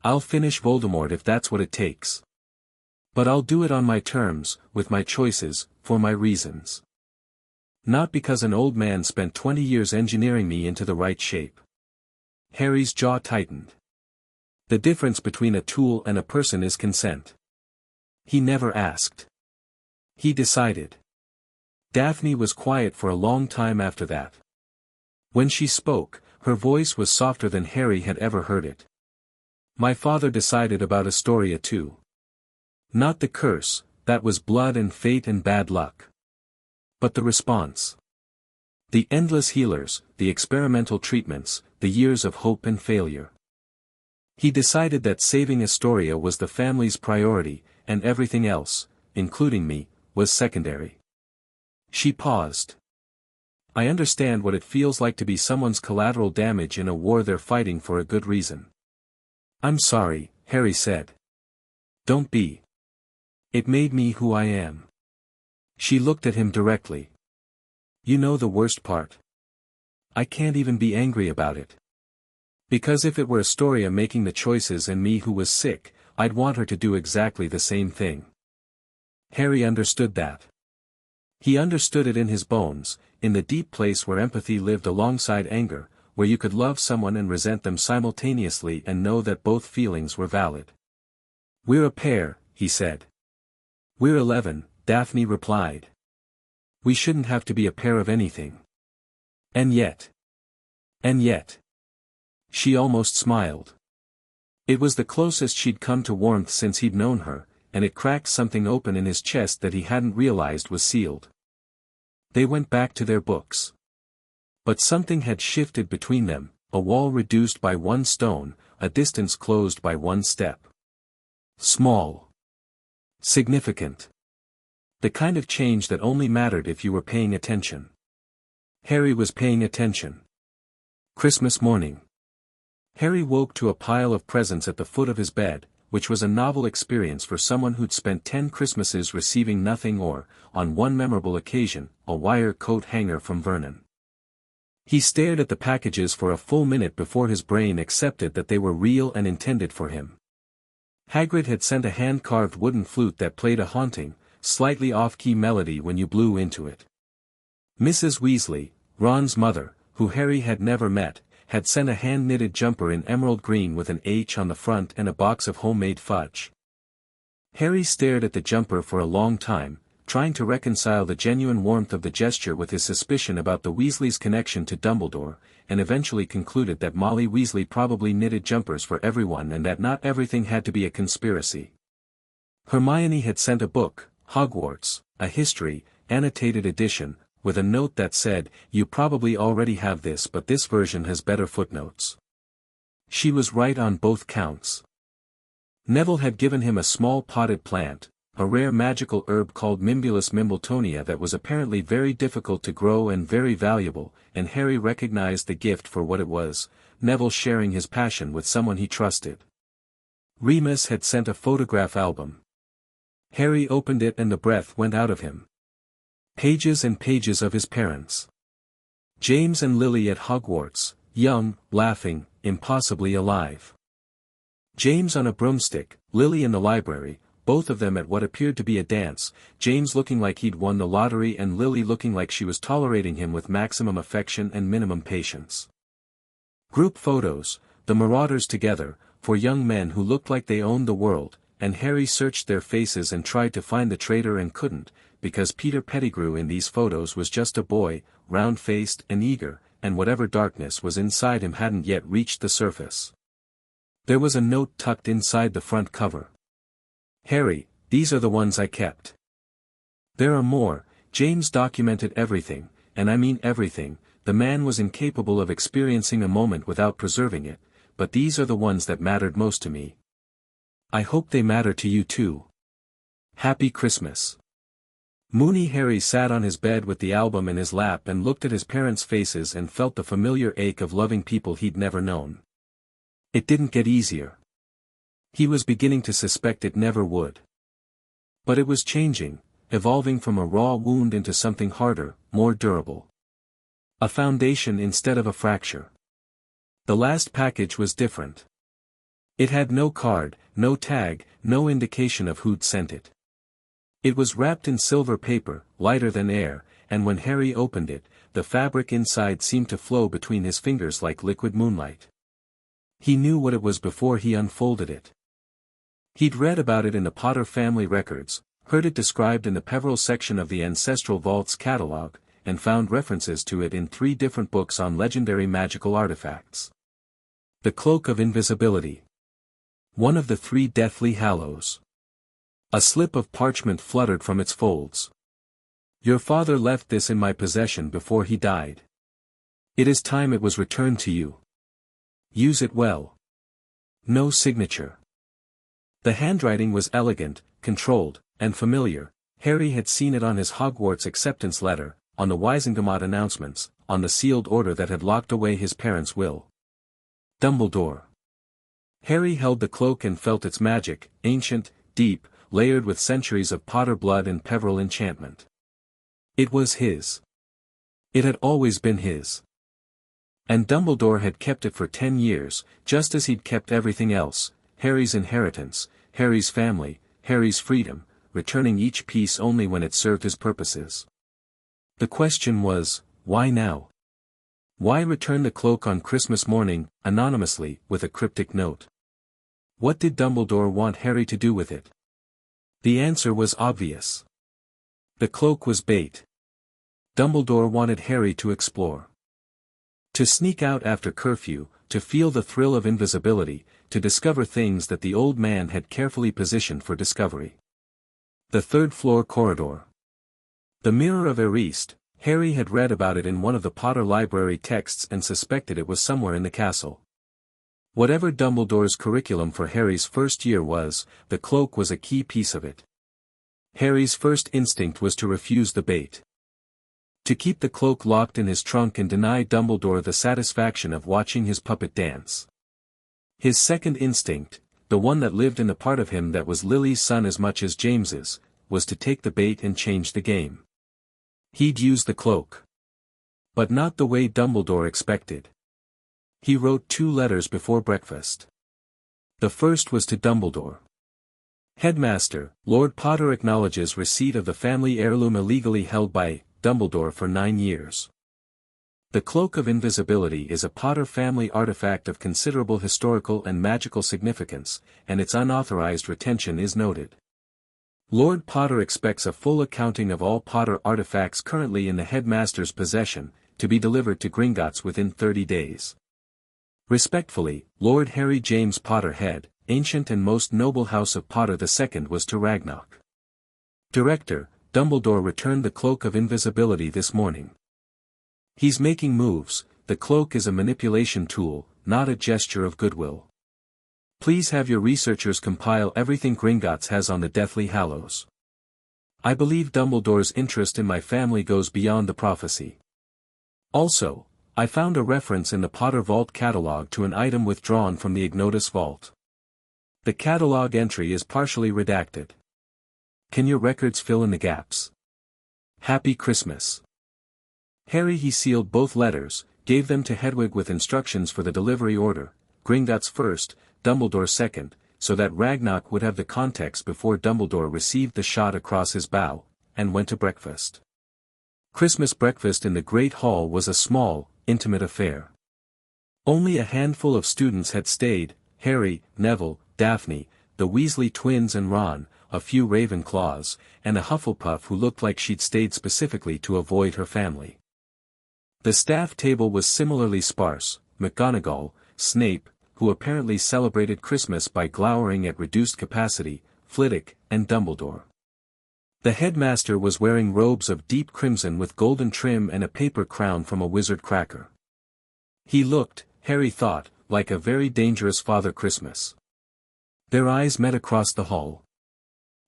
I'll finish Voldemort if that's what it takes. But I'll do it on my terms, with my choices, for my reasons. Not because an old man spent 20 years engineering me into the right shape. Harry's jaw tightened. The difference between a tool and a person is consent. He never asked. He decided. Daphne was quiet for a long time after that. When she spoke, her voice was softer than Harry had ever heard it. My father decided about Astoria too. Not the curse, that was blood and fate and bad luck. But the response. The endless healers, the experimental treatments, the years of hope and failure. He decided that saving Astoria was the family's priority, and everything else, including me, was secondary. She paused. I understand what it feels like to be someone's collateral damage in a war they're fighting for a good reason. I'm sorry, Harry said. Don't be. It made me who I am. She looked at him directly. You know the worst part? I can't even be angry about it. Because if it were Astoria making the choices and me who was sick, I'd want her to do exactly the same thing. Harry understood that. He understood it in his bones, in the deep place where empathy lived alongside anger, where you could love someone and resent them simultaneously and know that both feelings were valid. We're a pair, he said. We're 11, Daphne replied. We shouldn't have to be a pair of anything. And yet. She almost smiled. It was the closest she'd come to warmth since he'd known her, and it cracked something open in his chest that he hadn't realized was sealed. They went back to their books. But something had shifted between them, a wall reduced by one stone, a distance closed by one step. Small. Significant. The kind of change that only mattered if you were paying attention. Harry was paying attention. Christmas morning. Harry woke to a pile of presents at the foot of his bed, which was a novel experience for someone who'd spent 10 Christmases receiving nothing or, on one memorable occasion, a wire coat hanger from Vernon. He stared at the packages for a full minute before his brain accepted that they were real and intended for him. Hagrid had sent a hand-carved wooden flute that played a haunting, slightly off-key melody when you blew into it. Mrs. Weasley, Ron's mother, who Harry had never met, had sent a hand-knitted jumper in emerald green with an H on the front and a box of homemade fudge. Harry stared at the jumper for a long time, trying to reconcile the genuine warmth of the gesture with his suspicion about the Weasleys' connection to Dumbledore, and eventually concluded that Molly Weasley probably knitted jumpers for everyone and that not everything had to be a conspiracy. Hermione had sent a book, Hogwarts, a history, annotated edition, with a note that said, "You probably already have this, but this version has better footnotes." She was right on both counts. Neville had given him a small potted plant, a rare magical herb called Mimbulus Mimbletonia that was apparently very difficult to grow and very valuable, and Harry recognized the gift for what it was, Neville sharing his passion with someone he trusted. Remus had sent a photograph album. Harry opened it and the breath went out of him. Pages and pages of his parents. James and Lily at Hogwarts, young, laughing, impossibly alive. James on a broomstick, Lily in the library, both of them at what appeared to be a dance, James looking like he'd won the lottery and Lily looking like she was tolerating him with maximum affection and minimum patience. Group photos, the Marauders together, for young men who looked like they owned the world, and Harry searched their faces and tried to find the traitor and couldn't, because Peter Pettigrew in these photos was just a boy, round-faced and eager, and whatever darkness was inside him hadn't yet reached the surface. There was a note tucked inside the front cover. Harry, these are the ones I kept. There are more. James documented everything, and I mean everything. The man was incapable of experiencing a moment without preserving it, but these are the ones that mattered most to me. I hope they matter to you too. Happy Christmas. Moony Harry sat on his bed with the album in his lap and looked at his parents' faces and felt the familiar ache of loving people he'd never known. It didn't get easier. He was beginning to suspect it never would. But it was changing, evolving from a raw wound into something harder, more durable. A foundation instead of a fracture. The last package was different. It had no card, no tag, no indication of who'd sent it. It was wrapped in silver paper, lighter than air, and when Harry opened it, the fabric inside seemed to flow between his fingers like liquid moonlight. He knew what it was before he unfolded it. He'd read about it in the Potter family records, heard it described in the Peveril section of the Ancestral Vaults catalog, and found references to it in 3 different books on legendary magical artifacts. The Cloak of Invisibility. One of the 3 Deathly Hallows. A slip of parchment fluttered from its folds. Your father left this in my possession before he died. It is time it was returned to you. Use it well. No signature. The handwriting was elegant, controlled, and familiar. Harry had seen it on his Hogwarts acceptance letter, on the Wisengamot announcements, on the sealed order that had locked away his parents' will. Dumbledore. Harry held the cloak and felt its magic, ancient, deep, layered with centuries of Potter blood and Peveril enchantment. It was his. It had always been his. And Dumbledore had kept it for 10 years, just as he'd kept everything else, Harry's inheritance, Harry's family, Harry's freedom, returning each piece only when it served his purposes. The question was, why now? Why return the cloak on Christmas morning, anonymously, with a cryptic note? What did Dumbledore want Harry to do with it? The answer was obvious. The cloak was bait. Dumbledore wanted Harry to explore. To sneak out after curfew, to feel the thrill of invisibility, to discover things that the old man had carefully positioned for discovery. The 3rd-floor corridor. The Mirror of Erist. Harry had read about it in one of the Potter library texts and suspected it was somewhere in the castle. Whatever Dumbledore's curriculum for Harry's first year was, the cloak was a key piece of it. Harry's first instinct was to refuse the bait. To keep the cloak locked in his trunk and deny Dumbledore the satisfaction of watching his puppet dance. His second instinct, the one that lived in the part of him that was Lily's son as much as James's, was to take the bait and change the game. He'd use the cloak. But not the way Dumbledore expected. He wrote 2 letters before breakfast. The first was to Dumbledore. Headmaster, Lord Potter acknowledges receipt of the family heirloom illegally held by Dumbledore for 9 years. The Cloak of Invisibility is a Potter family artifact of considerable historical and magical significance, and its unauthorized retention is noted. Lord Potter expects a full accounting of all Potter artifacts currently in the headmaster's possession, to be delivered to Gringotts within 30 days. Respectfully, Lord Harry James Potter Head, Ancient and Most Noble House of Potter II was to Ragnarok. Director, Dumbledore returned the Cloak of Invisibility this morning. He's making moves. The cloak is a manipulation tool, not a gesture of goodwill. Please have your researchers compile everything Gringotts has on the Deathly Hallows. I believe Dumbledore's interest in my family goes beyond the prophecy. Also, I found a reference in the Potter Vault catalog to an item withdrawn from the Gringotts Vault. The catalog entry is partially redacted. Can your records fill in the gaps? Happy Christmas. Harry he sealed both letters, gave them to Hedwig with instructions for the delivery order, Gringotts first, Dumbledore second, so that Ragnarok would have the context before Dumbledore received the shot across his bow, and went to breakfast. Christmas breakfast in the Great Hall was a small, intimate affair. Only a handful of students had stayed, Harry, Neville, Daphne, the Weasley twins and Ron, a few Ravenclaws, and a Hufflepuff who looked like she'd stayed specifically to avoid her family. The staff table was similarly sparse, McGonagall, Snape, who apparently celebrated Christmas by glowering at reduced capacity, Flitwick, and Dumbledore. The headmaster was wearing robes of deep crimson with golden trim and a paper crown from a wizard cracker. He looked, Harry thought, like a very dangerous Father Christmas. Their eyes met across the hall.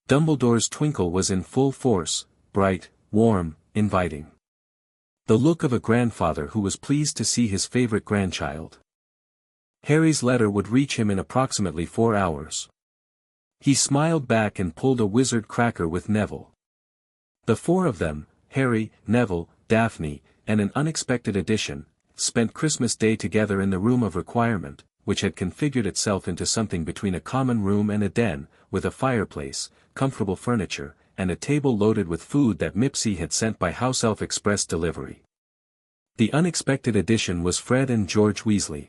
Dumbledore's twinkle was in full force, bright, warm, inviting. The look of a grandfather who was pleased to see his favorite grandchild. Harry's letter would reach him in approximately 4 hours. He smiled back and pulled a wizard cracker with Neville. The 4 of them, Harry, Neville, Daphne, and an unexpected addition, spent Christmas Day together in the room of requirement, which had configured itself into something between a common room and a den, with a fireplace, comfortable furniture, and a table loaded with food that Mipsy had sent by House Elf Express delivery. The unexpected addition was Fred and George Weasley.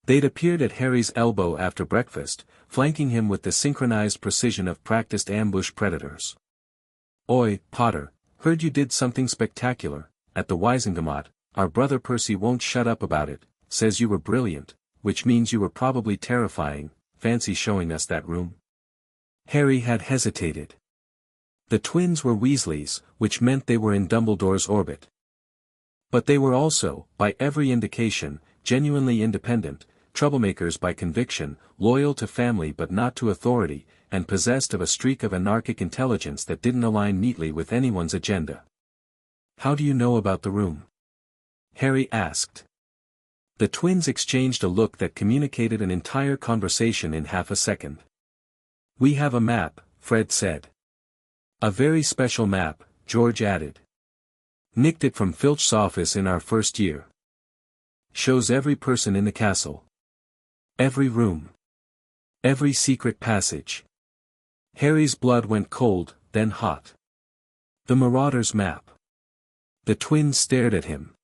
They'd appeared at Harry's elbow after breakfast, flanking him with the synchronized precision of practiced ambush predators. "Oi, Potter, heard you did something spectacular, at the Wisengamot. Our brother Percy won't shut up about it, says you were brilliant, which means you were probably terrifying. Fancy showing us that room." Harry had hesitated. The twins were Weasleys, which meant they were in Dumbledore's orbit. But they were also, by every indication, genuinely independent, troublemakers by conviction, loyal to family but not to authority, and possessed of a streak of anarchic intelligence that didn't align neatly with anyone's agenda. "How do you know about the room?" Harry asked. The twins exchanged a look that communicated an entire conversation in half a second. "We have a map," Fred said. "A very special map," George added. "Nicked it from Filch's office in our first year. Shows every person in the castle. Every room. Every secret passage." Harry's blood went cold, then hot. The Marauder's map. The twins stared at him.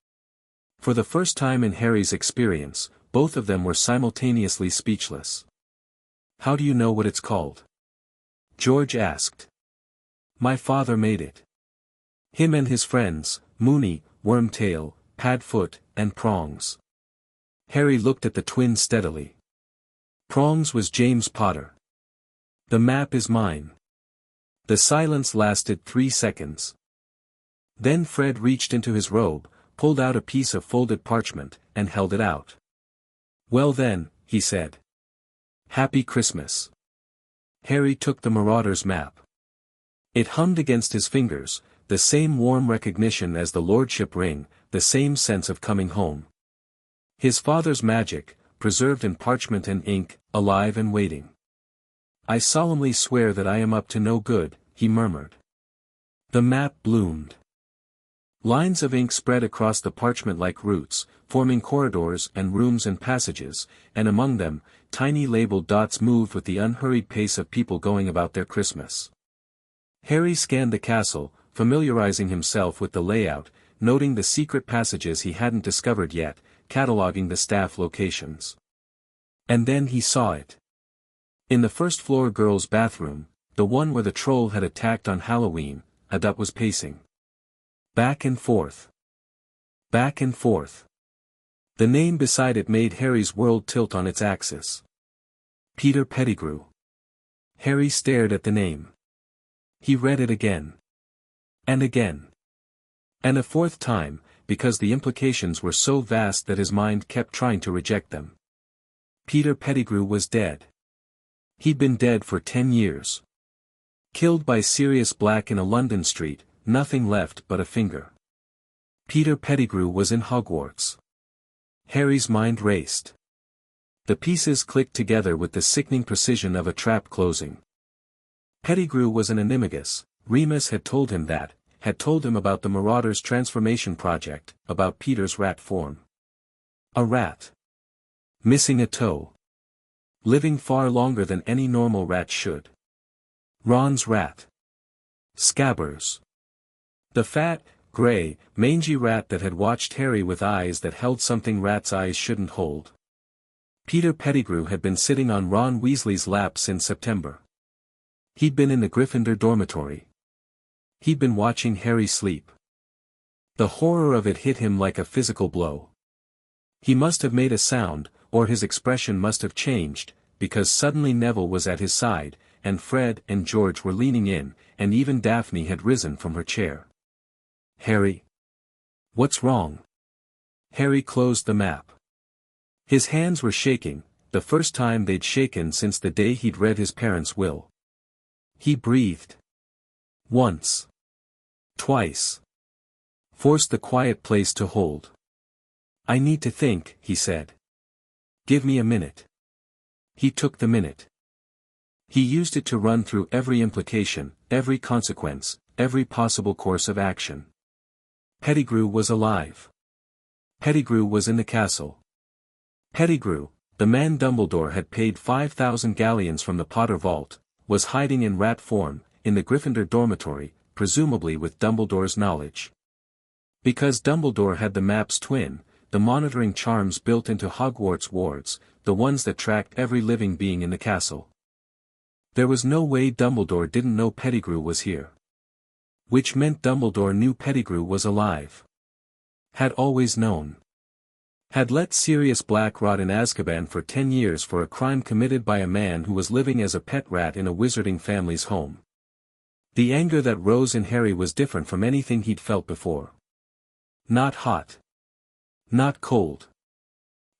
For the first time in Harry's experience, both of them were simultaneously speechless. "How do you know what it's called?" George asked. "My father made it. Him and his friends, Moony, Wormtail, Padfoot, and Prongs." Harry looked at the twins steadily. "Prongs was James Potter. The map is mine." The silence lasted 3 seconds. Then Fred reached into his robe, pulled out a piece of folded parchment, and held it out. "Well then," he said. "Happy Christmas." Harry took the Marauder's map. It hummed against his fingers, the same warm recognition as the lordship ring, the same sense of coming home. His father's magic, preserved in parchment and ink, alive and waiting. "I solemnly swear that I am up to no good," he murmured. The map bloomed. Lines of ink spread across the parchment like roots, forming corridors and rooms and passages, and among them, tiny labeled dots moved with the unhurried pace of people going about their Christmas. Harry scanned the castle, familiarizing himself with the layout, noting the secret passages he hadn't discovered yet, cataloging the staff locations. And then he saw it. In the first-floor girls' bathroom, the one where the troll had attacked on Halloween, a dot was pacing. Back and forth. Back and forth. The name beside it made Harry's world tilt on its axis. Peter Pettigrew. Harry stared at the name. He read it again. And again. And a fourth time, because the implications were so vast that his mind kept trying to reject them. Peter Pettigrew was dead. He'd been dead for 10 years. Killed by Sirius Black in a London street, nothing left but a finger. Peter Pettigrew was in Hogwarts. Harry's mind raced. The pieces clicked together with the sickening precision of a trap closing. Pettigrew was an animagus. Remus had told him that, had told him about the Marauder's transformation project, about Peter's rat form. A rat. Missing a toe. Living far longer than any normal rat should. Ron's rat. Scabbers. The fat, gray, mangy rat that had watched Harry with eyes that held something rats' eyes shouldn't hold. Peter Pettigrew had been sitting on Ron Weasley's lap since September. He'd been in the Gryffindor dormitory. He'd been watching Harry sleep. The horror of it hit him like a physical blow. He must have made a sound, or his expression must have changed, because suddenly Neville was at his side, and Fred and George were leaning in, and even Daphne had risen from her chair. "Harry? What's wrong?" Harry closed the map. His hands were shaking, the first time they'd shaken since the day he'd read his parents' will. He breathed. Once. Twice. Forced the quiet place to hold. "I need to think," he said. "Give me a minute." He took the minute. He used it to run through every implication, every consequence, every possible course of action. Pettigrew was alive. Pettigrew was in the castle. Pettigrew, the man Dumbledore had paid 5,000 galleons from the Potter vault, was hiding in rat form, in the Gryffindor dormitory, presumably with Dumbledore's knowledge. Because Dumbledore had the map's twin, the monitoring charms built into Hogwarts wards, the ones that tracked every living being in the castle. There was no way Dumbledore didn't know Pettigrew was here. Which meant Dumbledore knew Pettigrew was alive. Had always known. Had let Sirius Black rot in Azkaban for 10 years for a crime committed by a man who was living as a pet rat in a wizarding family's home. The anger that rose in Harry was different from anything he'd felt before. Not hot. Not cold.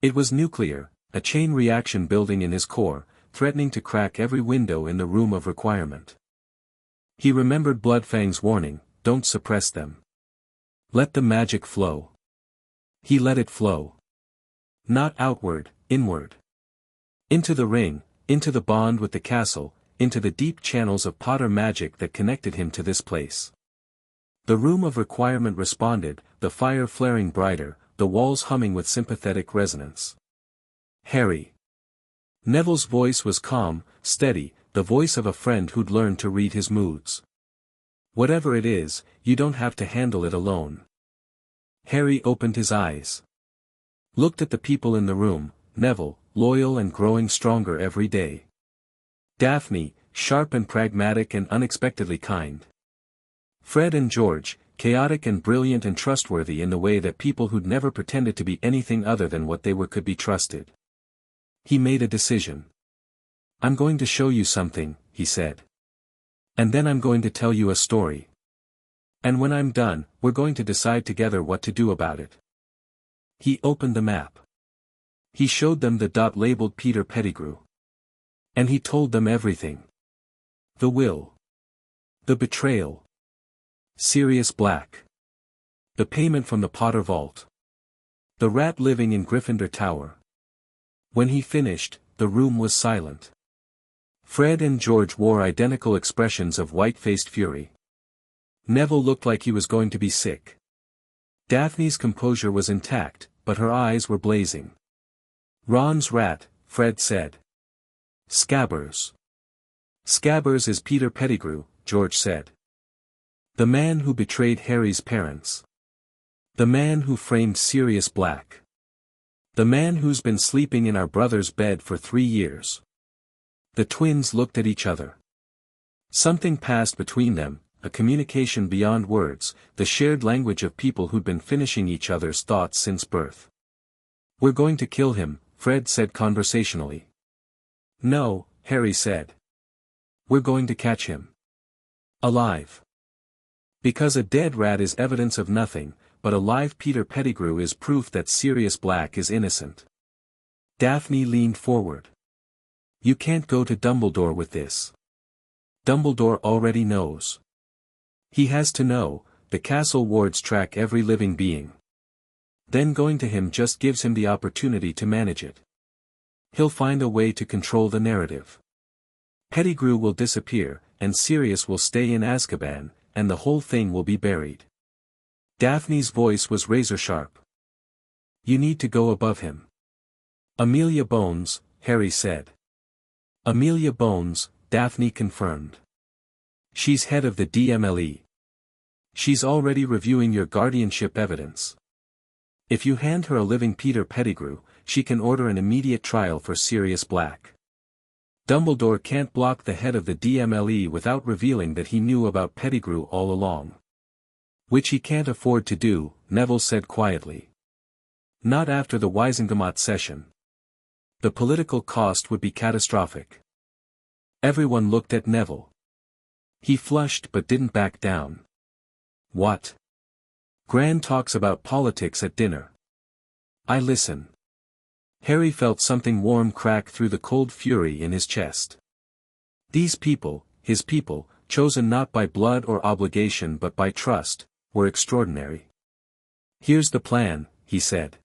It was nuclear, a chain reaction building in his core, threatening to crack every window in the room of requirement. He remembered Bloodfang's warning, don't suppress them. Let the magic flow. He let it flow. Not outward, inward. Into the ring, into the bond with the castle, into the deep channels of Potter magic that connected him to this place. The room of requirement responded, the fire flaring brighter, the walls humming with sympathetic resonance. Harry. Neville's voice was calm, steady, the voice of a friend who'd learned to read his moods. Whatever it is, you don't have to handle it alone. Harry opened his eyes. Looked at the people in the room, Neville, loyal and growing stronger every day. Daphne, sharp and pragmatic and unexpectedly kind. Fred and George, chaotic and brilliant and trustworthy in the way that people who'd never pretended to be anything other than what they were could be trusted. He made a decision. I'm going to show you something, he said. And then I'm going to tell you a story. And when I'm done, we're going to decide together what to do about it. He opened the map. He showed them the dot labeled Peter Pettigrew. And he told them everything. The will. The betrayal. Sirius Black. The payment from the Potter vault. The rat living in Gryffindor Tower. When he finished, the room was silent. Fred and George wore identical expressions of white-faced fury. Neville looked like he was going to be sick. Daphne's composure was intact, but her eyes were blazing. Ron's rat, Fred said. Scabbers. Scabbers is Peter Pettigrew, George said. The man who betrayed Harry's parents. The man who framed Sirius Black. The man who's been sleeping in our brother's bed for 3 years. The twins looked at each other. Something passed between them, a communication beyond words, the shared language of people who'd been finishing each other's thoughts since birth. We're going to kill him, Fred said conversationally. No, Harry said. We're going to catch him. Alive. Because a dead rat is evidence of nothing, but a live Peter Pettigrew is proof that Sirius Black is innocent. Daphne leaned forward. You can't go to Dumbledore with this. Dumbledore already knows. He has to know, the castle wards track every living being. Then going to him just gives him the opportunity to manage it. He'll find a way to control the narrative. Pettigrew will disappear, and Sirius will stay in Azkaban, and the whole thing will be buried. Daphne's voice was razor-sharp. You need to go above him. Amelia Bones, Harry said. Amelia Bones, Daphne confirmed. She's head of the DMLE. She's already reviewing your guardianship evidence. If you hand her a living Peter Pettigrew, she can order an immediate trial for Sirius Black. Dumbledore can't block the head of the DMLE without revealing that he knew about Pettigrew all along. Which he can't afford to do, Neville said quietly. Not after the Wizengamot session. The political cost would be catastrophic. Everyone looked at Neville. He flushed but didn't back down. What? Gran talks about politics at dinner. I listen. Harry felt something warm crack through the cold fury in his chest. These people, his people, chosen not by blood or obligation but by trust, were extraordinary. Here's the plan, he said.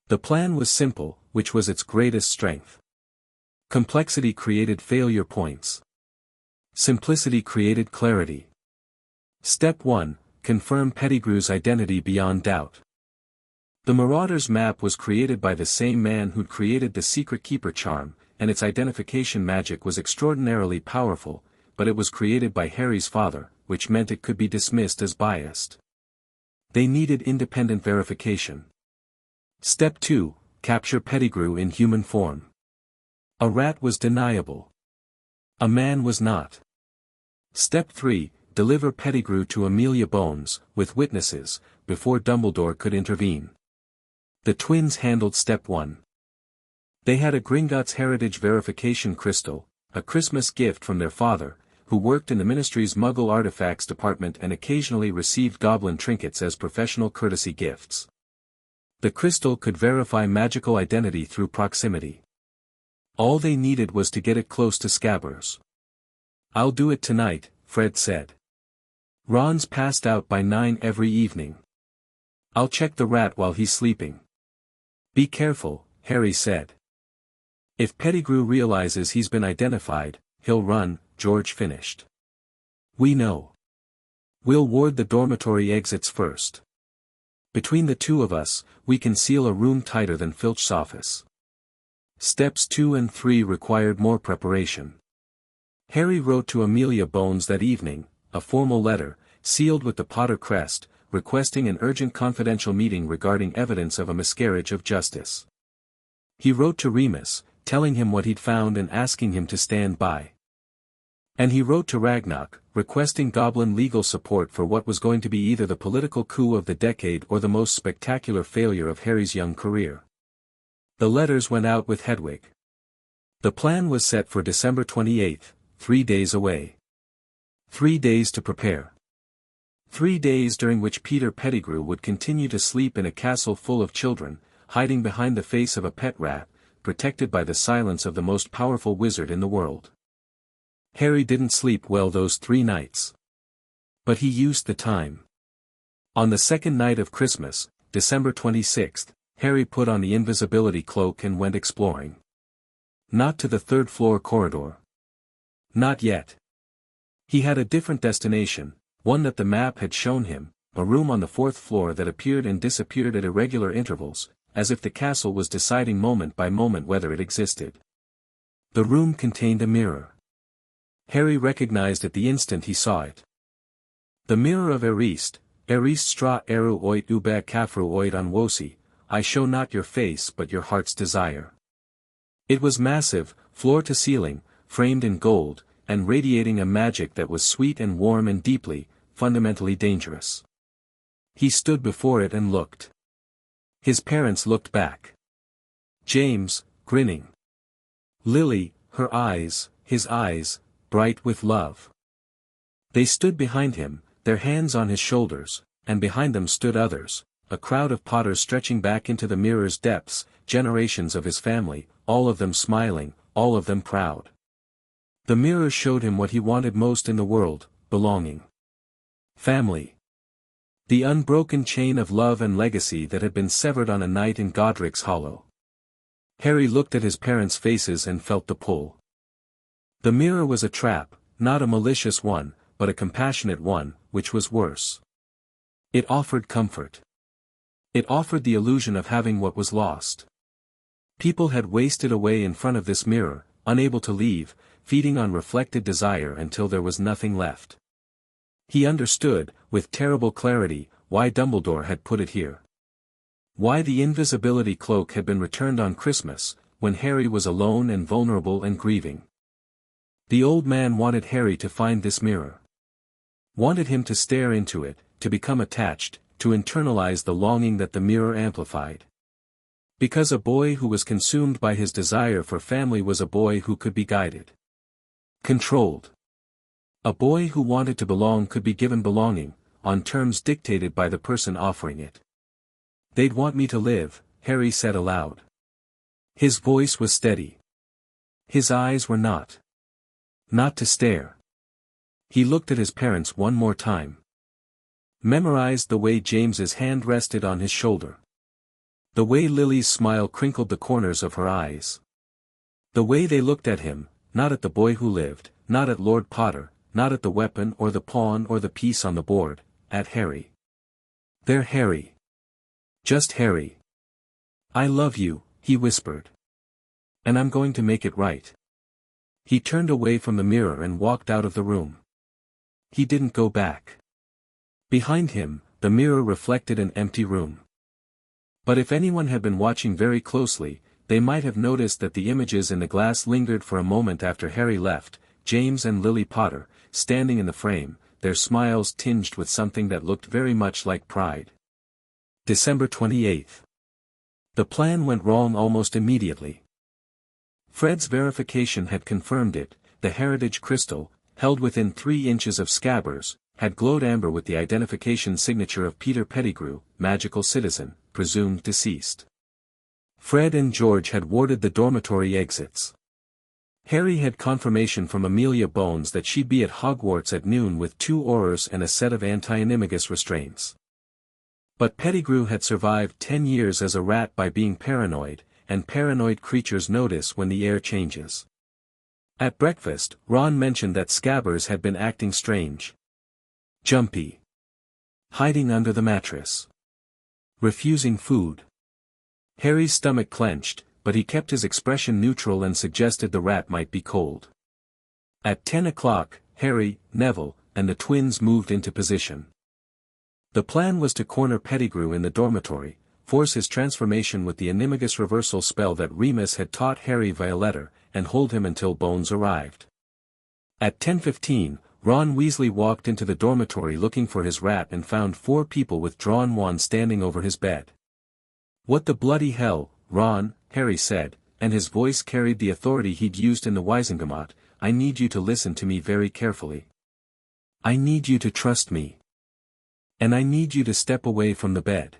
The plan was simple, which was its greatest strength. Complexity created failure points. Simplicity created clarity. Step 1, confirm Pettigrew's identity beyond doubt. The Marauder's map was created by the same man who'd created the Secret Keeper charm, and its identification magic was extraordinarily powerful, but it was created by Harry's father, which meant it could be dismissed as biased. They needed independent verification. Step 2. Capture Pettigrew in human form. A rat was deniable. A man was not. Step 3. Deliver Pettigrew to Amelia Bones, with witnesses, before Dumbledore could intervene. The twins handled Step 1. They had a Gringotts Heritage Verification Crystal, a Christmas gift from their father, who worked in the Ministry's Muggle Artifacts Department and occasionally received goblin trinkets as professional courtesy gifts. The crystal could verify magical identity through proximity. All they needed was to get it close to Scabbers. "I'll do it tonight," Fred said. "Ron's passed out by 9 every evening. I'll check the rat while he's sleeping." "Be careful," Harry said. "If Pettigrew realizes he's been identified, he'll run," George finished. "We know. We'll ward the dormitory exits first. Between the two of us, we can seal a room tighter than Filch's office." Steps 2 and 3 required more preparation. Harry wrote to Amelia Bones that evening, a formal letter, sealed with the Potter crest, requesting an urgent confidential meeting regarding evidence of a miscarriage of justice. He wrote to Remus, telling him what he'd found and asking him to stand by. And he wrote to Ragnarok, requesting Goblin legal support for what was going to be either the political coup of the decade or the most spectacular failure of Harry's young career. The letters went out with Hedwig. The plan was set for December 28, 3 days away. 3 days to prepare. 3 days during which Peter Pettigrew would continue to sleep in a castle full of children, hiding behind the face of a pet rat, protected by the silence of the most powerful wizard in the world. Harry didn't sleep well those 3 nights. But he used the time. On the second night of Christmas, December 26, Harry put on the invisibility cloak and went exploring. Not to the 3rd floor corridor. Not yet. He had a different destination, one that the map had shown him, a room on the 4th floor that appeared and disappeared at irregular intervals, as if the castle was deciding moment by moment whether it existed. The room contained a mirror. Harry recognized it the instant he saw it. The mirror of Erist stra eru oit uber kafru oit anwosi, I show not your face but your heart's desire. It was massive, floor to ceiling, framed in gold, and radiating a magic that was sweet and warm and deeply, fundamentally dangerous. He stood before it and looked. His parents looked back. James, grinning. Lily, her eyes, his eyes, bright with love. They stood behind him, their hands on his shoulders, and behind them stood others, a crowd of Potters stretching back into the mirror's depths, generations of his family, all of them smiling, all of them proud. The mirror showed him what he wanted most in the world, belonging. Family. The unbroken chain of love and legacy that had been severed on a night in Godric's Hollow. Harry looked at his parents' faces and felt the pull. The mirror was a trap, not a malicious one, but a compassionate one, which was worse. It offered comfort. It offered the illusion of having what was lost. People had wasted away in front of this mirror, unable to leave, feeding on reflected desire until there was nothing left. He understood, with terrible clarity, why Dumbledore had put it here. Why the invisibility cloak had been returned on Christmas, when Harry was alone and vulnerable and grieving. The old man wanted Harry to find this mirror. Wanted him to stare into it, to become attached, to internalize the longing that the mirror amplified. Because a boy who was consumed by his desire for family was a boy who could be guided. Controlled. A boy who wanted to belong could be given belonging, on terms dictated by the person offering it. They'd want me to live, Harry said aloud. His voice was steady. His eyes were not to stare. He looked at his parents one more time. Memorized the way James's hand rested on his shoulder. The way Lily's smile crinkled the corners of her eyes. The way they looked at him, not at the boy who lived, not at Lord Potter, not at the weapon or the pawn or the piece on the board, at Harry. Their Harry. Just Harry. I love you, he whispered. And I'm going to make it right. He turned away from the mirror and walked out of the room. He didn't go back. Behind him, the mirror reflected an empty room. But if anyone had been watching very closely, they might have noticed that the images in the glass lingered for a moment after Harry left, James and Lily Potter, standing in the frame, their smiles tinged with something that looked very much like pride. December 28th. The plan went wrong almost immediately. Fred's verification had confirmed it. The heritage crystal, held within 3 inches of Scabbers, had glowed amber with the identification signature of Peter Pettigrew, magical citizen, presumed deceased. Fred and George had warded the dormitory exits. Harry had confirmation from Amelia Bones that she'd be at Hogwarts at noon with 2 Aurors and a set of anti-animagus restraints. But Pettigrew had survived 10 years as a rat by being paranoid, and paranoid creatures notice when the air changes. At breakfast, Ron mentioned that Scabbers had been acting strange. Jumpy. Hiding under the mattress. Refusing food. Harry's stomach clenched, but he kept his expression neutral and suggested the rat might be cold. At 10 o'clock, Harry, Neville, and the twins moved into position. The plan was to corner Pettigrew in the dormitory, force his transformation with the animagus reversal spell that Remus had taught Harry via letter, and hold him until Bones arrived. At 10:15, Ron Weasley walked into the dormitory looking for his rat and found 4 people with drawn wands standing over his bed. "What the bloody hell, Ron," Harry said, and his voice carried the authority he'd used in the Wizengamot. "I need you to listen to me very carefully. I need you to trust me. And I need you to step away from the bed.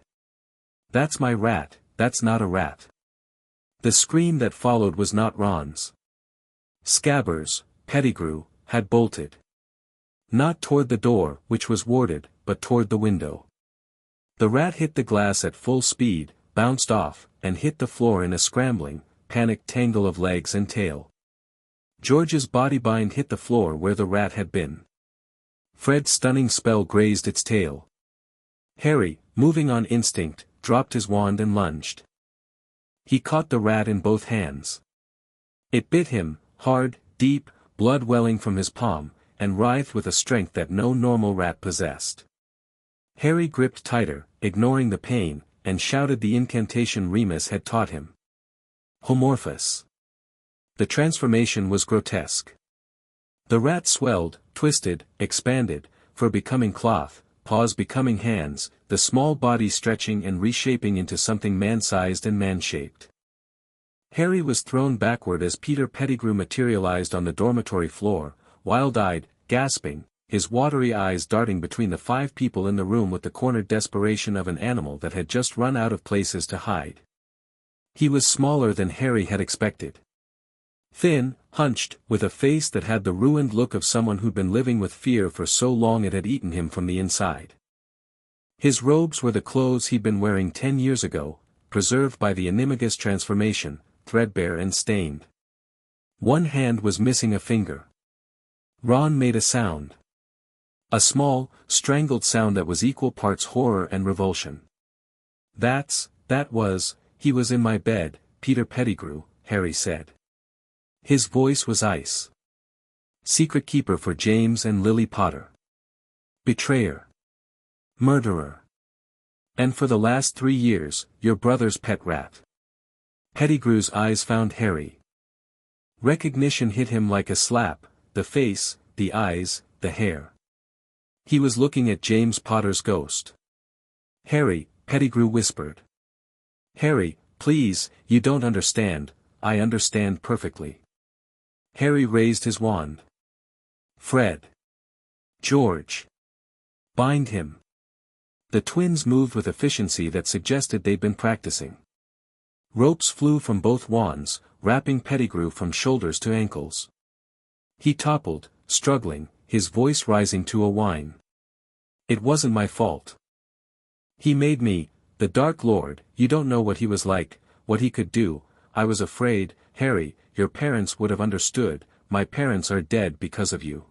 That's my rat, that's not a rat." The scream that followed was not Ron's. Scabbers, Pettigrew, had bolted. Not toward the door, which was warded, but toward the window. The rat hit the glass at full speed, bounced off, and hit the floor in a scrambling, panicked tangle of legs and tail. George's bodybind hit the floor where the rat had been. Fred's stunning spell grazed its tail. Harry, moving on instinct, dropped his wand and lunged. He caught the rat in both hands. It bit him, hard, deep, blood welling from his palm, and writhed with a strength that no normal rat possessed. Harry gripped tighter, ignoring the pain, and shouted the incantation Remus had taught him. Homorphous. The transformation was grotesque. The rat swelled, twisted, expanded, fur becoming cloth, paws becoming hands, the small body stretching and reshaping into something man-sized and man-shaped. Harry was thrown backward as Peter Pettigrew materialized on the dormitory floor, wild-eyed, gasping, his watery eyes darting between the 5 people in the room with the cornered desperation of an animal that had just run out of places to hide. He was smaller than Harry had expected. Thin, hunched, with a face that had the ruined look of someone who'd been living with fear for so long it had eaten him from the inside. His robes were the clothes he'd been wearing 10 years ago, preserved by the animagus transformation, threadbare and stained. One hand was missing a finger. Ron made a sound. A small, strangled sound that was equal parts horror and revulsion. He was in my bed, Peter Pettigrew," Harry said. His voice was ice. "Secret keeper for James and Lily Potter. Betrayer. Murderer. And for the last 3 years, your brother's pet rat." Pettigrew's eyes found Harry. Recognition hit him like a slap, the face, the eyes, the hair. He was looking at James Potter's ghost. "Harry," Pettigrew whispered. "Harry, please, you don't understand, I understand perfectly." Harry raised his wand. "Fred. George. Bind him." The twins moved with efficiency that suggested they'd been practicing. Ropes flew from both wands, wrapping Pettigrew from shoulders to ankles. He toppled, struggling, his voice rising to a whine. "It wasn't my fault. He made me, the Dark Lord. You don't know what he was like, what he could do. I was afraid, Harry, your parents would have understood, my parents are dead because of you."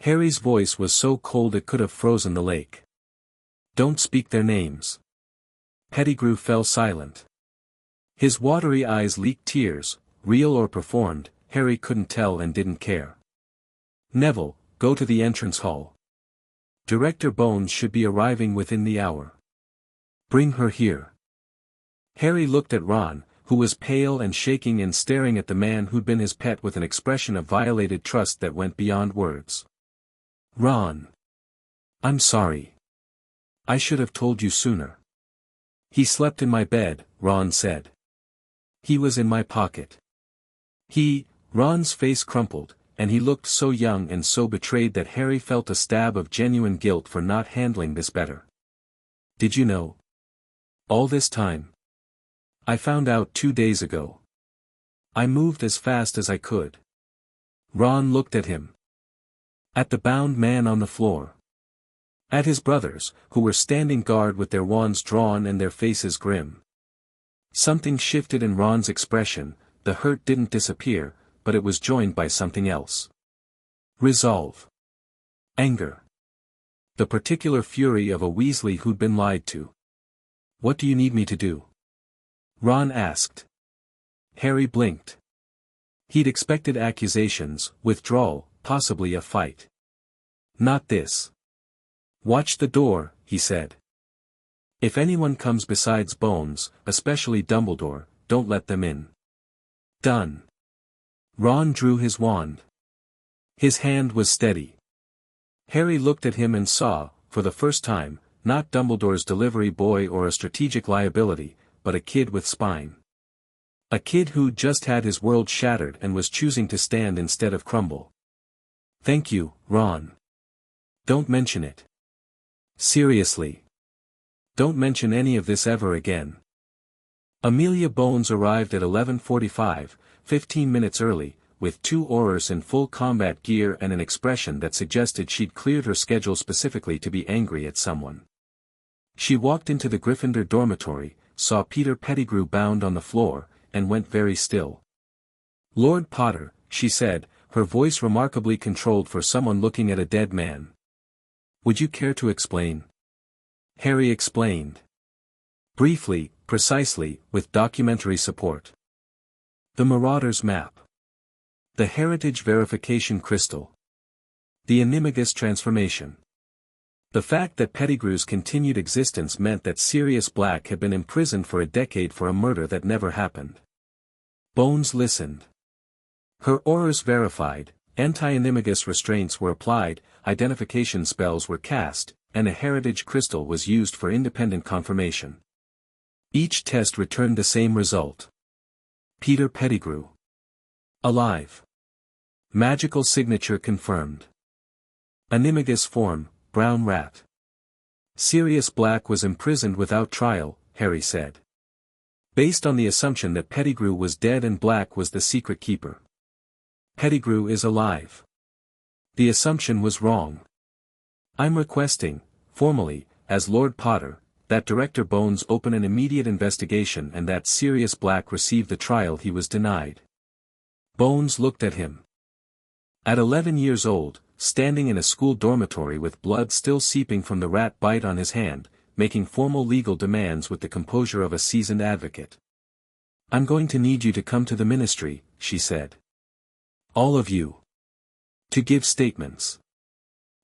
Harry's voice was so cold it could have frozen the lake. "Don't speak their names." Pettigrew fell silent. His watery eyes leaked tears, real or performed, Harry couldn't tell and didn't care. Neville, go to the entrance hall. Director Bones should be arriving within the hour. Bring her here. Harry looked at Ron, who was pale and shaking and staring at the man who'd been his pet with an expression of violated trust that went beyond words. Ron. I'm sorry. I should have told you sooner. He slept in my bed, Ron said. He was in my pocket. Ron's face crumpled, and he looked so young and so betrayed that Harry felt a stab of genuine guilt for not handling this better. Did you know? All this time. I found out 2 days ago. I moved as fast as I could. Ron looked at him. At the bound man on the floor. At his brothers, who were standing guard with their wands drawn and their faces grim. Something shifted in Ron's expression, the hurt didn't disappear, but it was joined by something else. Resolve. Anger. The particular fury of a Weasley who'd been lied to. What do you need me to do? Ron asked. Harry blinked. He'd expected accusations, withdrawal, possibly a fight. Not this. Watch the door, he said. If anyone comes besides Bones, especially Dumbledore, don't let them in. Done. Ron drew his wand. His hand was steady. Harry looked at him and saw, for the first time, not Dumbledore's delivery boy or a strategic liability, but a kid with spine. A kid who'd just had his world shattered and was choosing to stand instead of crumble. Thank you, Ron. Don't mention it. Seriously. Don't mention any of this ever again. Amelia Bones arrived at 11:45, 15 minutes early, with 2 Aurors in full combat gear and an expression that suggested she'd cleared her schedule specifically to be angry at someone. She walked into the Gryffindor dormitory, saw Peter Pettigrew bound on the floor, and went very still. Lord Potter, she said, her voice remarkably controlled for someone looking at a dead man. Would you care to explain? Harry explained. Briefly, precisely, with documentary support. The Marauder's Map. The Heritage Verification Crystal. The Animagus Transformation. The fact that Pettigrew's continued existence meant that Sirius Black had been imprisoned for a decade for a murder that never happened. Bones listened. Her Aurors verified, anti-Animagus restraints were applied, identification spells were cast, and a heritage crystal was used for independent confirmation. Each test returned the same result. Peter Pettigrew. Alive. Magical signature confirmed. Animagus form, brown rat. Sirius Black was imprisoned without trial, Harry said. Based on the assumption that Pettigrew was dead and Black was the secret keeper. Pettigrew is alive. The assumption was wrong. I'm requesting, formally, as Lord Potter, that Director Bones open an immediate investigation and that Sirius Black receive the trial he was denied. Bones looked at him. At 11 years old, standing in a school dormitory with blood still seeping from the rat bite on his hand, making formal legal demands with the composure of a seasoned advocate. I'm going to need you to come to the ministry, she said. All of you. To give statements.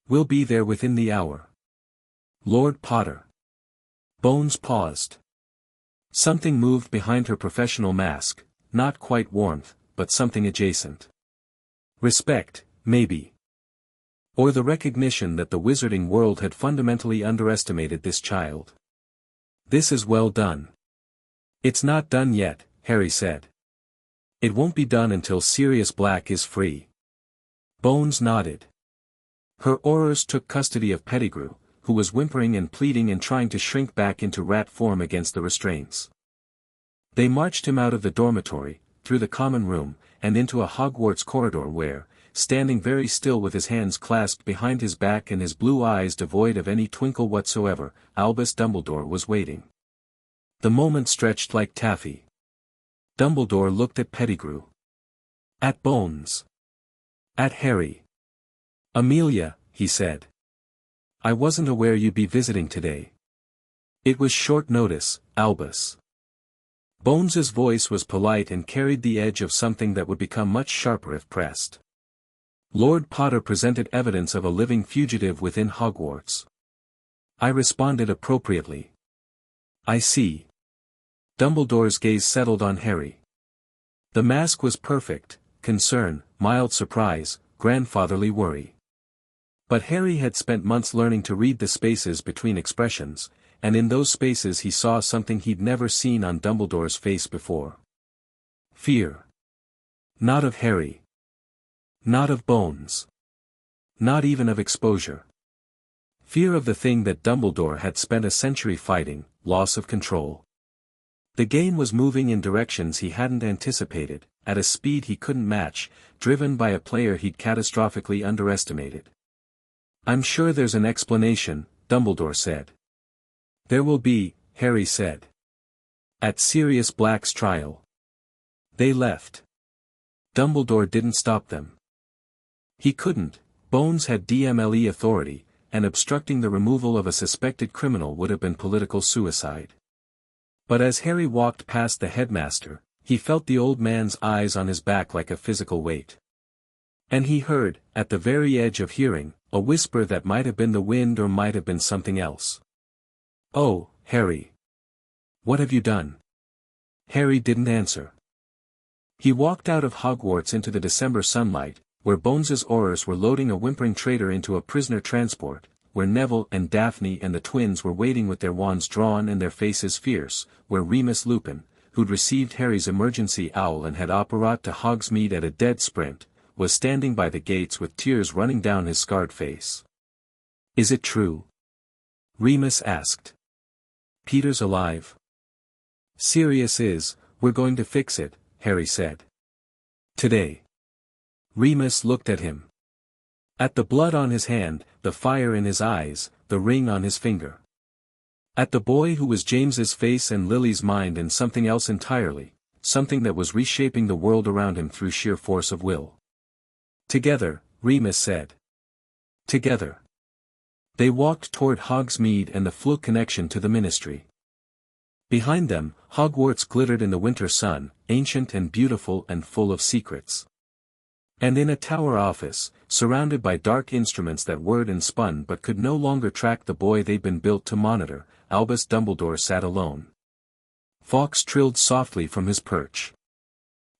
We'll be there within the hour. Lord Potter. Bones paused. Something moved behind her professional mask, not quite warmth, but something adjacent. Respect, maybe. Or the recognition that the wizarding world had fundamentally underestimated this child. This is well done. It's not done yet, Harry said. It won't be done until Sirius Black is free. Bones nodded. Her Aurors took custody of Pettigrew, who was whimpering and pleading and trying to shrink back into rat form against the restraints. They marched him out of the dormitory, through the common room, and into a Hogwarts corridor where, standing very still with his hands clasped behind his back and his blue eyes devoid of any twinkle whatsoever, Albus Dumbledore was waiting. The moment stretched like taffy. Dumbledore looked at Pettigrew. At Bones. At Harry. Amelia, he said. I wasn't aware you'd be visiting today. It was short notice, Albus. Bones's voice was polite and carried the edge of something that would become much sharper if pressed. Lord Potter presented evidence of a living fugitive within Hogwarts. I responded appropriately. I see. Dumbledore's gaze settled on Harry. The mask was perfect, concern, mild surprise, grandfatherly worry. But Harry had spent months learning to read the spaces between expressions, and in those spaces he saw something he'd never seen on Dumbledore's face before. Fear. Not of Harry. Not of Bones. Not even of exposure. Fear of the thing that Dumbledore had spent a century fighting, loss of control. The game was moving in directions he hadn't anticipated, at a speed he couldn't match, driven by a player he'd catastrophically underestimated. I'm sure there's an explanation, Dumbledore said. There will be, Harry said. At Sirius Black's trial. They left. Dumbledore didn't stop them. He couldn't. Bones had DMLE authority, and obstructing the removal of a suspected criminal would have been political suicide. But as Harry walked past the headmaster, he felt the old man's eyes on his back like a physical weight. And he heard, at the very edge of hearing, a whisper that might have been the wind or might have been something else. Oh, Harry. What have you done? Harry didn't answer. He walked out of Hogwarts into the December sunlight, where Bones's Aurors were loading a whimpering traitor into a prisoner transport, where Neville and Daphne and the twins were waiting with their wands drawn and their faces fierce, where Remus Lupin, who'd received Harry's emergency owl and had operated to Hogsmeade at a dead sprint, was standing by the gates with tears running down his scarred face. Is it true? Remus asked. Peter's alive. Sirius is, we're going to fix it, Harry said. Today. Remus looked at him. At the blood on his hand, the fire in his eyes, the ring on his finger. At the boy who was James's face and Lily's mind and something else entirely, something that was reshaping the world around him through sheer force of will. Together, Remus said. Together. They walked toward Hogsmeade and the Floo connection to the Ministry. Behind them, Hogwarts glittered in the winter sun, ancient and beautiful and full of secrets. And in a tower office, surrounded by dark instruments that whirred and spun but could no longer track the boy they'd been built to monitor, Albus Dumbledore sat alone. Fawkes trilled softly from his perch.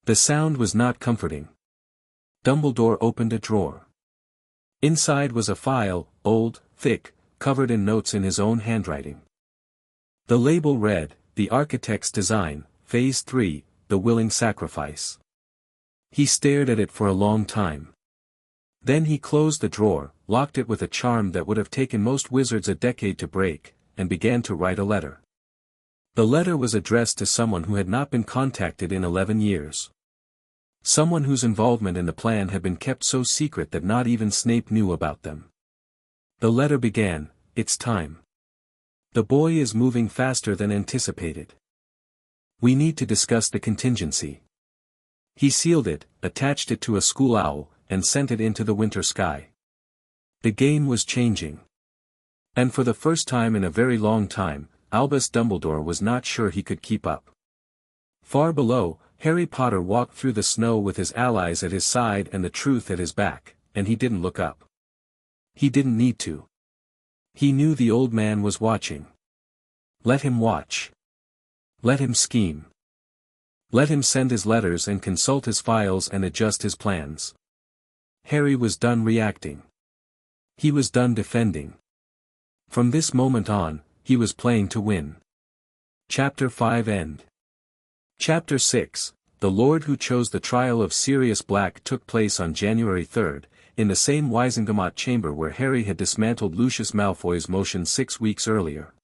The sound was not comforting. Dumbledore opened a drawer. Inside was a file, old, thick, covered in notes in his own handwriting. The label read, The Architect's Design, Phase 3, The Willing Sacrifice. He stared at it for a long time. Then he closed the drawer, locked it with a charm that would have taken most wizards a decade to break, and began to write a letter. The letter was addressed to someone who had not been contacted in 11 years. Someone whose involvement in the plan had been kept so secret that not even Snape knew about them. The letter began, It's time. The boy is moving faster than anticipated. We need to discuss the contingency. He sealed it, attached it to a school owl, and sent it into the winter sky. The game was changing. And for the first time in a very long time, Albus Dumbledore was not sure he could keep up. Far below, Harry Potter walked through the snow with his allies at his side and the truth at his back, and he didn't look up. He didn't need to. He knew the old man was watching. Let him watch. Let him scheme. Let him send his letters and consult his files and adjust his plans. Harry was done reacting. He was done defending. From this moment on, he was playing to win. Chapter 5 End. Chapter 6, The Lord Who Chose the Trial of Sirius Black took place on January 3, in the same Wizengamot chamber where Harry had dismantled Lucius Malfoy's motion 6 weeks earlier.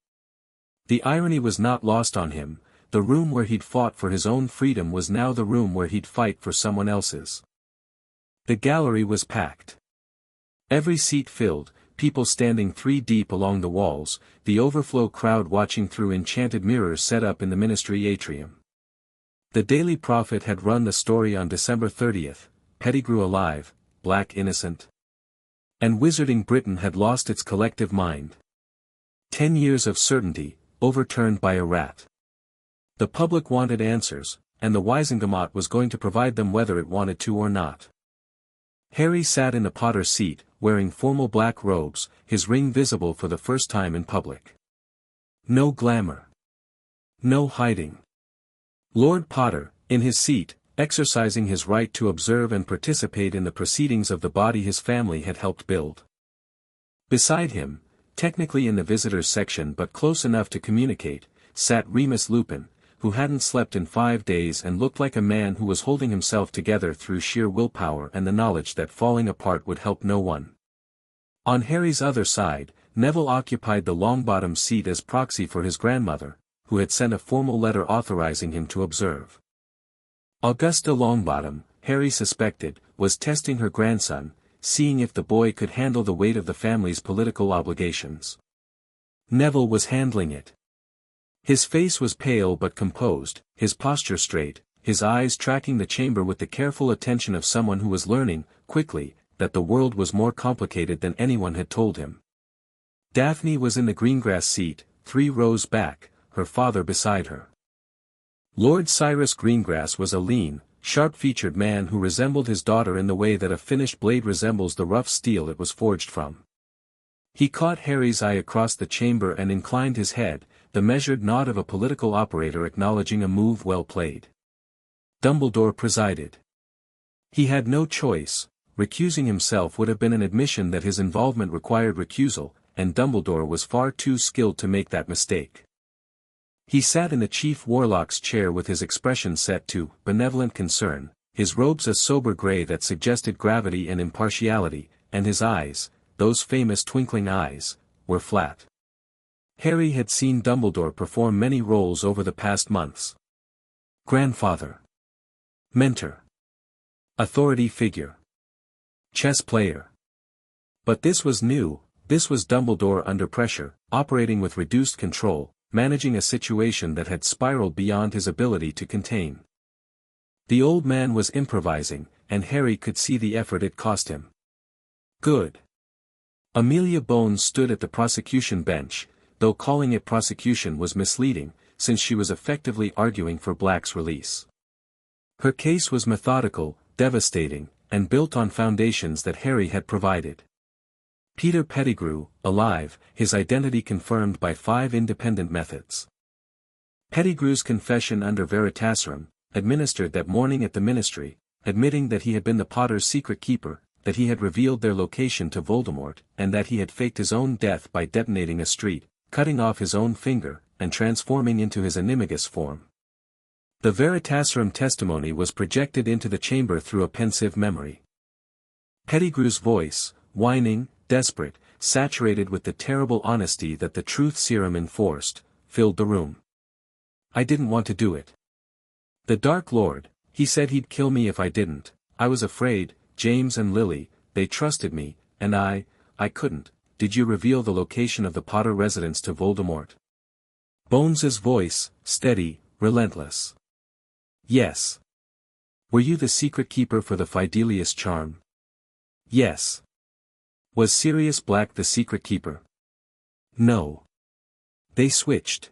The irony was not lost on him. The room where he'd fought for his own freedom was now the room where he'd fight for someone else's. The gallery was packed. Every seat filled, people standing 3 deep along the walls, the overflow crowd watching through enchanted mirrors set up in the Ministry atrium. The Daily Prophet had run the story on December 30th, Pettigrew alive, Black innocent. And Wizarding Britain had lost its collective mind. 10 years of certainty, overturned by a rat. The public wanted answers, and the Wisengamot was going to provide them whether it wanted to or not. Harry sat in the Potter's seat, wearing formal black robes, his ring visible for the first time in public. No glamour. No hiding. Lord Potter, in his seat, exercising his right to observe and participate in the proceedings of the body his family had helped build. Beside him, technically in the visitors section but close enough to communicate, sat Remus Lupin, who hadn't slept in 5 days and looked like a man who was holding himself together through sheer willpower and the knowledge that falling apart would help no one. On Harry's other side, Neville occupied the Longbottom seat as proxy for his grandmother, who had sent a formal letter authorizing him to observe. Augusta Longbottom, Harry suspected, was testing her grandson, seeing if the boy could handle the weight of the family's political obligations. Neville was handling it. His face was pale but composed, his posture straight, his eyes tracking the chamber with the careful attention of someone who was learning, quickly, that the world was more complicated than anyone had told him. Daphne was in the greengrass seat, 3 rows back, her father beside her. Lord Cyrus Greengrass was a lean, sharp-featured man who resembled his daughter in the way that a finished blade resembles the rough steel it was forged from. He caught Harry's eye across the chamber and inclined his head, the measured nod of a political operator acknowledging a move well played. Dumbledore presided. He had no choice. Recusing himself would have been an admission that his involvement required recusal, and Dumbledore was far too skilled to make that mistake. He sat in the Chief Warlock's chair with his expression set to benevolent concern, his robes a sober grey that suggested gravity and impartiality, and his eyes, those famous twinkling eyes, were flat. Harry had seen Dumbledore perform many roles over the past months. Grandfather. Mentor. Authority figure. Chess player. But this was new, this was Dumbledore under pressure, operating with reduced control, managing a situation that had spiraled beyond his ability to contain. The old man was improvising, and Harry could see the effort it cost him. Good. Amelia Bones stood at the prosecution bench, though calling it prosecution was misleading, since she was effectively arguing for Black's release. Her case was methodical, devastating, and built on foundations that Harry had provided. Peter Pettigrew, alive, his identity confirmed by 5 independent methods. Pettigrew's confession under Veritaserum, administered that morning at the ministry, admitting that he had been the Potter's secret keeper, that he had revealed their location to Voldemort, and that he had faked his own death by detonating a street, cutting off his own finger, and transforming into his animagus form. The Veritaserum testimony was projected into the chamber through a pensive memory. Pettigrew's voice, whining, desperate, saturated with the terrible honesty that the truth serum enforced, filled the room. I didn't want to do it. The Dark Lord, he said he'd kill me if I didn't. I was afraid, James and Lily, they trusted me, and I couldn't. Did you reveal the location of the Potter residence to Voldemort? Bones's voice, steady, relentless. Yes. Were you the secret keeper for the Fidelius charm? Yes. Was Sirius Black the secret keeper? No. They switched.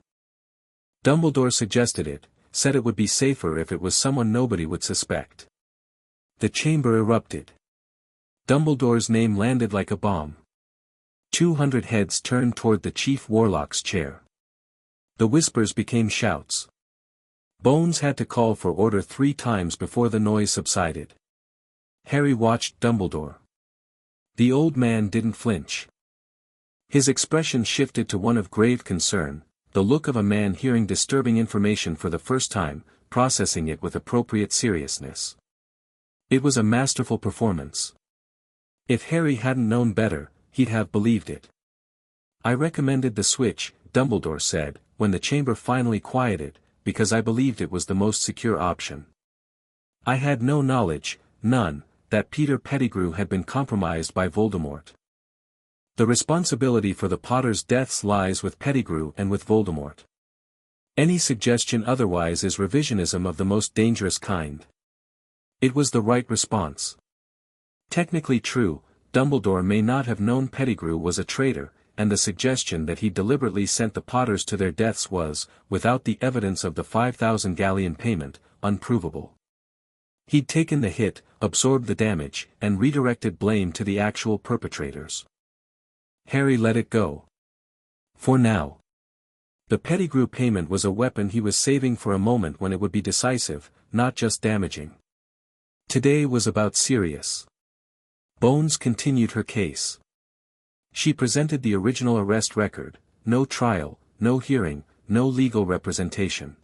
Dumbledore suggested it, said it would be safer if it was someone nobody would suspect. The chamber erupted. Dumbledore's name landed like a bomb. 200 heads turned toward the Chief Warlock's chair. The whispers became shouts. Bones had to call for order 3 times before the noise subsided. Harry watched Dumbledore. The old man didn't flinch. His expression shifted to one of grave concern, the look of a man hearing disturbing information for the first time, processing it with appropriate seriousness. It was a masterful performance. If Harry hadn't known better, he'd have believed it. I recommended the switch, Dumbledore said, when the chamber finally quieted, because I believed it was the most secure option. I had no knowledge, none, that Peter Pettigrew had been compromised by Voldemort. The responsibility for the Potter's deaths lies with Pettigrew and with Voldemort. Any suggestion otherwise is revisionism of the most dangerous kind. It was the right response. Technically true, Dumbledore may not have known Pettigrew was a traitor, and the suggestion that he deliberately sent the Potters to their deaths was, without the evidence of the 5,000 galleon payment, unprovable. He'd taken the hit, absorbed the damage, and redirected blame to the actual perpetrators. Harry let it go. For now. The Pettigrew payment was a weapon he was saving for a moment when it would be decisive, not just damaging. Today was about Sirius. Bones continued her case. She presented the original arrest record: no trial, no hearing, no legal representation.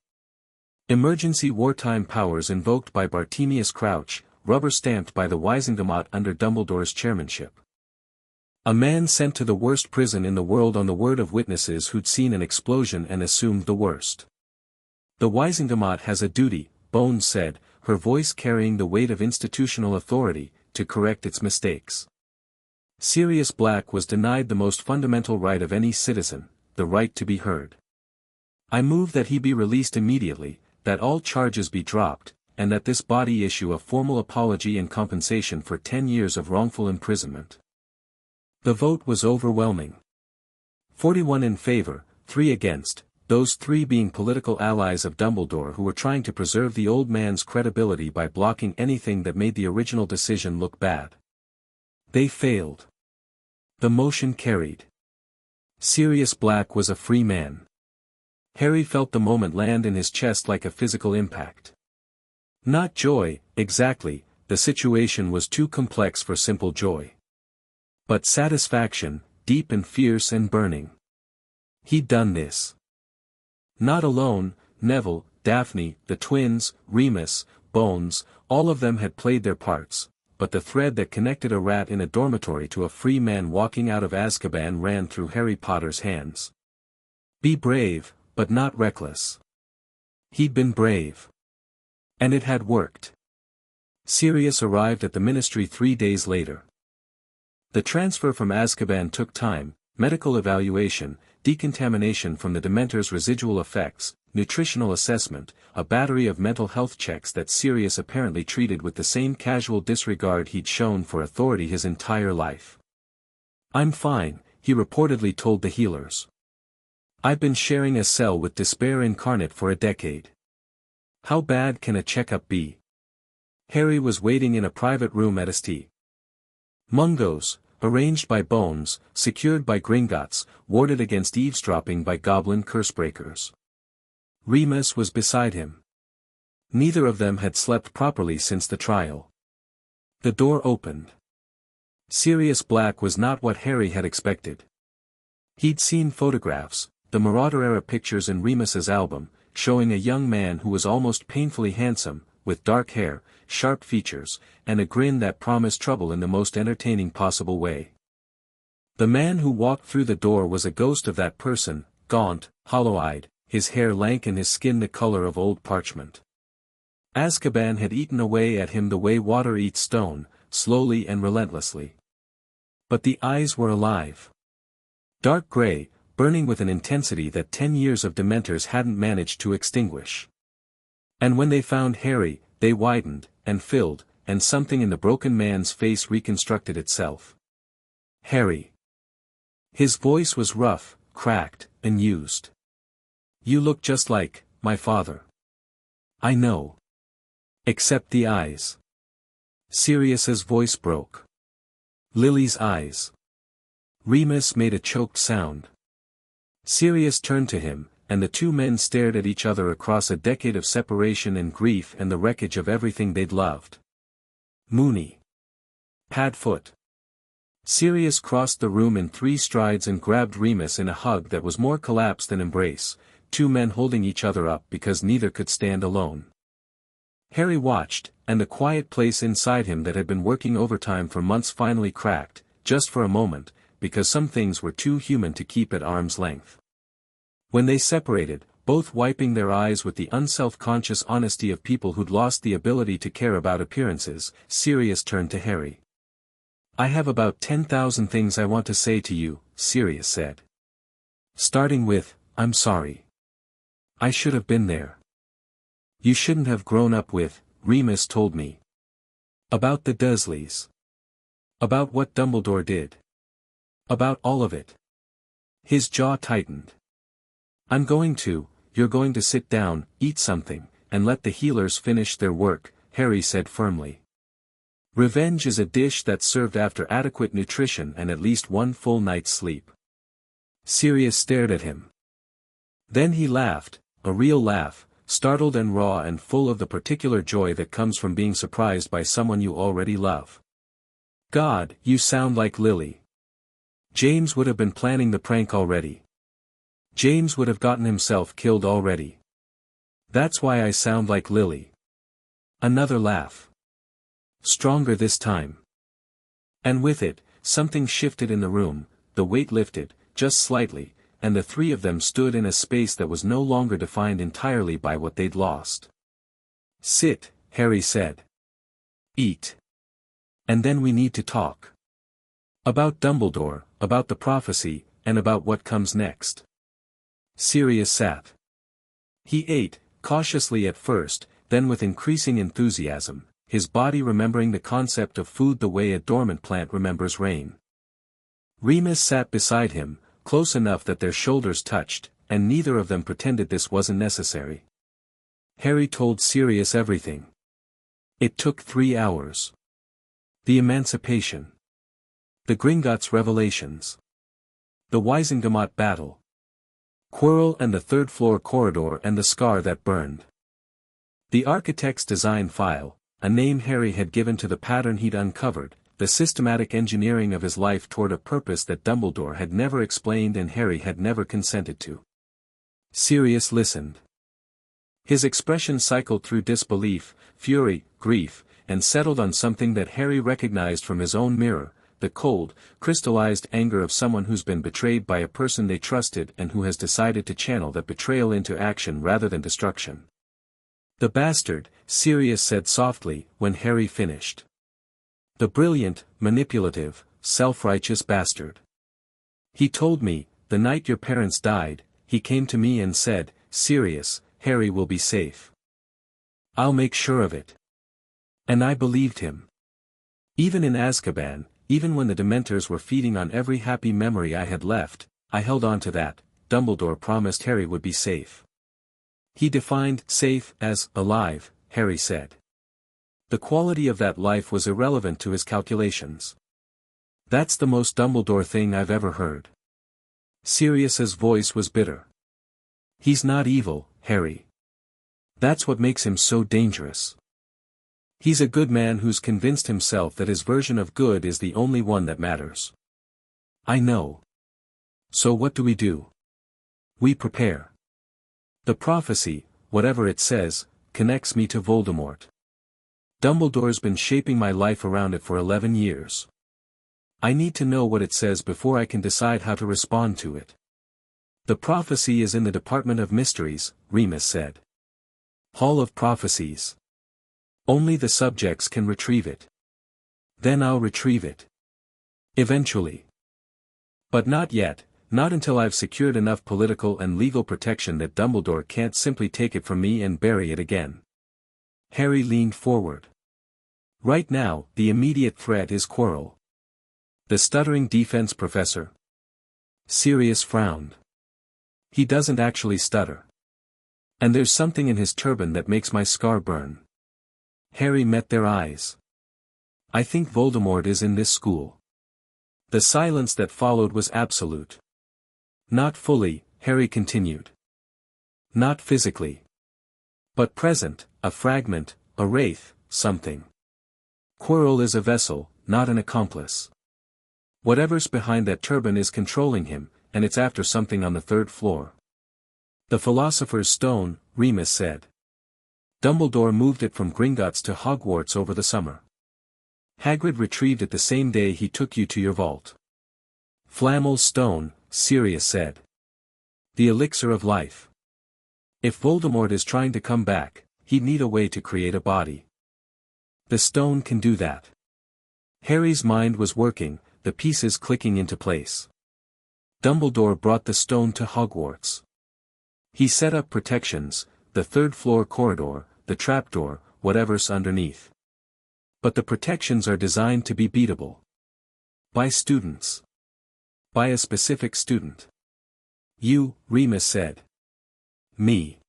Emergency wartime powers invoked by Bartemius Crouch, rubber-stamped by the Wisingamot under Dumbledore's chairmanship. A man sent to the worst prison in the world on the word of witnesses who'd seen an explosion and assumed the worst. The Wisingamot has a duty, Bones said, her voice carrying the weight of institutional authority, to correct its mistakes. Sirius Black was denied the most fundamental right of any citizen, the right to be heard. I move that he be released immediately, that all charges be dropped, and that this body issue a formal apology and compensation for 10 years of wrongful imprisonment. The vote was overwhelming. 41 in favor, 3 against, those 3 being political allies of Dumbledore who were trying to preserve the old man's credibility by blocking anything that made the original decision look bad. They failed. The motion carried. Sirius Black was a free man. Harry felt the moment land in his chest like a physical impact. Not joy, exactly, the situation was too complex for simple joy. But satisfaction, deep and fierce and burning. He'd done this. Not alone, Neville, Daphne, the twins, Remus, Bones, all of them had played their parts, but the thread that connected a rat in a dormitory to a free man walking out of Azkaban ran through Harry Potter's hands. Be brave, but not reckless. He'd been brave. And it had worked. Sirius arrived at the Ministry 3 days later. The transfer from Azkaban took time: medical evaluation, decontamination from the Dementor's residual effects, nutritional assessment, a battery of mental health checks that Sirius apparently treated with the same casual disregard he'd shown for authority his entire life. "I'm fine," he reportedly told the healers. "I've been sharing a cell with despair incarnate for a decade. How bad can a checkup be?" Harry was waiting in a private room at St. Mungo's, arranged by Bones, secured by Gringotts, warded against eavesdropping by goblin cursebreakers. Remus was beside him. Neither of them had slept properly since the trial. The door opened. Sirius Black was not what Harry had expected. He'd seen photographs, the Marauder-era pictures in Remus's album, showing a young man who was almost painfully handsome, with dark hair, sharp features, and a grin that promised trouble in the most entertaining possible way. The man who walked through the door was a ghost of that person, gaunt, hollow-eyed, his hair lank and his skin the color of old parchment. Azkaban had eaten away at him the way water eats stone, slowly and relentlessly. But the eyes were alive. Dark gray, burning with an intensity that 10 years of Dementors hadn't managed to extinguish. And when they found Harry, they widened, and filled, and something in the broken man's face reconstructed itself. "Harry." His voice was rough, cracked, and used. "You look just like my father." "I know. Except the eyes." Sirius's voice broke. "Lily's eyes." Remus made a choked sound. Sirius turned to him, and the two men stared at each other across a decade of separation and grief and the wreckage of everything they'd loved. "Moony." "Padfoot." Sirius crossed the room in 3 strides and grabbed Remus in a hug that was more collapse than embrace, 2 men holding each other up because neither could stand alone. Harry watched, and the quiet place inside him that had been working overtime for months finally cracked, just for a moment, because some things were too human to keep at arm's length. When they separated, both wiping their eyes with the unself-conscious honesty of people who'd lost the ability to care about appearances, Sirius turned to Harry. "I have about 10,000 things I want to say to you," Sirius said. "Starting with, I'm sorry. I should have been there. You shouldn't have grown up with, Remus told me. About the Dursleys. About what Dumbledore did. About all of it. His jaw tightened. You're going to sit down, eat something, and let the healers finish their work, Harry said firmly. Revenge is a dish that's served after adequate nutrition and at least one full night's sleep. Sirius stared at him. Then he laughed, a real laugh, startled and raw and full of the particular joy that comes from being surprised by someone you already love. God, you sound like Lily. James would have been planning the prank already. James would have gotten himself killed already. That's why I sound like Lily. Another laugh. Stronger this time. And with it, something shifted in the room, the weight lifted, just slightly, and the three of them stood in a space that was no longer defined entirely by what they'd lost. Sit, Harry said. Eat. And then we need to talk. About Dumbledore, about the prophecy, and about what comes next. Sirius sat. He ate, cautiously at first, then with increasing enthusiasm, his body remembering the concept of food the way a dormant plant remembers rain. Remus sat beside him, close enough that their shoulders touched, and neither of them pretended this wasn't necessary. Harry told Sirius everything. It took 3 hours. The Emancipation. The Gringotts revelations. The Wizengamot battle. Quirrell and the third-floor corridor and the scar that burned. The architect's design file, a name Harry had given to the pattern he'd uncovered, the systematic engineering of his life toward a purpose that Dumbledore had never explained and Harry had never consented to. Sirius listened. His expression cycled through disbelief, fury, grief, and settled on something that Harry recognized from his own mirror, the cold, crystallized anger of someone who's been betrayed by a person they trusted and who has decided to channel that betrayal into action rather than destruction. The bastard, Sirius said softly, when Harry finished. The brilliant, manipulative, self-righteous bastard. He told me, the night your parents died, he came to me and said, Sirius, Harry will be safe. I'll make sure of it. And I believed him. Even in Azkaban, even when the Dementors were feeding on every happy memory I had left, I held on to that. Dumbledore promised Harry would be safe. He defined safe as alive, Harry said. The quality of that life was irrelevant to his calculations. That's the most Dumbledore thing I've ever heard. Sirius's voice was bitter. He's not evil, Harry. That's what makes him so dangerous. He's a good man who's convinced himself that his version of good is the only one that matters. I know. So what do? We prepare. The prophecy, whatever it says, connects me to Voldemort. Dumbledore's been shaping my life around it for 11 years. I need to know what it says before I can decide how to respond to it. The prophecy is in the Department of Mysteries, Remus said. Hall of Prophecies. Only the subjects can retrieve it. Then I'll retrieve it. Eventually. But not yet, not until I've secured enough political and legal protection that Dumbledore can't simply take it from me and bury it again. Harry leaned forward. Right now, the immediate threat is Quirrell. The stuttering defense professor. Sirius frowned. He doesn't actually stutter. And there's something in his turban that makes my scar burn. Harry met their eyes. I think Voldemort is in this school. The silence that followed was absolute. Not fully, Harry continued. Not physically. But present, a fragment, a wraith, something. Quirrell is a vessel, not an accomplice. Whatever's behind that turban is controlling him, and it's after something on the 3rd floor. The Philosopher's Stone, Remus said. Dumbledore moved it from Gringotts to Hogwarts over the summer. Hagrid retrieved it the same day he took you to your vault. Flammel Stone, Sirius said. The elixir of life. If Voldemort is trying to come back, he'd need a way to create a body. The stone can do that. Harry's mind was working, the pieces clicking into place. Dumbledore brought the stone to Hogwarts. He set up protections, the 3rd floor corridor, the trapdoor, whatever's underneath. But the protections are designed to be beatable. By students. By a specific student. You, Remus said. Me.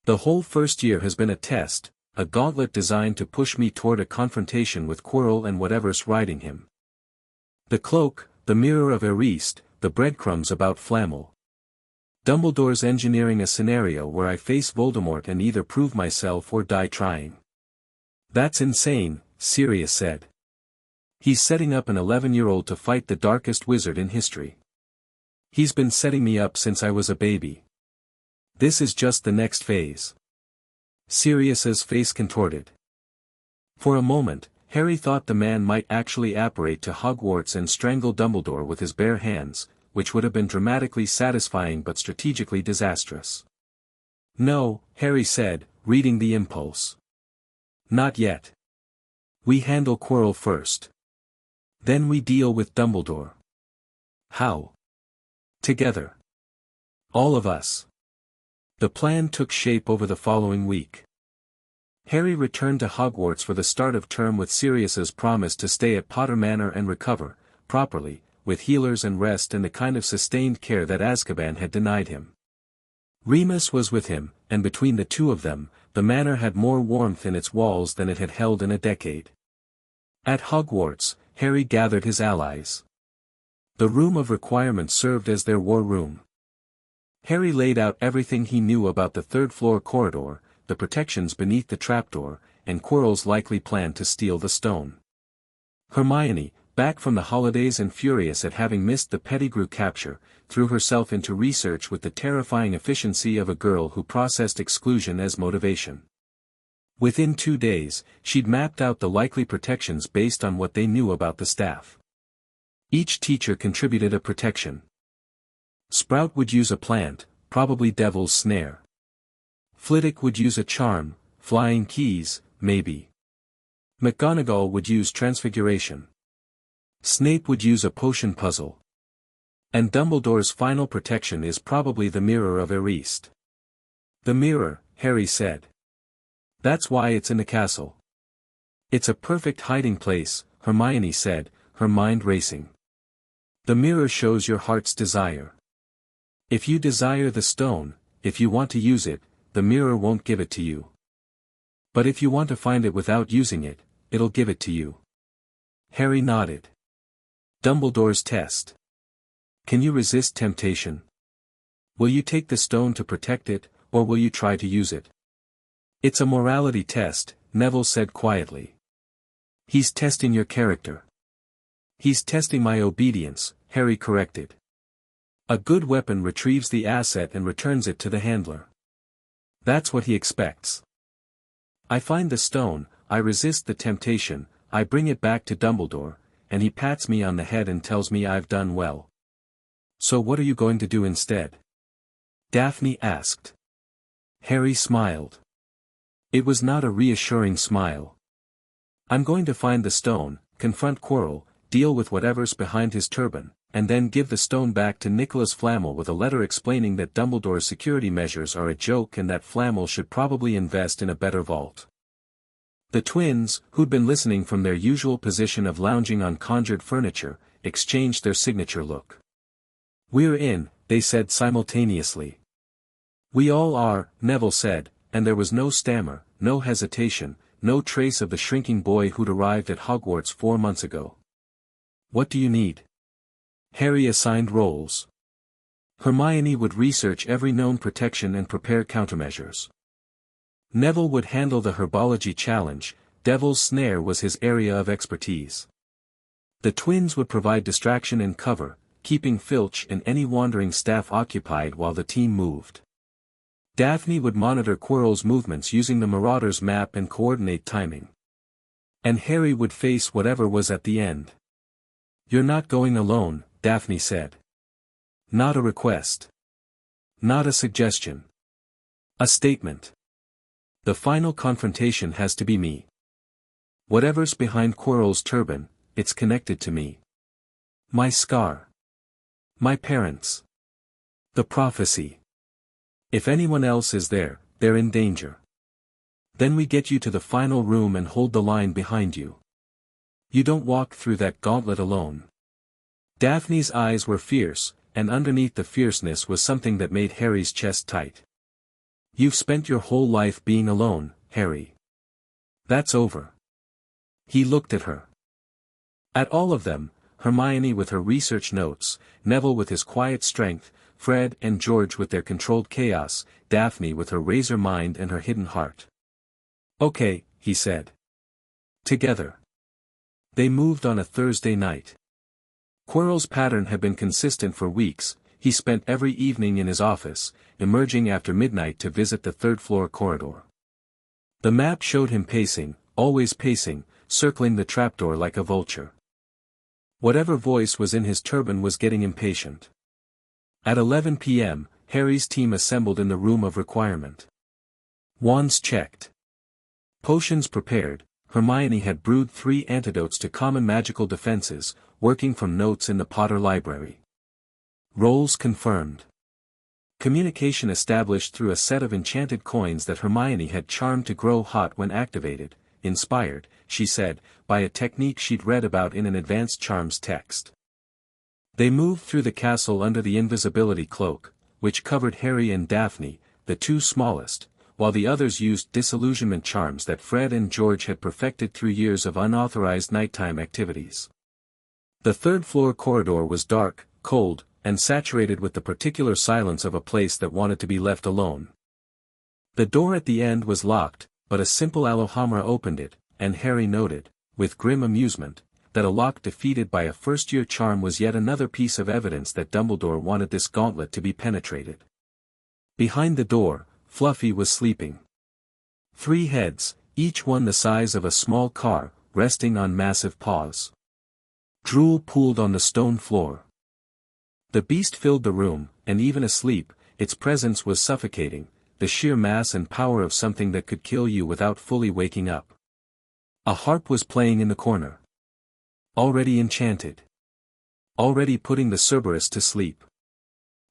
The whole first year has been a test, a gauntlet designed to push me toward a confrontation with Quirrell and whatever's riding him. The cloak, the mirror of Eriste, the breadcrumbs about Flamel. Dumbledore's engineering a scenario where I face Voldemort and either prove myself or die trying. That's insane, Sirius said. He's setting up an 11-year-old to fight the darkest wizard in history. He's been setting me up since I was a baby. This is just the next phase. Sirius's face contorted. For a moment, Harry thought the man might actually apparate to Hogwarts and strangle Dumbledore with his bare hands, which would have been dramatically satisfying but strategically disastrous. No, Harry said, reading the impulse. Not yet. We handle Quirrell first. Then we deal with Dumbledore. How? Together. All of us. The plan took shape over the following week. Harry returned to Hogwarts for the start of term with Sirius's promise to stay at Potter Manor and recover, properly, with healers and rest and the kind of sustained care that Azkaban had denied him. Remus was with him, and between the two of them, the manor had more warmth in its walls than it had held in a decade. At Hogwarts, Harry gathered his allies. The room of requirement served as their war room. Harry laid out everything he knew about the third-floor corridor, the protections beneath the trapdoor, and Quirrell's likely plan to steal the stone. Hermione, back from the holidays and furious at having missed the Pettigrew capture, threw herself into research with the terrifying efficiency of a girl who processed exclusion as motivation. Within 2 days, she'd mapped out the likely protections based on what they knew about the staff. Each teacher contributed a protection. Sprout would use a plant, probably Devil's Snare. Flitwick would use a charm, Flying Keys, maybe. McGonagall would use Transfiguration. Snape would use a potion puzzle. And Dumbledore's final protection is probably the Mirror of Eriste. The mirror, Harry said. That's why it's in the castle. It's a perfect hiding place, Hermione said, her mind racing. The mirror shows your heart's desire. If you desire the stone, if you want to use it, the mirror won't give it to you. But if you want to find it without using it, it'll give it to you. Harry nodded. Dumbledore's test. Can you resist temptation? Will you take the stone to protect it, or will you try to use it? It's a morality test, Neville said quietly. He's testing your character. He's testing my obedience, Harry corrected. A good weapon retrieves the asset and returns it to the handler. That's what he expects. I find the stone, I resist the temptation, I bring it back to Dumbledore, and he pats me on the head and tells me I've done well. So what are you going to do instead? Daphne asked. Harry smiled. It was not a reassuring smile. I'm going to find the stone, confront Quirrell, deal with whatever's behind his turban, and then give the stone back to Nicholas Flamel with a letter explaining that Dumbledore's security measures are a joke and that Flamel should probably invest in a better vault. The twins, who'd been listening from their usual position of lounging on conjured furniture, exchanged their signature look. We're in, they said simultaneously. We all are, Neville said, and there was no stammer, no hesitation, no trace of the shrinking boy who'd arrived at Hogwarts 4 months ago. What do you need? Harry assigned roles. Hermione would research every known protection and prepare countermeasures. Neville would handle the herbology challenge, Devil's Snare was his area of expertise. The twins would provide distraction and cover, keeping Filch and any wandering staff occupied while the team moved. Daphne would monitor Quirrell's movements using the Marauder's map and coordinate timing. And Harry would face whatever was at the end. You're not going alone, Daphne said. Not a request. Not a suggestion. A statement. The final confrontation has to be me. Whatever's behind Quirrell's turban, it's connected to me. My scar. My parents. The prophecy. If anyone else is there, they're in danger. Then we get you to the final room and hold the line behind you. You don't walk through that gauntlet alone. Daphne's eyes were fierce, and underneath the fierceness was something that made Harry's chest tight. "You've spent your whole life being alone, Harry. That's over." He looked at her. At all of them, Hermione with her research notes, Neville with his quiet strength, Fred and George with their controlled chaos, Daphne with her razor mind and her hidden heart. "Okay," he said. "Together." They moved on a Thursday night. Quirrell's pattern had been consistent for weeks. He spent every evening in his office, emerging after midnight to visit the third-floor corridor. The map showed him pacing, always pacing, circling the trapdoor like a vulture. Whatever voice was in his turban was getting impatient. At 11 p.m., Harry's team assembled in the room of requirement. Wands checked. Potions prepared. Hermione had brewed 3 antidotes to common magical defenses, working from notes in the Potter library. Roles confirmed. Communication established through a set of enchanted coins that Hermione had charmed to grow hot when activated, inspired, she said, by a technique she'd read about in an advanced charms text. They moved through the castle under the invisibility cloak, which covered Harry and Daphne, the 2 smallest, while the others used disillusionment charms that Fred and George had perfected through years of unauthorized nighttime activities. The third-floor corridor was dark, cold, and saturated with the particular silence of a place that wanted to be left alone. The door at the end was locked, but a simple Alohomora opened it, and Harry noted, with grim amusement, that a lock defeated by a first-year charm was yet another piece of evidence that Dumbledore wanted this gauntlet to be penetrated. Behind the door, Fluffy was sleeping. 3 heads, each one the size of a small car, resting on massive paws. Drool pooled on the stone floor. The beast filled the room, and even asleep, its presence was suffocating, the sheer mass and power of something that could kill you without fully waking up. A harp was playing in the corner. Already enchanted. Already putting the Cerberus to sleep.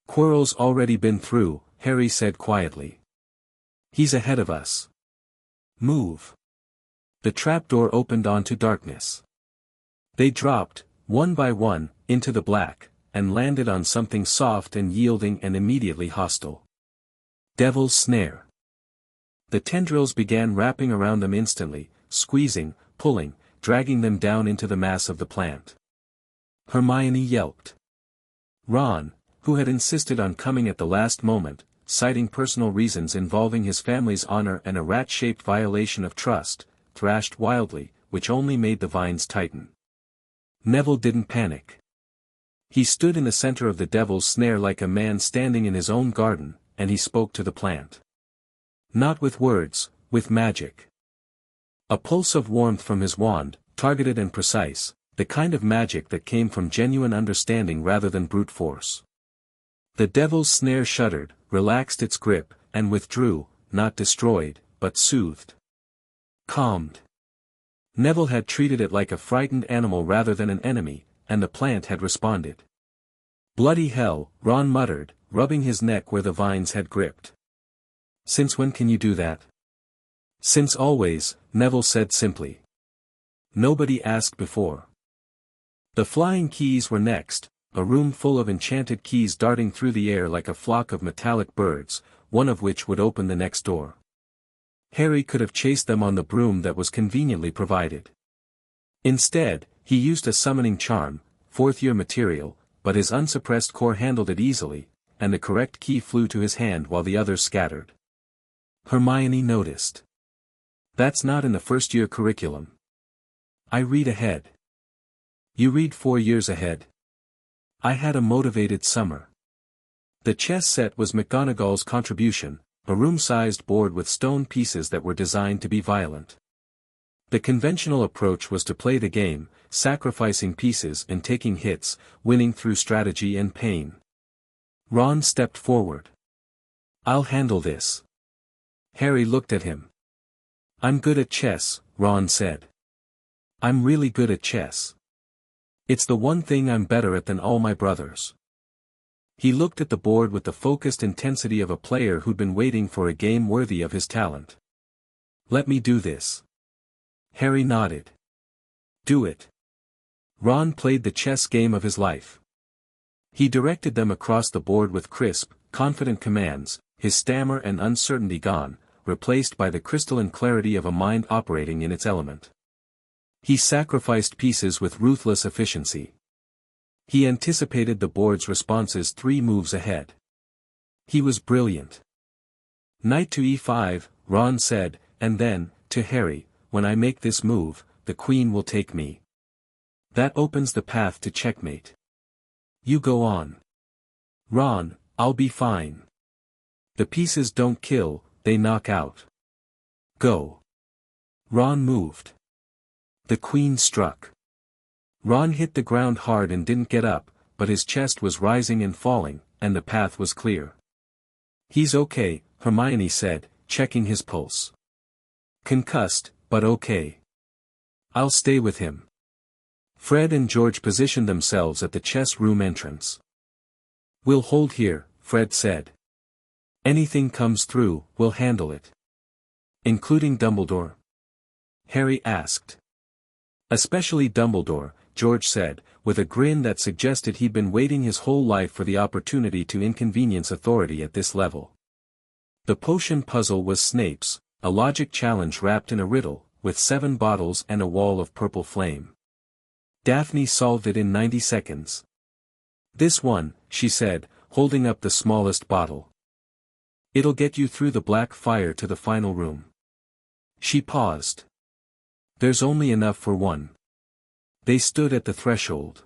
"Quirrell's already been through," Harry said quietly. "He's ahead of us. Move." The trapdoor opened onto darkness. They dropped, one by one, into the black, and landed on something soft and yielding and immediately hostile. Devil's Snare. The tendrils began wrapping around them instantly, squeezing, pulling, dragging them down into the mass of the plant. Hermione yelped. Ron, who had insisted on coming at the last moment, citing personal reasons involving his family's honor and a rat-shaped violation of trust, thrashed wildly, which only made the vines tighten. Neville didn't panic. He stood in the center of the Devil's Snare like a man standing in his own garden, and he spoke to the plant. Not with words, with magic. A pulse of warmth from his wand, targeted and precise, the kind of magic that came from genuine understanding rather than brute force. The Devil's Snare shuddered, relaxed its grip, and withdrew, not destroyed, but soothed. Calmed. Neville had treated it like a frightened animal rather than an enemy, and the plant had responded. "Bloody hell," Ron muttered, rubbing his neck where the vines had gripped. "Since when can you do that?" "Since always," Neville said simply. "Nobody asked before." The flying keys were next, a room full of enchanted keys darting through the air like a flock of metallic birds, one of which would open the next door. Harry could have chased them on the broom that was conveniently provided. Instead, he used a summoning charm, 4th-year material, but his unsuppressed core handled it easily, and the correct key flew to his hand while the others scattered. Hermione noticed. "That's not in the first-year curriculum." "I read ahead." "You read 4 years ahead." "I had a motivated summer." The chess set was McGonagall's contribution, a room-sized board with stone pieces that were designed to be violent. The conventional approach was to play the game, sacrificing pieces and taking hits, winning through strategy and pain. Ron stepped forward. "I'll handle this." Harry looked at him. "I'm good at chess," Ron said. "I'm really good at chess. It's the one thing I'm better at than all my brothers." He looked at the board with the focused intensity of a player who'd been waiting for a game worthy of his talent. "Let me do this." Harry nodded. "Do it." Ron played the chess game of his life. He directed them across the board with crisp, confident commands, his stammer and uncertainty gone, replaced by the crystalline clarity of a mind operating in its element. He sacrificed pieces with ruthless efficiency. He anticipated the board's responses 3 moves ahead. He was brilliant. Knight to e5, Ron said, and then, to Harry, when I make this move, the queen will take me. That opens the path to checkmate. You go on. Ron, I'll be fine. The pieces don't kill, they knock out. Go. Ron moved. The queen struck. Ron hit the ground hard and didn't get up, but his chest was rising and falling, and the path was clear. He's okay, Hermione said, checking his pulse. Concussed, but okay. I'll stay with him. Fred and George positioned themselves at the chess room entrance. We'll hold here, Fred said. Anything comes through, we'll handle it. Including Dumbledore? Harry asked. Especially Dumbledore, George said, with a grin that suggested he'd been waiting his whole life for the opportunity to inconvenience authority at this level. The potion puzzle was Snape's, a logic challenge wrapped in a riddle, with 7 bottles and a wall of purple flame. Daphne solved it in 90 seconds. This one, she said, holding up the smallest bottle. It'll get you through the black fire to the final room. She paused. There's only enough for one. They stood at the threshold.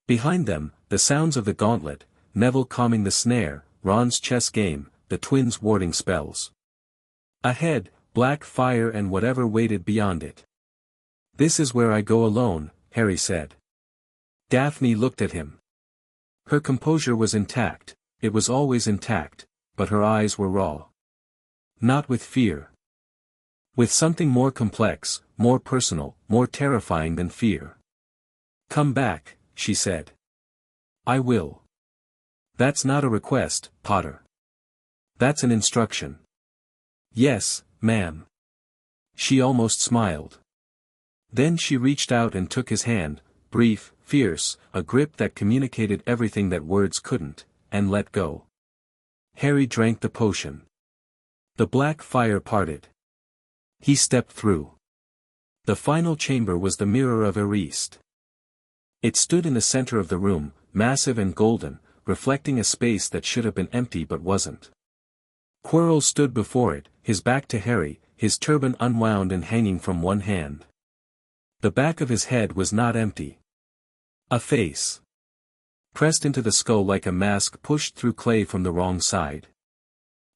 Behind them, the sounds of the gauntlet, Neville calming the snare, Ron's chess game, the twins warding spells. Ahead, black fire and whatever waited beyond it. This is where I go alone, Harry said. Daphne looked at him. Her composure was intact, it was always intact, but her eyes were raw. Not with fear. With something more complex, more personal, more terrifying than fear. Come back, she said. I will. That's not a request, Potter. That's an instruction. Yes, ma'am. She almost smiled. Then she reached out and took his hand, brief, fierce, a grip that communicated everything that words couldn't, and let go. Harry drank the potion. The black fire parted. He stepped through. The final chamber was the mirror of Erist. It stood in the center of the room, massive and golden, reflecting a space that should have been empty but wasn't. Quirrell stood before it, his back to Harry, his turban unwound and hanging from one hand. The back of his head was not empty. A face. Pressed into the skull like a mask pushed through clay from the wrong side.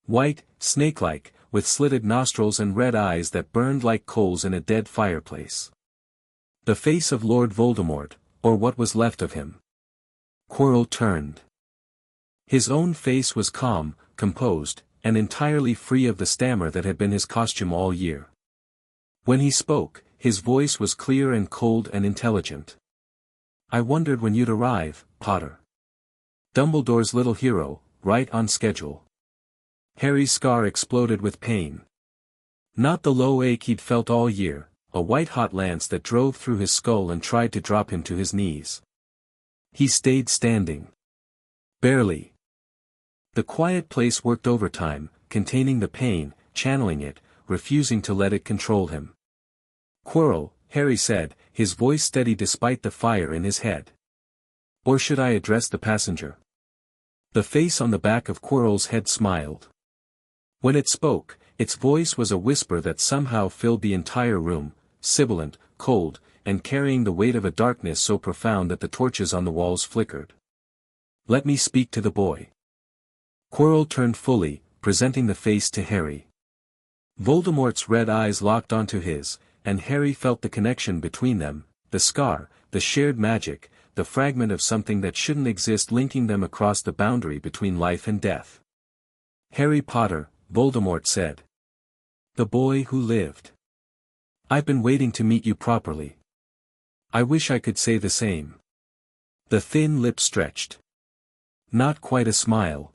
White, snake-like, with slitted nostrils and red eyes that burned like coals in a dead fireplace. The face of Lord Voldemort, or what was left of him. Quirrell turned. His own face was calm, composed, and entirely free of the stammer that had been his costume all year. When he spoke, his voice was clear and cold and intelligent. I wondered when you'd arrive, Potter. Dumbledore's little hero, right on schedule. Harry's scar exploded with pain. Not the low ache he'd felt all year, a white-hot lance that drove through his skull and tried to drop him to his knees. He stayed standing. Barely. The quiet place worked overtime, containing the pain, channeling it, refusing to let it control him. Quirrell, Harry said, his voice steady despite the fire in his head. Or should I address the passenger? The face on the back of Quirrell's head smiled. When it spoke, its voice was a whisper that somehow filled the entire room, sibilant, cold, and carrying the weight of a darkness so profound that the torches on the walls flickered. Let me speak to the boy. Quirrell turned fully, presenting the face to Harry. Voldemort's red eyes locked onto his, and Harry felt the connection between them, the scar, the shared magic, the fragment of something that shouldn't exist linking them across the boundary between life and death. Harry Potter, Voldemort said. The boy who lived. I've been waiting to meet you properly. I wish I could say the same. The thin lips stretched. Not quite a smile.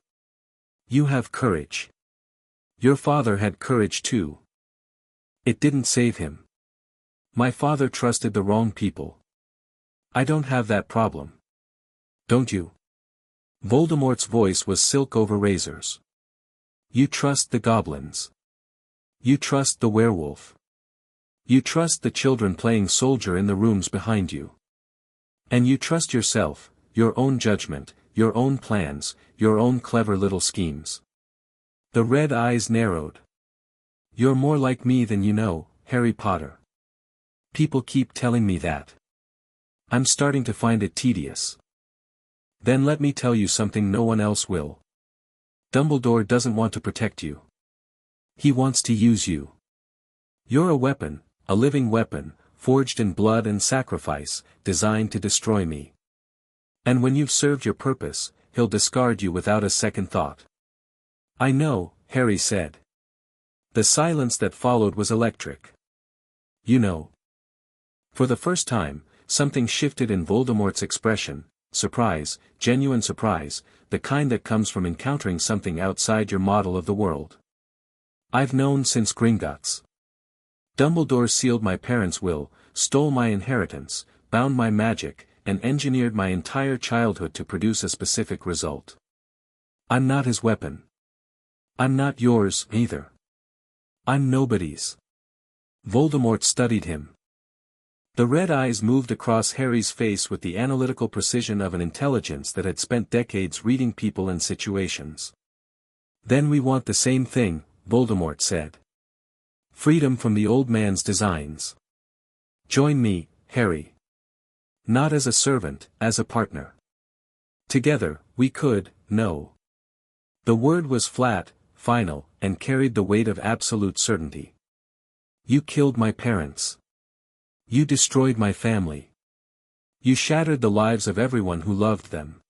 You have courage. Your father had courage too. It didn't save him. My father trusted the wrong people. I don't have that problem. Don't you? Voldemort's voice was silk over razors. You trust the goblins. You trust the werewolf. You trust the children playing soldier in the rooms behind you. And you trust yourself, your own judgment, your own plans, your own clever little schemes. The red eyes narrowed. You're more like me than you know, Harry Potter. People keep telling me that. I'm starting to find it tedious. Then let me tell you something no one else will. Dumbledore doesn't want to protect you. He wants to use you. You're a weapon, a living weapon, forged in blood and sacrifice, designed to destroy me. And when you've served your purpose, he'll discard you without a second thought. I know, Harry said. The silence that followed was electric. You know. For the first time, something shifted in Voldemort's expression, surprise, genuine surprise, the kind that comes from encountering something outside your model of the world. I've known since Gringotts. Dumbledore sealed my parents' will, stole my inheritance, bound my magic, and engineered my entire childhood to produce a specific result. I'm not his weapon. I'm not yours, either. I'm nobody's. Voldemort studied him. The red eyes moved across Harry's face with the analytical precision of an intelligence that had spent decades reading people and situations. Then we want the same thing, Voldemort said. Freedom from the old man's designs. Join me, Harry. Not as a servant, as a partner. Together, we could, no. The word was flat, final, and carried the weight of absolute certainty. You killed my parents. You destroyed my family. You shattered the lives of everyone who loved them.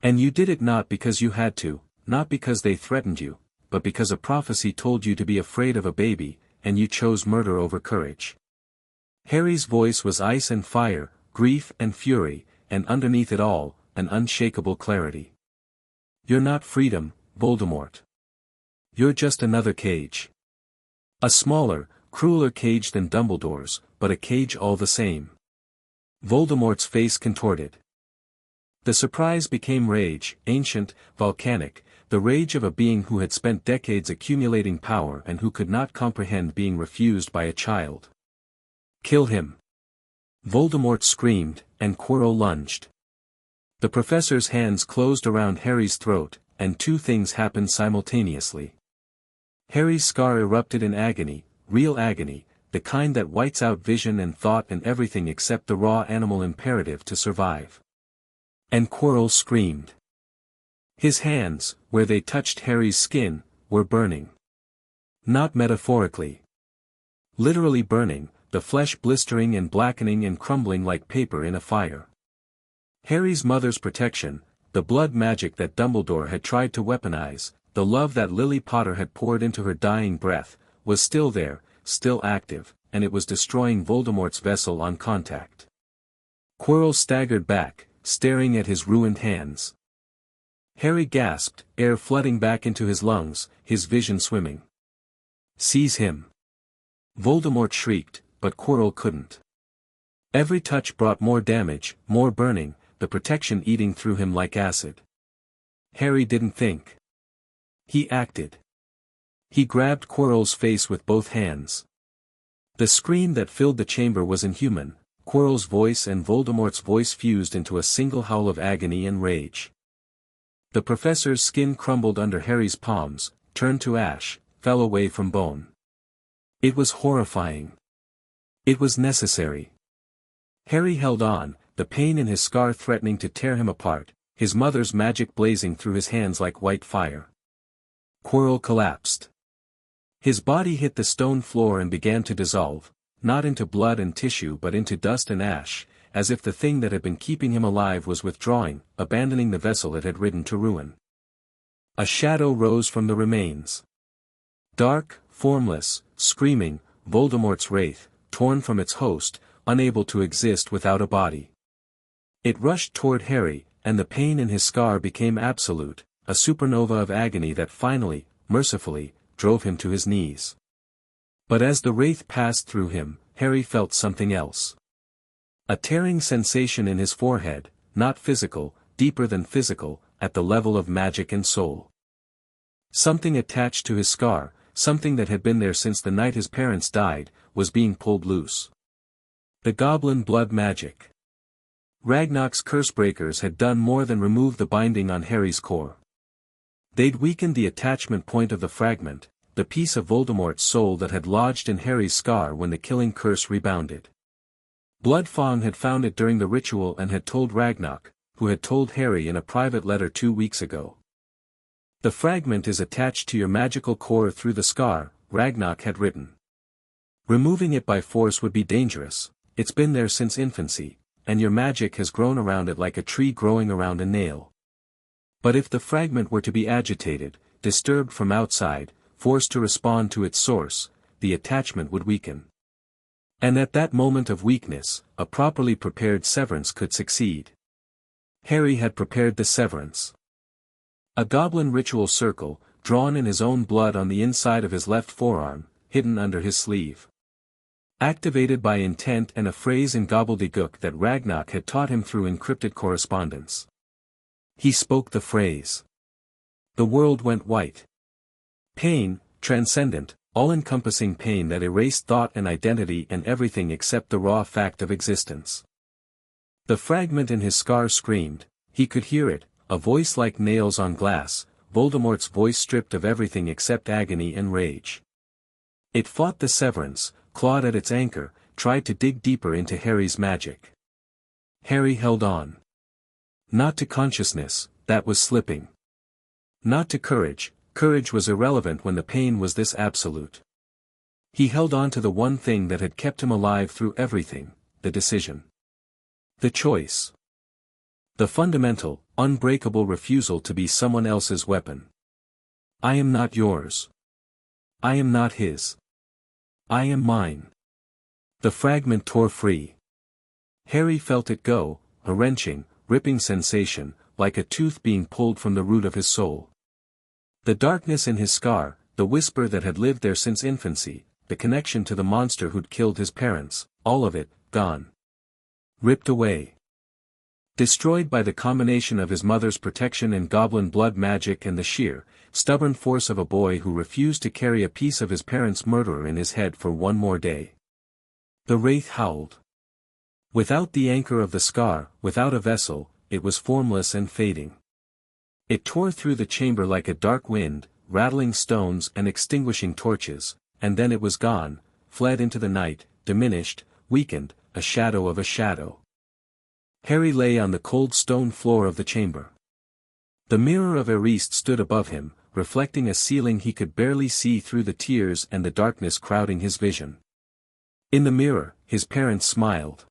And you did it not because you had to, not because they threatened you, but because a prophecy told you to be afraid of a baby, and you chose murder over courage. Harry's voice was ice and fire, grief and fury, and underneath it all, an unshakable clarity. You're not freedom, Voldemort. You're just another cage. A smaller, crueler cage than Dumbledore's, but a cage all the same. Voldemort's face contorted. The surprise became rage, ancient, volcanic, the rage of a being who had spent decades accumulating power and who could not comprehend being refused by a child. Kill him! Voldemort screamed, and Quirrell lunged. The professor's hands closed around Harry's throat, and two things happened simultaneously. Harry's scar erupted in agony, real agony, the kind that whites out vision and thought and everything except the raw animal imperative to survive. And Quirrell screamed. His hands, where they touched Harry's skin, were burning. Not metaphorically. Literally burning, the flesh blistering and blackening and crumbling like paper in a fire. Harry's mother's protection, the blood magic that Dumbledore had tried to weaponize, the love that Lily Potter had poured into her dying breath, was still there, still active, and it was destroying Voldemort's vessel on contact. Quirrell staggered back, staring at his ruined hands. Harry gasped, air flooding back into his lungs, his vision swimming. Seize him! Voldemort shrieked, but Quirrell couldn't. Every touch brought more damage, more burning, the protection eating through him like acid. Harry didn't think. He acted. He grabbed Quirrell's face with both hands. The scream that filled the chamber was inhuman, Quirrell's voice and Voldemort's voice fused into a single howl of agony and rage. The professor's skin crumbled under Harry's palms, turned to ash, fell away from bone. It was horrifying. It was necessary. Harry held on, the pain in his scar threatening to tear him apart, his mother's magic blazing through his hands like white fire. Quirrell collapsed. His body hit the stone floor and began to dissolve, not into blood and tissue but into dust and ash, as if the thing that had been keeping him alive was withdrawing, abandoning the vessel it had ridden to ruin. A shadow rose from the remains. Dark, formless, screaming, Voldemort's wraith, torn from its host, unable to exist without a body. It rushed toward Harry, and the pain in his scar became absolute, a supernova of agony that finally, mercifully, drove him to his knees. But as the wraith passed through him, Harry felt something else. A tearing sensation in his forehead, not physical, deeper than physical, at the level of magic and soul. Something attached to his scar, something that had been there since the night his parents died, was being pulled loose. The goblin blood magic. Ragnar's cursebreakers had done more than remove the binding on Harry's core. They'd weakened the attachment point of the fragment, the piece of Voldemort's soul that had lodged in Harry's scar when the killing curse rebounded. Bloodfang had found it during the ritual and had told Ragnar, who had told Harry in a private letter 2 weeks ago. The fragment is attached to your magical core through the scar, Ragnar had written. Removing it by force would be dangerous, it's been there since infancy, and your magic has grown around it like a tree growing around a nail. But if the fragment were to be agitated, disturbed from outside, forced to respond to its source, the attachment would weaken. And at that moment of weakness, a properly prepared severance could succeed. Harry had prepared the severance. A goblin ritual circle, drawn in his own blood on the inside of his left forearm, hidden under his sleeve. Activated by intent and a phrase in gobbledygook that Ragnar had taught him through encrypted correspondence. He spoke the phrase. The world went white. Pain, transcendent, all-encompassing pain that erased thought and identity and everything except the raw fact of existence. The fragment in his scar screamed, he could hear it, a voice like nails on glass, Voldemort's voice stripped of everything except agony and rage. It fought the severance, clawed at its anchor, tried to dig deeper into Harry's magic. Harry held on. Not to consciousness, that was slipping. Not to courage, courage was irrelevant when the pain was this absolute. He held on to the one thing that had kept him alive through everything, the decision. The choice. The fundamental, unbreakable refusal to be someone else's weapon. I am not yours. I am not his. I am mine. The fragment tore free. Harry felt it go, a wrenching, ripping sensation, like a tooth being pulled from the root of his soul. The darkness in his scar, the whisper that had lived there since infancy, the connection to the monster who'd killed his parents, all of it, gone. Ripped away. Destroyed by the combination of his mother's protection and goblin blood magic and the sheer, stubborn force of a boy who refused to carry a piece of his parents' murderer in his head for one more day. The wraith howled. Without the anchor of the scar, without a vessel, it was formless and fading. It tore through the chamber like a dark wind, rattling stones and extinguishing torches, and then it was gone, fled into the night, diminished, weakened, a shadow of a shadow. Harry lay on the cold stone floor of the chamber. The mirror of Eriste stood above him, reflecting a ceiling he could barely see through the tears and the darkness crowding his vision. In the mirror, his parents smiled.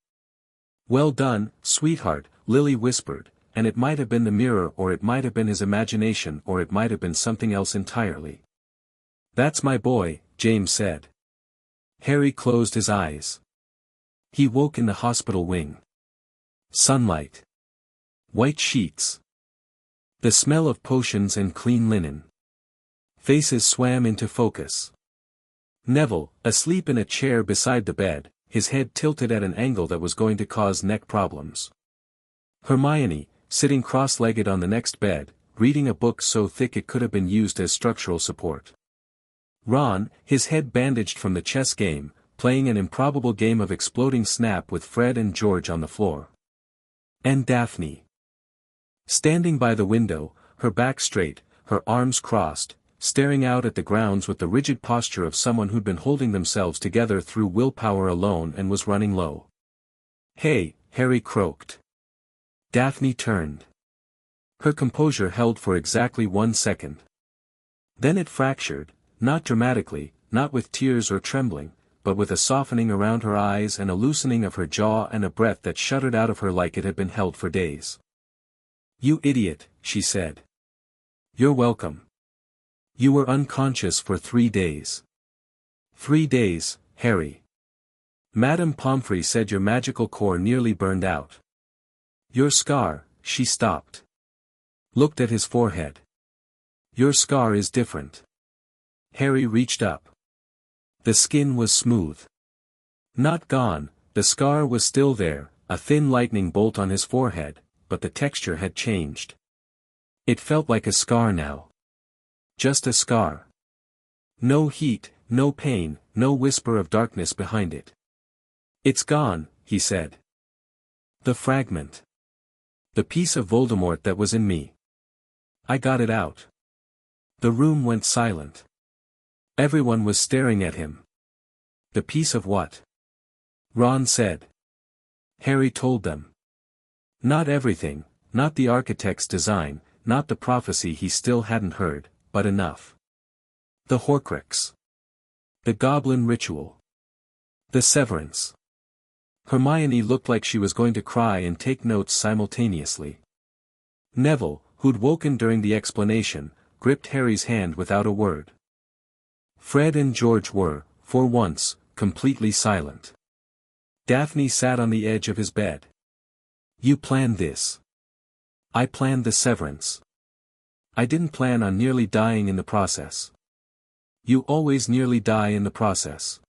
Well done, sweetheart, Lily whispered, and it might have been the mirror or it might have been his imagination or it might have been something else entirely. That's my boy, James said. Harry closed his eyes. He woke in the hospital wing. Sunlight. White sheets. The smell of potions and clean linen. Faces swam into focus. Neville, asleep in a chair beside the bed, his head tilted at an angle that was going to cause neck problems. Hermione, sitting cross-legged on the next bed, reading a book so thick it could have been used as structural support. Ron, his head bandaged from the chess game, playing an improbable game of exploding snap with Fred and George on the floor. And Daphne. Standing by the window, her back straight, her arms crossed, staring out at the grounds with the rigid posture of someone who'd been holding themselves together through willpower alone and was running low. Hey, Harry croaked. Daphne turned. Her composure held for exactly 1 second. Then it fractured, not dramatically, not with tears or trembling, but with a softening around her eyes and a loosening of her jaw and a breath that shuddered out of her like it had been held for days. You idiot, she said. You're welcome. You were unconscious for 3 days. 3 days, Harry. Madame Pomfrey said your magical core nearly burned out. Your scar, she stopped. Looked at his forehead. Your scar is different. Harry reached up. The skin was smooth. Not gone, the scar was still there, a thin lightning bolt on his forehead, but the texture had changed. It felt like a scar now. Just a scar. No heat, no pain, no whisper of darkness behind it. It's gone, he said. The fragment. The piece of Voldemort that was in me. I got it out. The room went silent. Everyone was staring at him. The piece of what? Ron said. Harry told them. Not everything, not the architect's design, not the prophecy he still hadn't heard, but enough. The Horcrux. The goblin ritual. The severance. Hermione looked like she was going to cry and take notes simultaneously. Neville, who'd woken during the explanation, gripped Harry's hand without a word. Fred and George were, for once, completely silent. Daphne sat on the edge of his bed. You planned this. I planned the severance. I didn't plan on nearly dying in the process. You always nearly die in the process.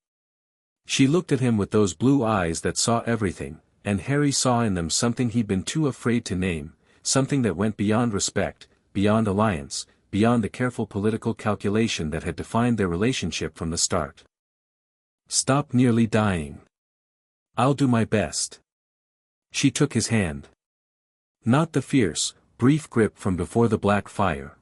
She looked at him with those blue eyes that saw everything, and Harry saw in them something he'd been too afraid to name, something that went beyond respect, beyond alliance, beyond the careful political calculation that had defined their relationship from the start. Stop nearly dying. I'll do my best. She took his hand. Not the fierce, brief grip from before the black fire.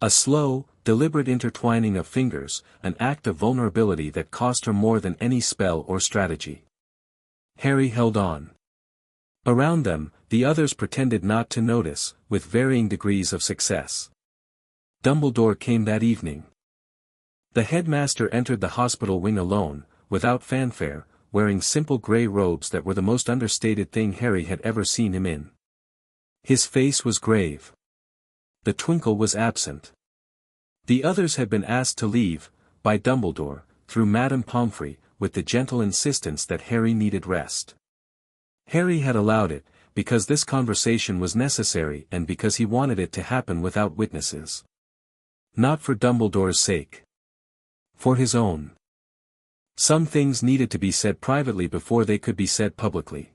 A slow, deliberate intertwining of fingers, an act of vulnerability that cost her more than any spell or strategy. Harry held on. Around them, the others pretended not to notice, with varying degrees of success. Dumbledore came that evening. The headmaster entered the hospital wing alone, without fanfare, wearing simple grey robes that were the most understated thing Harry had ever seen him in. His face was grave. The twinkle was absent. The others had been asked to leave, by Dumbledore, through Madame Pomfrey, with the gentle insistence that Harry needed rest. Harry had allowed it, because this conversation was necessary and because he wanted it to happen without witnesses. Not for Dumbledore's sake. For his own. Some things needed to be said privately before they could be said publicly.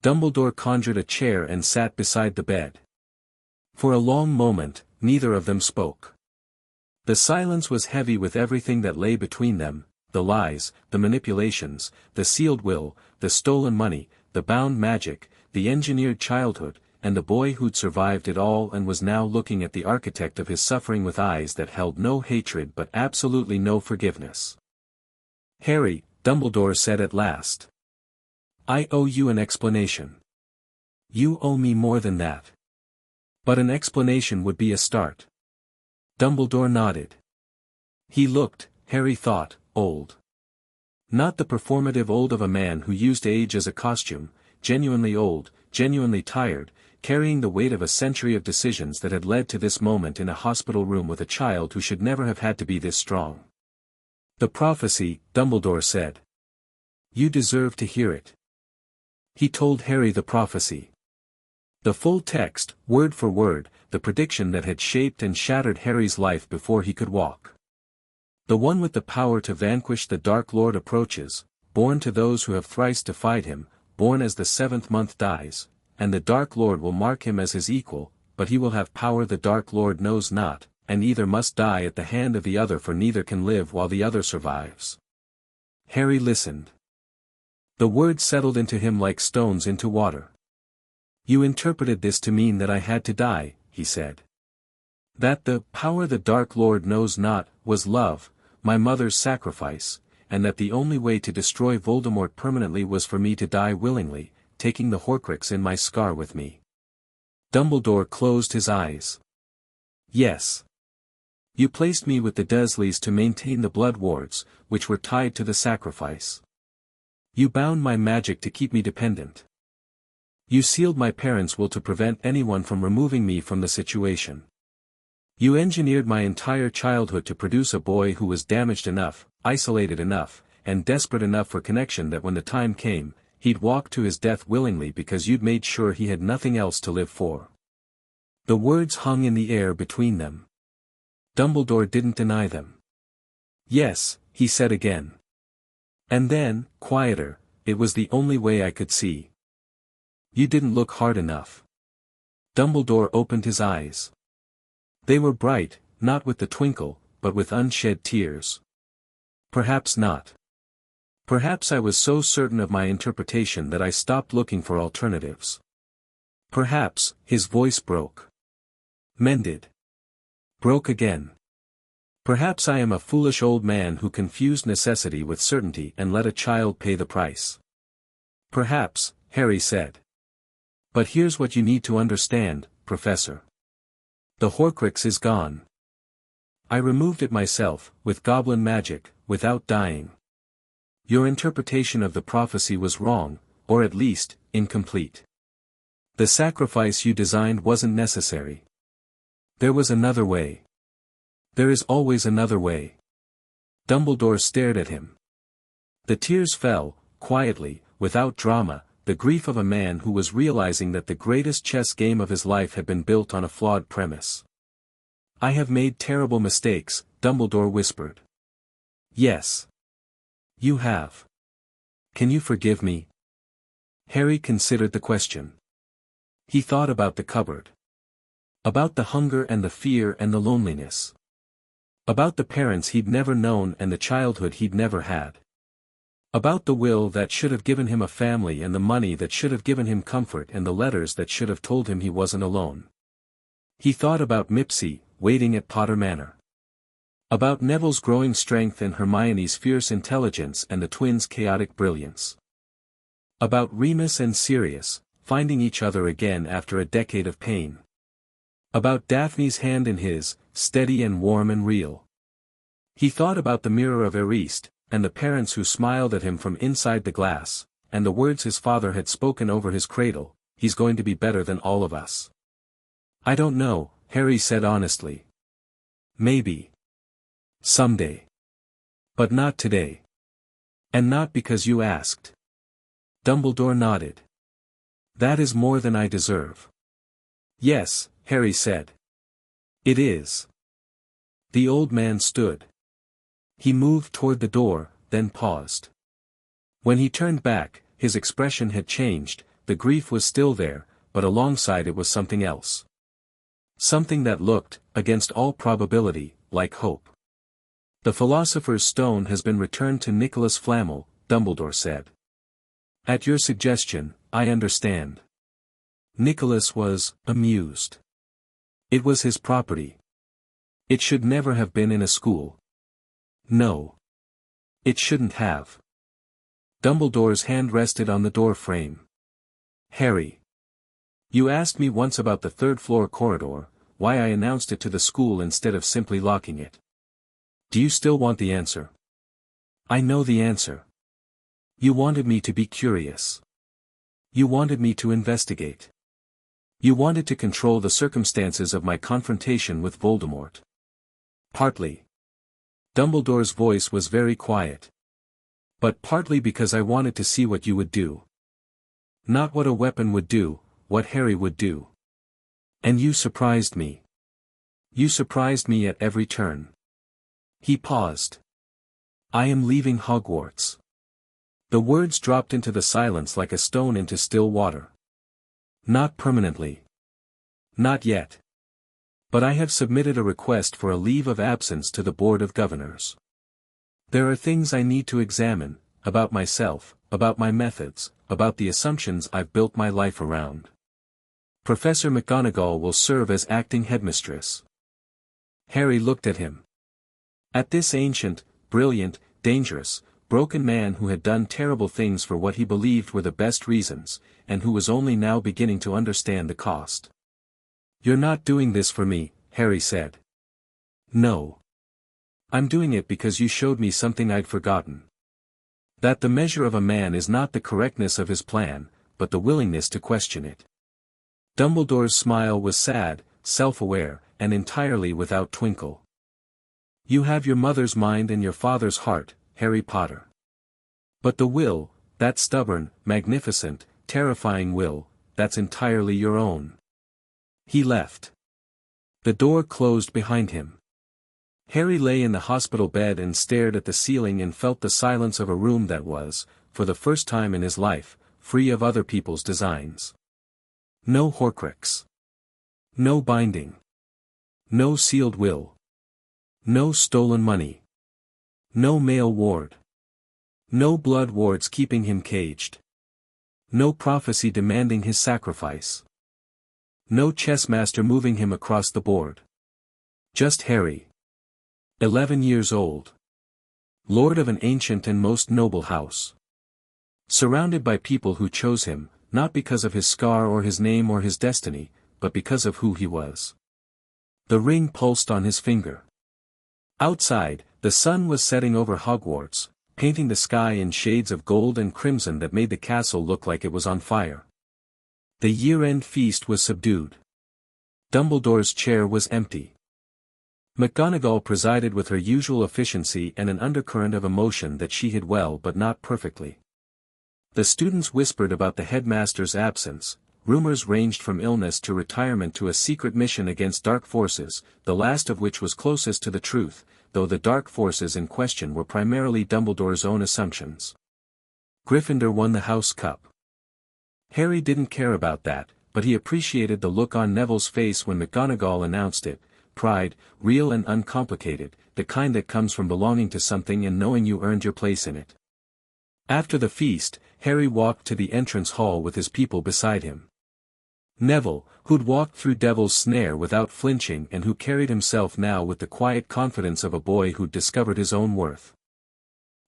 Dumbledore conjured a chair and sat beside the bed. For a long moment, neither of them spoke. The silence was heavy with everything that lay between them, the lies, the manipulations, the sealed will, the stolen money, the bound magic, the engineered childhood, and the boy who'd survived it all and was now looking at the architect of his suffering with eyes that held no hatred but absolutely no forgiveness. Harry, Dumbledore said at last. I owe you an explanation. You owe me more than that. But an explanation would be a start. Dumbledore nodded. He looked, Harry thought, old. Not the performative old of a man who used age as a costume, genuinely old, genuinely tired, carrying the weight of a century of decisions that had led to this moment in a hospital room with a child who should never have had to be this strong. The prophecy, Dumbledore said. You deserve to hear it. He told Harry the prophecy. The full text, word for word, the prediction that had shaped and shattered Harry's life before he could walk. The one with the power to vanquish the Dark Lord approaches, born to those who have thrice defied him, born as the seventh month dies, and the Dark Lord will mark him as his equal, but he will have power the Dark Lord knows not, and either must die at the hand of the other, for neither can live while the other survives. Harry listened. The words settled into him like stones into water. You interpreted this to mean that I had to die, he said. That the power the Dark Lord knows not, was love, my mother's sacrifice, and that the only way to destroy Voldemort permanently was for me to die willingly, taking the Horcrux in my scar with me. Dumbledore closed his eyes. Yes. You placed me with the Dursleys to maintain the blood wards, which were tied to the sacrifice. You bound my magic to keep me dependent. You sealed my parents' will to prevent anyone from removing me from the situation. You engineered my entire childhood to produce a boy who was damaged enough, isolated enough, and desperate enough for connection that when the time came, he'd walk to his death willingly because you'd made sure he had nothing else to live for. The words hung in the air between them. Dumbledore didn't deny them. Yes, he said again. And then, quieter, it was the only way I could see. You didn't look hard enough. Dumbledore opened his eyes. They were bright, not with the twinkle, but with unshed tears. Perhaps not. Perhaps I was so certain of my interpretation that I stopped looking for alternatives. Perhaps, his voice broke. Mended. Broke again. Perhaps I am a foolish old man who confused necessity with certainty and let a child pay the price. Perhaps, Harry said. But here's what you need to understand, Professor. The Horcrux is gone. I removed it myself, with goblin magic, without dying. Your interpretation of the prophecy was wrong, or at least, incomplete. The sacrifice you designed wasn't necessary. There was another way. There is always another way. Dumbledore stared at him. The tears fell, quietly, without drama, the grief of a man who was realizing that the greatest chess game of his life had been built on a flawed premise. I have made terrible mistakes, Dumbledore whispered. Yes. You have. Can you forgive me? Harry considered the question. He thought about the cupboard. About the hunger and the fear and the loneliness. About the parents he'd never known and the childhood he'd never had. About the will that should have given him a family and the money that should have given him comfort and the letters that should have told him he wasn't alone. He thought about Mipsy, waiting at Potter Manor. About Neville's growing strength and Hermione's fierce intelligence and the twins' chaotic brilliance. About Remus and Sirius, finding each other again after a decade of pain. About Daphne's hand in his, steady and warm and real. He thought about the mirror of Eriste, and the parents who smiled at him from inside the glass, and the words his father had spoken over his cradle, "He's going to be better than all of us." I don't know, Harry said honestly. Maybe. Someday. But not today. And not because you asked. Dumbledore nodded. That is more than I deserve. Yes, Harry said. It is. The old man stood. He moved toward the door, then paused. When he turned back, his expression had changed, the grief was still there, but alongside it was something else. Something that looked, against all probability, like hope. The Philosopher's Stone has been returned to Nicholas Flamel, Dumbledore said. At your suggestion, I understand. Nicholas was amused. It was his property. It should never have been in a school. No. It shouldn't have. Dumbledore's hand rested on the door frame. Harry. You asked me once about the third-floor corridor, why I announced it to the school instead of simply locking it. Do you still want the answer? I know the answer. You wanted me to be curious. You wanted me to investigate. You wanted to control the circumstances of my confrontation with Voldemort. Partly. Dumbledore's voice was very quiet. But partly because I wanted to see what you would do. Not what a weapon would do, what Harry would do. And you surprised me. You surprised me at every turn. He paused. I am leaving Hogwarts. The words dropped into the silence like a stone into still water. Not permanently. Not yet. But I have submitted a request for a leave of absence to the Board of Governors. There are things I need to examine, about myself, about my methods, about the assumptions I've built my life around. Professor McGonagall will serve as acting headmistress. Harry looked at him. At this ancient, brilliant, dangerous, broken man who had done terrible things for what he believed were the best reasons, and who was only now beginning to understand the cost. You're not doing this for me, Harry said. No. I'm doing it because you showed me something I'd forgotten. That the measure of a man is not the correctness of his plan, but the willingness to question it. Dumbledore's smile was sad, self-aware, and entirely without twinkle. You have your mother's mind and your father's heart, Harry Potter. But the will, that stubborn, magnificent, terrifying will, that's entirely your own. He left. The door closed behind him. Harry lay in the hospital bed and stared at the ceiling and felt the silence of a room that was, for the first time in his life, free of other people's designs. No Horcrux. No binding. No sealed will. No stolen money. No male ward. No blood wards keeping him caged. No prophecy demanding his sacrifice. No chess master moving him across the board. Just Harry. 11 years old. Lord of an ancient and most noble house. Surrounded by people who chose him, not because of his scar or his name or his destiny, but because of who he was. The ring pulsed on his finger. Outside, the sun was setting over Hogwarts, painting the sky in shades of gold and crimson that made the castle look like it was on fire. The year-end feast was subdued. Dumbledore's chair was empty. McGonagall presided with her usual efficiency and an undercurrent of emotion that she hid well but not perfectly. The students whispered about the headmaster's absence. Rumors ranged from illness to retirement to a secret mission against dark forces, the last of which was closest to the truth, though the dark forces in question were primarily Dumbledore's own assumptions. Gryffindor won the House Cup. Harry didn't care about that, but he appreciated the look on Neville's face when McGonagall announced it: pride, real and uncomplicated, the kind that comes from belonging to something and knowing you earned your place in it. After the feast, Harry walked to the entrance hall with his people beside him. Neville, who'd walked through Devil's Snare without flinching and who carried himself now with the quiet confidence of a boy who'd discovered his own worth.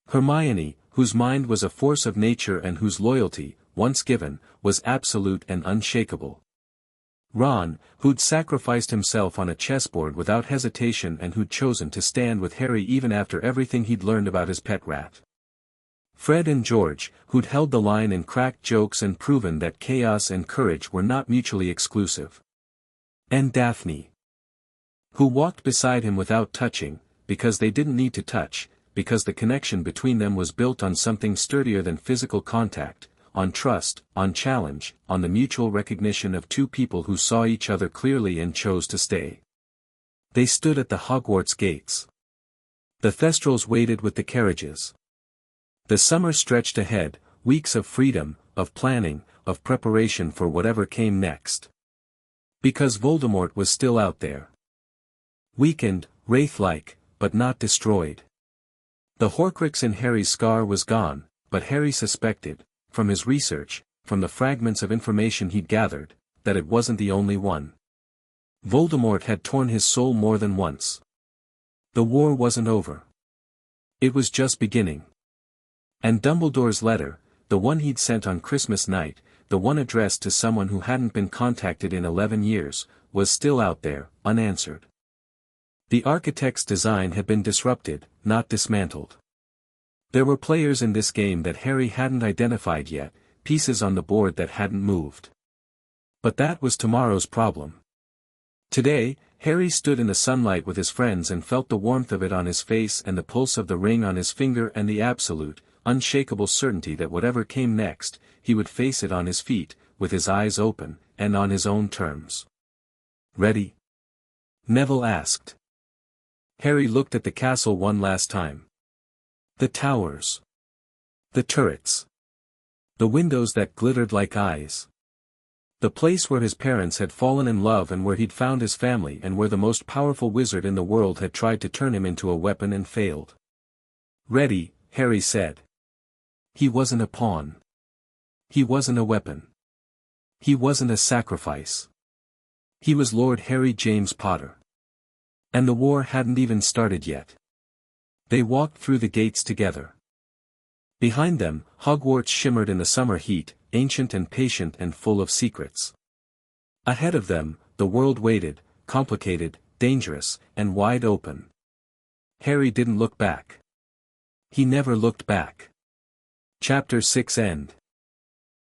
Hermione, whose mind was a force of nature and whose loyalty, once given, was absolute and unshakable. Ron, who'd sacrificed himself on a chessboard without hesitation and who'd chosen to stand with Harry even after everything he'd learned about his pet rat. Fred and George, who'd held the line in cracked jokes and proven that chaos and courage were not mutually exclusive. And Daphne, who walked beside him without touching, because they didn't need to touch, because the connection between them was built on something sturdier than physical contact, on trust, on challenge, on the mutual recognition of two people who saw each other clearly and chose to stay. They stood at the Hogwarts gates. The Thestrals waited with the carriages. The summer stretched ahead, weeks of freedom, of planning, of preparation for whatever came next. Because Voldemort was still out there. Weakened, wraith-like, but not destroyed. The Horcrux in Harry's scar was gone, but Harry suspected, from his research, from the fragments of information he'd gathered, that it wasn't the only one. Voldemort had torn his soul more than once. The war wasn't over. It was just beginning. And Dumbledore's letter, the one he'd sent on Christmas night, the one addressed to someone who hadn't been contacted in 11 years, was still out there, unanswered. The architect's design had been disrupted, not dismantled. There were players in this game that Harry hadn't identified yet, pieces on the board that hadn't moved. But that was tomorrow's problem. Today, Harry stood in the sunlight with his friends and felt the warmth of it on his face and the pulse of the ring on his finger and the absolute, unshakable certainty that whatever came next, he would face it on his feet, with his eyes open, and on his own terms. "Ready?" Neville asked. Harry looked at the castle one last time. The towers. The turrets. The windows that glittered like eyes. The place where his parents had fallen in love and where he'd found his family and where the most powerful wizard in the world had tried to turn him into a weapon and failed. "Ready," Harry said. He wasn't a pawn. He wasn't a weapon. He wasn't a sacrifice. He was Lord Harry James Potter. And the war hadn't even started yet. They walked through the gates together. Behind them, Hogwarts shimmered in the summer heat, ancient and patient and full of secrets. Ahead of them, the world waited, complicated, dangerous, and wide open. Harry didn't look back. He never looked back. Chapter 6 End.